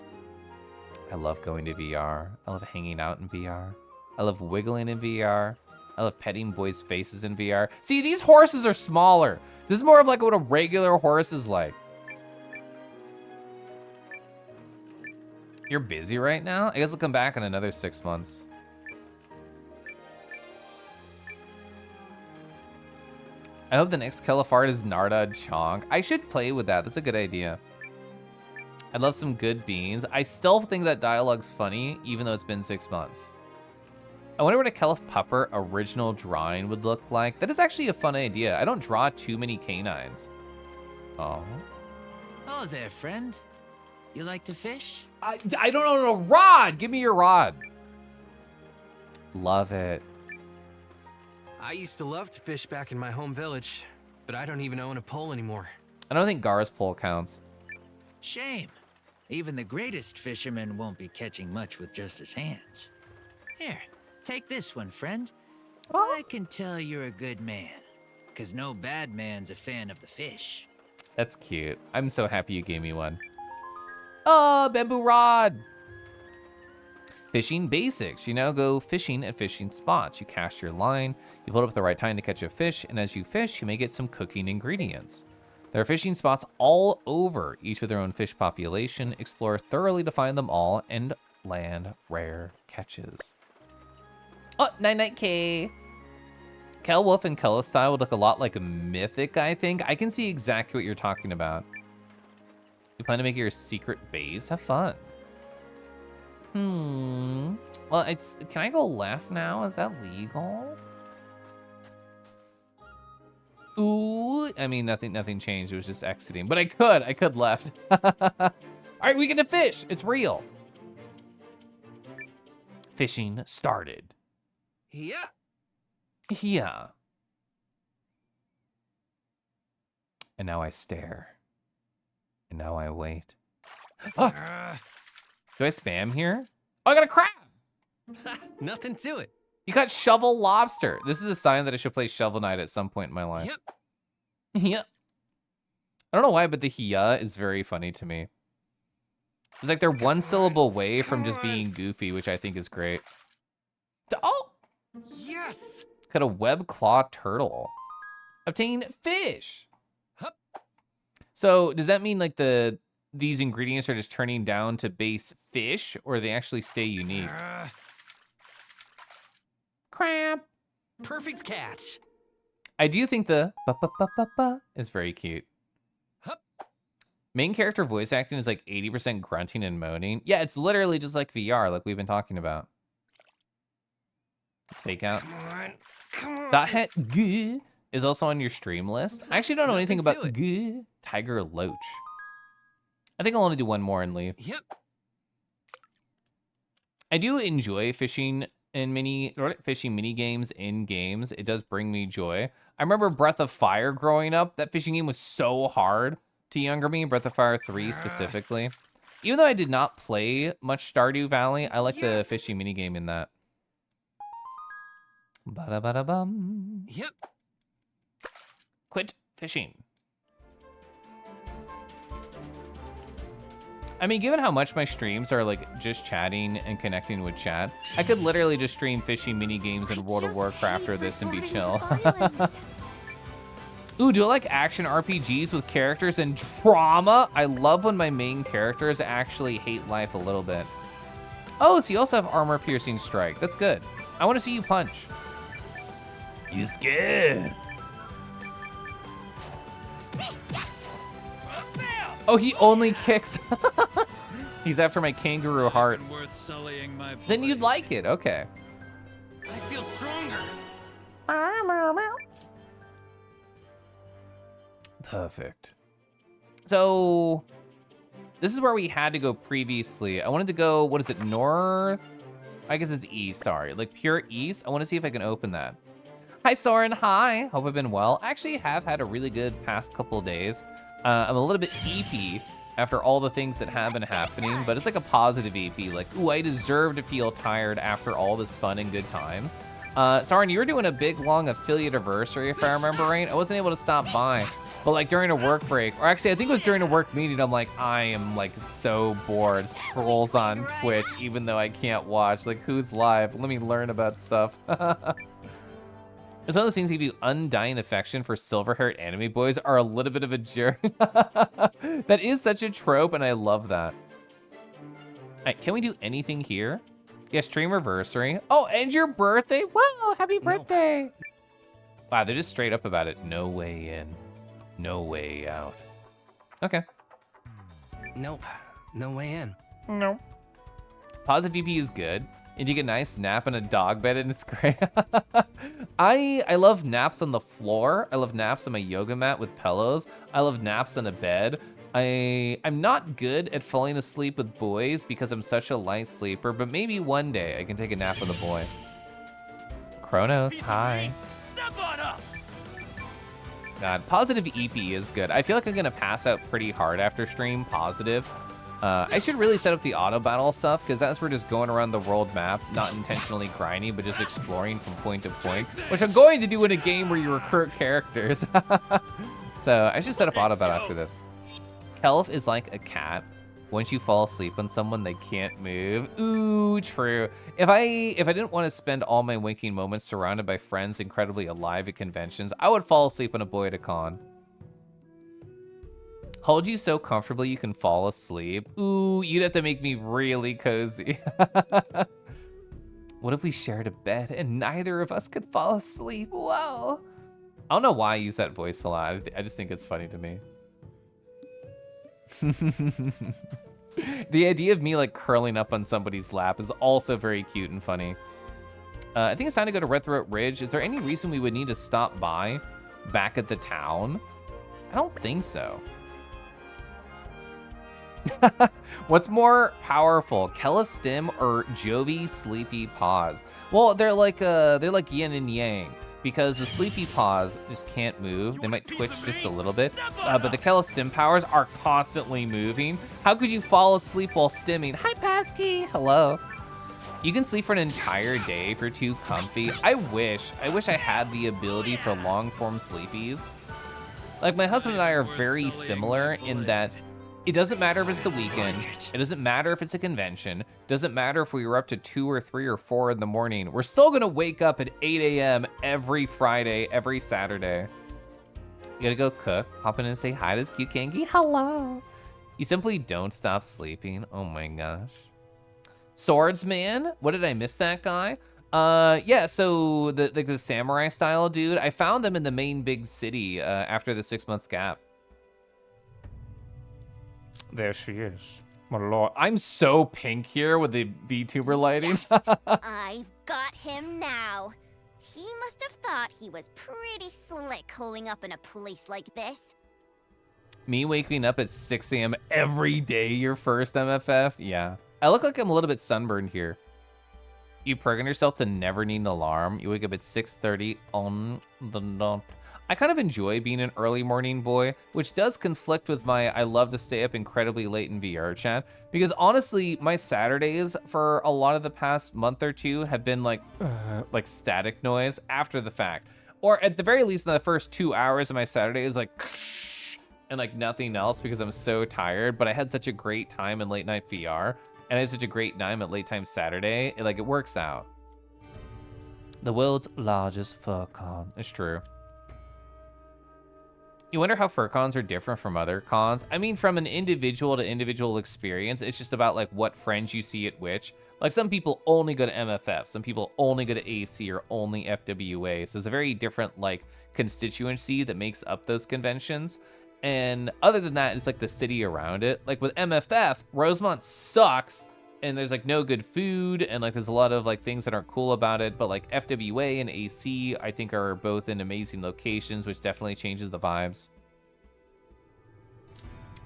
I love going to VR. I love hanging out in VR. I love wiggling in VR. I love petting boys' faces in VR. See, these horses are smaller. This is more of like what a regular horse is like. You're busy right now? I guess I'll come back in another 6 months. I hope the next Kelifart is Narda Chonk. I should play with that. That's a good idea. I'd love some good beans. I still think that dialogue's funny, even though it's been 6 months. I wonder what a Kelef Pupper original drawing would look like. That is actually a fun idea. I don't draw too many canines. Oh. Oh there, friend. You like to fish? I don't own a rod. Give me your rod. Love it. I used to love to fish back in my home village, but I don't even own a pole anymore. I don't think Gar's pole counts. Shame. Even the greatest fisherman won't be catching much with just his hands. Here, take this one, friend. I can tell you're a good man, because no bad man's a fan of the fish. That's cute. I'm so happy you gave me one. Oh, bamboo rod. Fishing basics. You now go fishing at fishing spots. You cast your line, you hold up at the right time to catch a fish, and as you fish, you may get some cooking ingredients. There are fishing spots all over, each with their own fish population. Explore thoroughly to find them all and land rare catches. Oh, Night K. Kelwolf and Kelestyle would look a lot like a Mythic, I think. I can see exactly what you're talking about. You plan to make your secret base? Have fun. Well, can I go left now? Is that legal? Ooh, I mean, nothing changed. It was just exiting, but I could left. All right, we get to fish. It's real. Fishing started. Yeah. Yeah. And now I stare. And now I wait. Oh. Do I spam here? Oh, I got a crab. Nothing to it. You got shovel lobster. This is a sign that I should play Shovel Knight at some point in my life. Yep. Yep. I don't know why, but the hiya is very funny to me. It's like they're one syllable away from just being goofy, which I think is great. Oh! Yes! Got a web claw turtle. Obtain fish. Hup. So does that mean like these ingredients are just turning down to base fish, or they actually stay unique? Crab. Perfect catch. I do think the ba-ba-ba-ba-ba is very cute. Hup. Main character voice acting is like 80% grunting and moaning. Yeah, it's literally just like VR, like we've been talking about. Let's fake out. Come on. That hat G is also on your stream list. I actually don't know anything about G. Tiger Loach. I think I'll only do one more and leave. Yep. I do enjoy fishing mini games in games. It does bring me joy. I remember Breath of Fire growing up. That fishing game was so hard to younger me, Breath of Fire 3 specifically. Even though I did not play much Stardew Valley, I like the fishing mini game in that. Ba-da-ba-da-bum. Yep. Quit fishing. I mean, given how much my streams are like just chatting and connecting with chat, I could literally just stream fishing mini games in World of Warcraft after this and be chill. Ooh, do I like action RPGs with characters and drama? I love when my main characters actually hate life a little bit. Oh, so you also have armor piercing strike. That's good. I want to see you punch. You scared? Oh, he only kicks. He's after my kangaroo heart. Then you'd like it, okay. I feel stronger. Perfect. So, this is where we had to go previously. I wanted to go, what is it, north? I guess it's east, sorry. Like pure east. I want to see if I can open that. Hi, Soren, hi. Hope I've been well. I actually have had a really good past couple days. I'm a little bit eepy after all the things that have been happening, but it's like a positive eepy. Like, ooh, I deserve to feel tired after all this fun and good times. Soren, you were doing a big, long affiliate anniversary, if I remember right. I wasn't able to stop by, but like during a work break, or actually I think it was during a work meeting, I'm like, I am like so bored. Scrolls on Twitch, even though I can't watch. Like, who's live? Let me learn about stuff. It's one of those things, if you undying affection for silver-haired anime boys are a little bit of a jerk. That is such a trope, and I love that. All right, can we do anything here? Yeah, stream anniversary. Oh, and your birthday? Wow, happy birthday. Wow, they're just straight up about it. No way in, no way out. Okay. Nope, no way in. No. Positive VP is good. And you get a nice nap in a dog bed and it's great. I love naps on the floor. I love naps on my yoga mat with pillows. I love naps on a bed. I'm not good at falling asleep with boys because I'm such a light sleeper, but maybe one day I can take a nap with a boy. Kronos, hi. Step on up. God, positive EP is good. I feel like I'm gonna pass out pretty hard after stream, positive. I should really set up the auto battle stuff, because as we're just going around the world map, not intentionally grinding, but just exploring from point to point, which I'm going to do in a game where you recruit characters. So I should set up auto battle after this. Kelf is like a cat. Once you fall asleep on someone, they can't move. Ooh, true. If I didn't want to spend all my waking moments surrounded by friends incredibly alive at conventions, I would fall asleep on a boy at a con. Hold you so comfortably you can fall asleep. Ooh, you'd have to make me really cozy. What if we shared a bed and neither of us could fall asleep? Whoa. I don't know why I use that voice a lot. I just think it's funny to me. The idea of me like curling up on somebody's lap is also very cute and funny. I think it's time to go to Red Throat Ridge. Is there any reason we would need to stop by back at the town? I don't think so. What's more powerful, Kelif Stim or Jovi Sleepy Paws? Well, they're like yin and yang, because the Sleepy Paws just can't move. They might twitch just a little bit, but the Kelif Stim powers are constantly moving. How could you fall asleep while stimming? Hi, Pasky. Hello. You can sleep for an entire day if you're too comfy. I wish I had the ability for long form sleepies. Like my husband and I are very similar in that it doesn't matter if it's the weekend. It doesn't matter if it's a convention. It doesn't matter if we were up to 2 or 3 or 4 in the morning. We're still gonna wake up at 8 a.m. every Friday, every Saturday. You gotta go cook, pop in and say hi to this cute Kangi. Hello. You simply don't stop sleeping. Oh my gosh. Swordsman, what did I miss that guy? Yeah, so the samurai style dude, I found them in the main big city after the 6-month gap. There she is. My lord. I'm so pink here with the VTuber lighting. I've got him now. He must have thought he was pretty slick holding up in a place like this. Me waking up at 6 a.m. every day, your first MFF? Yeah. I look like I'm a little bit sunburned here. You program yourself to never need an alarm. You wake up at 6:30 on the dot. I kind of enjoy being an early morning boy, which does conflict with my I love to stay up incredibly late in VR chat, because honestly, my Saturdays for a lot of the past month or two have been like static noise after the fact. Or at the very least, in the first 2 hours of my Saturday is like and like nothing else because I'm so tired, but I had such a great time in late night VR and I had such a great time at late time Saturday, it works out. The world's largest fur con, it's true. You wonder how fur cons are different from other cons. I mean, from an individual to individual experience, it's just about like what friends you see at which. Like some people only go to MFF, some people only go to AC or only FWA. So it's a very different like constituency that makes up those conventions. And other than that, it's like the city around it. Like with MFF, Rosemont sucks and there's like no good food and like there's a lot of like things that aren't cool about it, but like FWA and AC I think are both in amazing locations, which definitely changes the vibes.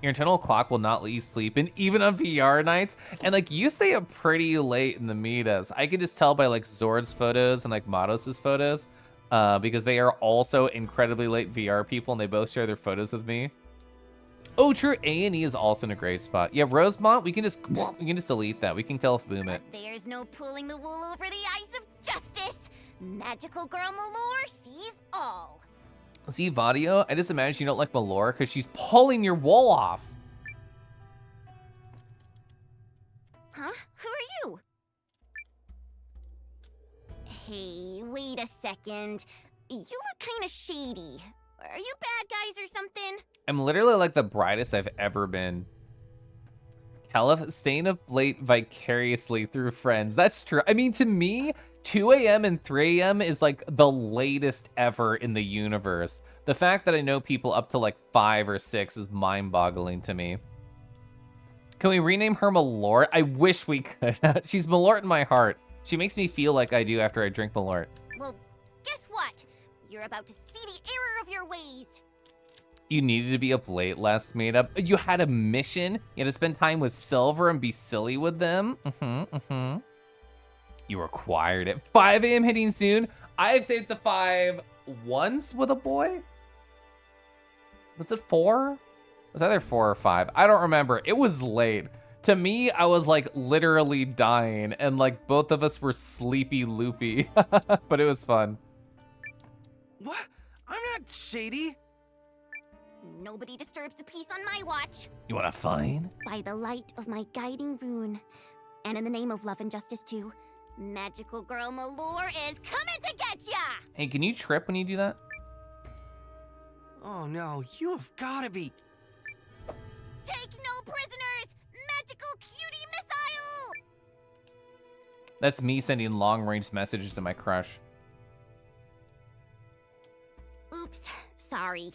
Your internal clock will not let you sleep, and even on VR nights, and like you stay up pretty late in the meetups. I can just tell by like Zord's photos and like Matos' photos, because they are also incredibly late VR people and they both share their photos with me. Oh, true. A&E is also in a great spot. Yeah, Rosemont, we can just delete that. We can boom it. There's no pulling the wool over the eyes of justice. Magical girl Malor sees all. See, Vadio, I just imagine you don't like Malor because she's pulling your wool off. Huh? Who are you? Hey, wait a second. You look kind of shady. Are you bad guys or something? I'm literally like the brightest I've ever been. Caliph, staying up late vicariously through friends. That's true. I mean, to me, 2 a.m. and 3 a.m. is like the latest ever in the universe. The fact that I know people up to like 5 or 6 is mind-boggling to me. Can we rename her Malort? I wish we could. She's Malort in my heart. She makes me feel like I do after I drink Malort. Well, guess what? You're about to see the error of your ways. You needed to be up late last meetup. You had a mission. You had to spend time with Silver and be silly with them. You required it. 5 a.m. hitting soon. I've stayed at the 5 once with a boy. Was it 4? It was either 4 or 5. I don't remember. It was late. To me, I was like literally dying and like both of us were sleepy loopy, but it was fun. What? I'm not shady. Nobody disturbs the peace on my watch. You want to find? By the light of my guiding rune. And in the name of love and justice too, Magical Girl Malor is coming to get ya! Hey, can you trip when you do that? Oh no, you have gotta be. Take no prisoners! Magical cutie missile! That's me sending long-range messages to my crush. Oops, sorry.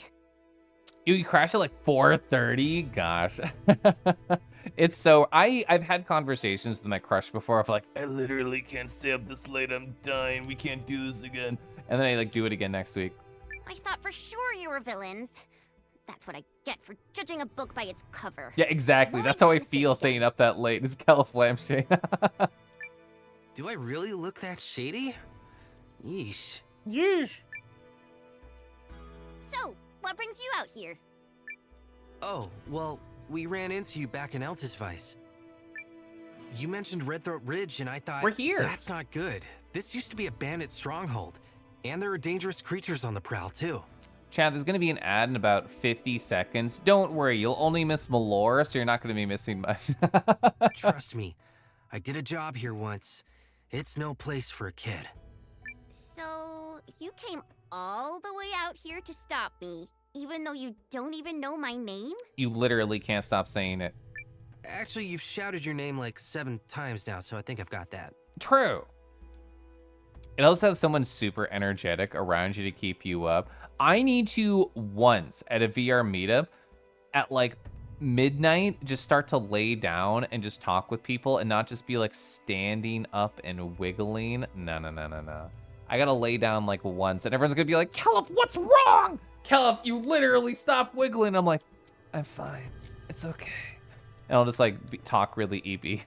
You crashed at like 4:30? Gosh. It's so, I've had conversations with my crush before of like, I literally can't stay up this late, I'm dying, we can't do this again. And then I like do it again next week. I thought for sure you were villains. That's what I get for judging a book by its cover. Yeah, exactly. That's how I feel staying up that late. It's Calaflamshade. Do I really look that shady? Yeesh. Yeesh. So, what brings you out here? Oh, well, we ran into you back in Altusvice. You mentioned Redthroat Ridge, and I thought, we're here. That's not good. This used to be a bandit stronghold, and there are dangerous creatures on the prowl, too. Chad, there's going to be an ad in about 50 seconds. Don't worry, you'll only miss Malora, so you're not going to be missing much. Trust me, I did a job here once. It's no place for a kid. So, you came all the way out here to stop me, even though you don't even know my name? You literally can't stop saying it. Actually, you've shouted your name like 7 times now, so I think I've got that. True. It helps to have someone super energetic around you to keep you up. I need to once at a VR meetup at like midnight just start to lay down and just talk with people and not just be like standing up and wiggling. No. I gotta lay down like once and everyone's gonna be like, Caliph, what's wrong? Caliph, you literally stopped wiggling. I'm like, I'm fine. It's okay. And I'll just like talk really eepy.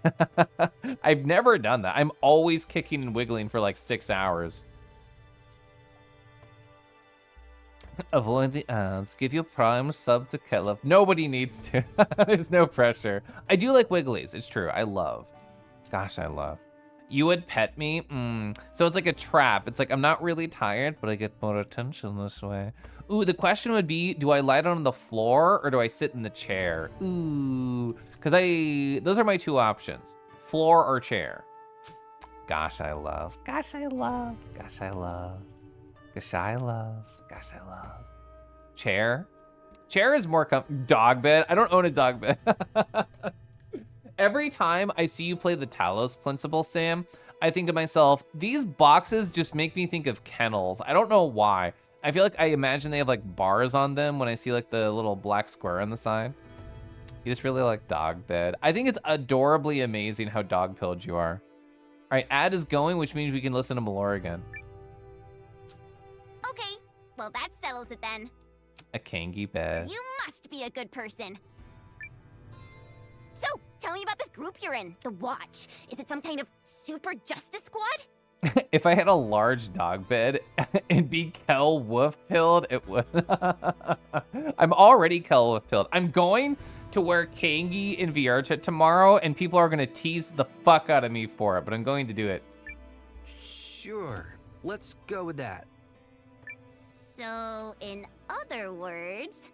I've never done that. I'm always kicking and wiggling for like 6 hours. Avoid the ads. Give your prime sub to Caliph. Nobody needs to. There's no pressure. I do like wigglies. It's true. I love. Gosh, I love. You would pet me? So it's like a trap. It's like, I'm not really tired, but I get more attention this way. Ooh, the question would be, do I lie down on the floor or do I sit in the chair? Ooh, because those are my 2 options. Floor or chair. Gosh, I love. Gosh, I love. Gosh, I love. Gosh, I love. Gosh, I love. Chair. Chair is more dog bed. I don't own a dog bed. Every time I see you play the Talos Principle, Sam, I think to myself, these boxes just make me think of kennels. I don't know why. I feel like I imagine they have like bars on them when I see like the little black square on the side. You just really like dog bed. I think it's adorably amazing how dog pilled you are. All right, ad is going, which means we can listen to Malora again. Okay, well that settles it then. A Kangi bed. You must be a good person. So, tell me about this group you're in, the Watch. Is it some kind of super justice squad? If I had a large dog bed and be Kel Wolf pilled, it would. I'm already Kel Wolf pilled. I'm going to wear Kangi in VR chat tomorrow, and people are gonna tease the fuck out of me for it, but I'm going to do it. Sure, let's go with that. So, in other words,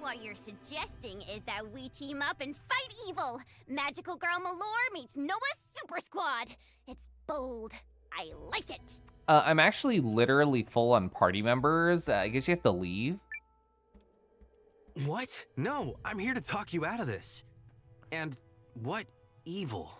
what you're suggesting is that we team up and fight evil. Magical Girl Malor meets Noah's Super Squad. It's bold. I like it. I'm actually literally full on party members. I guess you have to leave. What? No, I'm here to talk you out of this. And what evil?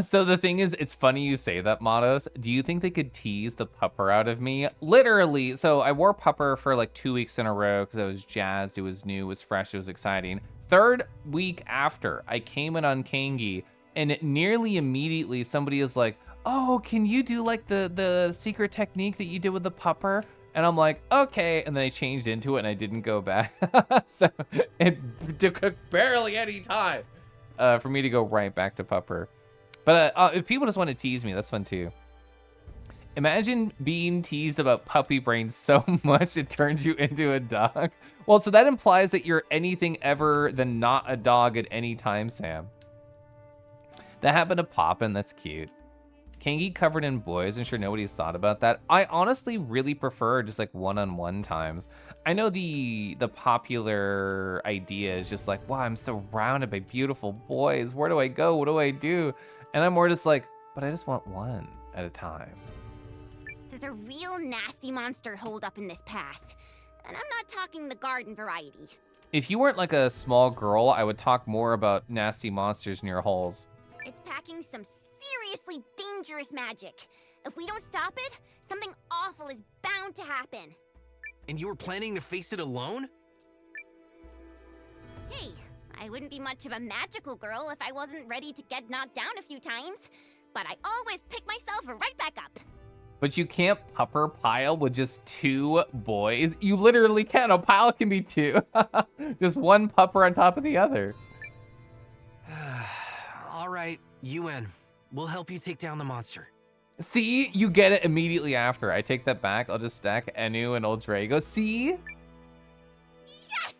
So the thing is, it's funny you say that, Matos. Do you think they could tease the pupper out of me? Literally, so I wore pupper for like 2 weeks in a row because I was jazzed, it was new, it was fresh, it was exciting. 3rd week after I came in on Kangi, and nearly immediately somebody is like, oh, can you do like the secret technique that you did with the pupper? And I'm like, okay. And then I changed into it and I didn't go back. So it took barely any time for me to go right back to pupper. But if people just want to tease me, that's fun too. Imagine being teased about puppy brains so much it turns you into a dog. Well, so that implies that you're anything ever than not a dog at any time, Sam. That happened to Poppin, that's cute. Kangi covered in boys, I'm sure nobody's thought about that. I honestly really prefer just like one-on-one times. I know the popular idea is just like, wow, I'm surrounded by beautiful boys. Where do I go? What do I do? And I'm more just like, but I just want one at a time. There's a real nasty monster holed up in this pass. And I'm not talking the garden variety. If you weren't like a small girl, I would talk more about nasty monsters near holes. It's packing some seriously dangerous magic. If we don't stop it, something awful is bound to happen. And you were planning to face it alone? Hey, I wouldn't be much of a magical girl if I wasn't ready to get knocked down a few times. But I always pick myself right back up. But you can't pupper pile with just 2 boys. You literally can. A pile can be 2. Just one pupper on top of the other. All right, UN. We'll help you take down the monster. See, you get it immediately after. I take that back. I'll just stack Enu and old Drago. See? Yes!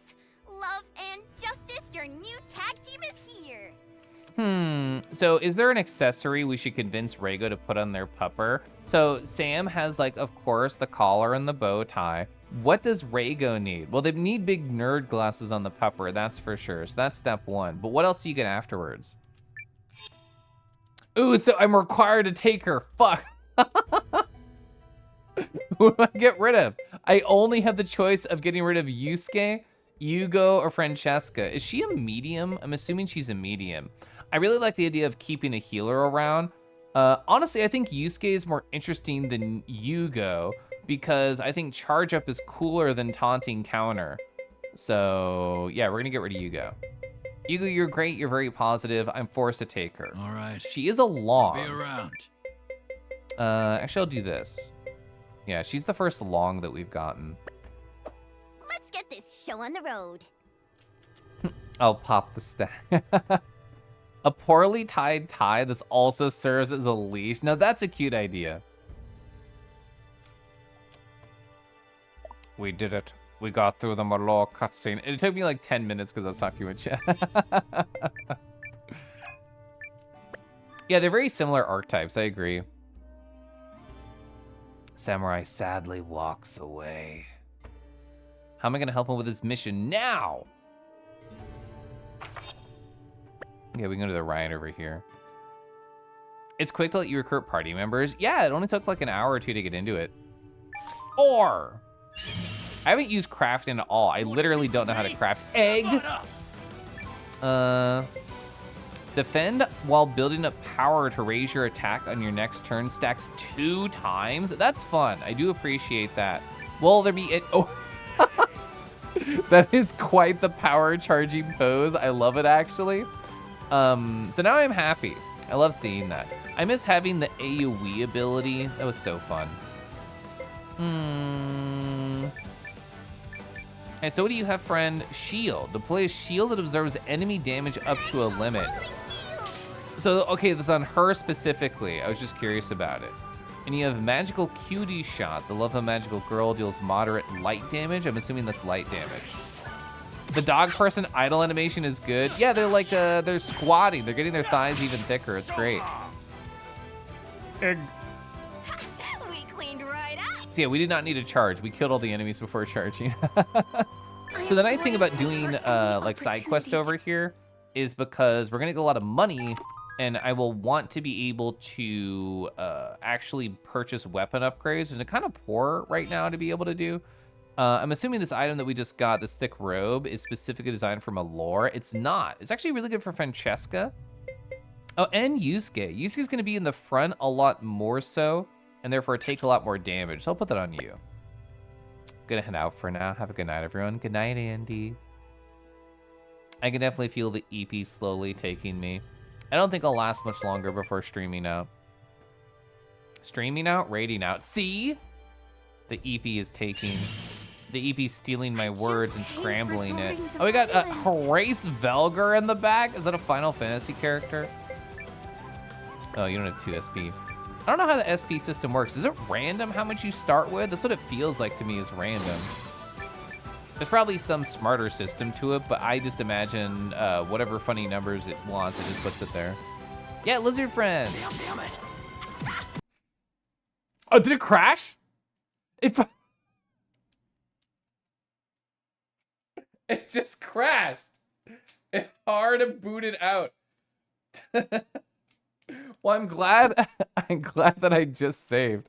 Love and justice, your new tag team is here. So is there an accessory we should convince Rhaego to put on their pupper? So Sam has, like, of course, the collar and the bow tie. What does Rhaego need? Well, they need big nerd glasses on the pupper, that's for sure. So that's step 1. But what else do you get afterwards? Ooh, so I'm required to take her. Fuck. Who do I get rid of? I only have the choice of getting rid of Yusuke, Yugo, or Francesca. Is she a medium? I'm assuming she's a medium. I really like the idea of keeping a healer around. Honestly, I think Yusuke is more interesting than Yugo because I think charge up is cooler than taunting counter. So yeah, we're gonna get rid of Yugo. Yugo, you're great. You're very positive. I'm forced to take her. All right. She is a long. Be around. Actually, I'll do this. Yeah, she's the first long that we've gotten. Let's get this show on the road. I'll pop the stack. A poorly tied tie that also serves as a leash. Now that's a cute idea. We did it. We got through the Malor cutscene. It took me like 10 minutes because I was talking with chat. Yeah, they're very similar archetypes, I agree. Samurai sadly walks away. How am I gonna help him with his mission now? Yeah, we can go to the right over here. It's quick to let you recruit party members. Yeah, it only took like an hour or 2 to get into it. Or, I haven't used crafting at all. I literally don't know how to craft egg. Defend while building up power to raise your attack on your next turn stacks 2 times. That's fun. I do appreciate that. Will there be it? Oh, that is quite the power charging pose. I love it actually. So now I'm happy. I love seeing that. I miss having the AoE ability. That was so fun. Okay, so what do you have, friend? Shield. Deploy a shield that absorbs enemy damage up to a limit. So, okay, that's on her specifically. I was just curious about it. And you have magical cutie shot. The love of a magical girl deals moderate light damage. I'm assuming that's light damage. The dog person idle animation is good. Yeah, they're like, they're squatting. They're getting their thighs even thicker. It's great. We cleaned right up. So yeah, we did not need a charge. We killed all the enemies before charging. So the nice thing about doing like side quest over here is because we're gonna get a lot of money and I will want to be able to actually purchase weapon upgrades, which are kind of poor right now to be able to do. I'm assuming this item that we just got, this thick robe, is specifically designed for Malor. It's not. It's actually really good for Francesca. Oh, and Yusuke. Yusuke's gonna be in the front a lot more so, and therefore take a lot more damage. So I'll put that on you. Gonna head out for now. Have a good night, everyone. Good night, Andy. I can definitely feel the EP slowly taking me. I don't think I'll last much longer before streaming out. Streaming out, raiding out. See? The EP is taking... The EP stealing my words and scrambling it. Oh, we got Horace Velger in the back. Is that a Final Fantasy character? Oh, you don't have 2 SP. I don't know how the SP system works. Is it random how much you start with? That's what it feels like to me, is random. There's probably some smarter system to it, but I just imagine whatever funny numbers it wants, it just puts it there. Yeah, lizard friend. Damn it. Oh, did it crash? It just crashed. It hard booted out. Well, I'm glad that I just saved.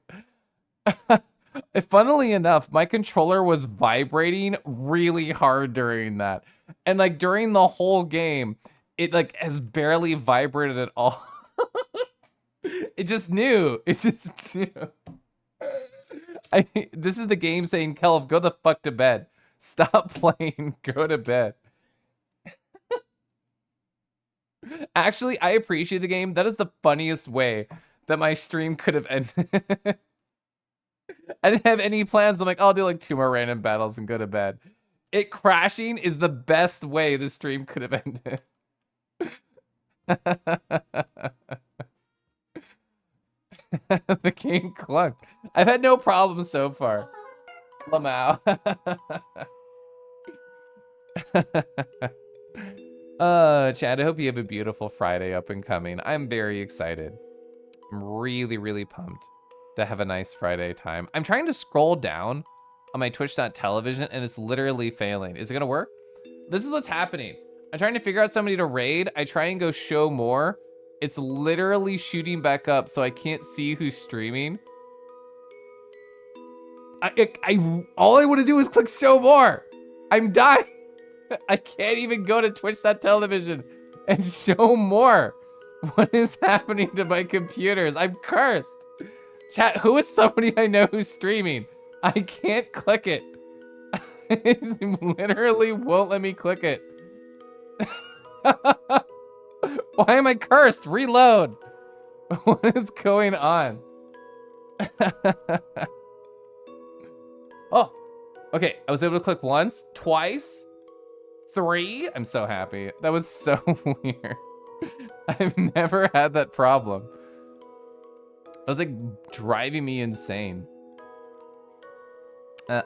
Funnily enough, my controller was vibrating really hard during that. And like during the whole game, it like has barely vibrated at all. It just knew. It just knew. This is the game saying, Kelv, go the fuck to bed. Stop playing, go to bed. Actually, I appreciate the game. That is the funniest way that my stream could have ended. I didn't have any plans. I'm like, I'll do like 2 more random battles and go to bed. It crashing is the best way the stream could have ended. The game clunked. I've had no problems so far. Lamau. Chad, I hope you have a beautiful Friday up and coming. I'm very excited. I'm really, really pumped to have a nice Friday time. I'm trying to scroll down on my Twitch.television and it's literally failing. Is it gonna work? This is what's happening. I'm trying to figure out somebody to raid. I try and go show more. It's literally shooting back up so I can't see who's streaming. All I want to do is click show more. I'm dying. I can't even go to Twitch.television and show more. What is happening to my computers? I'm cursed. Chat, who is somebody I know who's streaming? I can't click it. It literally won't let me click it. Why am I cursed? Reload. What is going on? Oh, okay. I was able to click once, twice, 3. I'm so happy. That was so weird. I've never had that problem. It was like driving me insane.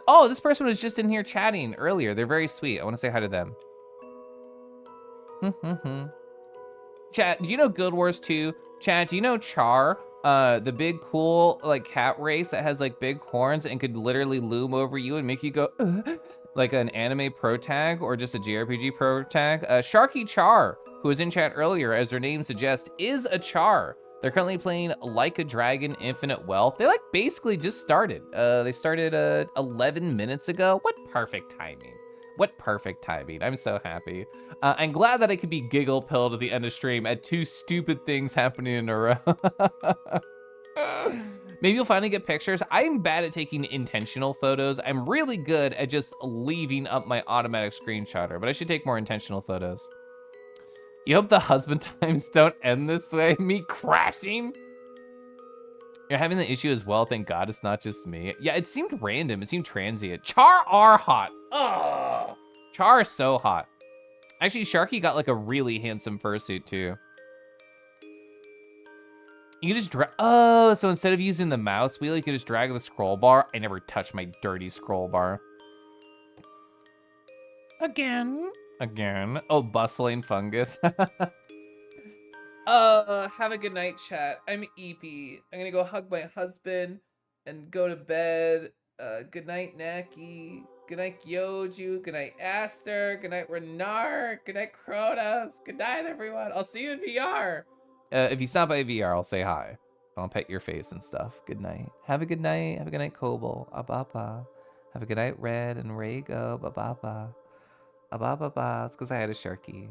Oh, this person was just in here chatting earlier. They're very sweet. I want to say hi to them. Chat, do you know Guild Wars 2? Chat, do you know Char? The big cool like cat race that has like big horns and could literally loom over you and make you go like an anime pro tag or just a JRPG pro tag. Sharky Char, who was in chat earlier, as their name suggests, is a Char. They're currently playing Like a Dragon Infinite Wealth. They like basically just started. They started 11 minutes ago. What perfect timing. What perfect timing. I'm so happy. I'm glad that I could be giggle pilled at the end of stream at 2 stupid things happening in a row. Maybe you'll finally get pictures. I'm bad at taking intentional photos. I'm really good at just leaving up my automatic screenshotter, but I should take more intentional photos. You hope the husband times don't end this way? Me crashing? You're having the issue as well. Thank God it's not just me. Yeah, it seemed random. It seemed transient. Char are hot. Ugh. Char is so hot. Actually, Sharky got like a really handsome fursuit too. You can just drag. Oh, so instead of using the mouse wheel, you can just drag the scroll bar. I never touched my dirty scroll bar. Again. Oh, bustling fungus. Have a good night, chat. I'm EP. I'm gonna go hug my husband and go to bed. Good night, Naki. Good night, Gyoju. Good night, Aster. Good night, Renard. Good night, Kronos. Good night, everyone. I'll see you in VR. If you stop by VR, I'll say hi. I'll pet your face and stuff. Good night. Have a good night. Have a good night, Kobo. Ababa. Have a good night, Red and Raygo. Bababa. Ababa. It's because I had a Sharky.